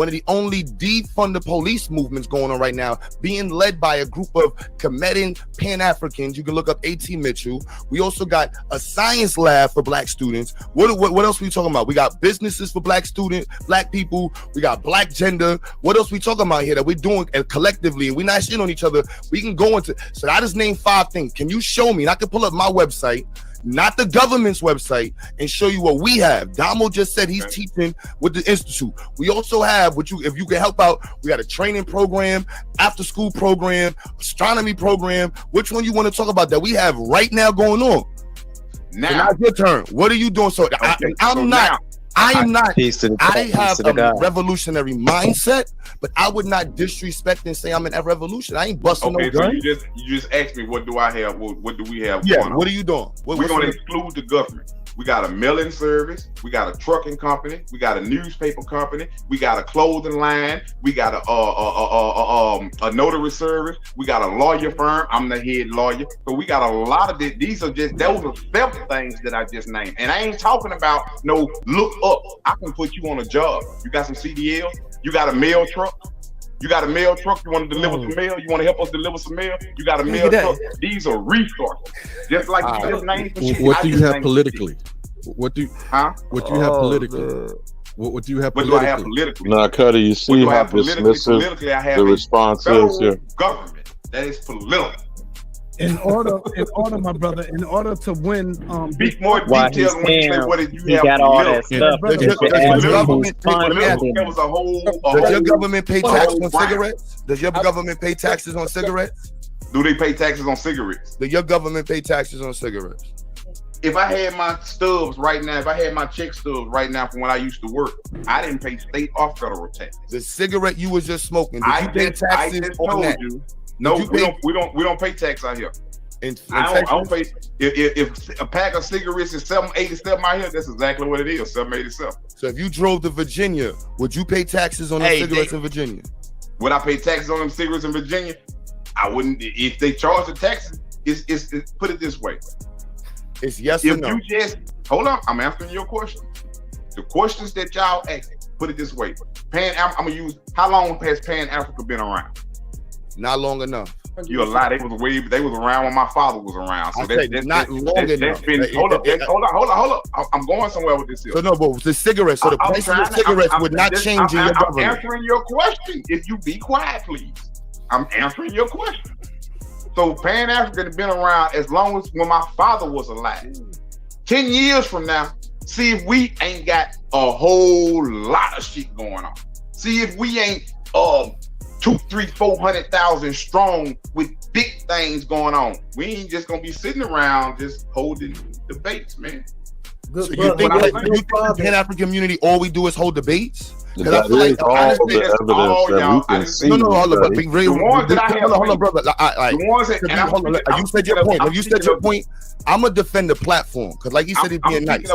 of the only defund the police movements going on right now, being led by a group of committed Pan-Africans. You can look up A.T. Mitchell. We also got a science lab for Black students. What else we talking about? We got businesses for Black students, Black people. We got Black gender. What else we talking about here that we're doing collectively? And we're not shitting on each other. We can go into. So I just named 5 things. Can you show me? And I can pull up my website, not the government's website, and show you what we have. Damo just said he's teaching with the institute. We also have, if you can help out, we got a training program, after school program, astronomy program. Which one you want to talk about that we have right now going on? Now it's your turn. What are you doing? So I'm not I am not. I have a revolutionary mindset, but I would not disrespect and say I'm an revolution. I ain't busting no Okay, so gun. you just asked me what do I have? What do we have? Yeah, going on? what are you doing? We're going to exclude the government. We got a mailing service. We got a trucking company. We got a newspaper company. We got a clothing line. We got a notary service. We got a lawyer firm. I'm the head lawyer. So we got a lot of this. Those are several things that I just named. And I ain't talking about no look up. I can put you on a job. You got some CDL. You got a mail truck. You got a mail truck. You want to deliver some mail. You want to help us deliver some mail. You got a mail truck. These are resources. Just like you just named. What do you have politically? What do you have politically? What do you have politically? What do I have politically? Now, Kutty, you see how dismissive the response is here? Government. That is political. In order, my brother, in order to win, be more detailed when you say what you have. Got all that stuff. Does your government pay taxes on cigarettes? Does your government pay taxes on cigarettes? Do they pay taxes on cigarettes? Does your government pay taxes on cigarettes? If I had my stubs right now, if I had my check stubs right now from when I used to work, I didn't pay state or federal tax. The cigarette you was just smoking, did you pay taxes I just on told that? you. No, we don't pay tax out here. I don't pay. If a pack of cigarettes is $7.87 out here, that's exactly what it is, $7.87. So if you drove to Virginia, would you pay taxes on those cigarettes in Virginia? Would I pay taxes on them cigarettes in Virginia? I wouldn't. If they charge the taxes, it's put it this way. It's yes or no. You just hold on, I'm answering your question. The questions that y'all ask, put it this way. I'm gonna use. How long has Pan Africa been around? Not long enough. You a lie. They was around when my father was around. So that's not long enough. Hold up. I'm going somewhere with this here. So no, but the cigarettes. So the price of the cigarettes would not change in your government. I'm answering your question. If you be quiet, please. I'm answering your question. So Pan Africa has been around as long as when my father was alive. 10 years from now, see if we ain't got a whole lot of shit going on. See if we ain't 200,000-400,000 strong with big things going on. We ain't just gonna be sitting around just holding debates, man. So you think the Pan African community all we do is hold debates? That is all the evidence that we can see. No, hold on, brother. You said your point. You said your point. I'm gonna defend the platform because, like you said, he's being nice.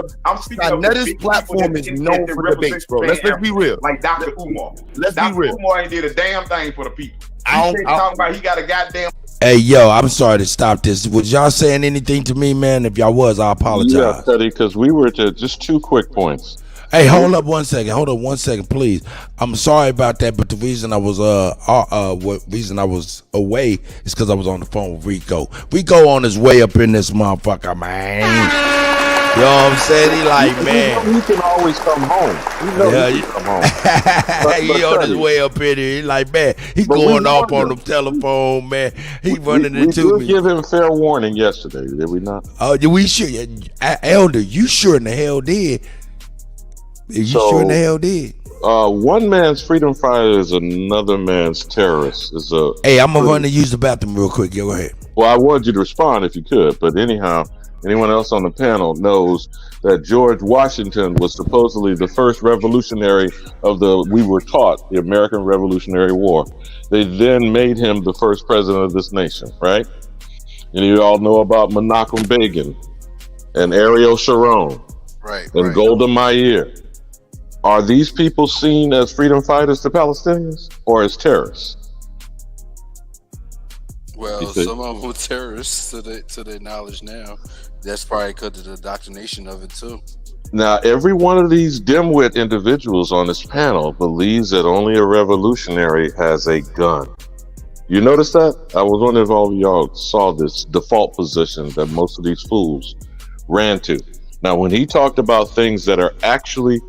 Netta's platform is known for debates, bro. Let's be real. Like Dr. Umar. Let's be real. Dr. Umar ain't did a damn thing for the people. Talking about he got a goddamn. Hey, yo, I'm sorry to stop this. Was y'all saying anything to me, man? If y'all was, I apologize. Yeah, Kutty, because we were to just 2 quick points. Hey, hold up 1 second. Hold up 1 second, please. I'm sorry about that, but the reason I was away is because I was on the phone with Rico. Rico on his way up in this motherfucker, man. You know what I'm saying? He like, man. You can always come home. You can come home. He on his way up in here. He like, man, he going off on the telephone, man. He running into me. We did give him fair warning yesterday, did we not? Oh, we sure, Elder, you sure in the hell did. You sure in the hell did. One man's freedom fighter is another man's terrorist. Hey, I'm gonna run to use the bathroom real quick. Go ahead. Well, I wanted you to respond if you could, but anyhow, anyone else on the panel knows that George Washington was supposedly the first revolutionary of we were taught, the American Revolutionary War. They then made him the first president of this nation, right? And you all know about Menachem Begin and Ariel Sharon and Golda Meir. Are these people seen as freedom fighters to Palestinians or as terrorists? Well, some of them were terrorists to their knowledge now. That's probably because of the indoctrination of it too. Now, every one of these dimwit individuals on this panel believes that only a revolutionary has a gun. You notice that? I was wondering if all of y'all saw this default position that most of these fools ran to. Now, when he talked about things that are actually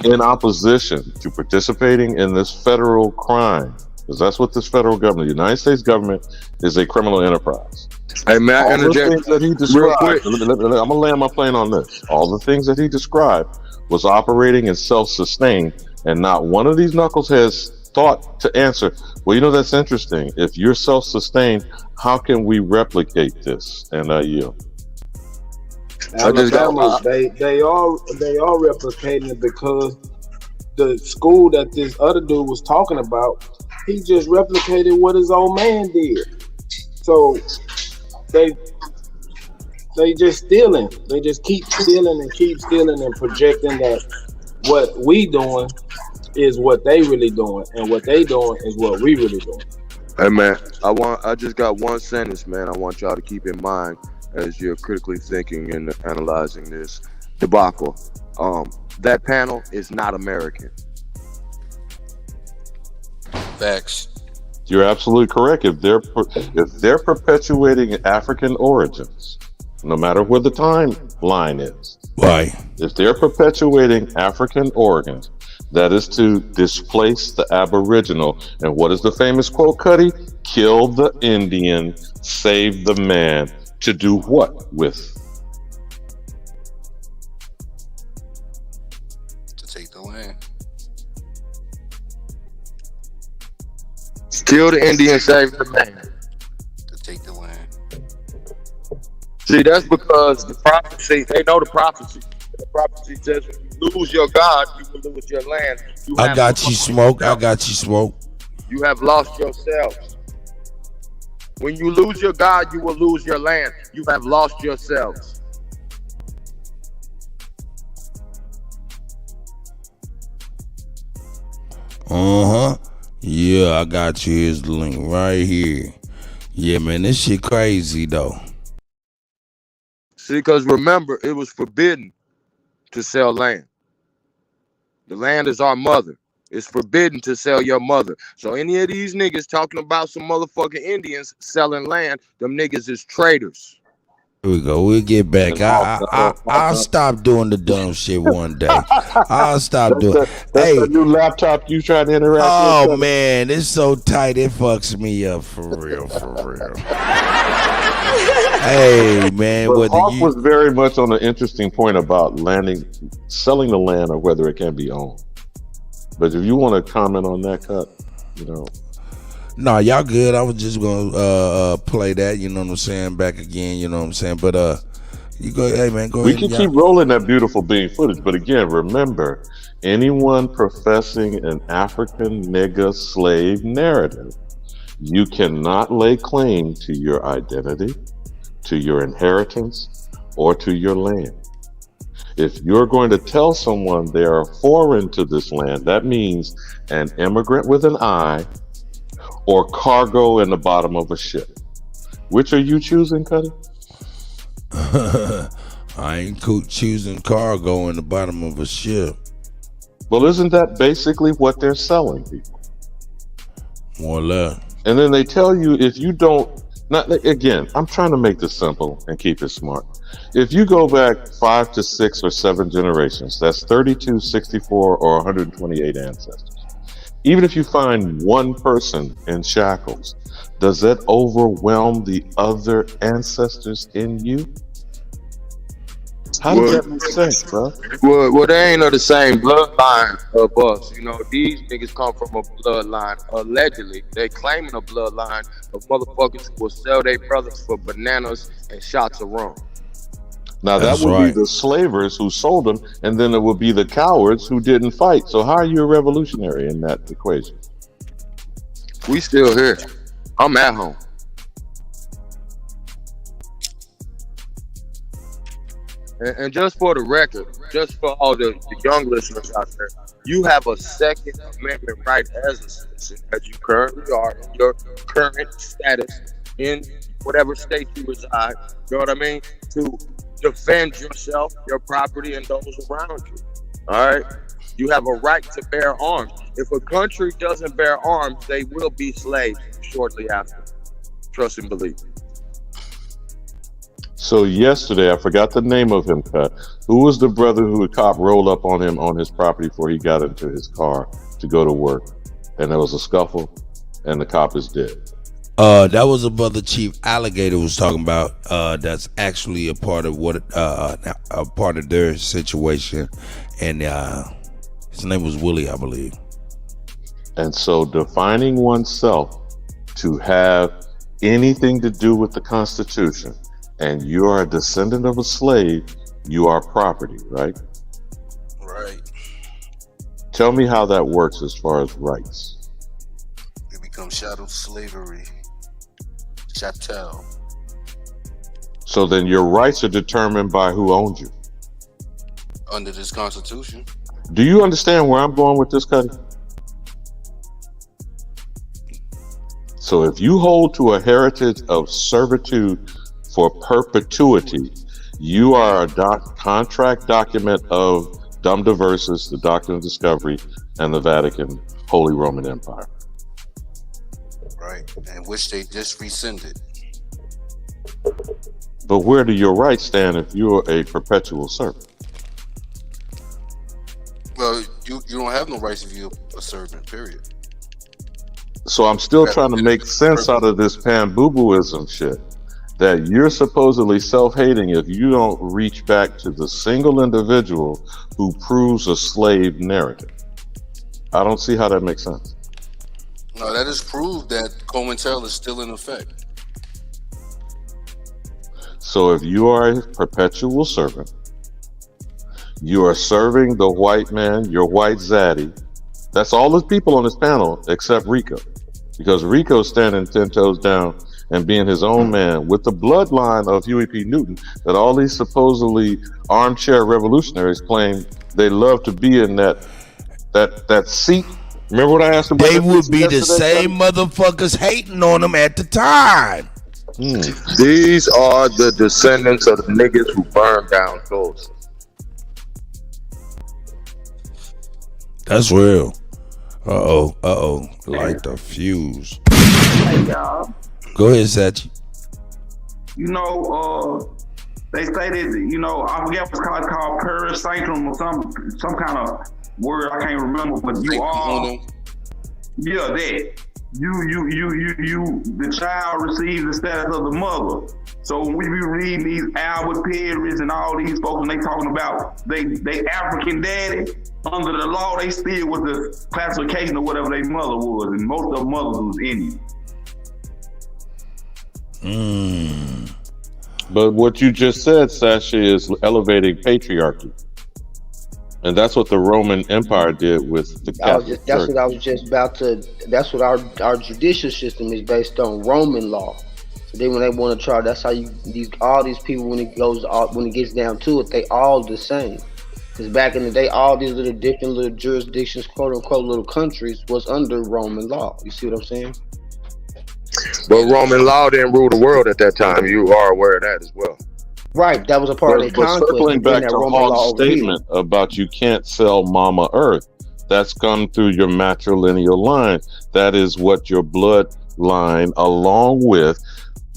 in opposition to participating in this federal crime, because that's what this federal government, the United States government, is a criminal enterprise. Hey, man, all the things that he described, I'm going to land my plane on this. All the things that he described was operating and self-sustained, and not one of these knuckleheads thought to answer, well, you know, that's interesting. If you're self-sustained, how can we replicate this? And I yield. Alabama, they are replicating it because the school that this other dude was talking about, he just replicated what his old man did. So they just stealing. They just keep stealing and projecting that what we doing is what they really doing, and what they doing is what we really doing. Hey man, I just got one sentence, man. I want y'all to keep in mind as you're critically thinking and analyzing this debacle. That panel is not American. Facts. You're absolutely correct. If they're perpetuating African origins, no matter where the timeline is, right? If they're perpetuating African origins, that is to displace the Aboriginal. And what is the famous quote, Kutty? Kill the Indian, save the man. To do what with? To take the land. Kill the Indian, save the man. To take the land. See, that's because the prophecy, they know the prophecy. The prophecy says when you lose your God, you will lose your land. I got you, Smoke. I got you, Smoke. You have lost yourselves. When you lose your God, you will lose your land. You have lost yourselves. Yeah, I got you. Here's the link right here. Yeah, man, this shit crazy though. See, because remember, it was forbidden to sell land. The land is our mother. It's forbidden to sell your mother. So any of these niggas talking about some motherfucking Indians selling land, them niggas is traitors. Here we go. We'll get back. I'll stop doing the dumb shit one day. I'll stop doing. That's a new laptop you trying to interact with. Oh man, it's so tight it fucks me up for real. Hey man, but Hawk was very much on an interesting point about selling the land or whether it can be owned. But if you want to comment on that, Cut, Nah, y'all good. I was just gonna play that, you know what I'm saying, back again, you know what I'm saying. But you go, hey man, go we ahead. We can keep rolling that beautiful being footage. But again, remember, anyone professing an African nigga slave narrative, you cannot lay claim to your identity, to your inheritance, or to your land. If you're going to tell someone they are foreign to this land, that means an immigrant with an I or cargo in the bottom of a ship. Which are you choosing, Kutty? I ain't choosing cargo in the bottom of a ship. Well, isn't that basically what they're selling people? More or less. And then they tell you if you don't, again, I'm trying to make this simple and keep it smart. If you go back 5 to 6 or 7 generations, that's 32, 64, or 128 ancestors. Even if you find one person in shackles, does that overwhelm the other ancestors in you? How does that make sense, bro? Well, they ain't of the same bloodline of us. These niggas come from a bloodline. Allegedly, they claiming a bloodline of motherfuckers who will sell their brothers for bananas and shots of rum. Now that would be the slavers who sold them, and then it would be the cowards who didn't fight. So how are you a revolutionary in that equation? We still here. I'm at home. And just for the record, just for all the young listeners out there, you have a Second Amendment right as a citizen, as you currently are in your current status in whatever state you reside, you know what I mean? To defend yourself, your property, and those around you. All right? You have a right to bear arms. If a country doesn't bear arms, they will be slaves shortly after. Trust and believe. So yesterday, I forgot the name of him, Cut. Who was the brother who a cop rolled up on him on his property before he got into his car to go to work? And there was a scuffle, and the cop is dead. That was a brother Chief Alligator was talking about. That's actually a part of a part of their situation, and his name was Willie, I believe. And so, defining oneself to have anything to do with the Constitution and you are a descendant of a slave, you are property, right? Right. Tell me how that works as far as rights. It becomes chattel slavery. Chattel. So then your rights are determined by who owns you. Under this constitution. Do you understand where I'm going with this, Kutty? So if you hold to a heritage of servitude for perpetuity, you are a contract document of Dum Diversus, the Doctrine of Discovery, and the Vatican, Holy Roman Empire. Right. And which they just rescinded. But where do your rights stand if you're a perpetual servant? Well, you don't have no rights if you're a servant, period. So I'm still trying to make sense out of this pan-boo-booism shit. That you're supposedly self-hating if you don't reach back to the single individual who proves a slave narrative. I don't see how that makes sense. No, that is proof that COINTEL is still in effect. So if you are a perpetual servant, you are serving the white man, your white zaddy. That's all the people on this panel except Rico. Because Rico's standing 10 toes down and being his own man with the bloodline of Huey P. Newton that all these supposedly armchair revolutionaries claim they love to be in that seat. Remember what I asked about? They would be the same motherfuckers hating on them at the time. These are the descendants of the niggas who burned down Tulsa. That's real. Like the fuse. Hey, y'all. Go ahead, Sachi. You know, they say that, I forget what's called parasitum or some kind of word I can't remember, but you all, yeah, that the child receives the status of the mother. So when we be reading these Albert Perry's and all these folks, when they talking about they African daddy, under the law they still with the classification of whatever their mother was, and most of the mothers was Indian. But what you just said, Sasha, is elevating patriarchy. And that's what the Roman Empire did with the Catholic That's Church. what I was just about to. That's what our judicial system is based on, Roman law. So then when they want to try, that's how all these people, when it gets down to it, they all the same. Because back in the day, all these little different little jurisdictions, quote unquote, little countries was under Roman law. You see what I'm saying? But Roman law didn't rule the world at that time. You are aware of that as well. Right, that was a part of their conquest. Circling back to Roman law Hall's statement about you can't sell Mama Earth, that's come through your matrilineal line. That is what your bloodline, along with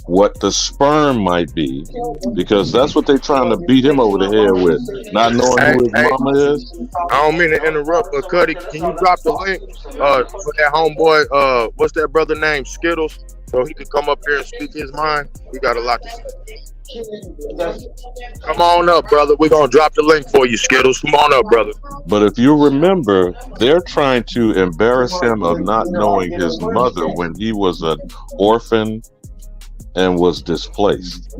what the sperm might be, because that's what they're trying to beat him over the head with, not knowing who his mama is. I don't mean to interrupt, but Kutty, can you drop the link for that homeboy? What's that brother name? Skittles, so he can come up here and speak his mind. We got a lot to say. Come on up, brother. We're gonna drop the link for you, Skittles. Come on up, brother. But if you remember, they're trying to embarrass him of not knowing his mother when he was an orphan and was displaced.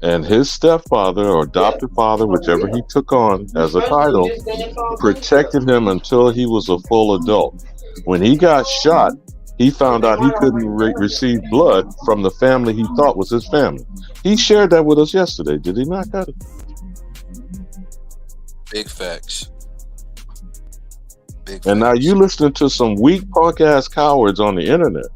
And his stepfather or adopted father, whichever he took on as a title, protected him until he was a full adult. When he got shot, he found out he couldn't receive blood from the family he thought was his family. He shared that with us yesterday, did he not, Kutty? Big facts. And now you listening to some weak punk ass cowards on the internet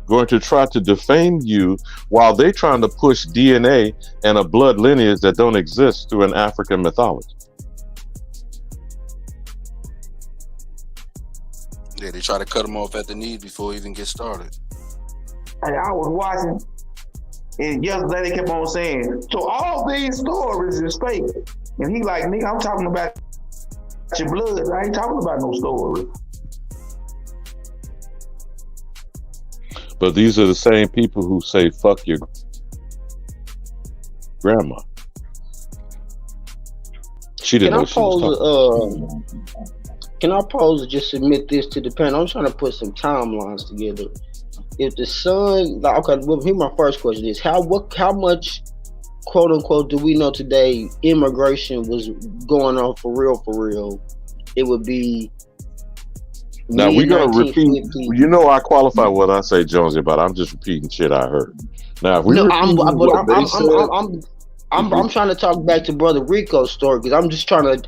going to try to defame you while they trying to push DNA and a blood lineage that don't exist through an African mythology. Yeah, they try to cut him off at the knees before he even get started. Hey, I was watching, and yesterday they kept on saying, so all these stories is fake. And he like, nigga, I'm talking about your blood. I ain't talking about no story. But these are the same people who say, fuck your grandma. She didn't know she was talking. Can I pose to just submit this to the panel? I'm trying to put some timelines together. If the son, okay, well, here's my first question: is how much quote unquote, do we know today immigration was going on for real, it would be. Now we're gonna repeat. You know, I qualify what I say, Jonesy, but I'm just repeating shit I heard. Now, if we I'm trying to talk back to Brother Rico's story because I'm trying to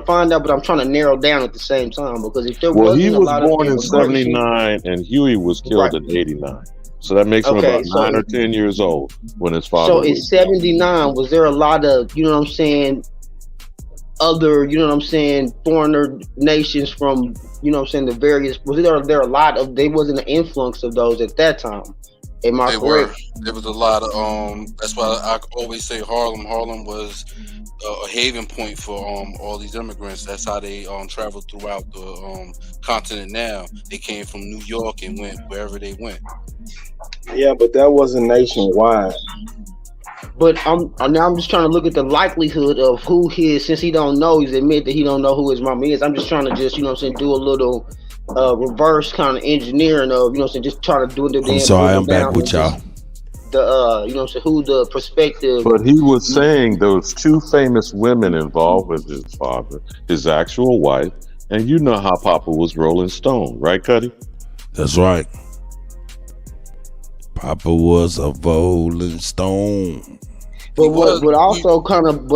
find out, but I'm trying to narrow down at the same time because if there he wasn't was a lot born of in '79 and Huey was killed in '89, so that makes him about 9 or 10 years old when his father. So in '79, was there a lot of other, foreigner nations from, the various, was there a lot of, there wasn't an influx of those at that time? Am I correct? There was a lot of, that's why I always say Harlem. Harlem was a haven point for all these immigrants. That's how they traveled throughout the continent now. They came from New York and went wherever they went. Yeah, but that wasn't nationwide. But I'm just trying to look at the likelihood of who since he don't know, he's admit that he don't know who his mama is. I'm just trying to do a little reverse kind of engineering of, just trying to do it. I'm sorry, I'm back with y'all. Who the perspective. But he was saying there was 2 famous women involved with his father, his actual wife, and you know how Papa was Rolling Stone, right, Kutty? That's right. Papa was a Rolling Stone. But what also kind of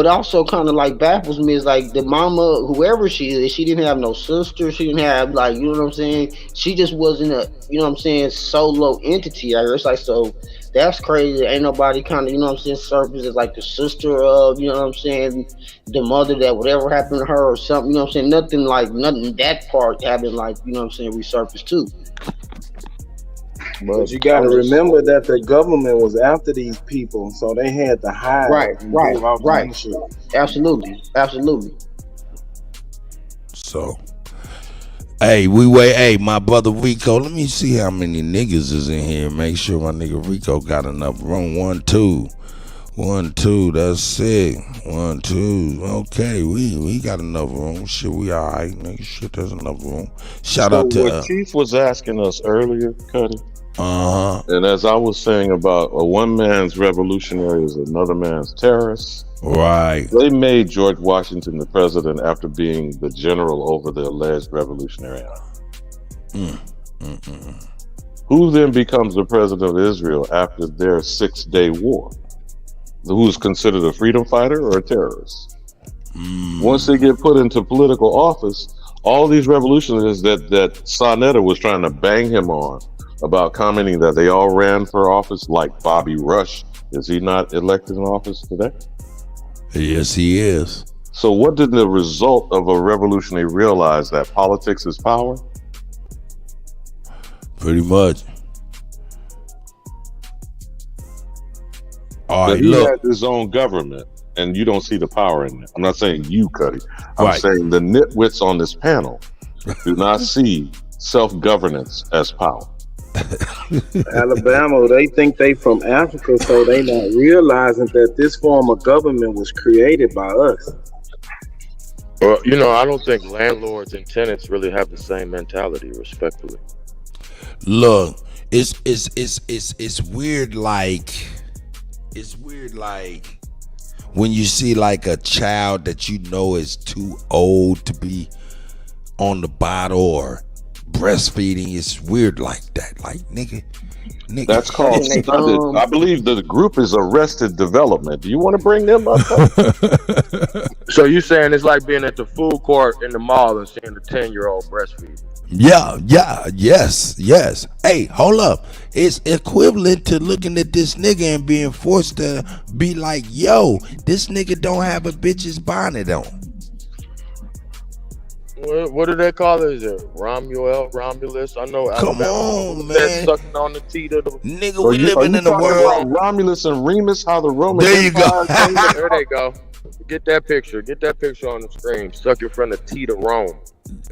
like baffles me is like the mama, whoever she is, she didn't have no sister. She didn't have she just wasn't a solo entity. I guess that's crazy. Ain't nobody kind of surface as like the sister of the mother that whatever happened to her or something. Nothing that part having resurfaced too. But you got to remember that the government was after these people, so they had to hide. Right. Absolutely. So, hey, my brother Rico, let me see how many niggas is in here. Make sure my nigga Rico got enough room. 1, 2. 1, 2, that's it. 1, 2. Okay, we got enough room. Shit, we all right, nigga. Shit, there's enough room. Shout out to what Chief was asking us earlier, Kutty. And as I was saying about one man's revolutionary is another man's terrorist. Right. They made George Washington the president after being the general over the alleged revolutionary army. Who then becomes the president of Israel after their 6-day war? Who's considered a freedom fighter or a terrorist? Once they get put into political office, all these revolutionaries that Sonetta was trying to bang him on about commenting that they all ran for office, like Bobby Rush. Is he not elected in office today? Yes, he is. So what did the result of a revolutionary realize? That politics is power? Pretty much. All right, he had his own government, and you don't see the power in it. I'm not saying you, Kutty. I'm saying the nitwits on this panel do not see self-governance as power. Alabama, they think they from Africa, so they not realizing that this form of government was created by us. Well, I don't think landlords and tenants really have the same mentality, respectfully. Look, it's weird. It's weird, when you see like a child that is too old to be on the bottle or breastfeeding. It's weird like that. Like nigga. That's called stunted. I believe the group is Arrested Development. Do you want to bring them up? So you saying it's like being at the food court in the mall and seeing the 10-year-old breastfeed? Yes. Hey, hold up. It's equivalent to looking at this nigga and being forced to be like, yo, this nigga don't have a bitch's bonnet on. What do they call it? Is it Romulus? I know. Come on, man. Sucking on the teat of the nigga. We living in the world. Romulus and Remus, how the Roman. There you go. There they go. Get that picture. Get that picture on the screen. Sucking from the teat of Rome.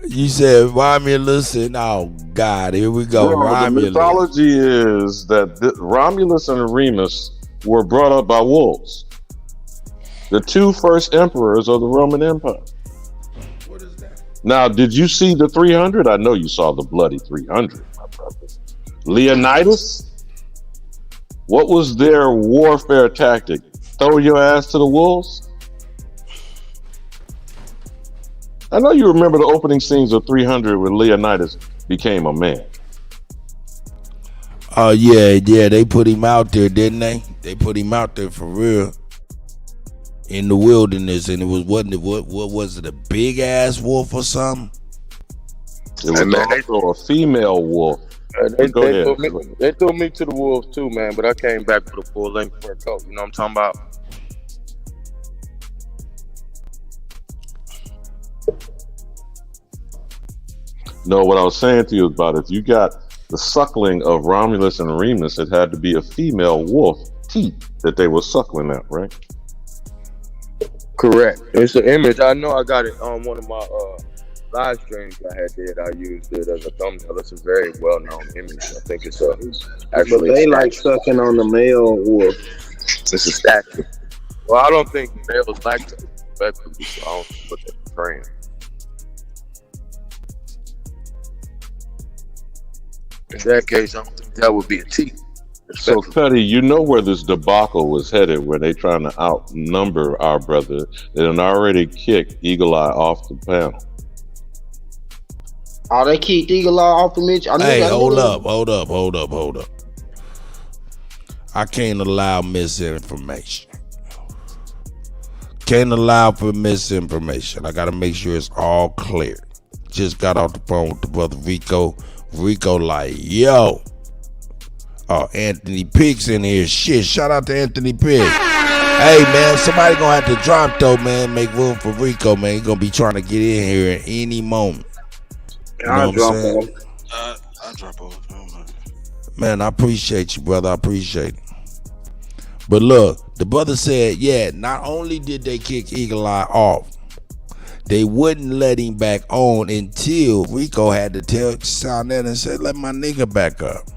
You said Romulus and oh God, here we go. Romulus. The mythology is that Romulus and Remus were brought up by wolves. The 2 first emperors of the Roman Empire. Now, did you see the 300? I know you saw the bloody 300, my brother. Leonidas? What was their warfare tactic? Throw your ass to the wolves? I know you remember the opening scenes of 300 when Leonidas became a man. Oh yeah, they put him out there, didn't they? They put him out there for real in the wilderness, and it was what was it, a big ass wolf or something? It was also a female wolf. They threw me to the wolves too, man. But I came back with a full length fur coat. You know what I'm talking about? No, what I was saying to you about if you got the suckling of Romulus and Remus, it had to be a female wolf teat that they were suckling at, right? Correct. It's an image. I know I got it on one of my live streams I had. I used it as a thumbnail. It's a very well-known image. I think it's actually. But they like sucking on the male wolf. It's a statue. Well, I don't think males like that respectfully, so I don't know what they're portraying. In that case, I don't think that would be a T. So, Kutty, you know where this debacle was headed when they trying to outnumber our brother. They done already kicked Eagle Eye off the panel. Oh, they kicked Eagle Eye off the Mitch. Hey, hold up. I can't allow misinformation. Can't allow for misinformation. I got to make sure it's all clear. Just got off the phone with the brother Rico. Rico like, yo. Oh, Anthony Pick's in here. Shit, shout out to Anthony Pick. Hey, man, somebody gonna have to drop, though, man. Make room for Rico, man. He's gonna be trying to get in here at any moment. You know what I'm saying? I'll drop over. Man, I appreciate you, brother. I appreciate it. But look, the brother said, yeah, not only did they kick Eagle Eye off, they wouldn't let him back on until Rico had to tell Sonnet and said, let my nigga back up.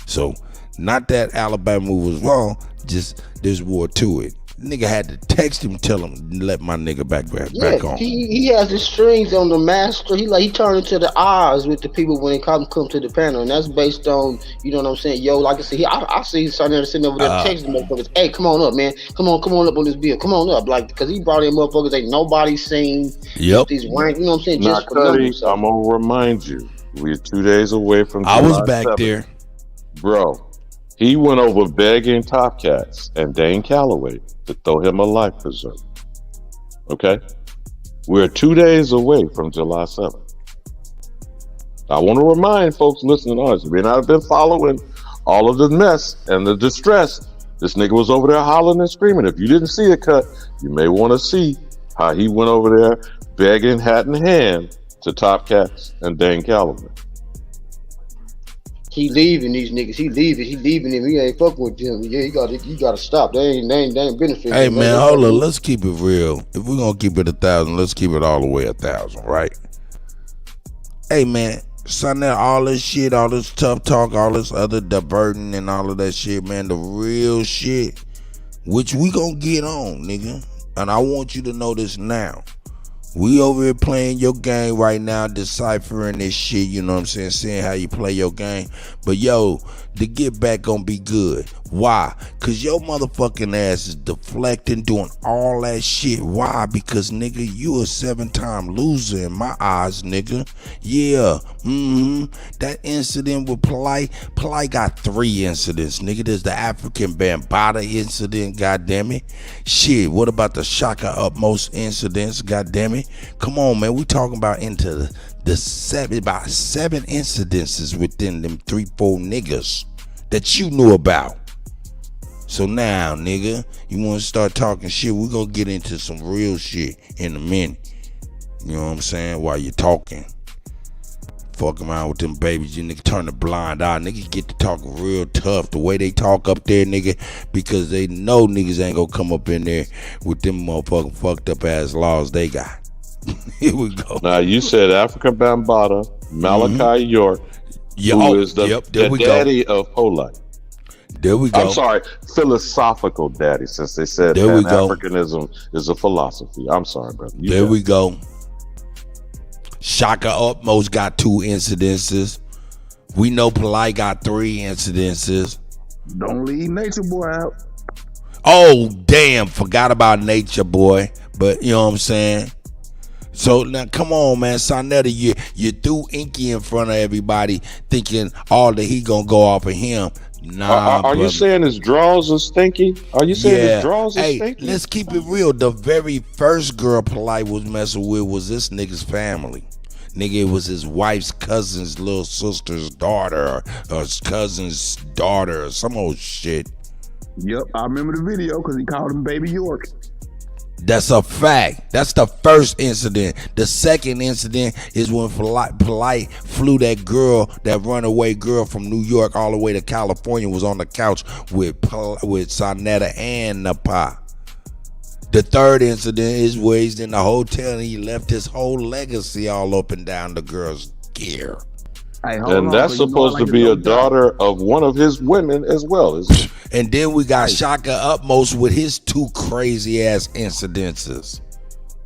So, not that Alabama move was wrong, just there's more to it. Nigga had to text him, tell him, let my nigga back on. He has the strings on the master. He turned into the odds with the people when they come to the panel, and that's based on, you know what I'm saying? Yo, like I said, I see Sonnet sitting over there texting motherfuckers, hey, come on up, man. Come on up on this bill. Come on up. Like, because he brought in motherfuckers ain't nobody seen. Yep. These rank, you know what I'm saying? Just for numbers. I'm going to remind you, we're 2 days away from July I was back 7th. there. Bro, he went over begging Top Cats and Dane Calloway to throw him a life preserver. Okay? We're 2 days away from July 7th. I want to remind folks listening to us, we not been following all of the mess and the distress. This nigga was over there hollering and screaming. If you didn't see it, Cut, you may want to see how he went over there begging hat in hand to Top Cats and Dane Calloway. He leaving these niggas. He leaving him. He ain't fucking with them. Yeah, you gotta stop. They ain't benefiting. Hey man, hold on. Let's keep it real. If we're gonna keep it 1,000, let's keep it all the way 1,000, right? Hey man, son, all this shit, all this tough talk, all this other diverting and all of that shit, man, the real shit, which we gonna get on, nigga. And I want you to know this now. We over here playing your game right now, deciphering this shit, you know what I'm saying, seeing how you play your game. But yo, the get back gonna be good. Why? Cause your motherfucking ass is deflecting, doing all that shit. Why? Because nigga, you a 7-time loser in my eyes, nigga. Yeah. That incident with Polite got 3 incidents, nigga. There's the African Bambaataa incident, goddammit. Shit, what about the Shaka Utmost incidents, goddammit? Come on, man. We talking about into about 7 incidences within them 3-4 niggas that you knew about. So now, nigga, you want to start talking shit? We're going to get into some real shit in a minute. You know what I'm saying? While you're talking. Fuck around with them babies. You nigga turn a blind eye. Niggas get to talking real tough. The way they talk up there, nigga, because they know niggas ain't going to come up in there with them motherfucking fucked up ass laws they got. Here we go. Now, you said African Bambaataa, Malachi York, who is the daddy of Polite. There we go. I'm sorry, philosophical daddy, since they said Pan-Africanism is a philosophy. I'm sorry, brother. There we go. Shaka Utmost got 2 incidences. We know Polite got 3 incidences. Don't leave Nature Boy out. Oh, damn. Forgot about Nature Boy. But you know what I'm saying? So now come on, man. Sonetta, you threw Inky in front of everybody thinking all that he gonna go off of him. Nah, Are you saying his draws are stinky? Are you saying his draws are stinky? Let's keep it real. The very first girl Polite was messing with was this nigga's family. Nigga, it was his wife's cousin's little sister's daughter or his cousin's daughter or some old shit. Yep, I remember the video because he called him Baby York. That's a fact. That's the first incident. The second incident is when Polite flew that girl, that runaway girl from New York all the way to California, was on the couch with Sonetta and Napa. The third incident is where he's in the hotel and he left his whole legacy all up and down the girl's gear. And that's supposed to be a daughter of one of his women as well, isn't it? And then we got Shaka Upmost with his two crazy ass incidences.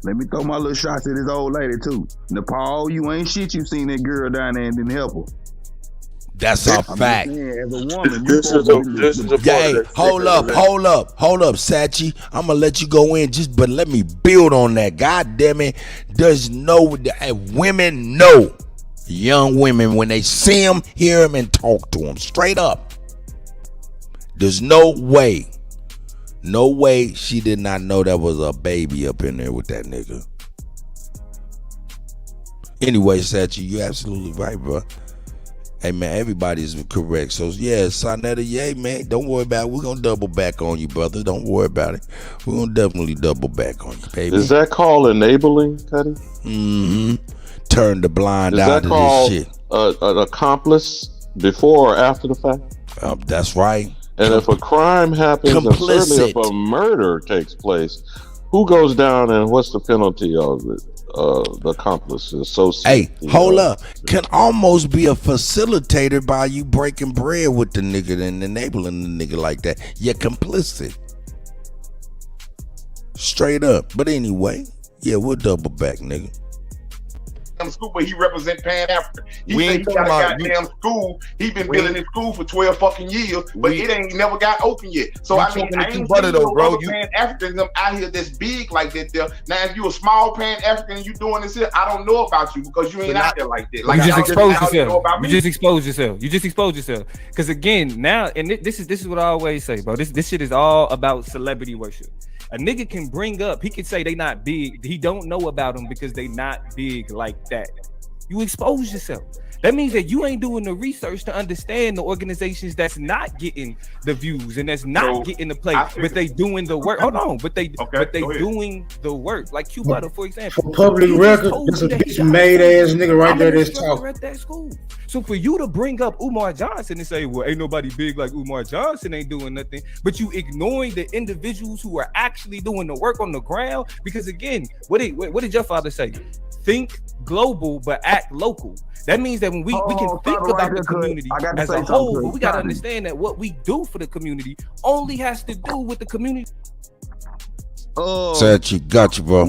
Let me throw my little shots at this old lady too. Nepal, you ain't shit. You seen that girl down there and didn't help her. That's a fact. As a woman, this is a hey, hold up, Sachi. I'm gonna let you go in, but let me build on that. God damn it, there's no women know. Young women, when they see him, hear him, and talk to him straight up. There's no way she did not know there was a baby up in there with that nigga. Anyway, Sachi, you absolutely right, bro. Hey, man, everybody's correct. So, yeah, Sonetta, yeah, man, don't worry about it. We're going to double back on you, brother. Don't worry about it. We're going to definitely double back on you, baby. Is that called enabling, Kutty? Mm-hmm. Turn the blind eye to this shit. An accomplice before or after the fact? That's right. And if a crime happens, and certainly if a murder takes place, who goes down and what's the penalty of it? The accomplice, associate. Hey, hold up. Can almost be a facilitator by you breaking bread with the nigga and enabling the nigga like that. You're complicit. Straight up. But anyway, yeah, we'll double back, nigga. School, but he represent Pan Africa. He said he got a goddamn school. He been building his school for 12 fucking years, but it ain't never got open yet. So I mean, I ain't seen no Pan Africanism out here that's big like that there. Now, if you a small Pan African and you doing this here, I don't know about you because you ain't out there like that. Like you just exposed yourself. You just exposed yourself. You just exposed yourself. Because again, now, and this is what I always say, bro. This shit is all about celebrity worship. A nigga can bring up, he can say they not big. He don't know about them because they not big like that. You expose yourself. That means that you ain't doing the research to understand the organizations that's not getting the views and that's not getting the play, but they doing the work. Hold on, but they doing the work. Like Q Butter, for example. For public record, this a bitch made ass nigga right there that's talking. At that school. So for you to bring up Umar Johnson and say, well, ain't nobody big like Umar Johnson ain't doing nothing, but you ignoring the individuals who are actually doing the work on the ground, because again, what did your father say? Think global but act local. That means that when we can think about the community as a whole, but we gotta understand that what we do for the community only has to do with the community. Sachi, got you, bro.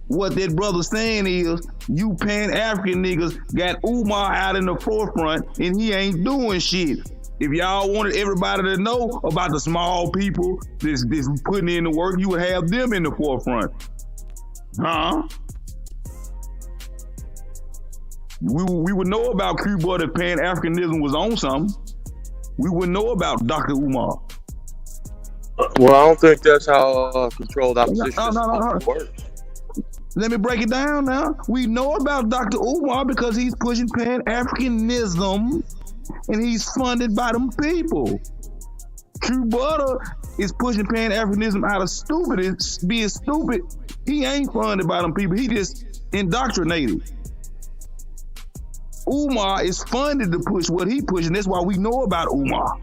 What that brother saying is, you Pan-African niggas got Umar out in the forefront and he ain't doing shit. If y'all wanted everybody to know about the small people this putting in the work, you would have them in the forefront. Huh? We would know about Cuba if Pan-Africanism was on something. We would know about Dr. Umar. Well, I don't think that's how controlled opposition works. Let me break it down now. We know about Dr. Umar because he's pushing Pan-Africanism and he's funded by them people. Cuba is pushing Pan-Africanism out of stupidness, being stupid. He ain't funded by them people. He just indoctrinated. Umar is funded to push what he pushing. That's why we know about Umar.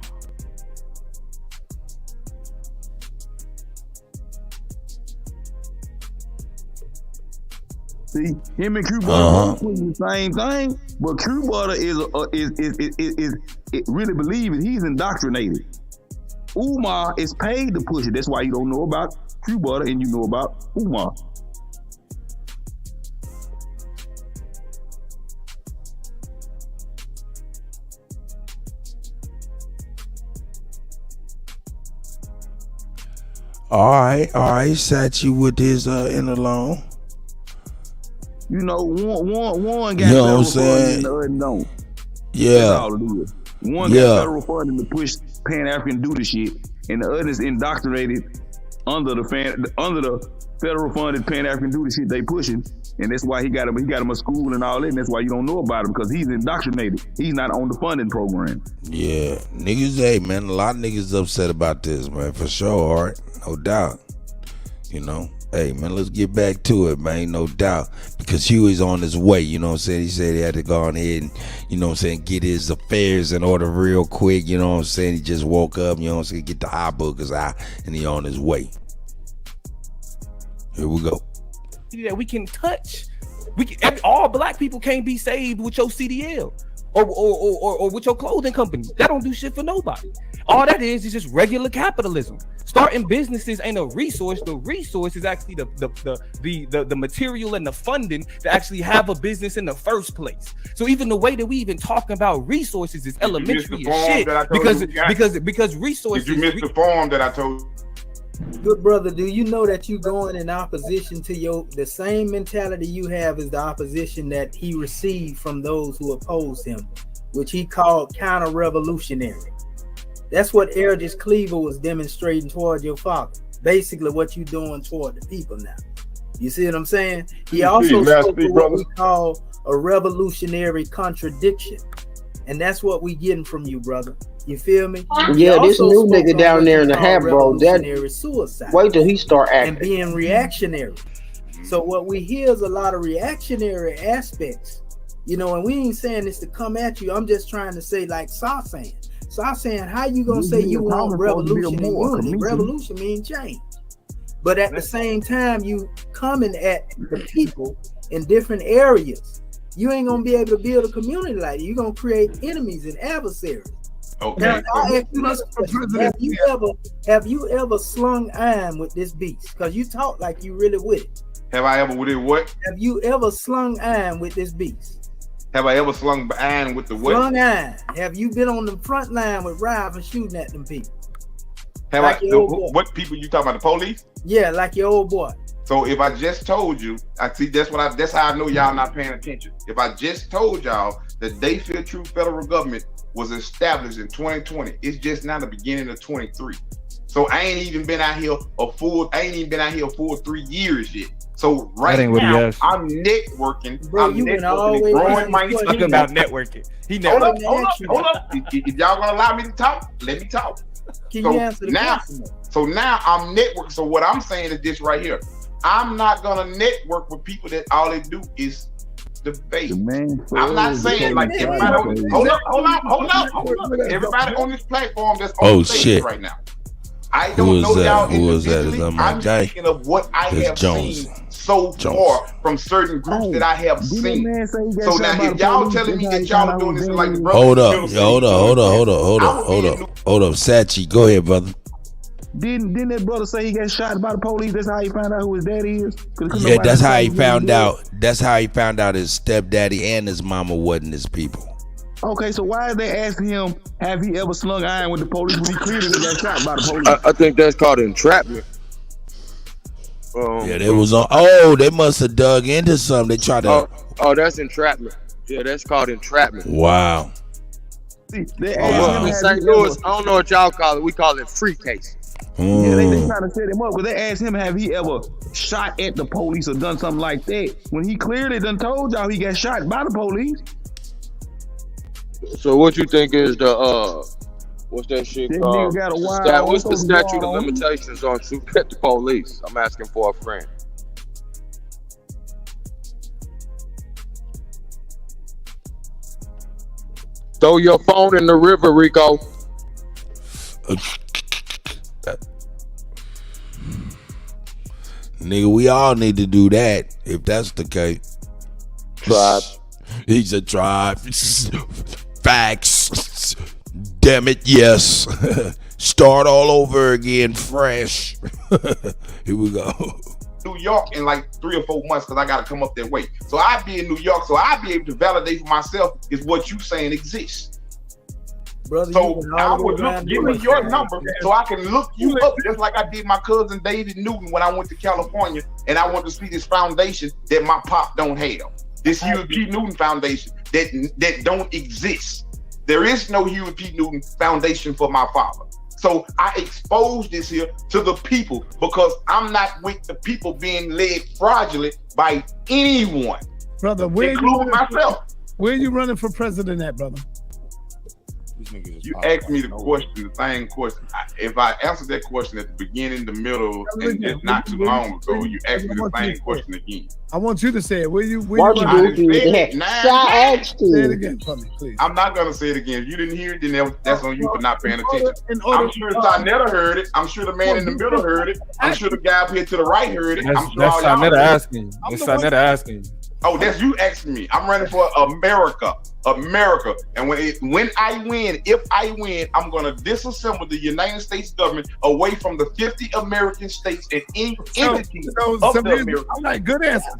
See, him and Cuba are pushing the same thing, but Cuba is really believe it. He's indoctrinated. Umar is paid to push it. That's why you don't know about Cuba and you know about Umar. All right, Sachi with his inner loan. You know, one got You know what I'm federal funding saying? and the other don't. Yeah. That's all it is. One got federal funding to push Pan-African do the shit, and the other is indoctrinated under the federal funded Pan-African do the shit they pushing, and that's why he got him a school and all that, and that's why you don't know about him, because he's indoctrinated. He's not on the funding program. Yeah, niggas, hey man, a lot of niggas upset about this, man, for sure, all right, no doubt. You know, hey man, let's get back to it, man, no doubt, because Huey's on his way, you know what I'm saying? He said he had to go on ahead and, you know what I'm saying, get his affairs in order real quick, you know what I'm saying? He just woke up, you know what I'm saying, get the eye boogers out, and he on his way. Here we go. That we can touch. All black people can't be saved with your CDL or with your clothing company. That don't do shit for nobody. All that is just regular capitalism. Starting businesses ain't a resource. The resource is actually the material and the funding to actually have a business in the first place. So even the way that we even talk about resources is elementary as shit. Because resources. Did you miss the form that I told you? Good brother, do you know that you going in opposition to the same mentality you have is the opposition that he received from those who opposed him, which he called counter-revolutionary. That's what Ergis Cleaver was demonstrating toward your father. Basically what you doing toward the people now. You see what I'm saying? He also spoke of what we call a revolutionary contradiction. And that's what we getting from you, brother. You feel me? Yeah, this new nigga down there in the hat, bro. That suicide. Wait till he start acting and being reactionary. So what we hear is a lot of reactionary aspects, you know. And we ain't saying this to come at you. I'm just trying to say, like Saw saying, how you gonna say you want revolution and unity? Revolution means change, but at the same time, you coming at the people in different areas. You ain't gonna be able to build a community like that. You're gonna create enemies and adversaries. Okay. Now, I'll ask you this question. Have you ever slung iron with this beast? Because you talk like you really with it. Have I ever with it what? Have you ever slung iron with this beast? Have I ever slung iron with the what? Slung iron. Have you been on the front line with rifles shooting at them people? Have like what people you talking about? The police? Yeah, like your old boy. So if I just told you, that's how I know y'all not paying attention. If I just told y'all that they feel true federal government was established in 2020, it's just now the beginning of 23. So I ain't even been out here a full 3 years yet. So right now I'm networking. Bro, I'm networking and growing my talking about networking. Hold up. If y'all gonna allow me to talk, let me talk. Can you answer the question? So now I'm networking. So what I'm saying is this right here. I'm not gonna network with people that all they do is debate. I'm not saying like everybody. Hold up. Everybody on this platform that's on stage right now. I don't know y'all individually. I'm speaking of what I have seen so far from certain groups that I have seen. So now if y'all telling me that y'all are doing this like the brother. Hold up, Sachi, go ahead, brother. Didn't that brother say he got shot by the police? That's how he found out who his daddy is? Yeah, that's how he found out. That's how he found out his stepdaddy and his mama wasn't his people. Okay, so why is they asking him, have he ever slung iron with the police when he clearly got shot by the police? I think that's called entrapment. Yeah, they was on. Oh, they must have dug into something. They tried to. Oh, that's entrapment. Yeah, that's called entrapment. Wow. In St. Louis, I don't know what y'all call it. We call it free case. Yeah, they trying to set him up, but they asked him, have he ever shot at the police or done something like that? When he clearly done told y'all he got shot by the police. So what you think is the what's that shit called? What's the statute of limitations on shooting at the police? I'm asking for a friend. Throw your phone in the river, Rico. Nigga, we all need to do that if that's the case. Tribe. He's a tribe. Facts. Damn it, yes. Start all over again, fresh. Here we go. New York in like 3 or 4 months because I got to come up that way. So I'd be in New York, so I'd be able to validate for myself is what you saying exists. brother. So I would give me your number so I can look you up, just like I did my cousin David Newton when I went to California and I wanted to see this foundation that my pop don't have. This Huey P. Newton Foundation that don't exist. There is no Huey P. Newton Foundation for my father. So I expose this here to the people because I'm not with the people being led fraudulent by anyone, brother. Including myself. Where are you running for president at, brother? You asked me the question, the same question. If I answered that question at the beginning, the middle, and not too long ago, you asked me the same question again. I want you to say it. Where you Say it again for me, please. I'm not gonna say it again. If you didn't hear it, then that's on you for not paying attention. I'm sure Sarnetta heard it. I'm sure the man in the middle heard it. I'm sure the guy up here to the right heard it. I'm sure That's Sarnetta asking. That's Sarnetta asking. Oh, that's you asking me. I'm running for America. And when I win, if I win, I'm going to disassemble the United States government away from the 50 American states and entities of the American. All right, good answer.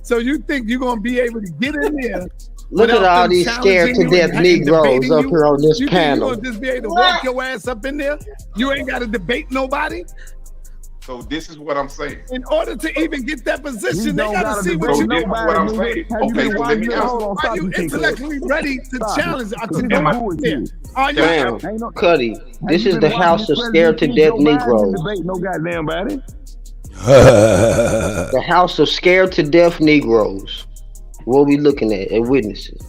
So you think you're going to be able to get in there? Look at all these scared to death Negroes up here on this panel. You going to just be able to walk your ass up in there? You ain't got to debate nobody? So this is what I'm saying. In order to even get that position, they got to see what you do. do. What I'm saying. Okay, so let me answer. Are you intellectually ready to challenge? Damn, Kutty, this is the house of scared to death Negroes. No goddamn body. The house of scared to death Negroes. What we looking at witnesses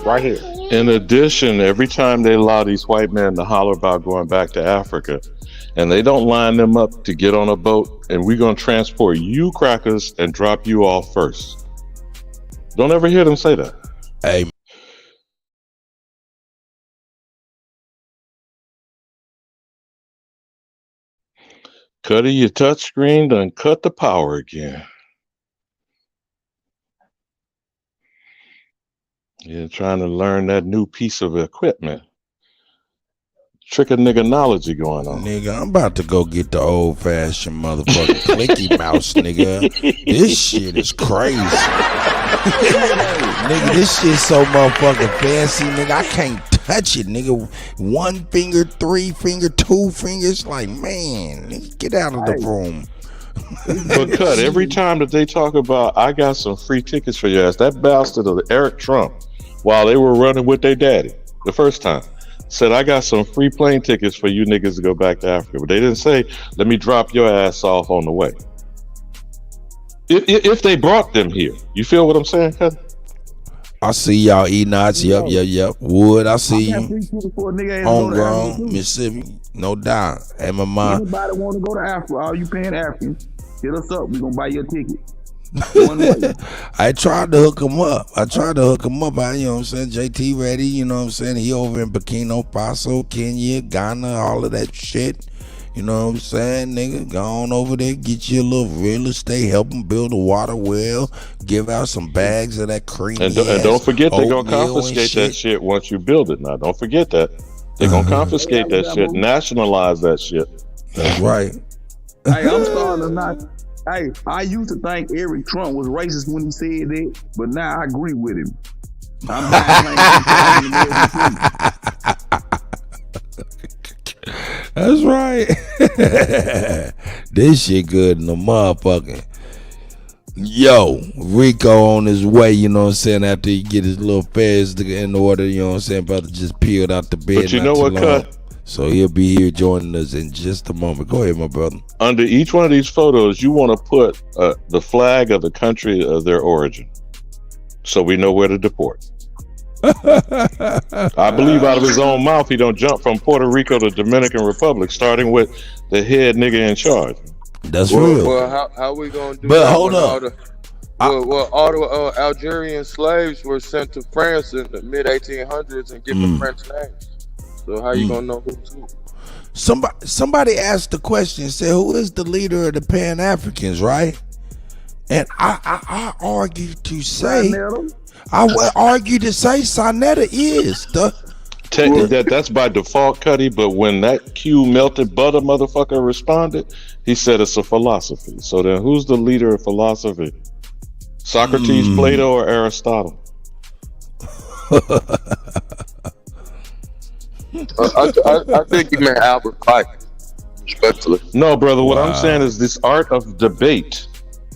right here. In addition, every time they allow these white men to holler about going back to Africa, and they don't line them up to get on a boat, and we're going to transport you crackers and drop you off first. Don't ever hear them say that. Hey. Kutty, your touch screen done cut the power again. You're trying to learn that new piece of equipment. Trick of nigga-nology going on. Nigga, I'm about to go get the old-fashioned motherfucking clicky mouse, nigga. This shit is crazy. Nigga, this shit so motherfucking fancy, nigga. I can't touch it, nigga. 1 finger, 3 finger, 2 fingers. Like, man, nigga, get out of the room. But Cut, every time that they talk about, I got some free tickets for your ass, that bastard of Eric Trump, while they were running with their daddy the first time, said, I got some free plane tickets for you niggas to go back to Africa. But they didn't say, let me drop your ass off on the way. If they brought them here. You feel what I'm saying, Cut? I see y'all E-Knots. Yep. Wood, I see you. Homegrown, Mississippi. No doubt. Hey, my mom. Anybody want to go to Africa, all you paying Africans, hit us up. We're going to buy you a ticket. I tried to hook him up. You know what I'm saying? JT ready, you know what I'm saying? He over in Burkina Faso, Kenya, Ghana, all of that shit. You know what I'm saying, nigga? Go on over there, get you a little real estate, help them build a water well, give out some bags of that cream. And don't forget they're going to confiscate that shit once you build it now. Don't forget that. They're going to confiscate that shit, nationalize that shit. That's right. Hey, I'm starting to not... Hey, I used to think Eric Trump was racist when he said that, but now I agree with him. I'm That's right. This shit good in the motherfucking. Yo, Rico on his way, you know what I'm saying, after he get his little affairs in order, you know what I'm saying, brother just peeled out the bed. But you know what, Cut? So he'll be here joining us in just a moment. Go ahead, my brother. Under each one of these photos, you want to put the flag of the country of their origin, so we know where to deport. I believe out of his own mouth, he don't jump from Puerto Rico to Dominican Republic, starting with the head nigga in charge. That's real. Well, how we gonna do but that? Hold up. All the Algerian slaves were sent to France in the mid 1800s and given French names. So how you gonna know who's who? Somebody asked the question, said, who is the leader of the Pan-Africans, right? And I argue to say, Sarnetta is the... That's by default, Cuddy, but when that Q melted butter motherfucker responded, he said it's a philosophy. So then who's the leader of philosophy? Socrates, Plato, or Aristotle? I think you meant Albert Pike. Respectfully. No, brother. What I'm saying is this art of debate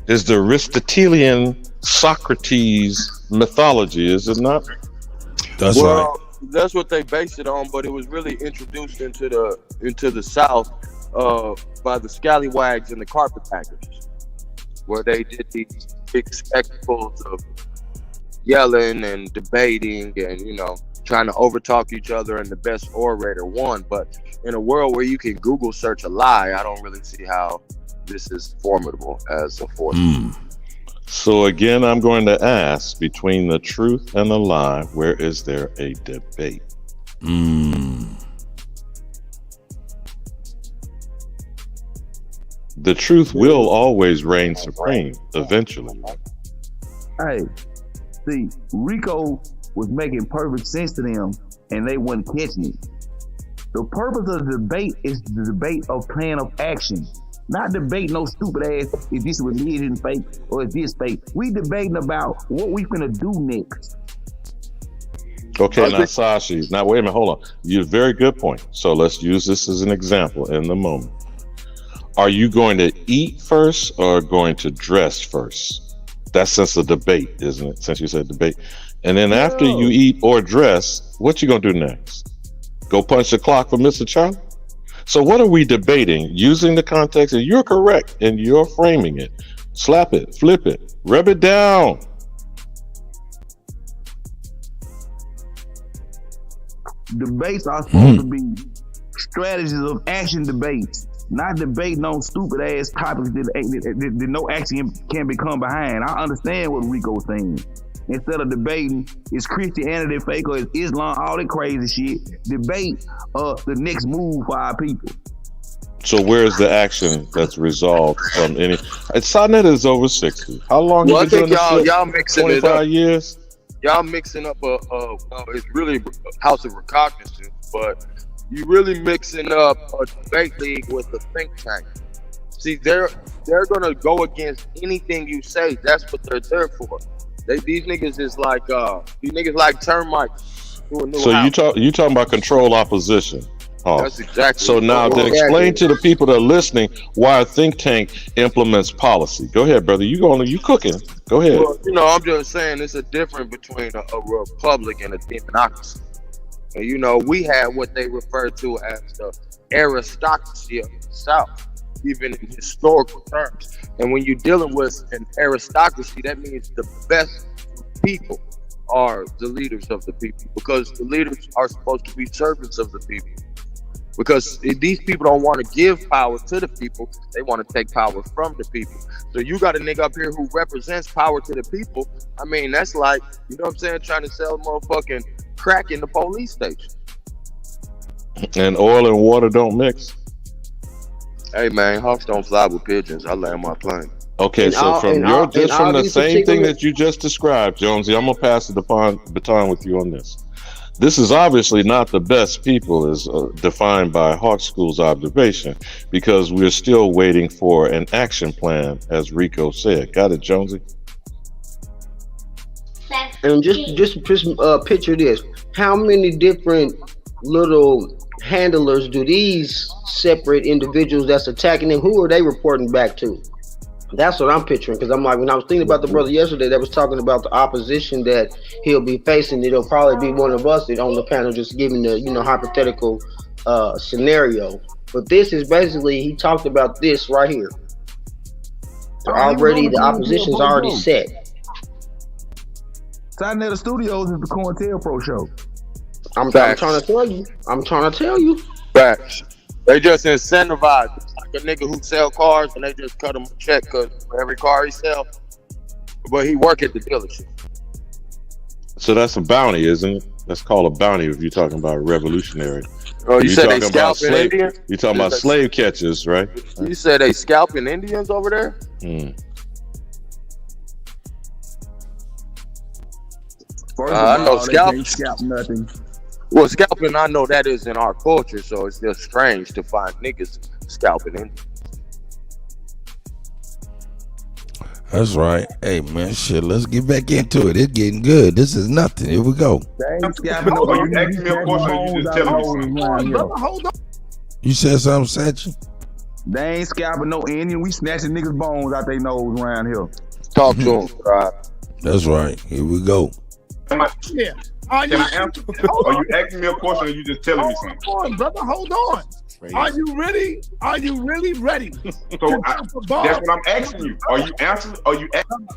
is the Aristotelian Socrates mythology, is it not? That's right. That's what they based it on, but it was really introduced into the South by the scallywags and the carpetbaggers, where they did these big spectacles of yelling and debating and, you know, trying to overtalk each other, and the best orator won. But in a world where you can Google search a lie, I don't really see how this is formidable as a force. So again, I'm going to ask, between the truth and the lie, where is there a debate? The truth will always reign supreme eventually. Hey, see, Rico was making perfect sense to them, and they wasn't catching it. The purpose of the debate is the debate of plan of action. Not debate no stupid ass, is this religion fake or is this fake? We debating about what we finna do next. Okay, now Sashi, now wait a minute, hold on. You have a very good point. So let's use this as an example in the moment. Are you going to eat first or going to dress first? That's since the debate, isn't it? Since you said debate. And then after you eat or dress, what you gonna do next? Go punch the clock for Mr. Charlie? So what are we debating using the context? And you're correct and you're framing it. Slap it, flip it, rub it down. Debates are supposed to be strategies of action debates, not debating on stupid ass topics that no action can become behind. I understand what Rico's saying. Instead of debating, is Christianity fake or is Islam, all that crazy shit, debate the next move for our people. So where's the action that's resolved from any? Sonnet is over 60. How long Well, I have you been think doing this? y'all mixing it 25 up. years? Y'all mixing up it's really House of Recognizance, but you really mixing up a debate league with a think tank. See, they're gonna go against anything you say. That's what they're there for. These niggas is like termites to a new So house. you talking about control opposition? Oh. That's exactly. So now then explain to the people that are listening why a think tank implements policy. Go ahead, brother. You cooking. Go ahead. Well, I'm just saying it's a difference between a republic and a democracy. And we had what they refer to as the aristocracy of the South, even in historical terms. And when you're dealing with an aristocracy, that means the best people are the leaders of the people, because the leaders are supposed to be servants of the people. Because these people don't want to give power to the people, they want to take power from the people. So you got a nigga up here who represents power to the people. I mean, that's like, trying to sell motherfucking crack in the police station. And oil and water don't mix. Hey man, hawks don't fly with pigeons. I land my plane. Okay, so from the same thing that you just described, Jonesy, I'm gonna pass the baton with you on this. This is obviously not the best people as defined by Hawk School's observation, because we're still waiting for an action plan, as Rico said. Got it, Jonesy? And just picture this. How many different little handlers do these separate individuals that's attacking them, who are they reporting back to? That's what I'm picturing, because I'm like, when I was thinking about the brother yesterday that was talking about the opposition that he'll be facing, it'll probably be one of us on the panel just giving the hypothetical scenario. But this is basically, he talked about this right here. The opposition's already set. Sonnet Studios is the COINTELPRO show. I'm trying to tell you. Facts. They just incentivize. It's like a nigga who sell cars and they just cut him a check for every car he sell. But he work at the dealership. So that's a bounty, isn't it? That's called a bounty if you're talking about revolutionary. Oh, you said they scalping Indians? You're talking about slave catchers, right? You said they scalping Indians over there? I know scalping. Nothing. Well, scalping, I know that is in our culture, so it's just strange to find niggas scalping Indians. That's right. Hey man, shit. Let's get back into it. It's getting good. This is nothing. Here we go. Are you asking me a question or you just telling me something? Brother, hold on. You said something, Satchel? They ain't scalping no Indian. We snatching niggas' bones out their nose around here. Talk to him, right? That's right. Here we go. Yeah. Are you, Can I answer? Are you asking me a question or you just telling me something? Hold on, brother. Hold on. Are you ready? Are you really ready? So that's what I'm asking you. Are you answering? Are you?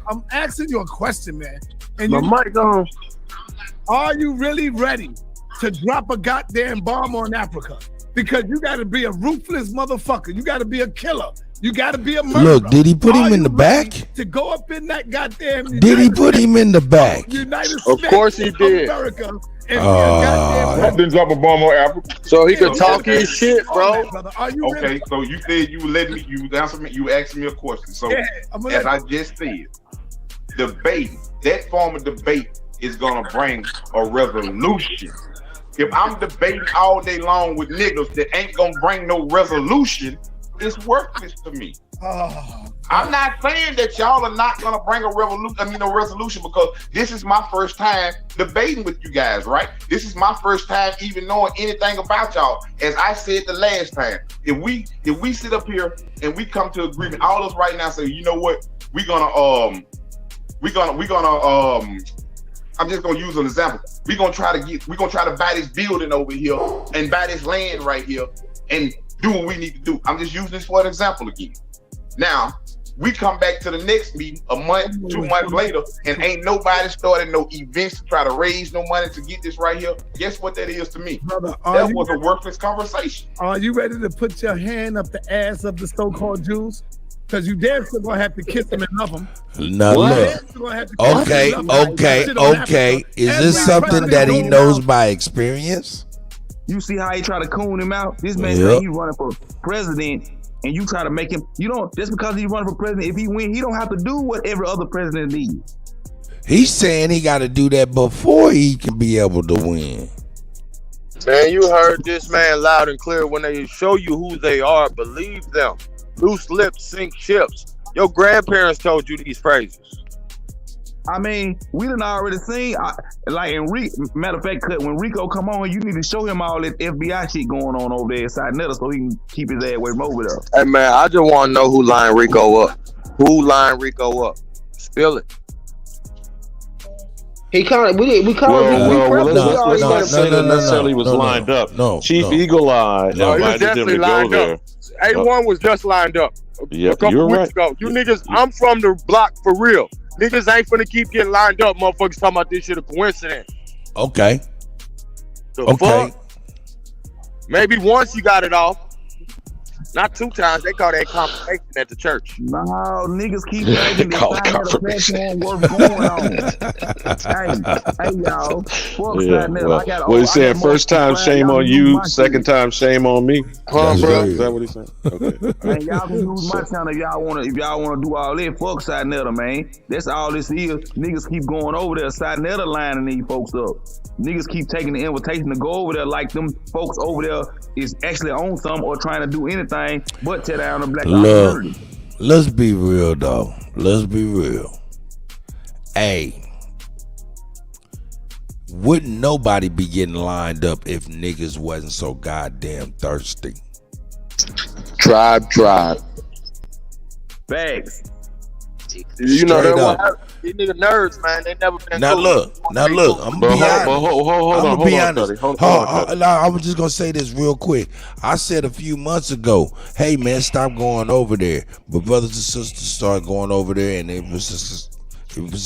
I'm asking you a question, man. And My you, mic on. are you really ready to drop a goddamn bomb on Africa? Because you got to be a ruthless motherfucker. You got to be a killer. You got to be a murderer. Look, did he put him in the back? To go up in that goddamn. Did he put him in the back? United Of States course he did. America. I didn't drop a bomb on Africa. So he could talk his shit, bro. Are you Okay, ready? so you said you would let me. You answer me. You asked me a question. So Yeah, I'm gonna as let I just said, debate. That form of debate is gonna bring a resolution. If I'm debating all day long with niggas that ain't gonna bring no resolution, it's worthless to me. I'm not saying that y'all are not gonna bring a resolution because this is my first time debating with you guys, right? This is my first time even knowing anything about y'all. As I said the last time, if we sit up here and we come to agreement, all of us right now say, you know what, we're gonna I'm just gonna use an example. We're gonna try to buy this building over here and buy this land right here and do what we need to do. I'm just using this for an example again. Now, we come back to the next meeting a month, 2 months later, and ain't nobody started no events to try to raise no money to get this right here. Guess what that is to me? Brother, that was a worthless conversation. Are you ready to put your hand up the ass of the so-called Jews? Because you damn sure gonna have to kiss them and love them. Now look. Okay. Is this something that he knows by experience? You see how he try to coon him out? This man say he running for president, and you try to make him. You don't just because he's running for president. If he win, he don't have to do what every other president needs. He's saying he got to do that before he can be able to win. Man, you heard this man loud and clear. When they show you who they are, believe them. Loose lips sink ships. Your grandparents told you these phrases. I mean, we done already seen, matter of fact, when Rico come on, you need to show him all that FBI shit going on over there inside Netta so he can keep his ass away from over there. Hey man, I just want to know who lined Rico up. Who lined Rico up? Spill it. He kind of, let's not say that necessarily was lined up. Chief Eagle Eye invited him to go there. A1 was just lined up. Yep, a couple weeks ago. You niggas, I'm from the block for real. Niggas ain't finna keep getting lined up. Motherfuckers talking about this shit a coincidence. Okay. Fuck? Maybe once you got it off. Not 2 times. They call that confirmation at the church. No, niggas keep thinking they find that a platform worth going on. Hey, y'all. Well, he's saying first time shame on you, second time shame on me. Bro? Is that what he's saying? Okay. Man, y'all can use my channel if y'all wanna do all that. Fuck Side Netta, man. That's all this is. Niggas keep going over there. Side Netta lining these folks up. Niggas keep taking the invitation to go over there like them folks over there is actually on something or trying to do anything but tear down the black community. Let's be real, though. Let's be real. Hey, wouldn't nobody be getting lined up if niggas wasn't so goddamn thirsty? Tribe. Facts. You know that these niggas nerds, man. They never been. Now look. I'm gonna be honest. Hold on. I was just gonna say this real quick. I said a few months ago, hey man, stop going over there. But brothers and sisters started going over there, and it was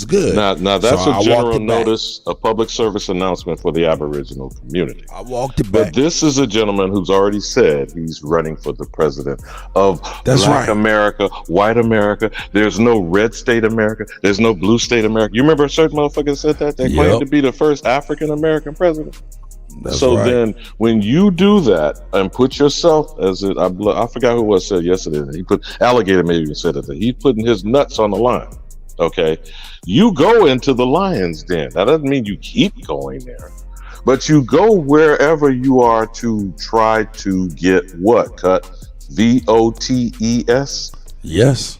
good. Now that's a general notice, a public service announcement for the Aboriginal community. I walked it back. But this is a gentleman who's already said he's running for the president of Black America, white America. There's no red state America. There's no blue state America. You remember a certain motherfucker said that? They claimed to be the first African American president. Then when you do that and put yourself as I forgot who was said yesterday. He put Alligator maybe even said it. He's putting his nuts on the line. Okay, you go into the lion's den. That doesn't mean you keep going there, but you go wherever you are to try to get what? Cut? VOTES? Yes.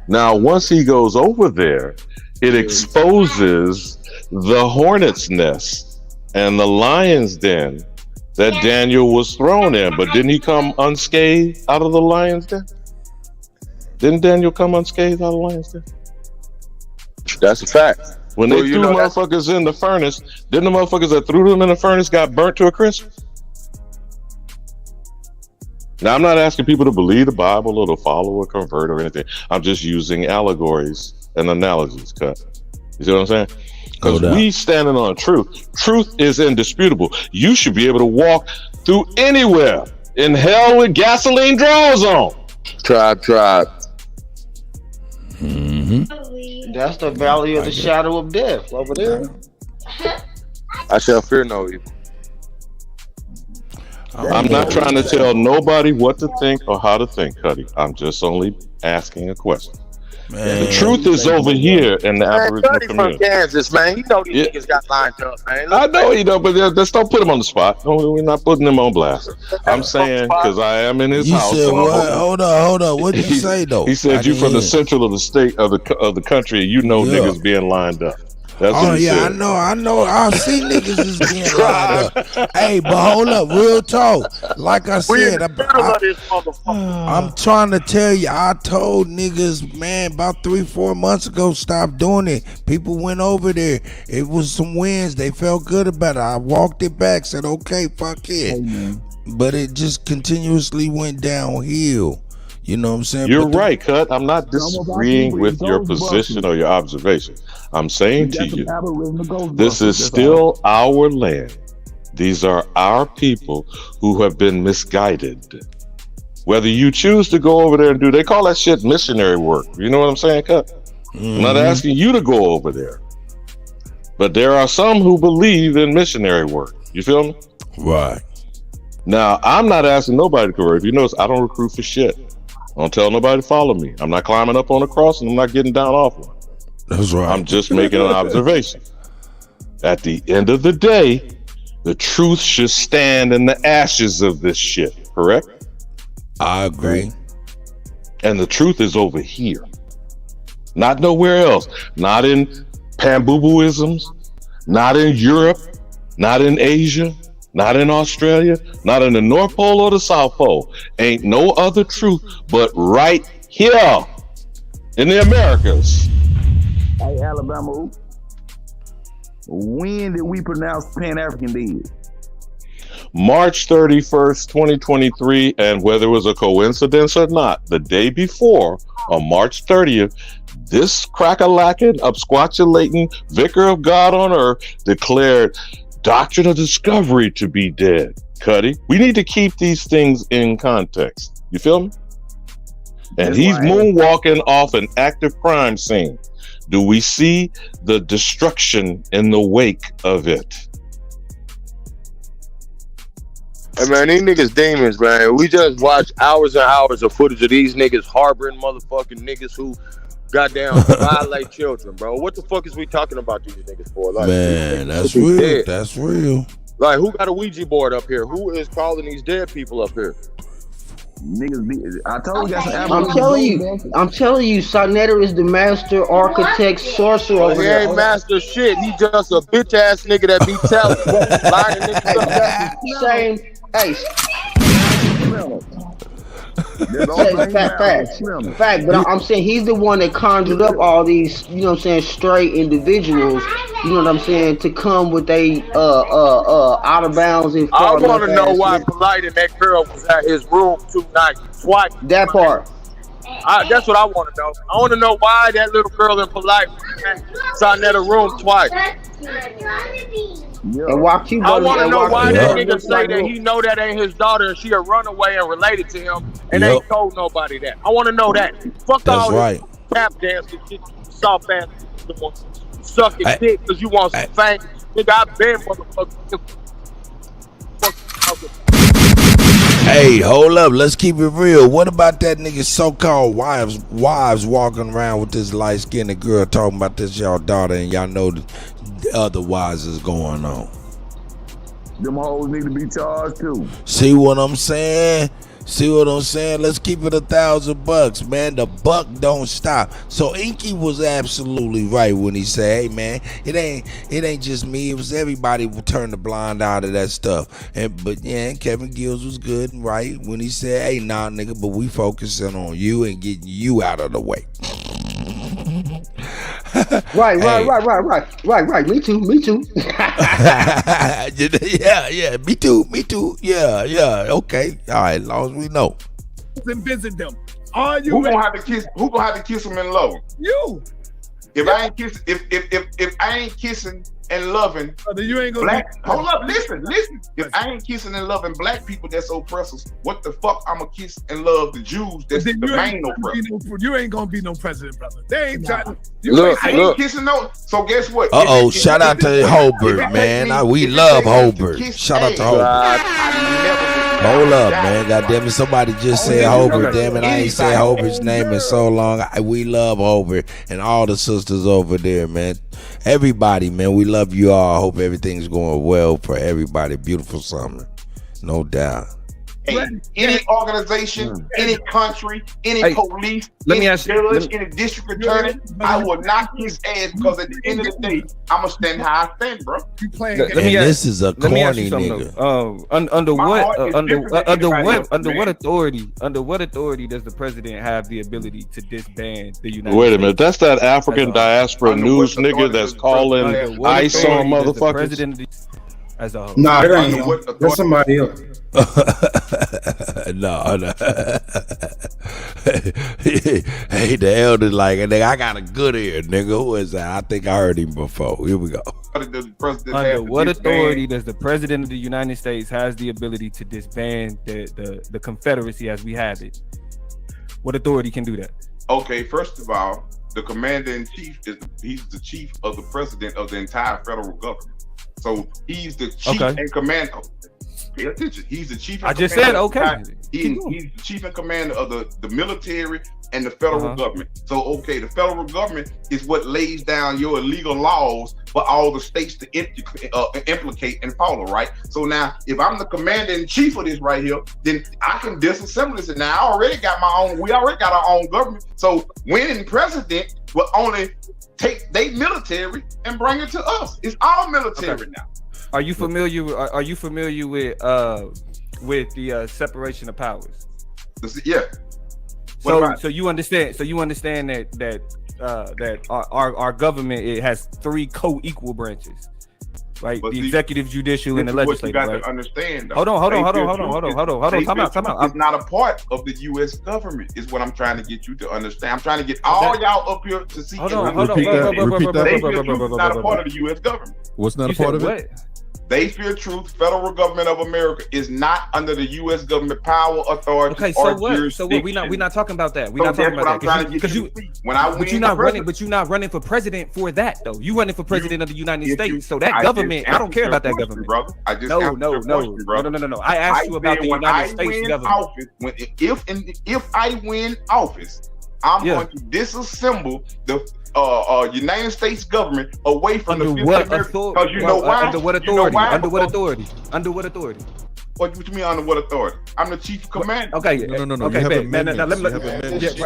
Now, once he goes over there, it exposes the hornet's nest and the lion's den that Daniel was thrown in. But didn't he come unscathed out of the lion's den? Didn't Daniel come unscathed out of the lion's den? That's a fact. When they threw motherfuckers in the furnace, didn't the motherfuckers that threw them in the furnace got burnt to a crisp? Now, I'm not asking people to believe the Bible or to follow or convert or anything. I'm just using allegories and analogies, Cut. You see what I'm saying? Because we standing on truth. Truth is indisputable. You should be able to walk through anywhere in hell with gasoline draws on. Tribe. That's the valley of the shadow of death over there. I shall fear no evil. I'm not trying to tell nobody what to think or how to think, Kutty. I'm just only asking a question. Man, the truth is over here in the Aboriginal community. From Kansas, man. You know these niggas got lined up, man. I know you know, but just don't put him on the spot. No, we're not putting him on blast. I'm saying because I am in his house. Said what? Hold on. What did you say though? He said you from the central of the state of the country. You know niggas being lined up. That's what he said. I know. I see niggas is being lined up. Hey, but hold up, real talk. Like I said, I'm trying to tell you, I told niggas, man, about 3-4 months ago, stop doing it. People went over there. It was some wins. They felt good about it. I walked it back, said, okay, fuck it. But it just continuously went downhill. You know what I'm saying? You're right, Cut. I'm not disagreeing with your position or your observation. I'm saying to you, this is still our land. These are our people who have been misguided. Whether you choose to go over there and they call that shit missionary work. You know what I'm saying, Cut? I'm not asking you to go over there. But there are some who believe in missionary work. You feel me? Right. Now, I'm not asking nobody to convert. If you notice, I don't recruit for shit. I don't tell nobody to follow me. I'm not climbing up on a cross and I'm not getting down off one. That's right. I'm just making an observation. At the end of the day, the truth should stand in the ashes of this shit, correct? I agree. And the truth is over here. Not nowhere else. Not in Pamboo-isms, not in Europe, not in Asia, not in Australia, not in the North Pole or the South Pole. Ain't no other truth but right here in the Americas. Hey, Alabama, when did we pronounce Pan-African dead? March 31st, 2023, and whether it was a coincidence or not, the day before, on March 30th, this crack-a-lacking, upsquatulating vicar of God on earth declared Doctrine of Discovery to be dead. Kutty, we need to keep these things in context. You feel me? And he's moonwalking off an active crime scene. Do we see the destruction in the wake of it? Hey man, these niggas demons, man. We just watched hours and hours of footage of these niggas harboring motherfucking niggas who goddamn violate children, bro. What the fuck is we talking about these niggas for? Like, man, that's real. Dead. That's real. Like, who got a Ouija board up here? Who is calling these dead people up here? Niggas, I told you. I'm telling you, Sonetta is the master architect sorcerer over He there. ain't master shit. He just a bitch ass nigga that be telling, lying niggas up. Same. Hey. Fact, but I'm saying he's the one that conjured up all these, you know what I'm saying, stray individuals, you know what I'm saying, to come with a out of bounds and I want to know why Polite and that girl was at his room twice. That part. That's what I want to know. I want to know why that little girl in Polite was in a room twice. And watch you I want to know why that nigga say that he know that ain't his daughter and she a runaway and related to him and ain't told nobody that. I want to know that. Fuck all this tap dancing shit, soft ass sucking dick because you want some fame. Nigga, I been motherfucker. Hey, hold up. Let's keep it real. What about that nigga so-called wives walking around with this light-skinned girl talking about this y'all daughter and y'all know the other wives is going on? Them hoes need to be charged too. See what I'm saying? See what I'm saying? Let's keep it $1,000, man. The buck don't stop. So Inky was absolutely right when he said, "Hey, man, it ain't just me. It was everybody who turned the blind eye to that stuff." But Kevin Gills was good and right when he said, "Hey, nah, nigga, but we focusing on you and getting you out of the way." Right. Me too. Yeah. Me too. Yeah. Okay. All right. As long as we know. And visit them. Are you? Who gonna have to kiss? Who gonna have to kiss them and love them? You. If I ain't kissing, if I ain't kissing and loving you ain't gonna black, hold up, listen. If I ain't kissing and loving black people that's oppressors, what the fuck I'ma kiss and love the Jews that's the main oppressor? You ain't gonna be no president, brother. They ain't trying. I ain't kissing no. So guess what? Shout out to Holbert, man. We love Holbert. Shout out to Holbert. Hold up, man. Goddamn it. Somebody just said Holbert. Damn it. I ain't said Holbert's name in so long. We love Holbert and all the sisters over there, man. Everybody, man. We love you all. I hope everything's going well for everybody. Beautiful summer. No doubt. Any organization, any country, any police, any judge, any district attorney, I will not kiss ass because at the end of the day, I'm gonna stand how I stand, bro. You playing? This is a corny nigga. Under what authority does the president have the ability to disband the United States? Wait a minute, that's that African diaspora news nigga that's calling ICE on motherfuckers. As a whole. Nah, it ain't him. That's somebody else. No. Hey, the elder like, nigga, I got a good ear, nigga. Who is that? I think I heard him before. Here we go. Under what authority does the president of the United States has the ability to disband the Confederacy as we have it? What authority can do that? Okay, first of all, the commander-in-chief he's the chief of the president of the entire federal government. So he's the chief and commander. Pay attention. He's the chief. I just said He's the chief and commander of the military and the federal government. So the federal government is what lays down your illegal laws for all the states to implicate and follow. Right. So now, if I'm the commander in chief of this right here, then I can disassemble this. And now I already got my own. We already got our own government. So winning president will only take their military and bring it to us. It's our military now. Are you familiar with the separation of powers? Yeah. So you understand that our government, it has three co-equal branches. Right, the executive, judicial, and the legislative. What you got to understand. Though. Hold on. Time out. It's not a part of the U.S. government. Is what I'm trying to get you to understand. I'm trying to get all y'all up here to see. Repeat that. Not a part of the U.S. government. What's not a part of it? They Fear Truth, federal government of America, is not under the U.S. government power, authority, or jurisdiction. So what? We're not talking about that. We're not talking about that. But you're not running for president for that though. You running for president of the United States. So that government, I don't care about that government, brother. No. I asked you about the United States government. If I win office, I'm going to disassemble the United States government away from the Fifth Amendment. Because you know why? Under what authority? Under what authority? Under what authority? What you mean under what authority? I'm the chief commander. Okay. No. Okay, you have man. amendments.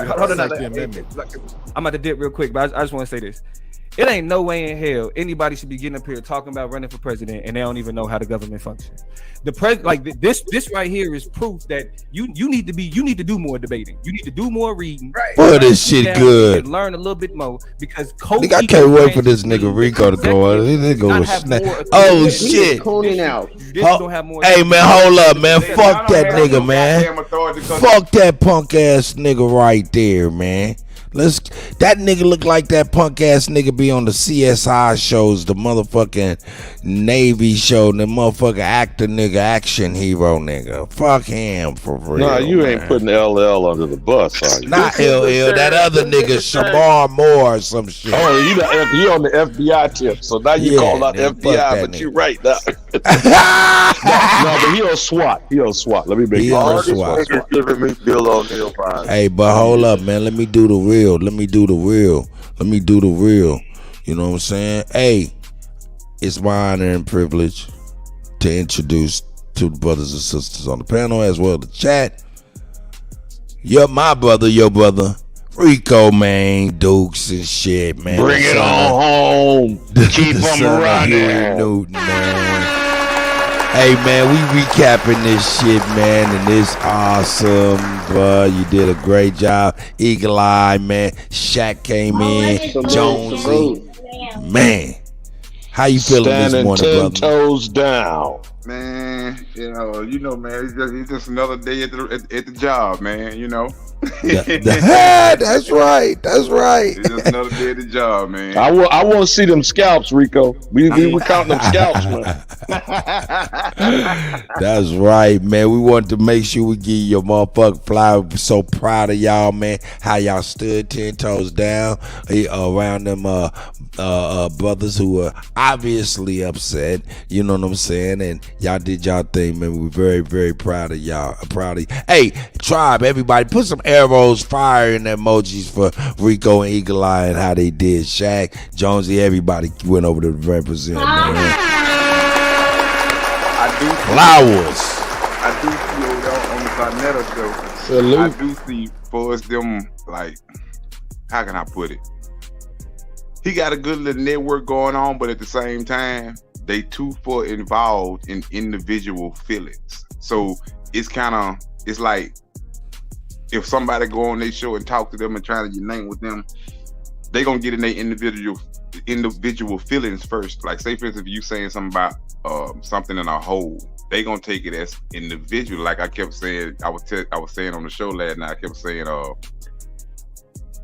Hold on. I'm about to dip real quick, but I just want to say this. It ain't no way in hell anybody should be getting up here talking about running for president and they don't even know how the government functions. This right here is proof that you need to do more debating. You need to do more reading. Right. Boy, this shit good. Learn a little bit more because I can't wait for this nigga Rico to go on. This nigga was snap. Oh shit. Hey man, hold up, man. Fuck that nigga, man. Fuck that punk ass nigga right there, man. That nigga look like that punk ass nigga be on the CSI shows, the motherfucking Navy show, the motherfucking actor nigga, action hero nigga. Fuck him for real. Nah, you ain't putting LL under the bus, are you? Not LL, that other nigga, Shamar Moore or some shit. Oh, you on the FBI tip, so now you call out FBI, but you right now. No, but he on SWAT. Let me make he on SWAT. Giving me Bill O'Neill prize. Hey, but hold up, man. Let me do the real. You know what I'm saying? Hey, it's my honor and privilege to introduce to the brothers and sisters on the panel as well the chat. You're my brother, your brother. Rico, man, Dukes and shit, man. Bring it on home. Keep them running. Newton, man. Hey, man, we recapping this shit, man, and it's awesome, bro. You did a great job. Eagle Eye, man. Shaq came in. Jonesy. Man, how you feeling this morning, brother? 10 toes down. Man, you know, man, it's just another day at the job, man, you know. That's right. It's just another day at the job, man. I want to see them scalps, Rico. We counting them scalps, man. That's right, man. We wanted to make sure we give you a motherfucking flower. We're so proud of y'all, man. How y'all stood 10 toes down around them brothers who were obviously upset. You know what I'm saying? And y'all did y'all thing, man. We're very, very proud of y'all. Hey, tribe, everybody, put some arrows, fire in the emojis for Rico and Eagle Eye and how they did. Shaq, Jonesy, everybody went over to represent, man. Flowers. I do see on the Sarnetta show. Salute. I do see for us them, like, how can I put it? He got a good little network going on, but at the same time, they too far involved in individual feelings. So it's like if somebody go on their show and talk to them and try to unite with them, they gonna get in their individual feelings first. Like, say for instance, if you saying something about something in a whole, they gonna take it as individual. Like I kept saying, I was saying on the show last night, I kept saying,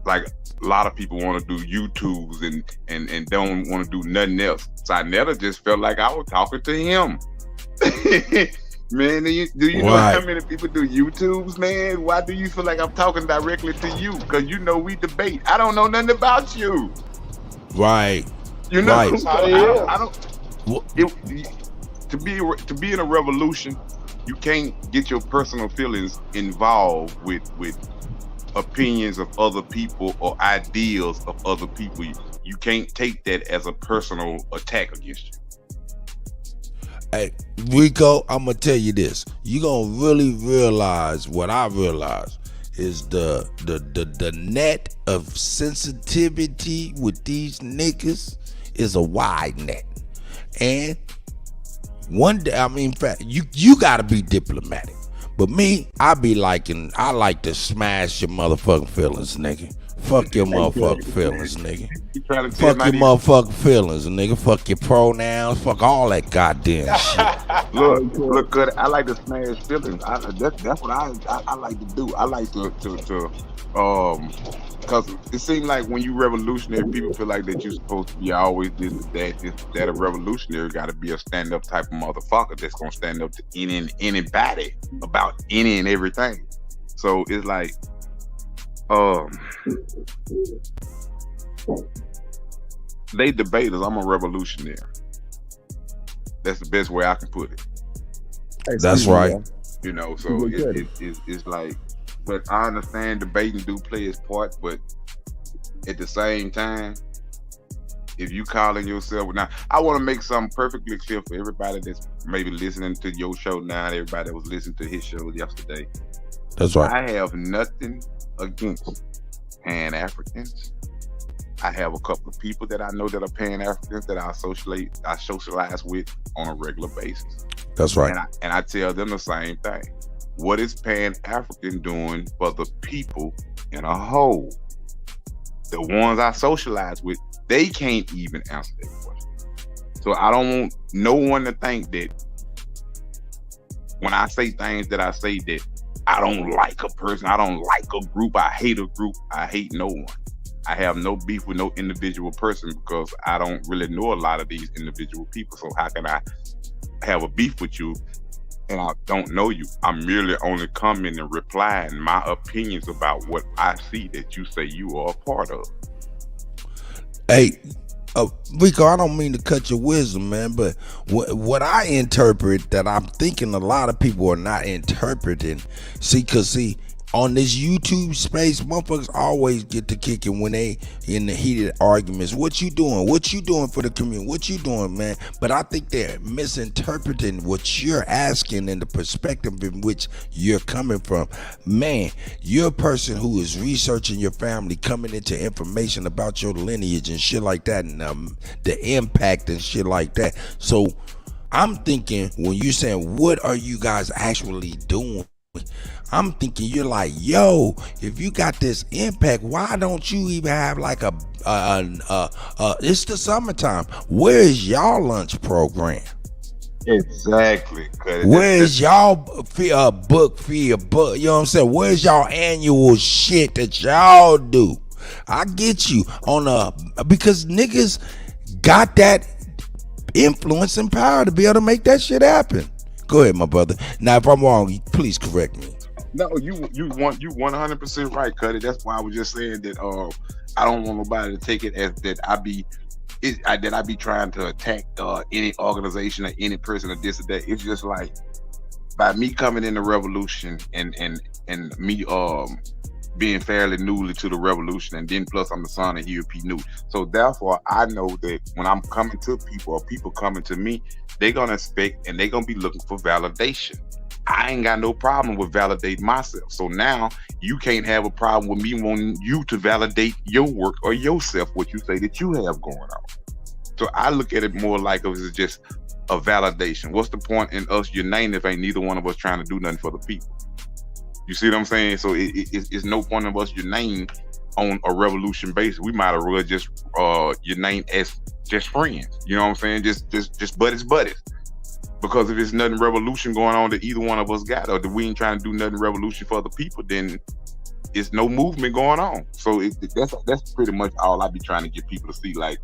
like a lot of people want to do YouTubes and don't want to do nothing else. So I never just felt like I was talking to him. Man, do you know how many people do YouTubes, man? Why do you feel like I'm talking directly to you? Because you know we debate. I don't know nothing about you. Right. You know, right. So I don't to be in a revolution, you can't get your personal feelings involved with opinions of other people or ideals of other people. You can't take that as a personal attack against you. Hey, Rico, I'm gonna tell you this. You gonna really realize what I realize is the net of sensitivity with these niggas is a wide net. And one day, I mean, in fact, you gotta be diplomatic. But me, I like to smash your motherfucking feelings, nigga. Fuck your motherfucking feelings, nigga. Fuck your motherfucking feelings, nigga. Fuck your pronouns. Fuck all that goddamn shit. Look, Kutty, I like to smash feelings. That's what I like to do. I like to because it seems like when you revolutionary, people feel like that you're supposed to be always that a revolutionary got to be a stand-up type of motherfucker that's gonna stand up to anybody about any and everything. So it's like, they debaters. I'm a revolutionary. That's the best way I can put it. That's right. You know, so it's like, but I understand debating do play its part, but at the same time, if you calling yourself, now I want to make something perfectly clear for everybody that's maybe listening to your show now, and everybody that was listening to his show yesterday. That's right. I have nothing against Pan-Africans. I have a couple of people that I know that are Pan-Africans that I socialize with on a regular basis. That's right. And I tell them the same thing. What is Pan-African doing for the people in a whole? The ones I socialize with, they can't even answer that question. So I don't want no one to think that when I say things that I say that I don't like a person, I don't like a group, I hate a group, I hate no one. I have no beef with no individual person because I don't really know a lot of these individual people. So how can I have a beef with you and I don't know you? I'm merely only coming and replying my opinions about what I see that you say you are a part of. Hey, Rico, I don't mean to cut your wisdom, man, but what I interpret that I'm thinking a lot of people are not interpreting. See, on this YouTube space, motherfuckers always get to kicking when they in the heated arguments. What you doing? What you doing for the community? What you doing, man? But I think they're misinterpreting what you're asking and the perspective in which you're coming from. Man, you're a person who is researching your family, coming into information about your lineage and shit like that, and the impact and shit like that. So I'm thinking when you're saying, what are you guys actually doing? I'm thinking you're like, yo, if you got this impact, why don't you even have like it's the summertime. Where is y'all lunch program? Exactly. Where's y'all book fee? You know what I'm saying? Where's y'all annual shit that y'all do? I get you because niggas got that influence and power to be able to make that shit happen. Go ahead, my brother. Now, if I'm wrong, please correct me. No, you 100% right, Kutty. That's why I was just saying that I don't want nobody to take it as that I be trying to attack any organization or any person or this or that. It's just like by me coming in the revolution and me being fairly newly to the revolution, and then plus I'm the son of Huey P. Newton. So therefore I know that when I'm coming to people or people coming to me, they're gonna expect and they're gonna be looking for validation. I ain't got no problem with validating myself. So now you can't have a problem with me wanting you to validate your work or yourself, what you say that you have going on. So I look at it more like it was just a validation. What's the point in us uniting if ain't neither one of us trying to do nothing for the people? You see what I'm saying? So it's no point of us uniting on a revolution basis. We might as well just unite as just friends. You know what I'm saying? Just buddies. Because if there's nothing revolution going on that either one of us got, or that we ain't trying to do nothing revolution for the people, then it's no movement going on. So that's pretty much all I be trying to get people to see. Like,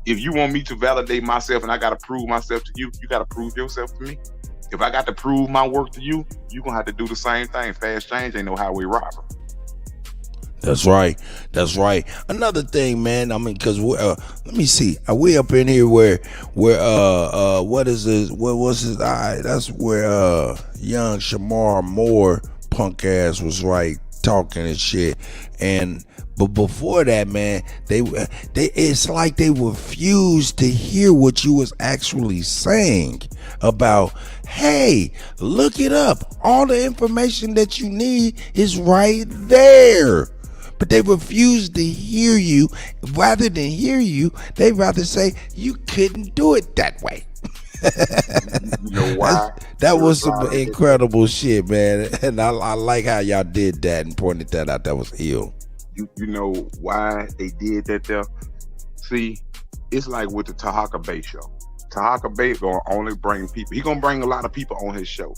if you want me to validate myself and I got to prove myself to you, you got to prove yourself to me. If I got to prove my work to you, you're going to have to do the same thing. Fast change ain't no highway robber. That's right. Another thing, man. I mean, because let me see. Are we up in here where what is this? What was his eye? That's where young Shamar Moore punk ass was right talking and shit. But before that, man, they it's like they refused to hear what you was actually saying about, hey, look it up. All the information that you need is right there. But they refused to hear you. Rather than hear you, they rather say you couldn't do it that way. You know why? That was some incredible shit, man. And I like how y'all did that and pointed that out. That was ill. You know why they did that there? See, it's like with the Tahaka Bay show. Tahaka Bay gonna only bring people. He gonna bring a lot of people on his show.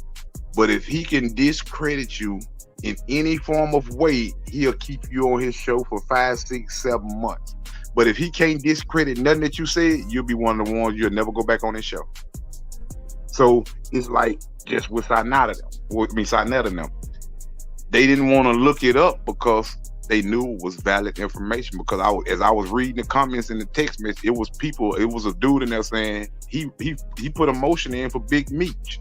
But if he can discredit you in any form of way, he'll keep you on his show for 5, 6, 7 months. But if he can't discredit nothing that you said, you'll be one of the ones you'll never go back on his show. So it's like just with Sinetta and them. They didn't want to look it up because they knew it was valid information. Because as I was reading the comments in the text message, it was a dude in there saying he put a motion in for Big Meech.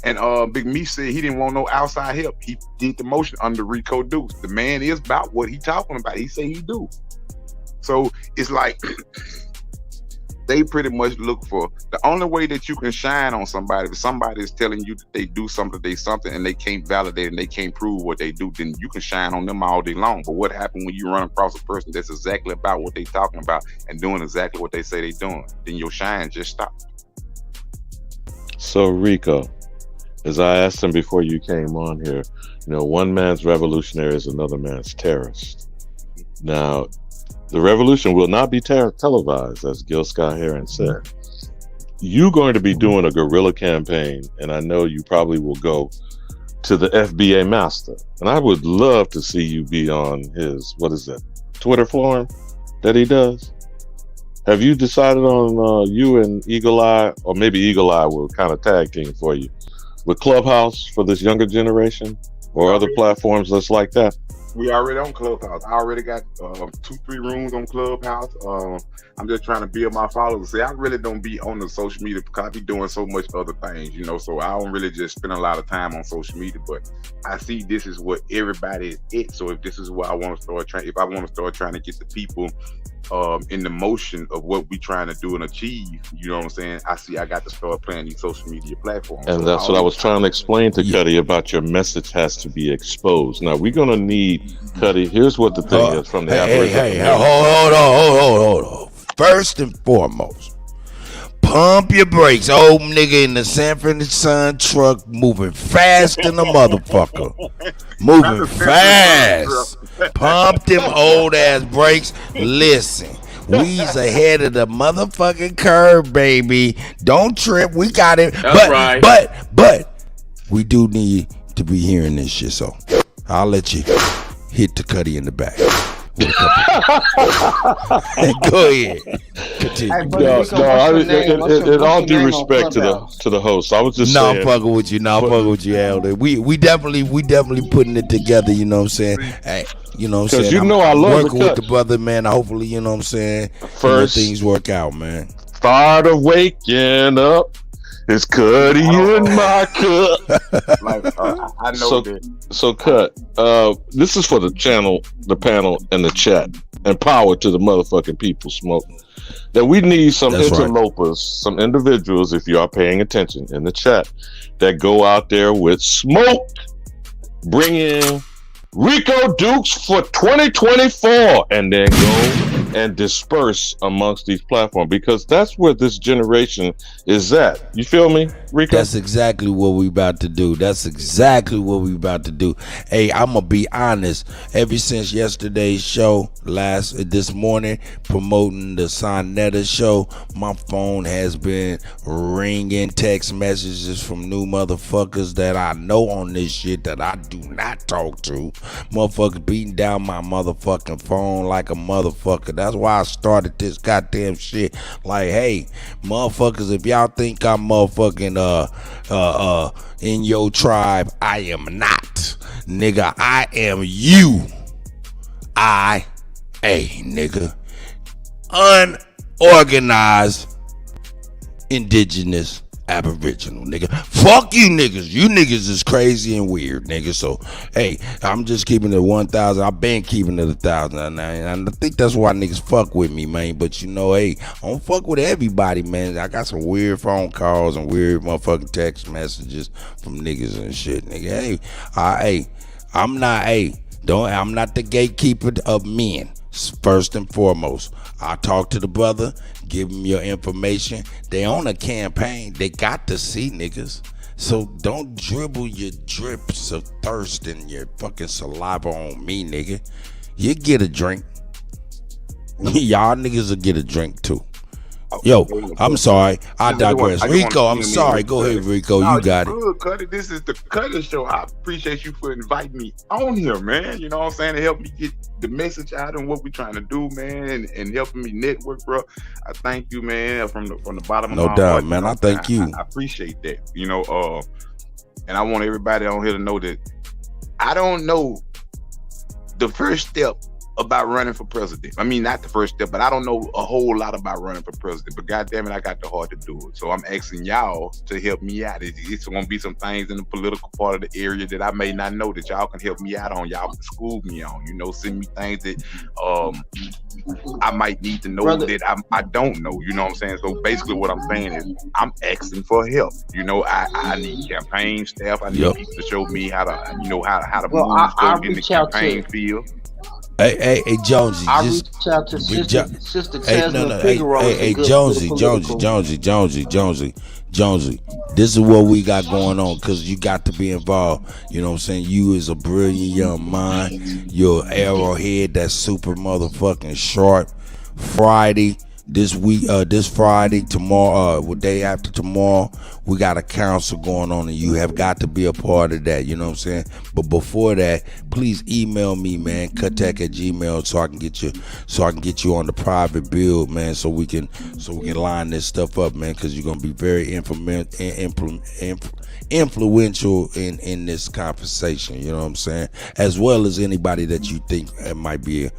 And Big Meech said he didn't want no outside help. He did the motion under Rico Deuce. The man is about what he talking about. He say he do. So it's like they pretty much look for the only way that you can shine on somebody. If somebody is telling you that they do something, and they can't validate and they can't prove what they do, then you can shine on them all day long. But what happens when you run across a person that's exactly about what they talking about and doing exactly what they say they doing? Then your shine just stops. So Rico, as I asked him before you came on here, one man's revolutionary is another man's terrorist. Now, the revolution will not be televised, as Gil Scott Heron said. You're going to be doing a guerrilla campaign, and I know you probably will go to the FBA master. And I would love to see you be on his, Twitter forum that he does. Have you decided on you and Eagle Eye, or maybe Eagle Eye will kind of tag team for you, with Clubhouse for this younger generation or other platforms that's like that? We already on Clubhouse. I already got 2-3 rooms on Clubhouse. I'm just trying to build my followers. See, I really don't be on the social media because I be doing so much other things, you know. So I don't really just spend a lot of time on social media. But I see this is what everybody is. So if this is what I want to start trying, if I want to start trying to get the people in the motion of what we trying to do and achieve, you know what I'm saying? I see I got to start playing these social media platforms. And that's what I was trying to explain to Kutty about your message has to be exposed. Now we're gonna need Kutty. Here's what the thing is from the hold on. First and foremost, pump your brakes, old nigga in the Sanford and Son truck, moving fast in the motherfucker, moving fast. Pump them old ass brakes. Listen. We's ahead of the motherfucking curve, baby. Don't trip. We got it. But we do need to be hearing this shit. So I'll let you hit the Kutty in the back. Go ahead. In all due respect to the host, I was just saying. I'm fucking with you. Elder. We definitely putting it together. You know what I'm saying? Hey, you know what I'm saying? I love working with the brother, man. Hopefully, you know what I'm saying. First, things work out, man. Start of waking up. It's Kutty in my cup. I know that. So Kutt, this is for the channel, the panel, and the chat. And power to the motherfucking people, Smoke. That we need some interlopers, some individuals, if you are paying attention in the chat, that go out there with smoke, bring in Rico Dukes for 2024, and then go and disperse amongst these platforms, because that's where this generation is at. You feel me, Rico? That's exactly what we about to do. Hey, I'm gonna be honest. Ever since yesterday's show, this morning, promoting the Sonetta show, my phone has been ringing text messages from new motherfuckers that I know on this shit that I do not talk to. Motherfuckers beating down my motherfucking phone like a motherfucker. That's why I started this goddamn shit. Like, hey, motherfuckers, if y'all think I'm motherfucking in your tribe, I am not. Nigga, I am you. Nigga. Unorganized, indigenous, aboriginal, nigga. Fuck you niggas. You niggas is crazy and weird, nigga. So, hey, I'm just keeping it 1,000. I've been keeping it 1,000. And I think that's why niggas fuck with me, man. But you know, hey, I don't fuck with everybody, man. I got some weird phone calls and weird motherfucking text messages from niggas and shit, nigga. Hey, I'm not the gatekeeper of men. First and foremost, I talk to the brother, give him your information. They on a campaign. They got to see niggas. So don't dribble your drips of thirst and your fucking saliva on me, nigga. You get a drink. Y'all niggas will get a drink too. Yo, I'm sorry. I digress. Rico, I'm sorry. Go ahead, Rico. You got it. Good, Kutty. This is the Kutty show. I appreciate you for inviting me on here, man. You know what I'm saying? To help me get the message out and what we're trying to do, man, and helping me network, bro. I thank you, man, from the bottom of my heart. No doubt, man. I thank you. I appreciate that. You know, and I want everybody on here to know that I don't know the first step about running for president. I mean, not the first step, but I don't know a whole lot about running for president, but goddamn it, I got the heart to do it. So I'm asking y'all to help me out. It's gonna be some things in the political part of the area that I may not know that y'all can help me out on. Y'all can school me on, you know, send me things that I might need to know that I don't know, you know what I'm saying? So basically what I'm saying is I'm asking for help. You know, I need campaign staff. I need people to show me how to, you know, how to move in the campaign field. Hey, Jonesy. I reached out to Sister Tasman Figaro. Hey, Jonesy. This is what we got going on, because you got to be involved. You know what I'm saying? You is a brilliant young mind. You're an arrowhead that's super motherfucking sharp. This Friday, tomorrow, day after tomorrow, we got a council going on, and you have got to be a part of that. You know what I'm saying? But before that, please email me, man, Kuttack@gmail, so I can get you on the private build, man, so we can line this stuff up, man, because you're gonna be very influential in this conversation. You know what I'm saying? As well as anybody that you think might be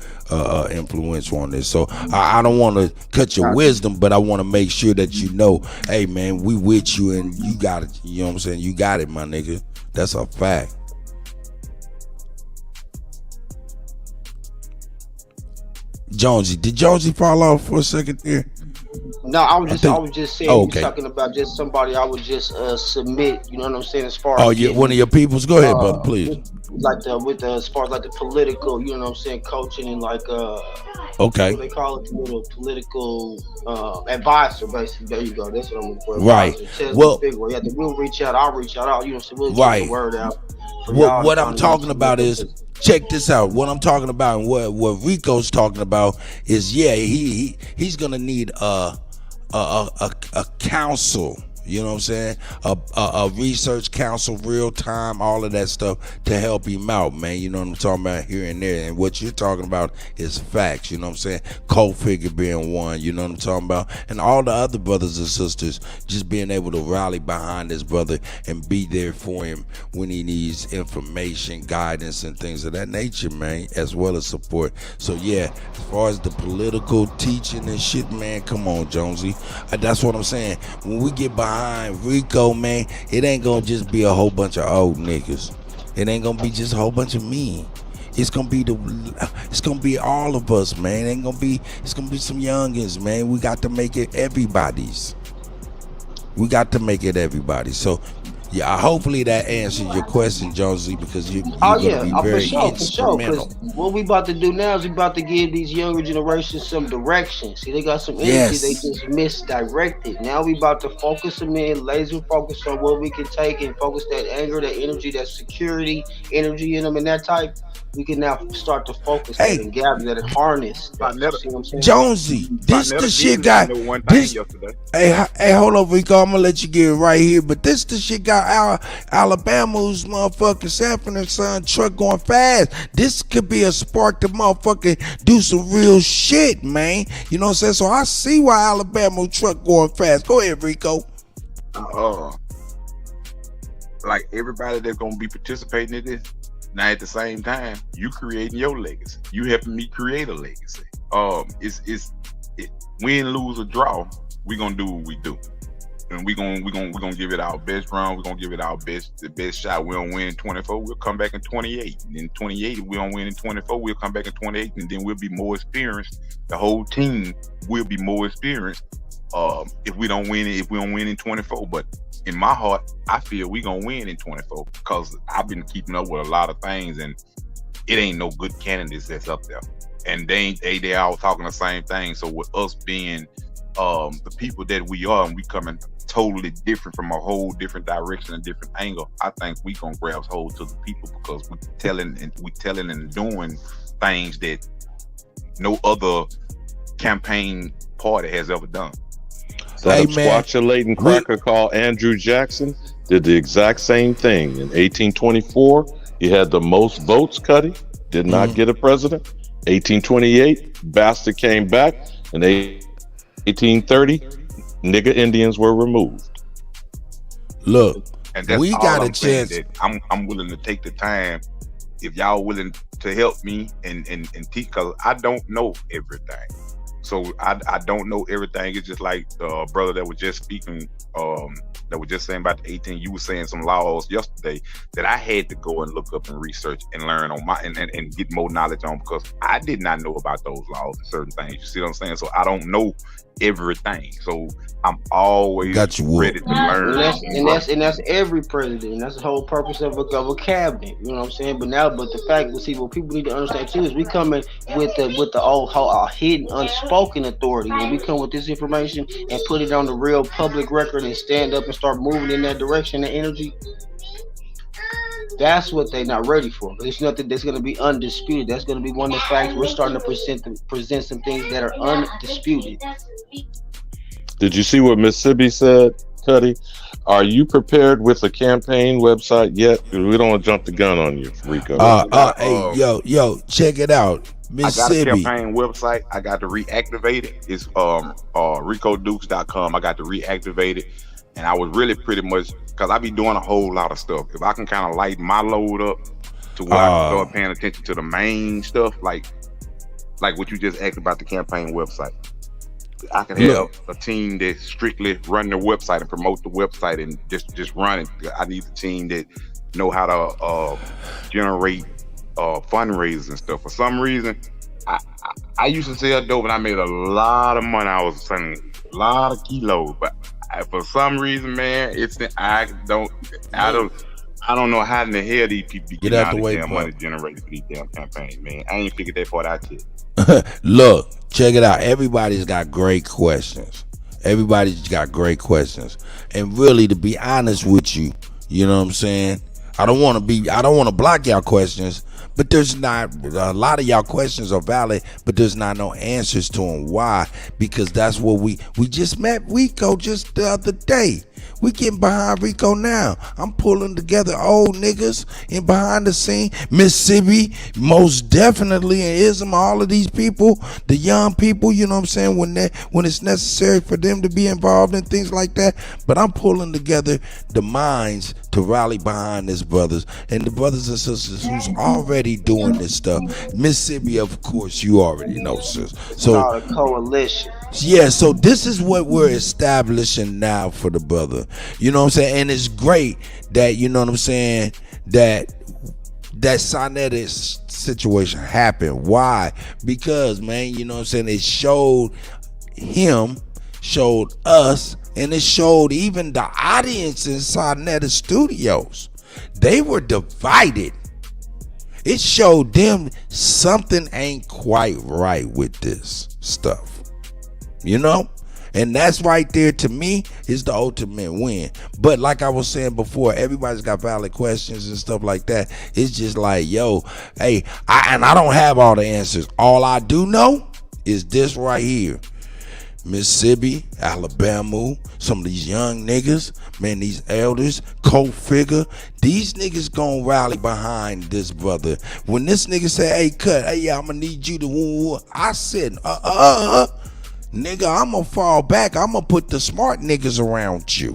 influential on this. So I don't want to cut your wisdom, but I want to make sure that you know, hey man, we with you and you got it. You know what I'm saying? You got it, my nigga. That's a fact. Jonesy, did Jonesy fall off for a second there? No, I was just saying, okay. You talking about just somebody I would just submit, you know what I'm saying, as far as one of your peoples? Go ahead, brother, please. As far as like the political, you know what I'm saying, coaching and like okay. What they call it, political advisor, basically. There you go. That's what I'm looking for. Right. Well, we'll reach out. I'll reach out. You know, so we'll get the word out. What I'm talking about is, check this out. What I'm talking about and what Rico's talking about is, he's gonna need a council. You know what I'm saying? A research council, real time, all of that stuff to help him out, man. You know what I'm talking about here and there. And what you're talking about is facts. You know what I'm saying? Cole Figure being one. You know what I'm talking about? And all the other brothers and sisters just being able to rally behind this brother and be there for him when he needs information, guidance, and things of that nature, man, as well as support. So yeah, as far as the political teaching and shit, man, come on, Jonesy. That's what I'm saying. When we get behind Rico, man, it ain't gonna just be a whole bunch of old niggas. It ain't gonna be just a whole bunch of me. It's gonna be all of us, man. It's gonna be some youngins, man. We got to make it everybody's. So yeah, hopefully that answered your question, Jonesy, because you're gonna be very instrumental. What we about to do now is we about to give these younger generations some direction. See, they got some energy, they just misdirected. Now we about to focus them in, laser focus on what we can take and focus that anger, that energy, that security energy in them and that type. We can now start to focus that and gather that and harness. See what I'm saying? Jonesy, this the shit got this. Hey, hold on, Rico. I'm gonna let you get it right here, but this the shit got Alabama's motherfucking Sanford and Son truck going fast. This could be a spark to motherfucking do some real shit, man. You know what I'm saying? So I see why Alabama truck going fast. Go ahead, Rico. Like everybody that's gonna be participating in this. Now at the same time, you creating your legacy. You helping me create a legacy. It's win, lose, or draw. We gonna do what we do, and we gonna give it our best run. We gonna give it the best shot. We don't win in 24. We'll come back in 28. And in 28, if we don't win in 24, we'll come back in 28, and then we'll be more experienced. The whole team will be more experienced. If we don't win in 24, but in my heart, I feel we gonna win in 24 because I've been keeping up with a lot of things, and it ain't no good candidates that's up there, and they all talking the same thing. So with us being the people that we are, and we coming totally different from a whole different direction and different angle, I think we gonna grab hold to the people because we telling and doing things that no other campaign party has ever done. That squatulating cracker called Andrew Jackson did the exact same thing. In 1824, he had the most votes, Kutty, did not get a president. 1828, bastard came back. In 1830, nigga Indians were removed. Look, and that's we all got I'm a chance. I'm willing to take the time if y'all willing to help me and teach, because I don't know everything. So I don't know everything. It's just like the brother that was just speaking, that was just saying about the 18. You were saying some laws yesterday that I had to go and look up and research and learn on and get more knowledge on, because I did not know about those laws and certain things. You see what I'm saying? So I don't know everything. So I'm always ready to learn. And that's every president. And that's the whole purpose of a cabinet. You know what I'm saying? But the fact, what people need to understand too is we coming with the old hidden, unspoken authority. When we come with this information and put it on the real public record and stand up and start moving in that direction, the energy. That's what they're not ready for. There's nothing that's going to be undisputed. That's going to be one of the facts. We're starting to present some things that are undisputed. Did you see what Mississippi said, Kutty? Are you prepared with a campaign website yet? We don't want to jump the gun on you, Rico. Hey, yo, check it out. Mississippi. I got a campaign website. I got to reactivate it. It's RicoDukes.com. I got to reactivate it. And I was really pretty much, because I be doing a whole lot of stuff. If I can kind of lighten my load up to where I can start paying attention to the main stuff, like what you just asked about the campaign website. I can have a team that strictly run the website and promote the website and just run it. I need a team that know how to generate fundraisers and stuff. For some reason, I used to sell dope and I made a lot of money. I was selling a lot of kilos, but for some reason, man, I don't know how in the hell these people be getting out of damn money generated for these damn campaigns, man. I ain't figured that part out yet. Look, check it out. Everybody's got great questions. Everybody's got great questions. And really, to be honest with you, you know what I'm saying? I don't want to block y'all questions, but there's not, a lot of y'all questions are valid, but there's not no answers to them. Why? Because that's what we just met Rico just the other day. We getting behind Rico now. I'm pulling together old niggas in behind the scene. Mississippi, most definitely, and Ism, all of these people, the young people, you know what I'm saying, when it's necessary for them to be involved in things like that. But I'm pulling together the minds to rally behind this brothers and the brothers and sisters who's already doing this stuff. Mississippi, of course, you already know, sis. So a coalition. Yeah, so this is what we're establishing now for the brother. You know what I'm saying? And it's great that, you know what I'm saying, that Sonetta situation happened. Why? Because, man, you know what I'm saying, it showed him, showed us, and it showed even the audience in Sonetta Studios. They were divided. It showed them something ain't quite right with this stuff. You know? And that's right there, to me, is the ultimate win. But like I was saying before, everybody's got valid questions and stuff like that. It's just like, yo, hey, I don't have all the answers. All I do know is this right here. Mississippi, Alabama, some of these young niggas, man, these elders, co-figure, these niggas gonna rally behind this brother. When this nigga say, hey, Cut, hey, I'm gonna need you to woo, I said, nigga, I'm gonna fall back. I'm gonna put the smart niggas around you.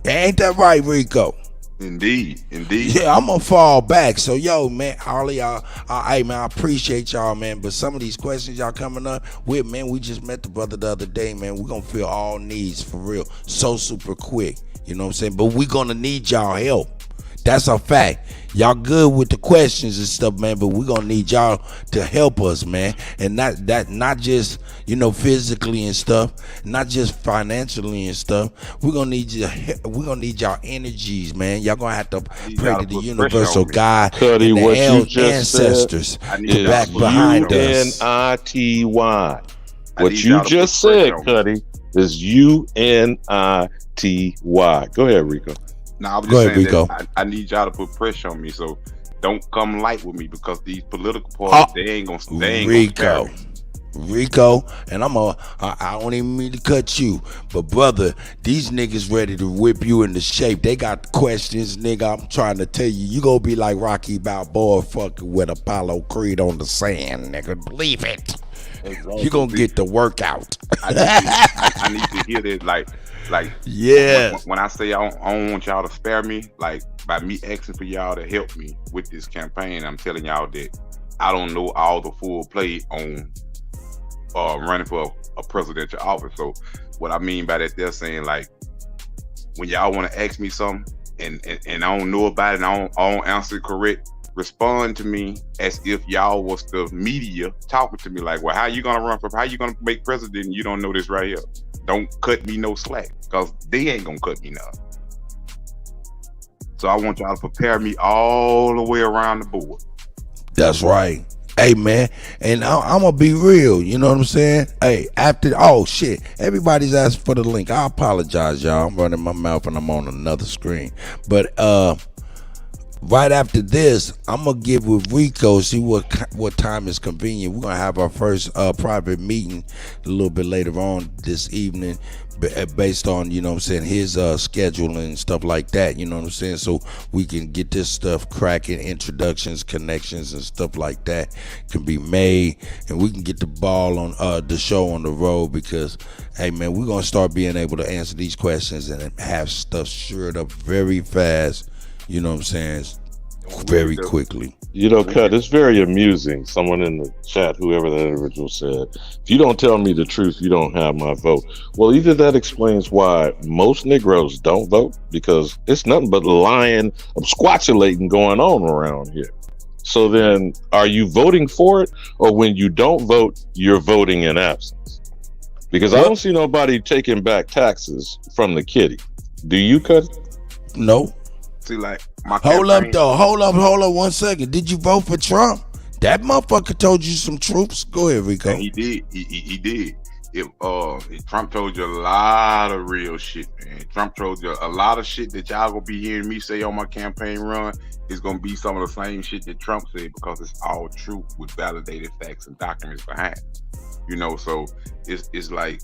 Ain't that right, Rico? Indeed. Yeah, I'm gonna fall back. So, yo, man, all of y'all, hey, man, I appreciate y'all, man. But some of these questions y'all coming up with, man, we just met the brother the other day, man. We're gonna fill all needs for real. So super quick. You know what I'm saying? But we're gonna need y'all help. That's a fact. Y'all good with the questions and stuff, man, but we're gonna need y'all to help us, man. And not just, you know, physically and stuff, not just financially and stuff. We're gonna need y'all energies, man. Y'all gonna have to pray to the universal God Kutty, and the what you just ancestors to back behind us. UNITY. What you just said, Kutty, is UNITY. Go ahead, Rico. Now, I was just saying that I need y'all to put pressure on me, so don't come light with me, because these political parties, they ain't gonna spare me. Rico, and I don't even mean to cut you, but brother, these niggas ready to whip you into shape. They got questions, nigga. I'm trying to tell you, you gonna be like Rocky Balboa fucking with Apollo Creed on the sand, nigga. Believe it. Exactly. You gonna get the workout. I need to hear this, like, yeah. When I say I don't want y'all to spare me, like, by me asking for y'all to help me with this campaign, I'm telling y'all that I don't know all the full play on running for a presidential office. So what I mean by that, they're saying, like, when y'all want to ask me something and I don't know about it and I don't answer it correct, respond to me as if y'all was the media talking to me, like, well, how you gonna run for, how you gonna make president and you don't know this right here? Don't cut me no slack, because they ain't gonna cut me none. So I want y'all to prepare me all the way around the board. That's right. Hey, man, and I'm gonna be real, you know what I'm saying? Hey, shit, everybody's asking for the link. I apologize, y'all. I'm running my mouth and I'm on another screen. But right after this, I'm gonna get with Rico, see what time is convenient. We're gonna have our first private meeting a little bit later on this evening. based on, you know what I'm saying, his schedule and stuff like that, you know what I'm saying, so we can get this stuff cracking, introductions, connections and stuff like that can be made, and we can get the ball on the show on the road, because hey man, we're gonna start being able to answer these questions and have stuff shored up very fast, you know what I'm saying, very quickly. You know, Cut, it's very amusing. Someone in the chat, whoever that individual said, if you don't tell me the truth, you don't have my vote. Well, either that explains why most Negroes don't vote, because it's nothing but lying, squatulating going on around here. So then, are you voting for it, or when you don't vote, you're voting in absence? Because I don't see nobody taking back taxes from the kitty. Do you, Cut? No. See, like, my hold up 1 second. Did you vote for Trump? That motherfucker told you some truths. Go ahead, Rico. And he did. He did. Trump told you a lot of real shit, man. Trump told you a lot of shit that y'all gonna be hearing me say on my campaign run is gonna be some of the same shit that Trump said, because it's all true with validated facts and documents behind it. You know, so it's like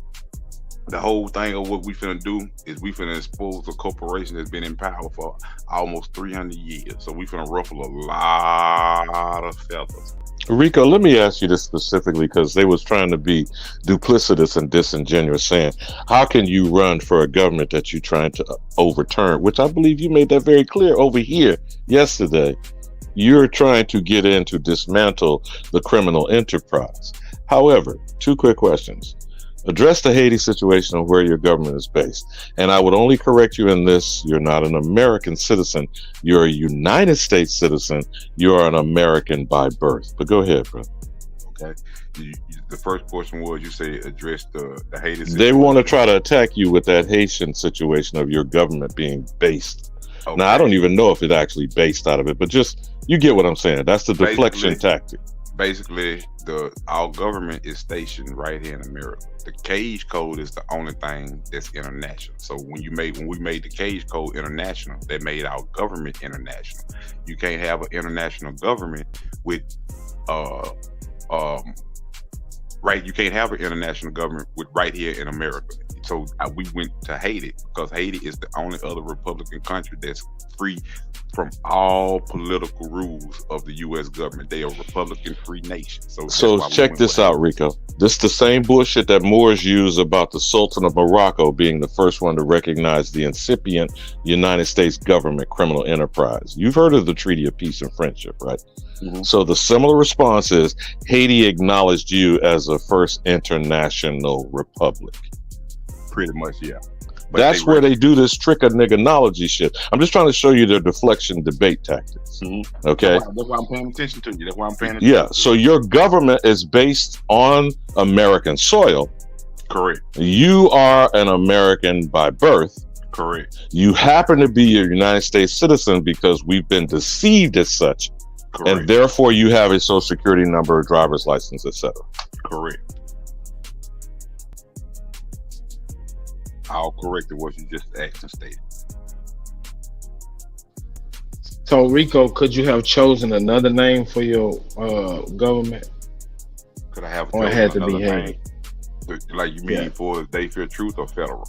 the whole thing of what we finna do is we finna expose a corporation that's been in power for almost 300 years. So we finna ruffle a lot of feathers. Rico, let me ask you this specifically, because they was trying to be duplicitous and disingenuous, saying, how can you run for a government that you're trying to overturn? Which I believe you made that very clear over here yesterday. You're trying to get in to dismantle the criminal enterprise. However, 2 quick questions. Address the Haiti situation of where your government is based. And I would only correct you in this: you're not an American citizen. You're a United States citizen. You're an American by birth. But go ahead, bro. Okay. The first portion was, you say address the Haiti situation. They want to try to attack you with that Haitian situation of your government being based. Okay. Now, I don't even know if it's actually based out of it, but just, you get what I'm saying. That's the deflection tactic. Basically, our government is stationed right here in America. The Cage Code is the only thing that's international. So when we made the Cage Code international, that made our government international. You can't have an international government with you can't have an international government with right here in America. So we went to Haiti, because Haiti is the only other Republican country that's free from all political rules of the U.S. government. They are a Republican-free nation. So check this out, Rico. This is the same bullshit that Moors use about the Sultan of Morocco being the first one to recognize the incipient United States government criminal enterprise. You've heard of the Treaty of Peace and Friendship, right? Mm-hmm. So the similar response is, Haiti acknowledged you as a first international republic. Pretty much, yeah. But that's where they do this trick of nigganology shit. I'm just trying to show you their deflection debate tactics. Mm-hmm. Okay? That's why I'm paying attention to you. That's why I'm paying attention. Yeah, so your government is based on American soil. Correct. You are an American by birth. Correct. You happen to be a United States citizen because we've been deceived as such. Correct. And therefore you have a social security number, a driver's license, etc. Correct. I'll correct what you just asked and stated. So Rico, could you have chosen another name for your government? Could I have? Or it had to be Haiti? Like you mean for Day Fear Truth or federal?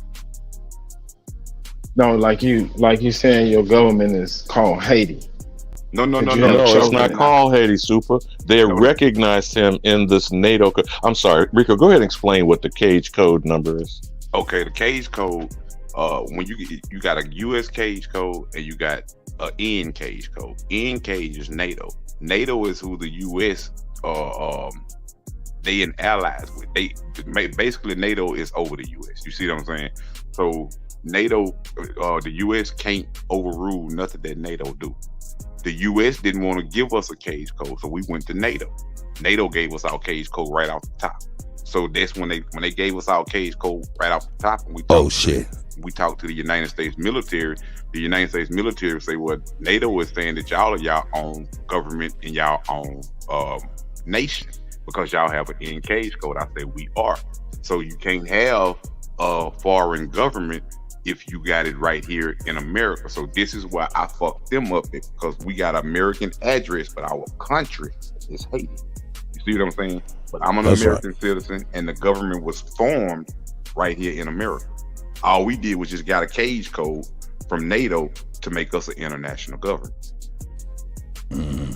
No, like you saying your government is called Haiti. No, it's not called Haiti, Super. They recognized him in this NATO. I'm sorry, Rico, go ahead and explain what the Cage Code number is. Okay, the Cage Code, when you got a U.S. Cage Code and you got an N Cage Code. N Cage is NATO. NATO is who the U.S. They in allies with. Basically NATO is over the U.S. You see what I'm saying? So NATO, the U.S. can't overrule nothing that NATO do. The U.S. didn't want to give us a Cage Code, so we went to NATO. NATO gave us our Cage Code right off the top. So that's when they gave us our Cage Code right off the top, and we talked to the United States military. The United States military say, well, NATO is saying that y'all are y'all own government and y'all own nation because y'all have an N Cage Code. I say we are. So you can't have a foreign government if you got it right here in America. So this is why I fucked them up, because we got American address, but our country is Haiti. You see what I'm saying? But I'm an American citizen, and the government was formed right here in America. All we did was just got a cage code from NATO to make us an international government.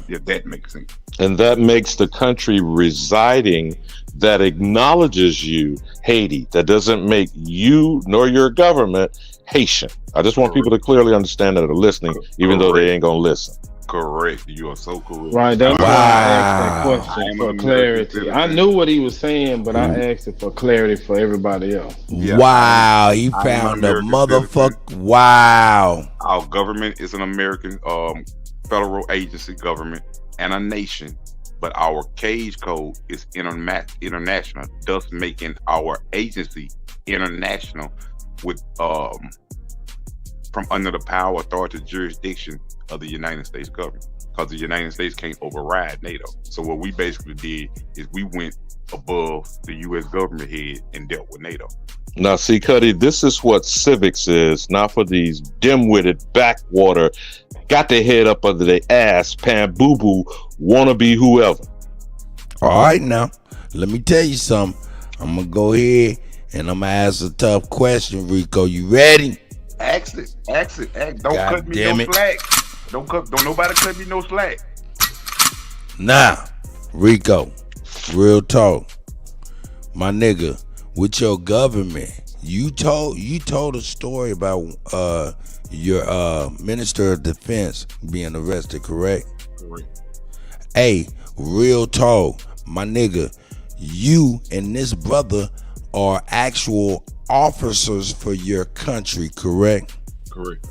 If that makes sense. And that makes the country residing that acknowledges you Haiti. That doesn't make you nor your government Haitian. I just want people to clearly understand that are listening, even though they ain't gonna listen. Correct. You are so correct. Right. That's why I asked that question for clarity. I knew what he was saying, but I asked it for clarity for everybody else. Wow, he found a motherfucker. Wow. Our government is an American federal agency government and a nation, but our cage code is international, thus making our agency international with from under the power, authority, jurisdiction of the United States government, because the United States can't override NATO. So what we basically did is we went above the U.S. government head and dealt with NATO. Now, see, Kutty, this is what civics is, not for these dim-witted backwater, got their head up under their ass, pan boo-boo, wanna be whoever. All right, now, let me tell you something. I'm going to go ahead and I'm going to ask a tough question, Rico. You ready? Ask it. Don't cut me no slack. Don't nobody cut me no slack. Now, Rico, real talk. My nigga, with your government, you told a story about your Minister of Defense being arrested, correct? Correct. Hey, real talk, my nigga, you and this brother are actual officers for your country, correct? Correct.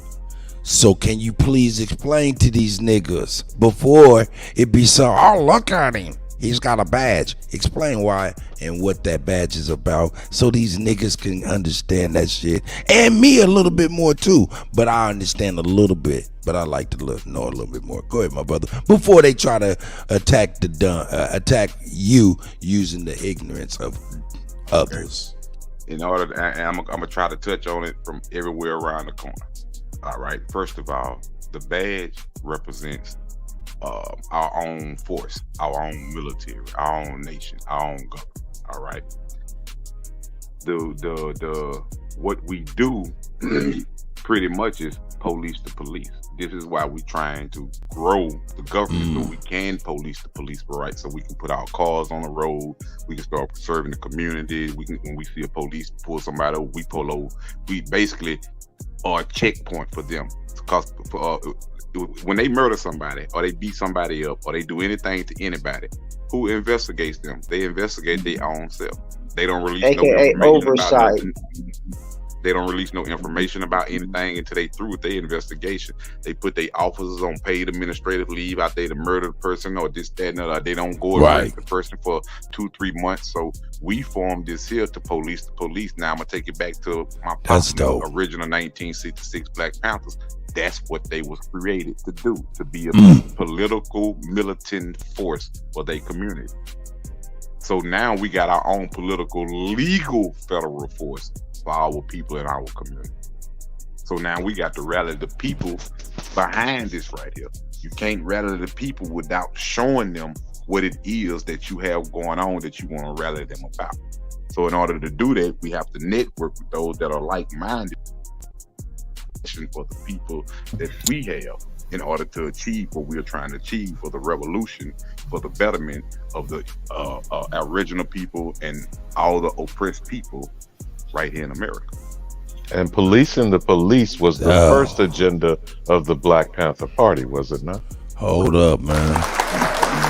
So can you please explain to these niggas before it be so, oh, look at him, he's got a badge. Explain why and what that badge is about so these niggas can understand that shit. And me a little bit more too, but I understand a little bit, but I like to know a little bit more. Go ahead, my brother. Before they try to attack you using the ignorance of others. In order, I'm gonna try to touch on it from everywhere around the corner. All right. First of all, the badge represents our own force, our own military, our own nation, our own government. All right. The what we do pretty much is police the police. This is why we're trying to grow the government so we can police the police, right? So we can put our cars on the road. We can start serving the community. We can, when we see a police pull somebody over, we pull over. We basically are a checkpoint for them. Because when they murder somebody or they beat somebody up or they do anything to anybody, who investigates them? They investigate their own self. They don't release AKA no oversight. They don't release no information about anything until they through with their investigation. They put their officers on paid administrative leave out there to murder the person or this, that, and that. They don't go arrest the person for 2-3 months. So we formed this here to police the police. Now I'm gonna take it back to my original 1966 Black Panthers. That's what they was created to do, to be a political militant force for their community. So now we got our own political legal federal force for our people in our community. So now we got to rally the people behind this right here. You can't rally the people without showing them what it is that you have going on that you want to rally them about. So in order to do that, we have to network with those that are like-minded for the people that we have in order to achieve what we're trying to achieve for the revolution, for the betterment of the original people and all the oppressed people right here in America. And policing the police was the first agenda of the Black Panther Party, was it not? Hold up, man.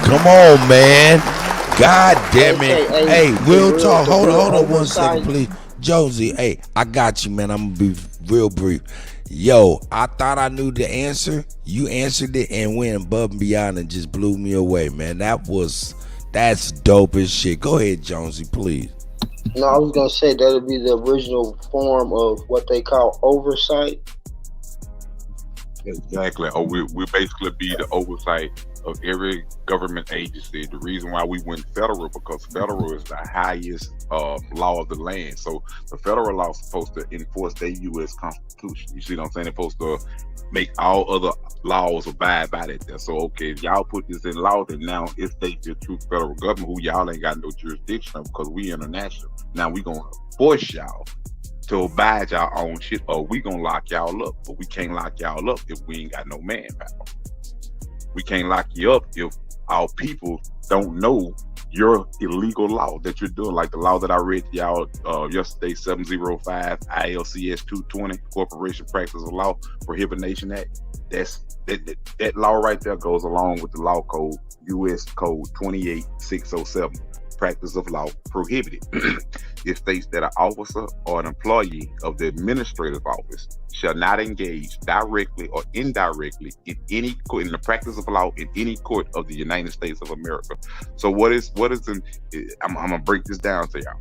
Come on, man. God damn it. Hey, real talk. Hold on 1 second, please. Josie, hey, I got you, man. I'm gonna be real brief. Yo, I thought I knew the answer. You answered it and went above and beyond and just blew me away, man. That's dope as shit. Go ahead, Jonesy, please. No, I was gonna say that'll be the original form of what they call oversight. Exactly. We basically be the oversight of every government agency. The reason why we went federal, because federal is the highest law of the land. So the federal law is supposed to enforce their U.S. Constitution. You see what I'm saying? They're supposed to make all other laws abide by that. So, okay, if y'all put this in law, then now it's the true federal government who y'all ain't got no jurisdiction of because we international. Now we gonna force y'all to abide y'all own shit, or we gonna lock y'all up. But we can't lock y'all up if we ain't got no manpower. We can't lock you up if our people don't know your illegal law that you're doing, like the law that I read to y'all yesterday, 705 ILCS 220, Corporation Practice of Law Prohibition Act. That law right there goes along with the law code, U.S. Code 28607, Practice of Law Prohibited. It states that an officer or an employee of the administrative office shall not engage directly or indirectly in any court, in the practice of law in any court of the United States of America. So I'm gonna break this down to y'all.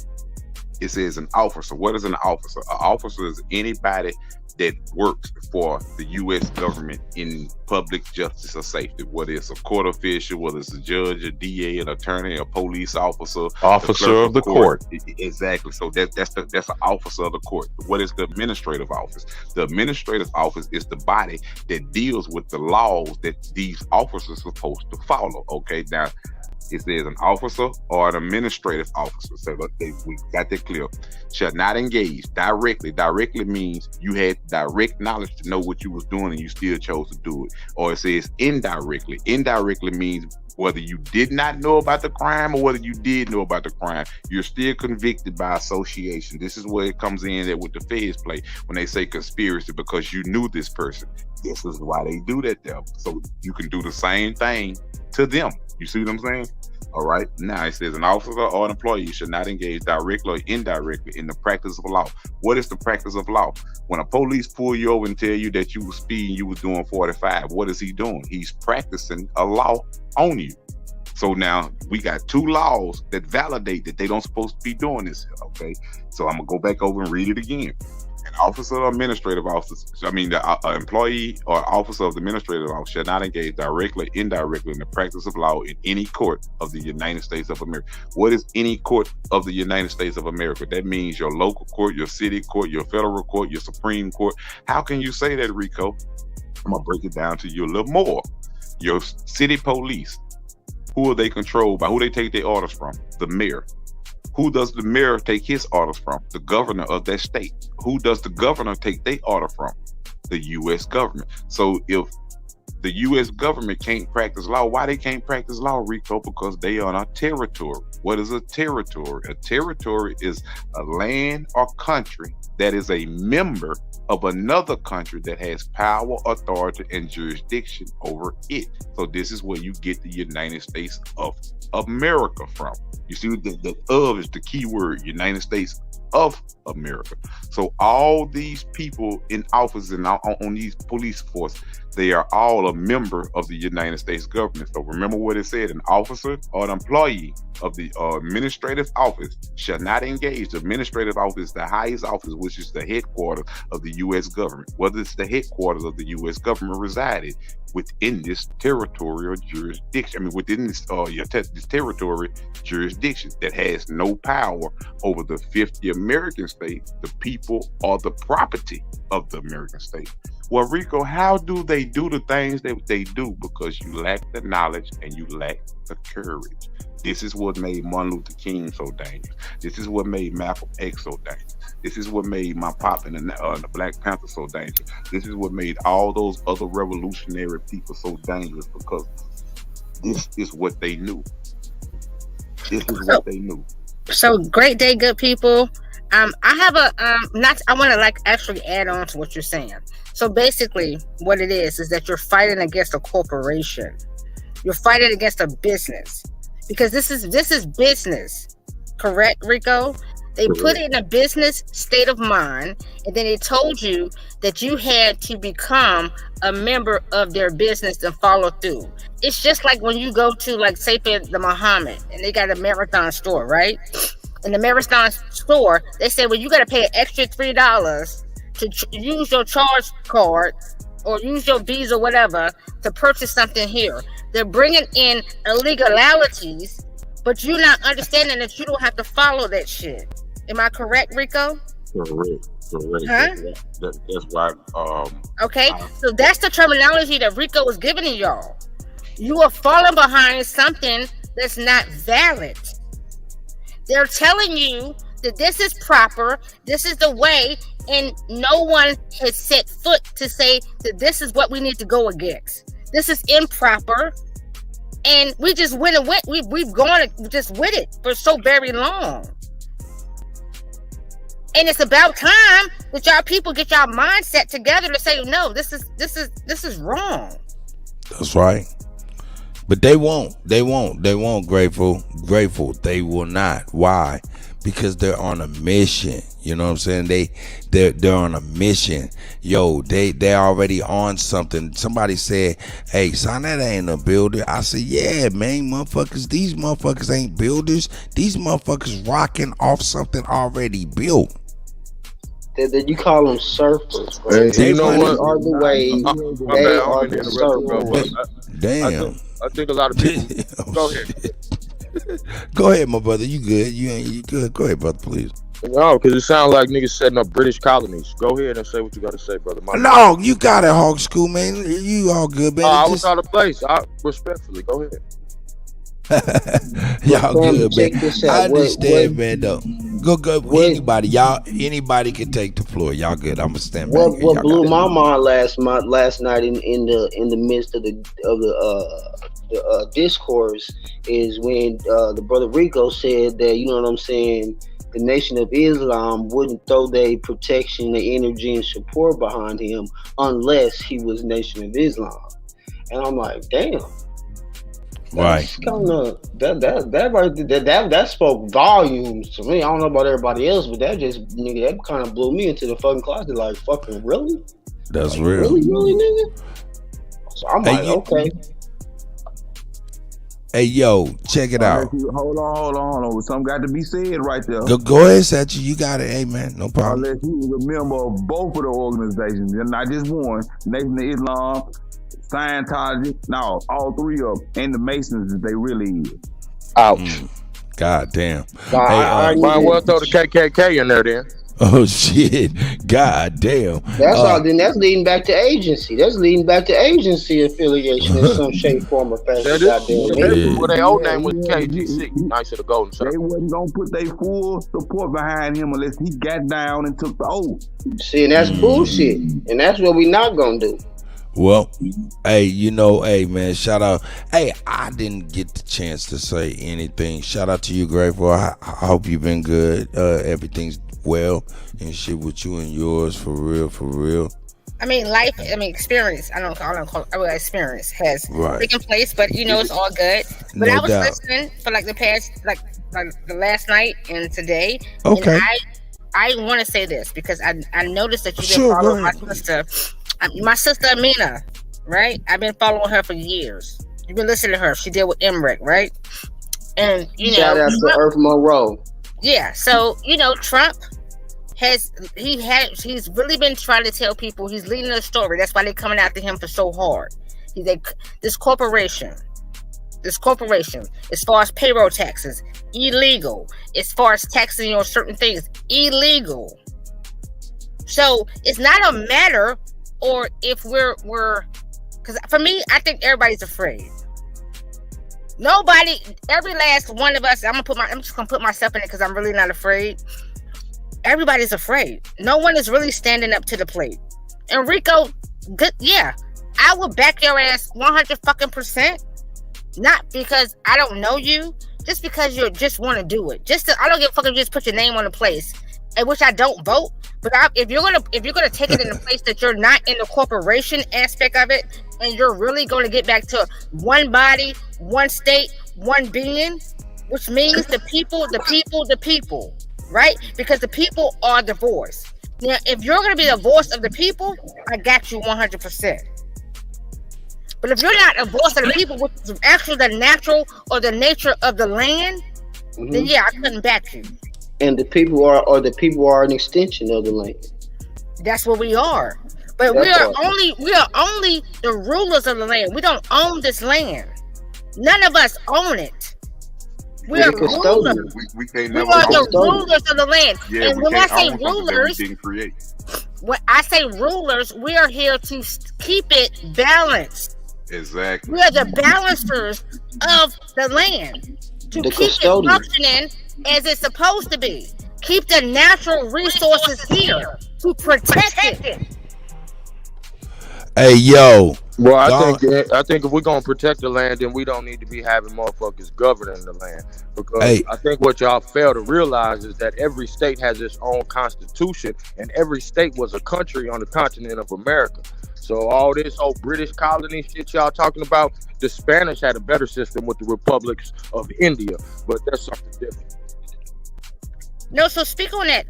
It says an officer. What is an officer? An officer is anybody that works for the U.S. government in public justice or safety, whether it's a court official, whether it's a judge, a DA, an attorney, a police officer, Officer of the court. Exactly. So that's an officer of the court. What is the administrative office? The administrative office is the body that deals with the laws that these officers are supposed to follow. Okay, now it says an officer or an administrative officer. So we got that clear. Shall not engage directly. Directly means you had direct knowledge to know what you was doing and you still chose to do it. Or it says indirectly. Indirectly means whether you did not know about the crime or whether you did know about the crime, you're still convicted by association. This is where it comes in that with the feds play when they say conspiracy, because you knew this person. This is why they do that there. So you can do the same thing to them. You see what I'm saying? All right. Now it says an officer or an employee should not engage directly or indirectly in the practice of law. What is the practice of law? When a police pull you over and tell you that you were speeding, you were doing 45, what is he doing? He's practicing a law on you. So now we got two laws that validate that they don't supposed to be doing this. Okay. So I'm gonna go back over and read it again. An officer or administrative officer, the employee or officer of the administrative office shall not engage directly or indirectly in the practice of law in any court of the United States of America. What is any court of the United States of America? That means your local court, your city court, your federal court, your Supreme Court. How can you say that, Rico? I'm gonna break it down to you a little more. Your city police, who are they controlled by? Who they take their orders from? The mayor. Who does the mayor take his orders from? The governor of that state. Who does the governor take their order from? The U.S. government. So if the U.S. government can't practice law, why they can't practice law, Rico? Because they are on a territory. What is a territory? A territory is a land or country that is a member of another country that has power, authority, and jurisdiction over it. So this is where you get the United States of America from. You see, the of is the key word, United States of America. So all these people in office and on these police force, they are all a member of the United States government. So remember what it said, an officer or an employee of the administrative office shall not engage. The administrative office is the highest office, which is the headquarters of the U.S. government. Whether it's the headquarters of the U.S. government resided within this territorial jurisdiction, within this this territory jurisdiction that has no power over the 50 American states, the people, or the property of the American state. Well, Rico, how do they do the things that they do? Because you lack the knowledge and you lack the courage. This is what made Martin Luther King so dangerous. This is what made Malcolm X so dangerous. This is what made my pop and the Black Panther so dangerous. This is what made all those other revolutionary people so dangerous, because this is what they knew. This is what they knew. So great day, good people. I have I want to actually add on to what you're saying. So basically what it is that you're fighting against a corporation. You're fighting against a business, because this is business. Correct, Rico? They put it in a business state of mind, and then they told you that you had to become a member of their business and follow through. It's just like when you go to, say, the Muhammad, and they got a marathon store, right? In the marathon store, they say, well, you got to pay an extra $3 to use your charge card or use your Visa, whatever, to purchase something here. They're bringing in illegalities, but you're not understanding that you don't have to follow that shit. Am I correct, Rico? Correct. Huh? That's why. Okay, so that's the terminology that Rico was giving y'all. You are falling behind something that's not valid. They're telling you that this is proper, this is the way, and no one has set foot to say that this is what we need to go against. This is improper, and we just went and went. We've gone just with it for so very long, and it's about time that y'all people get y'all mindset together to say, no, this is wrong. That's right. But they won't. Grateful. They will not. Why? Because they're on a mission. You know what I'm saying? They're on a mission. Yo, they already on something. Somebody said, hey, son, that ain't a builder. I said, yeah, man, motherfuckers, these motherfuckers ain't builders. These motherfuckers rocking off something already built. That you call them surfers, bro. Hey, you know what? Are the way they are the surfers. Damn. I think a lot of people. Go ahead. Go ahead, my brother. You good? You good? Go ahead, brother, please. No, because it sounds like niggas setting up British colonies. Go ahead and say what you got to say, brother. No, you got it, Hawk School, man. You all good, man. I was out of place. Respectfully, go ahead. Y'all good, man. I understand, man. Though, go. Anybody, anybody can take the floor. Y'all good. I'm gonna stand back. What blew my mind last night in the midst of the discourse is when the brother Rico said that, you know what I'm saying, the Nation of Islam wouldn't throw their protection, their energy, and support behind him unless he was Nation of Islam. And I'm like, damn. Right. Kind of that spoke volumes to me. I don't know about everybody else, but that kind of blew me into the fucking closet. Like, fucking really? That's like, real. Really, nigga. So I'm like, okay. Hey, yo, check it out. Hold on. Something got to be said right there. Go ahead, Satchel. You got it. Hey, man, no problem. Unless you was a member of both of the organizations, and not just one, Nation of Islam, Scientology, no, all three of them, and the Masons, they really is. Ouch. God damn. Might well throw the KKK in there then. Oh shit! God damn. That's all. Then that's leading back to agency. That's leading back to agency affiliation in some shape, form, or fashion. Well, their old name was KGC. Nice of the Golden Circle. They wasn't gonna put their full support behind him unless he got down and took the oath. See, and that's bullshit, and that's what we not gonna do. Well, hey, hey, man, shout out. Hey, I didn't get the chance to say anything. Shout out to you, Grateful. I hope you've been good. Everything's well and shit with you and yours, for real. I mean, experience. I don't call it experience has taken place, but it's all good. But No I was doubt. listening for like the past, like the last night and today. Okay. And I want to say this because I noticed that you've been Sure, following go my sister. My sister Amina, right? I've been following her for years. You've been listening to her. She did with Emmerich, right? And Shout out to Earth Monroe. Yeah, so Trump he's really been trying to tell people he's leading a story. That's why they're coming after him for so hard. He's like, this corporation, as far as payroll taxes, illegal. As far as taxing on certain things, illegal. So it's not a matter, or if we're because for me, I think everybody's afraid. Nobody, every last one of us, I'm just gonna put myself in it because I'm really not afraid. Everybody's afraid. No one is really standing up to the plate. And Rico, good, yeah, I will back your ass 100%. Not because I don't know you, just because you just want to do it. I don't give a fuck if you just put your name on the place, in which I don't vote. But if you're gonna take it in a place that you're not in the corporation aspect of it, and you're really going to get back to one body, one state, one being, which means the people, right? Because the people are the voice. Now, if you're going to be the voice of the people, I got you 100%. But if you're not a voice of the people, which is actually the natural or the nature of the land, then yeah, I couldn't back you. And the people are an extension of the land. That's what we are. But we are only the rulers of the land. We don't own this land. None of us own it. We are rulers. We can't We never are the rulers of the land. Yeah, And we when I can't say own something that we rulers, didn't create. when I say rulers, we are here to keep it balanced. Exactly. We are the balancers of the land to keep it functioning as it's supposed to be. keep the natural resources here to protect it. Hey, yo. Well, I think if we're gonna protect the land, then we don't need to be having motherfuckers governing the land. Because I think what y'all fail to realize is that every state has its own constitution, and every state was a country on the continent of America. So all this whole British colony shit y'all talking about, the Spanish had a better system with the republics of India, but that's something different. No, so speak on that,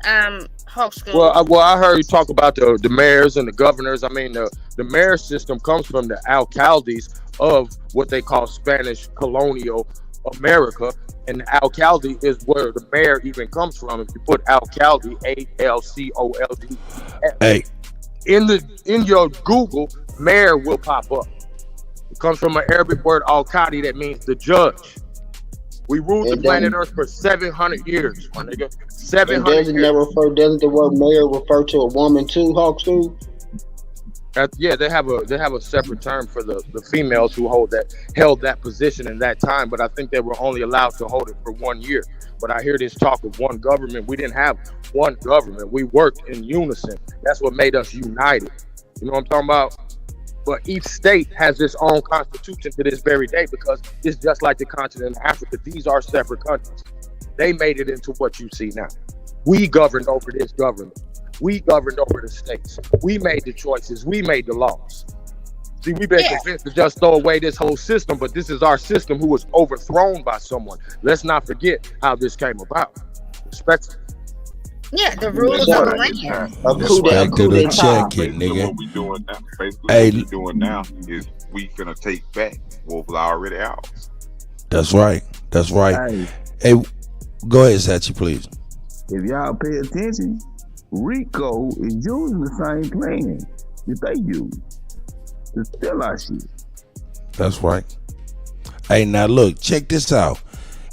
Hawk School. Well, I heard you talk about the mayors and the governors. I mean, the mayor system comes from the alcaldes of what they call Spanish colonial America, and the alcalde is where the mayor even comes from. If you put alcalde, ALCOLD, hey, in your Google, mayor will pop up. It comes from an Arabic word al-Qadi that means the judge. We ruled the planet Earth for 700 years, my nigga. 700 doesn't the word mayor refer to a woman too, Hawk School? Yeah, they have a separate term for the females who held that position in that time, but I think they were only allowed to hold it for 1 year. But I hear this talk of one government. We didn't have one government. We worked in unison. That's what made us united. You know what I'm talking about? But each state has its own constitution to this very day because it's just like the continent of Africa. These are separate countries. They made it into what you see now. We governed over this government. We governed over the states. We made the choices. We made the laws. See, we've been convinced to just throw away this whole system, but this is our system who was overthrown by someone. Let's not forget how this came about. Respect. Yeah, the rules of the land. Respect to the check it, nigga. What we doing now, what we doing now is we finna take back what was already ours. That's right. That's right. Hey, go ahead, Sachi, please. If y'all pay attention, Rico is using the same plan that they use to steal our shit. That's right. Hey, now look, check this out.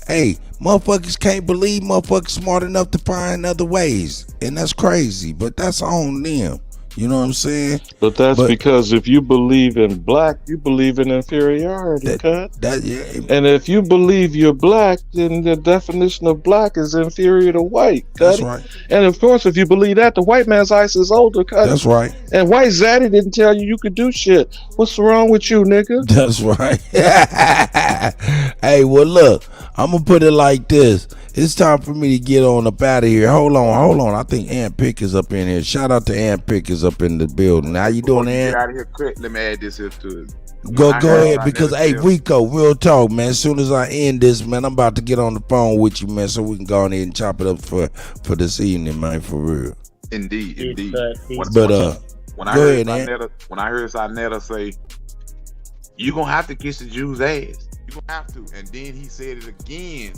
Hey, motherfuckers can't believe motherfuckers smart enough to find other ways. And that's crazy, but that's on them. You know what I'm saying? But that's because if you believe in black, you believe in inferiority, Cut. And if you believe you're black, then the definition of black is inferior to white, Cut. That's right. And of course, if you believe that, the white man's ice is older, Cut. That's right. And white Zaddy didn't tell you could do shit. What's wrong with you, nigga? That's right. Hey, well, look, I'm going to put it like this. It's time for me to get on up out of here. Hold on. I think Ant Pick is up in here. Shout out to Ant Pick is up in the building. How you doing, Ant? Get out of here quick. Let me add this here to it. Go ahead, because hey, Rico, real talk, man. As soon as I end this, man, I'm about to get on the phone with you, man, so we can go ahead and chop it up for this evening, man, for real. Indeed. When I heard Sarnetta say, "You gonna have to kiss the Jew's ass." You gonna have to, and then he said it again.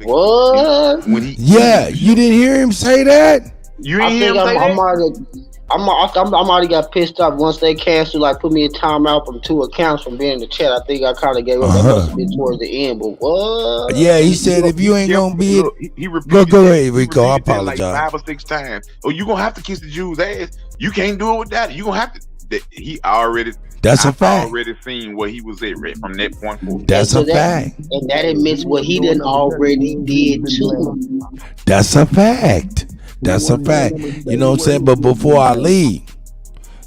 What? You didn't hear him say that? You didn't hear him say that? I'm already got pissed off once they canceled, like put me in timeout from 2 accounts from being in the chat. I think I kind of gave up. That must have been towards the end, but what? Yeah, he said if you ain't gonna be it, go ahead, Rico. I apologize. Like 5 or 6 times. Oh, you gonna have to kiss the Jew's ass. You can't do it with that. You gonna have to. He already. That's a fact. Already seen where he was at right from that point forward. That's a fact. And that admits what he done already did too. That's a fact. That's a fact. You know what I'm saying? But before I leave,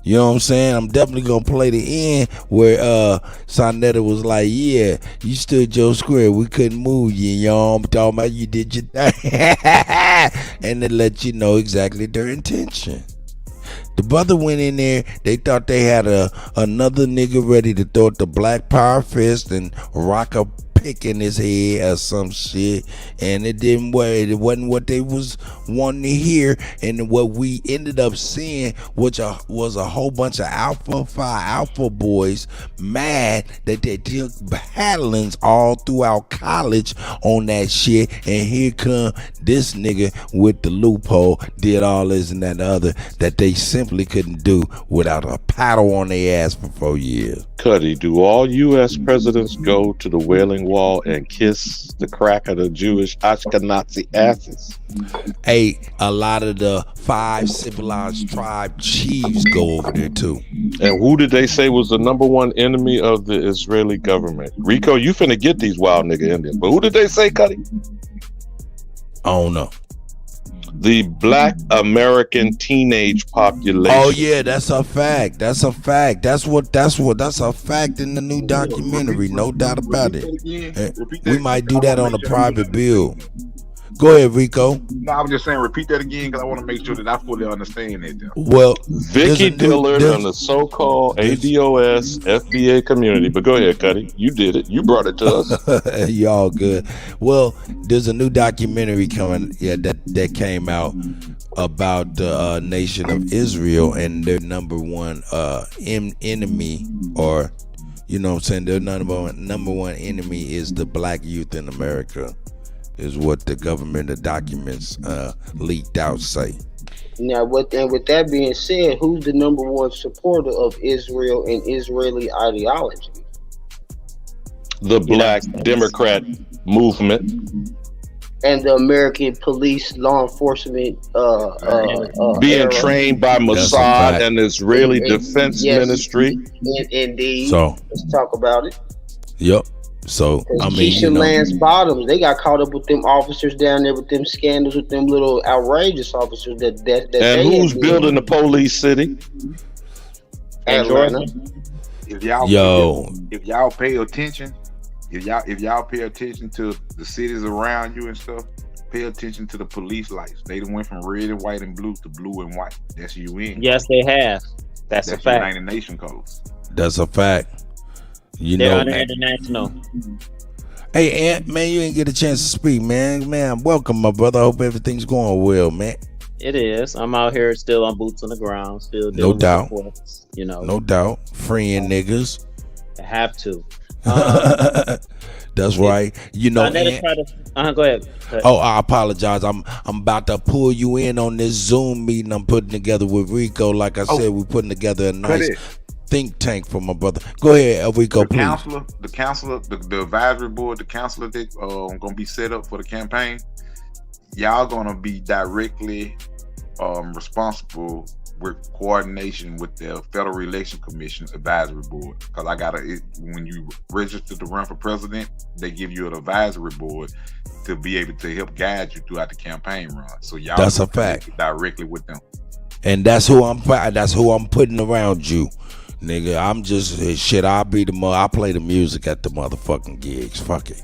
you know what I'm saying? I'm definitely gonna play the end where Sarnetta was like, "Yeah, you stood your square. We couldn't move you, y'all. I'm talking about you did your thing," and then let you know exactly their intention. The brother went in there. They thought they had another nigga ready to throw the black power fist and rock a pick in his head or some shit, and it didn't work. It wasn't what they was wanting to hear, and what we ended up seeing, which was a whole bunch of alpha boys mad that they took battlings all throughout college on that shit, and here come this nigga with the loophole, did all this and that and the other that they simply couldn't do without a paddle on their ass for 4 years. Cuddy, do all U.S. presidents go to the Wailing Wall and kiss the crack of the Jewish Ashkenazi asses? Hey, a lot of the 5 civilized tribe chiefs go over there too. And who did they say was the #1 enemy of the Israeli government? Rico, you finna get these wild nigga Indians, but who did they say, Cuddy? I don't know. The Black American teenage population. Oh yeah, that's a fact. That's a fact. That's a fact in the new documentary. No doubt about it. We might do that on a private build. Go ahead, Rico. No, I was just saying, repeat that again because I want to make sure that I fully understand it. Well, Vicky Dillard and the so-called ADOS FBA community. But go ahead, Kutty. You did it. You brought it to us. Y'all good. Well, there's a new documentary coming. Yeah, that came out about the nation of Israel and their number one enemy, or you know what I'm saying. Their number one enemy is the black youth in America. Is what the government, the documents leaked out say. Now, with that being said, who's the number one supporter of Israel and Israeli ideology? The Black Democrat movement. And the American police law enforcement being trained by Mossad and Israeli Defense Ministry. Indeed. So let's talk about it. Yep. So I mean, Keisha Lance Bottoms, they got caught up with them officers down there with them scandals with them little outrageous officers that and who's building the police city? Atlanta. If y'all pay attention, if y'all pay attention to the cities around you and stuff, pay attention to the police lights. They done went from red and white and blue to blue and white. That's UN. Yes, they have. That's a fact. United Nation codes. That's a fact. They're international. Hey, Ant, man, you didn't get a chance to speak, man. Man, welcome, my brother. I hope everything's going well, man. It is. I'm out here still on boots on the ground, still no doubt. Reports, you know, no doubt, freeing niggas. I have to. That's right. You know, go ahead. Oh, I apologize. I'm about to pull you in on this Zoom meeting I'm putting together with Rico. Like I said, we're putting together a nice think tank for my brother. Go ahead, Rico, please. The advisory board, the counselor that gonna be set up for the campaign. Y'all gonna be directly responsible with coordination with the Federal Election Commission advisory board. Because when you register to run for president, they give you an advisory board to be able to help guide you throughout the campaign run. So y'all that's a fact. Directly with them. And that's who I'm putting around you. Nigga, I'm just shit. I'll play the music at the motherfucking gigs. Fuck it,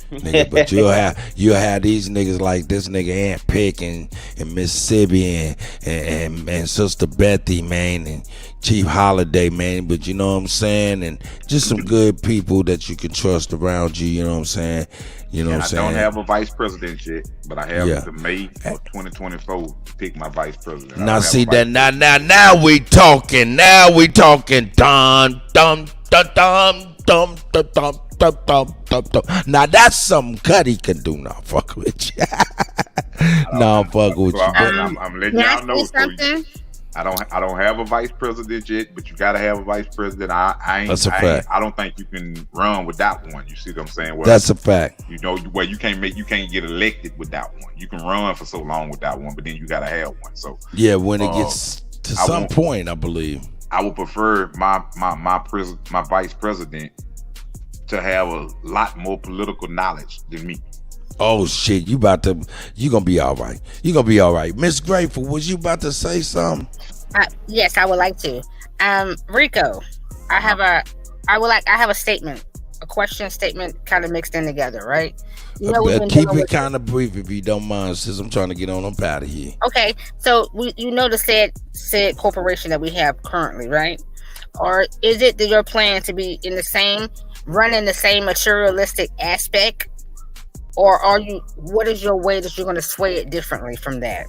nigga. But you'll have these niggas like this nigga Aunt Pick and Mississippi and Sister Bethy, man, and Chief Holiday, man. But you know what I'm saying, and just some good people that you can trust around you. You know what I'm saying. You know what I'm saying. I don't have a vice president yet, but I have the May of 2024 to pick my vice president. Now see that now we talking. Now we talking. Dum dum dum dum dum dum dum dum dum dum. Now that's something Kutty can do. Now fuck with you. No, fuck with you. I'm letting y'all know. I don't have a vice president yet, but you gotta have a vice president. That's a fact. I don't think you can run without one. You see what I'm saying? Well, that's a fact. You know, well, you can't get elected without one. You can run for so long without one, but then you gotta have one. So yeah, when it gets to some point, I believe I would prefer my vice president to have a lot more political knowledge than me. Oh shit, you gonna be all right. You gonna be all right. Miss Grateful, was you about to say something? Yes, I would like to. Rico, I have a statement, a question statement kind of mixed in together, right? You know, keep it kind of brief if you don't mind, since I'm trying to get on up out of here. Okay, so the said corporation that we have currently, right? Or is it that your plan to be running the same materialistic aspect? Or what is your way that you're going to sway it differently from that?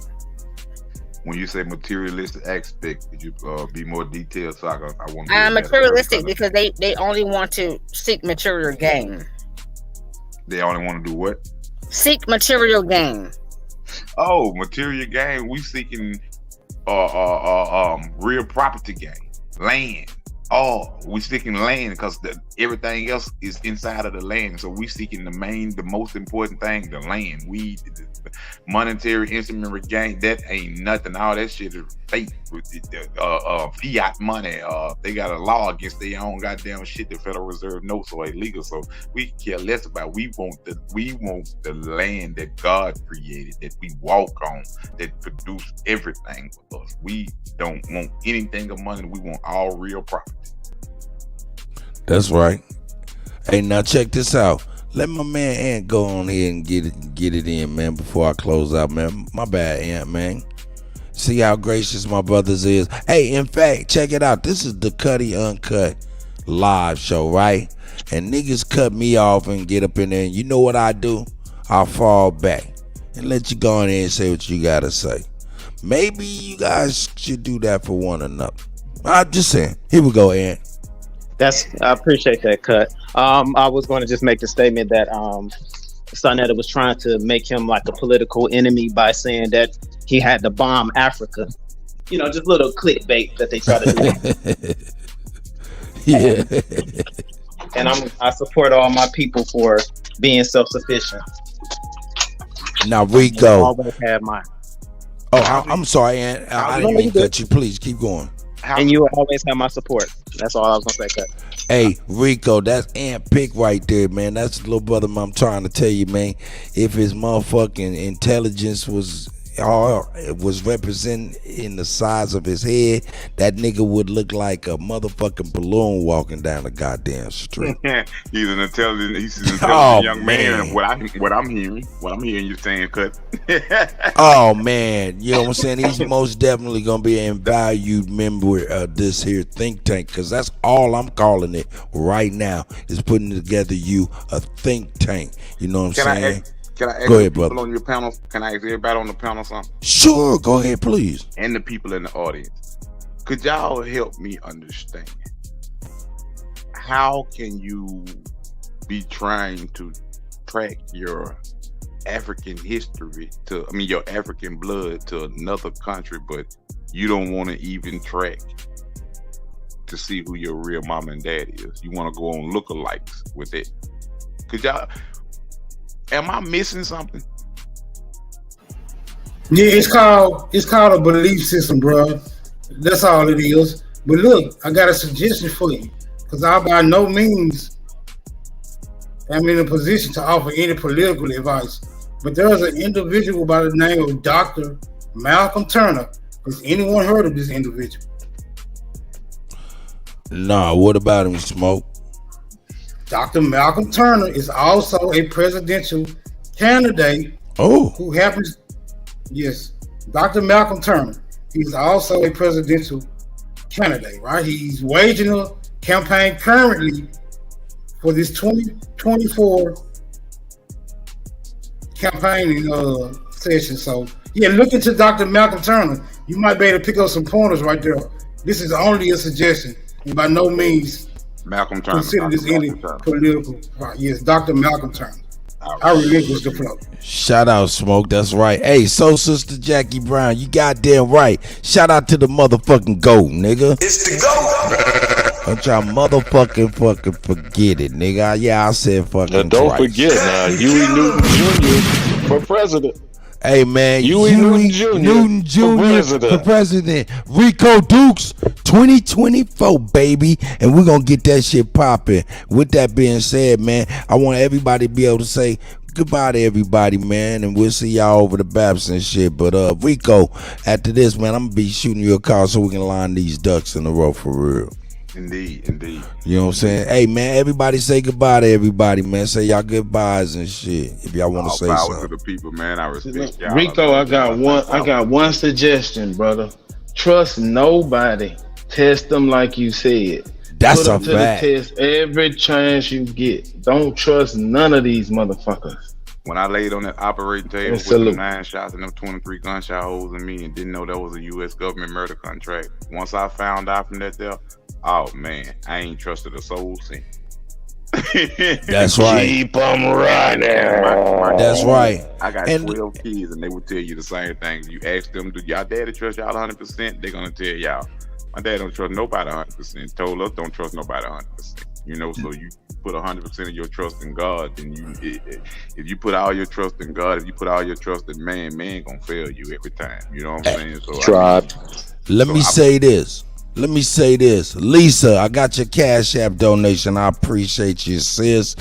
When you say materialistic aspect, could you be more detailed? So I want materialistic because they only want to seek material gain. They only want to do what? Seek material gain. Oh, material gain. We seeking real property gain, land. Oh, we seeking land because Everything else is inside of the land. So we seeking the most important thing, the land. We monetary instrument regain, that ain't nothing. All that shit is fake. Fiat money. They got a law against their own goddamn shit. The Federal Reserve notes are illegal. So we care less about. We want the land that God created, that we walk on, that produce everything for us. We don't want anything of money. We want all real property. That's right. Hey, now check this out. Let my man Ant go on here and get it in, man, before I close out, man. My bad, Ant, man. See how gracious my brothers is. Hey, in fact, check it out. This is the Kutty UnKutt live show, right? And niggas cut me off and get up in there. And you know what I do? I'll fall back and let you go in there and say what you gotta say. Maybe you guys should do that for one another. I'm just saying. Here we go, Ant. I appreciate that, Cut. I was going to just make the statement that Sonetta was trying to make him like a political enemy by saying that he had to bomb Africa. You know, just little clickbait that they try to do. Yeah. And I support all my people for being self-sufficient. Now, Rico. I always have mine. Oh, I'm sorry, Ant. I didn't mean to cut you. Please keep going. And you always have my support. That's all I was gonna say, Cut. Hey, Rico, that's Ant Pick right there, man. That's the little brother I'm trying to tell you, man. If his motherfucking intelligence was represented in the size of his head, that nigga would look like a motherfucking balloon walking down the goddamn street. He's an intelligent young man. What I'm hearing you saying, Cut. Oh man, you know what I'm saying? He's most definitely gonna be an invalued member of this here think tank, because that's all I'm calling it right now, is putting together a think tank. You know what I'm saying? Can I ask go ahead, people brother. on your panel? Can I ask everybody on the panel something? Sure, go ahead, please. And the people in the audience, could y'all help me understand how can you be trying to track your African history your African blood to another country, but you don't want to even track to see who your real mom and dad is? You want to go on lookalikes with it? Could y'all? Am I missing something? Yeah, it's called a belief system, bro. That's all it is. But look, I got a suggestion for you, because I by no means am in a position to offer any political advice. But there's an individual by the name of Dr. Malcolm Turner. Has anyone heard of this individual? Nah, what about him, Smoke? Dr. Malcolm Turner is also a presidential candidate. Oh. Who happens, yes, Dr. Malcolm Turner. He's also a presidential candidate, right? He's waging a campaign currently for this 2024 campaigning session. So, yeah, look into Dr. Malcolm Turner. You might be able to pick up some pointers right there. This is only a suggestion, and by no means Malcolm Turner. Consider this any political. Right, yes, Dr. Malcolm Turner. I relinquish the floor. Shout out, Smoke. That's right. Hey, so Sister Jackie Brown, you goddamn right. Shout out to the motherfucking GOAT, nigga. It's the GOAT. Don't y'all motherfucking forget it, nigga. Yeah, I said fucking. Now, don't twice. forget now, Huey Newton Jr. for president. Hey man, Huey Newton Jr. for president. Rico Dukes 2024, baby. And we're gonna get that shit popping. With that being said, man, I want everybody to be able to say goodbye to everybody, man, and we'll see y'all over the Babs and shit. But Rico, after this, man, I'm gonna be shooting you a call so we can line these ducks in a row for real. Indeed. You know what I'm saying? Hey man, everybody say goodbye to everybody, man. Say y'all goodbyes and shit. If y'all want to say power something. to the people, man. I respect y'all. Rico, I got one suggestion, brother. Trust nobody. Test them like you said. That's Put a them to fact. the test every chance you get. Don't trust none of these motherfuckers. When I laid on that operating table with them 9 shots and them 23 gunshot holes in me and didn't know that was a U.S. government murder contract, once I found out from that there, oh man, I ain't trusted a soul since. That's right. Keep them running. That's right. I got 12 kids and they will tell you the same thing. You ask them, do y'all daddy trust y'all 100%? They're going to tell y'all, my dad don't trust nobody 100%. Told us don't trust nobody 100%. You know, so you put 100% of your trust in God, then if you put all your trust in God, if you put all your trust in man gonna fail you every time. You know what I'm saying? So Let me say this. Lisa, I got your Cash App donation. I appreciate you, sis.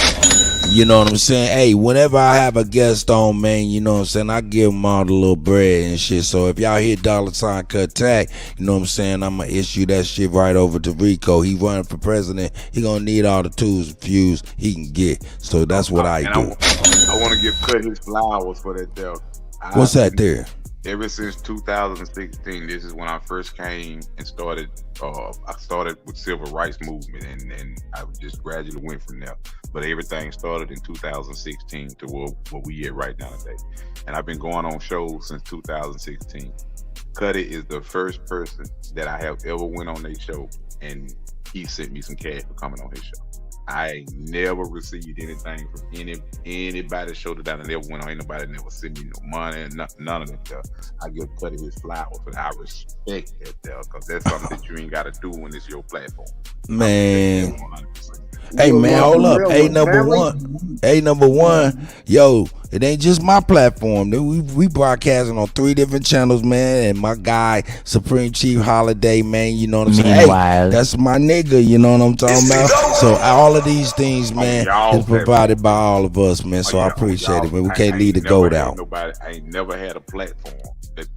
You know what I'm saying? Hey, whenever I have a guest on, man, you know what I'm saying, I give them all the little bread and shit. So if y'all hit $Kuttack, you know what I'm saying, I'm going to issue that shit right over to Rico. He running for president. He going to need all the tools and fuse he can get. So that's what I do. I want to give Kutty his flowers for that there. What's that there? Ever since 2016, this is when I first came and started. I started with civil rights movement, and I just gradually went from there. But everything started in 2016 to where we at right now today. And I've been going on shows since 2016. Kutty is the first person that I have ever went on their show, and he sent me some cash for coming on his show. I ain't never received anything from anybody's show that I never went on. Ain't nobody never sent me no money and none of that stuff. I give Kutty his flowers, but I respect that there, because that's something that you ain't got to do when it's your platform. Man. Hey man, hold up. Hey number one. Yo, it ain't just my platform. We broadcasting on 3 different channels, man. And my guy, Supreme Chief Holiday, man, you know what I'm saying? Hey, that's my nigga, you know what I'm talking about? So all of these things, man, is provided by all of us, man. So I appreciate it, man. We can't leave the goat out. I ain't never had a platform that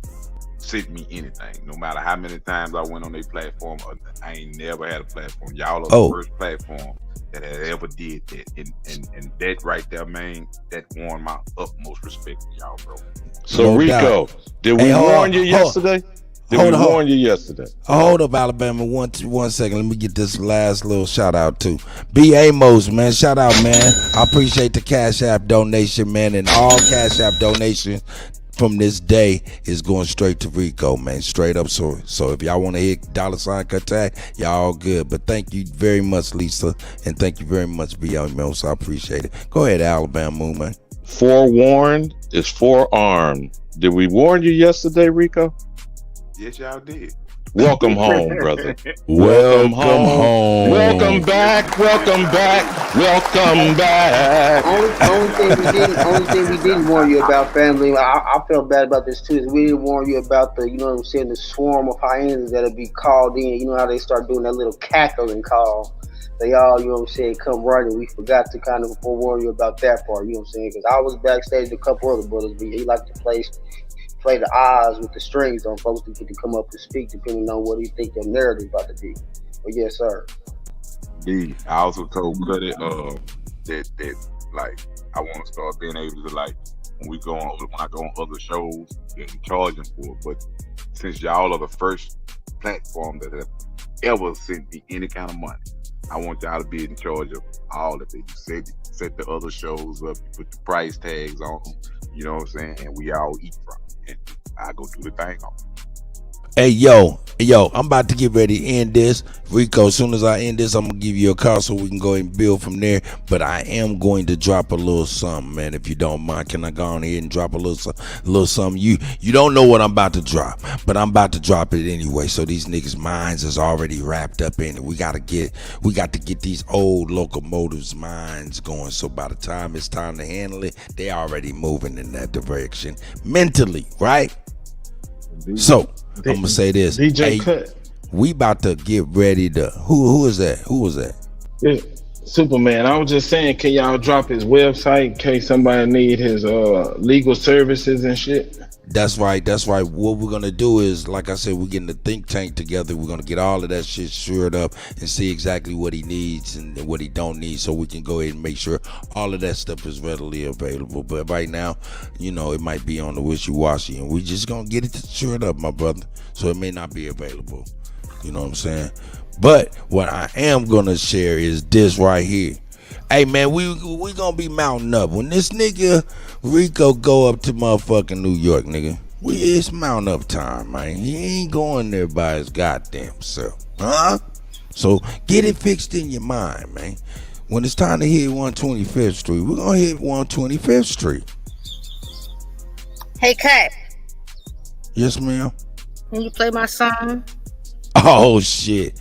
sent me anything. No matter how many times I went on their platform, I ain't never had a platform. Y'all are the first platform that had ever did that, and that right there, man, that won my utmost respect to y'all, bro. So no Rico, doubt. Did we warn you yesterday? Hold up, Alabama. One second. Let me get this last little shout out to B. Amos, man. Shout out, man. I appreciate the Cash App donation, man, and all Cash App donations from this day is going straight to Rico, man, straight up. So if y'all want to hit $Kuttack, y'all good. But thank you very much, Lisa, and thank you very much, B.O. So I appreciate it. Go ahead, Alabama, man. Forewarned is forearmed. Did we warn you yesterday, Rico? Yes, y'all did. Welcome home, brother. Welcome home. Welcome back. Welcome back. Welcome back. Only thing we didn't warn you about, family. I felt bad about this too. Is we didn't warn you about the, you know what I'm saying, the swarm of hyenas that'll be called in. You know how they start doing that little cackling call. They all, you know what I'm saying, come running. We forgot to kind of forewarn you about that part. You know what I'm saying? Because I was backstage with a couple other brothers, but he like to play the odds with the strings on folks to get to come up and speak depending on what he think their narrative about to be. But yes, sir. I also told Kutty that like I want to start being able to, like, when I go on other shows and charging for it. But since y'all are the first platform that have ever sent me any kind of money, I want y'all to be in charge of all of it. You set the other shows up, you put the price tags on them, you know what I'm saying, and we all eat from it. And I go do the thing on it. Hey, yo, I'm about to get ready to end this. Rico, as soon as I end this, I'm going to give you a call so we can go and build from there. But I am going to drop a little something, man, if you don't mind. Can I go on here and drop a little something? You don't know what I'm about to drop, but I'm about to drop it anyway. So these niggas' minds is already wrapped up in it. We got to get these old locomotives' minds going. So by the time it's time to handle it, they already moving in that direction mentally, right? So I'm gonna say this. DJ Kutt. We about to get ready to who is that? Who was that? Yeah, Superman. I was just saying, can y'all drop his website in case somebody need his legal services and shit? That's right. What we're gonna do is, like I said, we're getting the think tank together. We're gonna get all of that shit shored up and see exactly what he needs and what he don't need, so we can go ahead and make sure all of that stuff is readily available. But right now, you know, it might be on the wishy-washy, and we just gonna get it shored up, my brother. So it may not be available. You know what I'm saying? But what I am gonna share is this right here. Hey man, we gonna be mounting up when this nigga Rico go up to motherfucking New York, nigga. It's mount up time, man. He ain't going there by his goddamn self, huh? So get it fixed in your mind, man. When it's time to hit 125th Street, we're gonna hit 125th Street. Hey, Kat. Yes, ma'am. Can you play my song? Oh shit.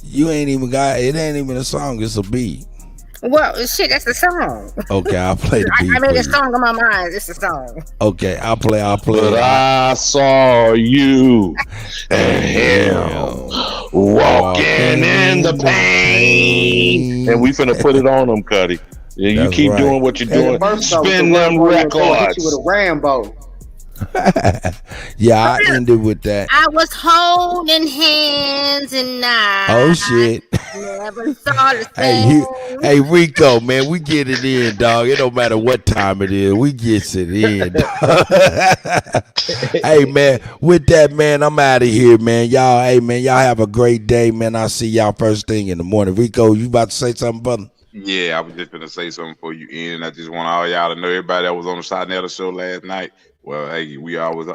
You ain't even got it. Ain't even a song. It's a beat. Well, shit, that's the song. Okay, I'll play the beat. I made for a you. song in my mind. It's the song. Okay, I'll play. But I saw you and him walking in the pain. And we finna put it on them, Kutty. Yeah, you That's keep right. doing what you're doing. Spin them With records. a Rambo. Yeah, I ended with that. I was holding hands and I Oh shit. never saw the same. Hey, Rico, man, we get it in, dog. It don't matter what time it is. We gets it in. Hey, man, with that, man, I'm out of here, man. Y'all, hey, man, y'all have a great day, man. I'll see y'all first thing in the morning. Rico, you about to say something, brother? Yeah, I was just gonna say something for you, Ian. I just want all y'all to know, everybody that was on the Sonetta show last night. Well, hey, we almost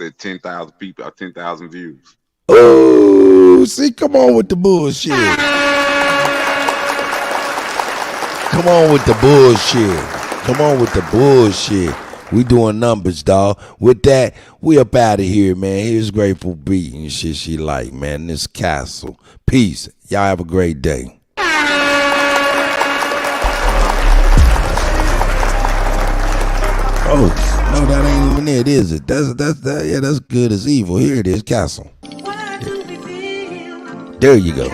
at 10,000 people, 10,000 views. Oh, see, come on with the bullshit. Come on with the bullshit. Come on with the bullshit. We doing numbers, dog. With that, we up out of here, man. Here's Grateful Beat and shit she like, man. This Castle. Peace. Y'all have a great day. Oh, no, that ain't even it, is it? That's good as evil. Here it is, Castle. There you go.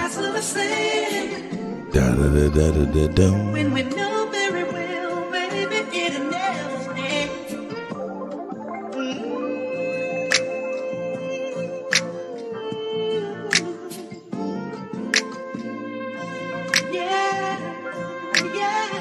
Da da da da da da da. When we know very well, baby, it'll never stay. Yeah, yeah.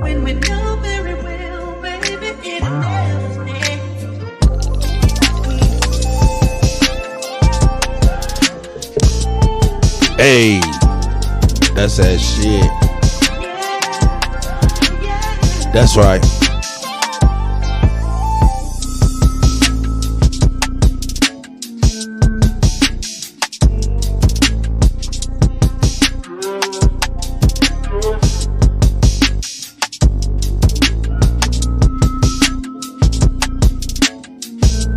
When we know very well, baby, it'll never stay. Hey, that's that shit. That's right.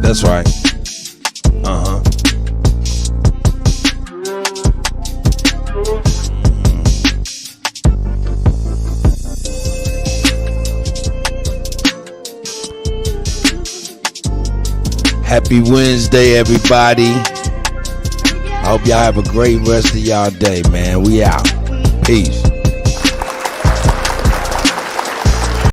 That's right. Uh-huh. Happy Wednesday, everybody. I hope y'all have a great rest of y'all day, man. We out. Peace.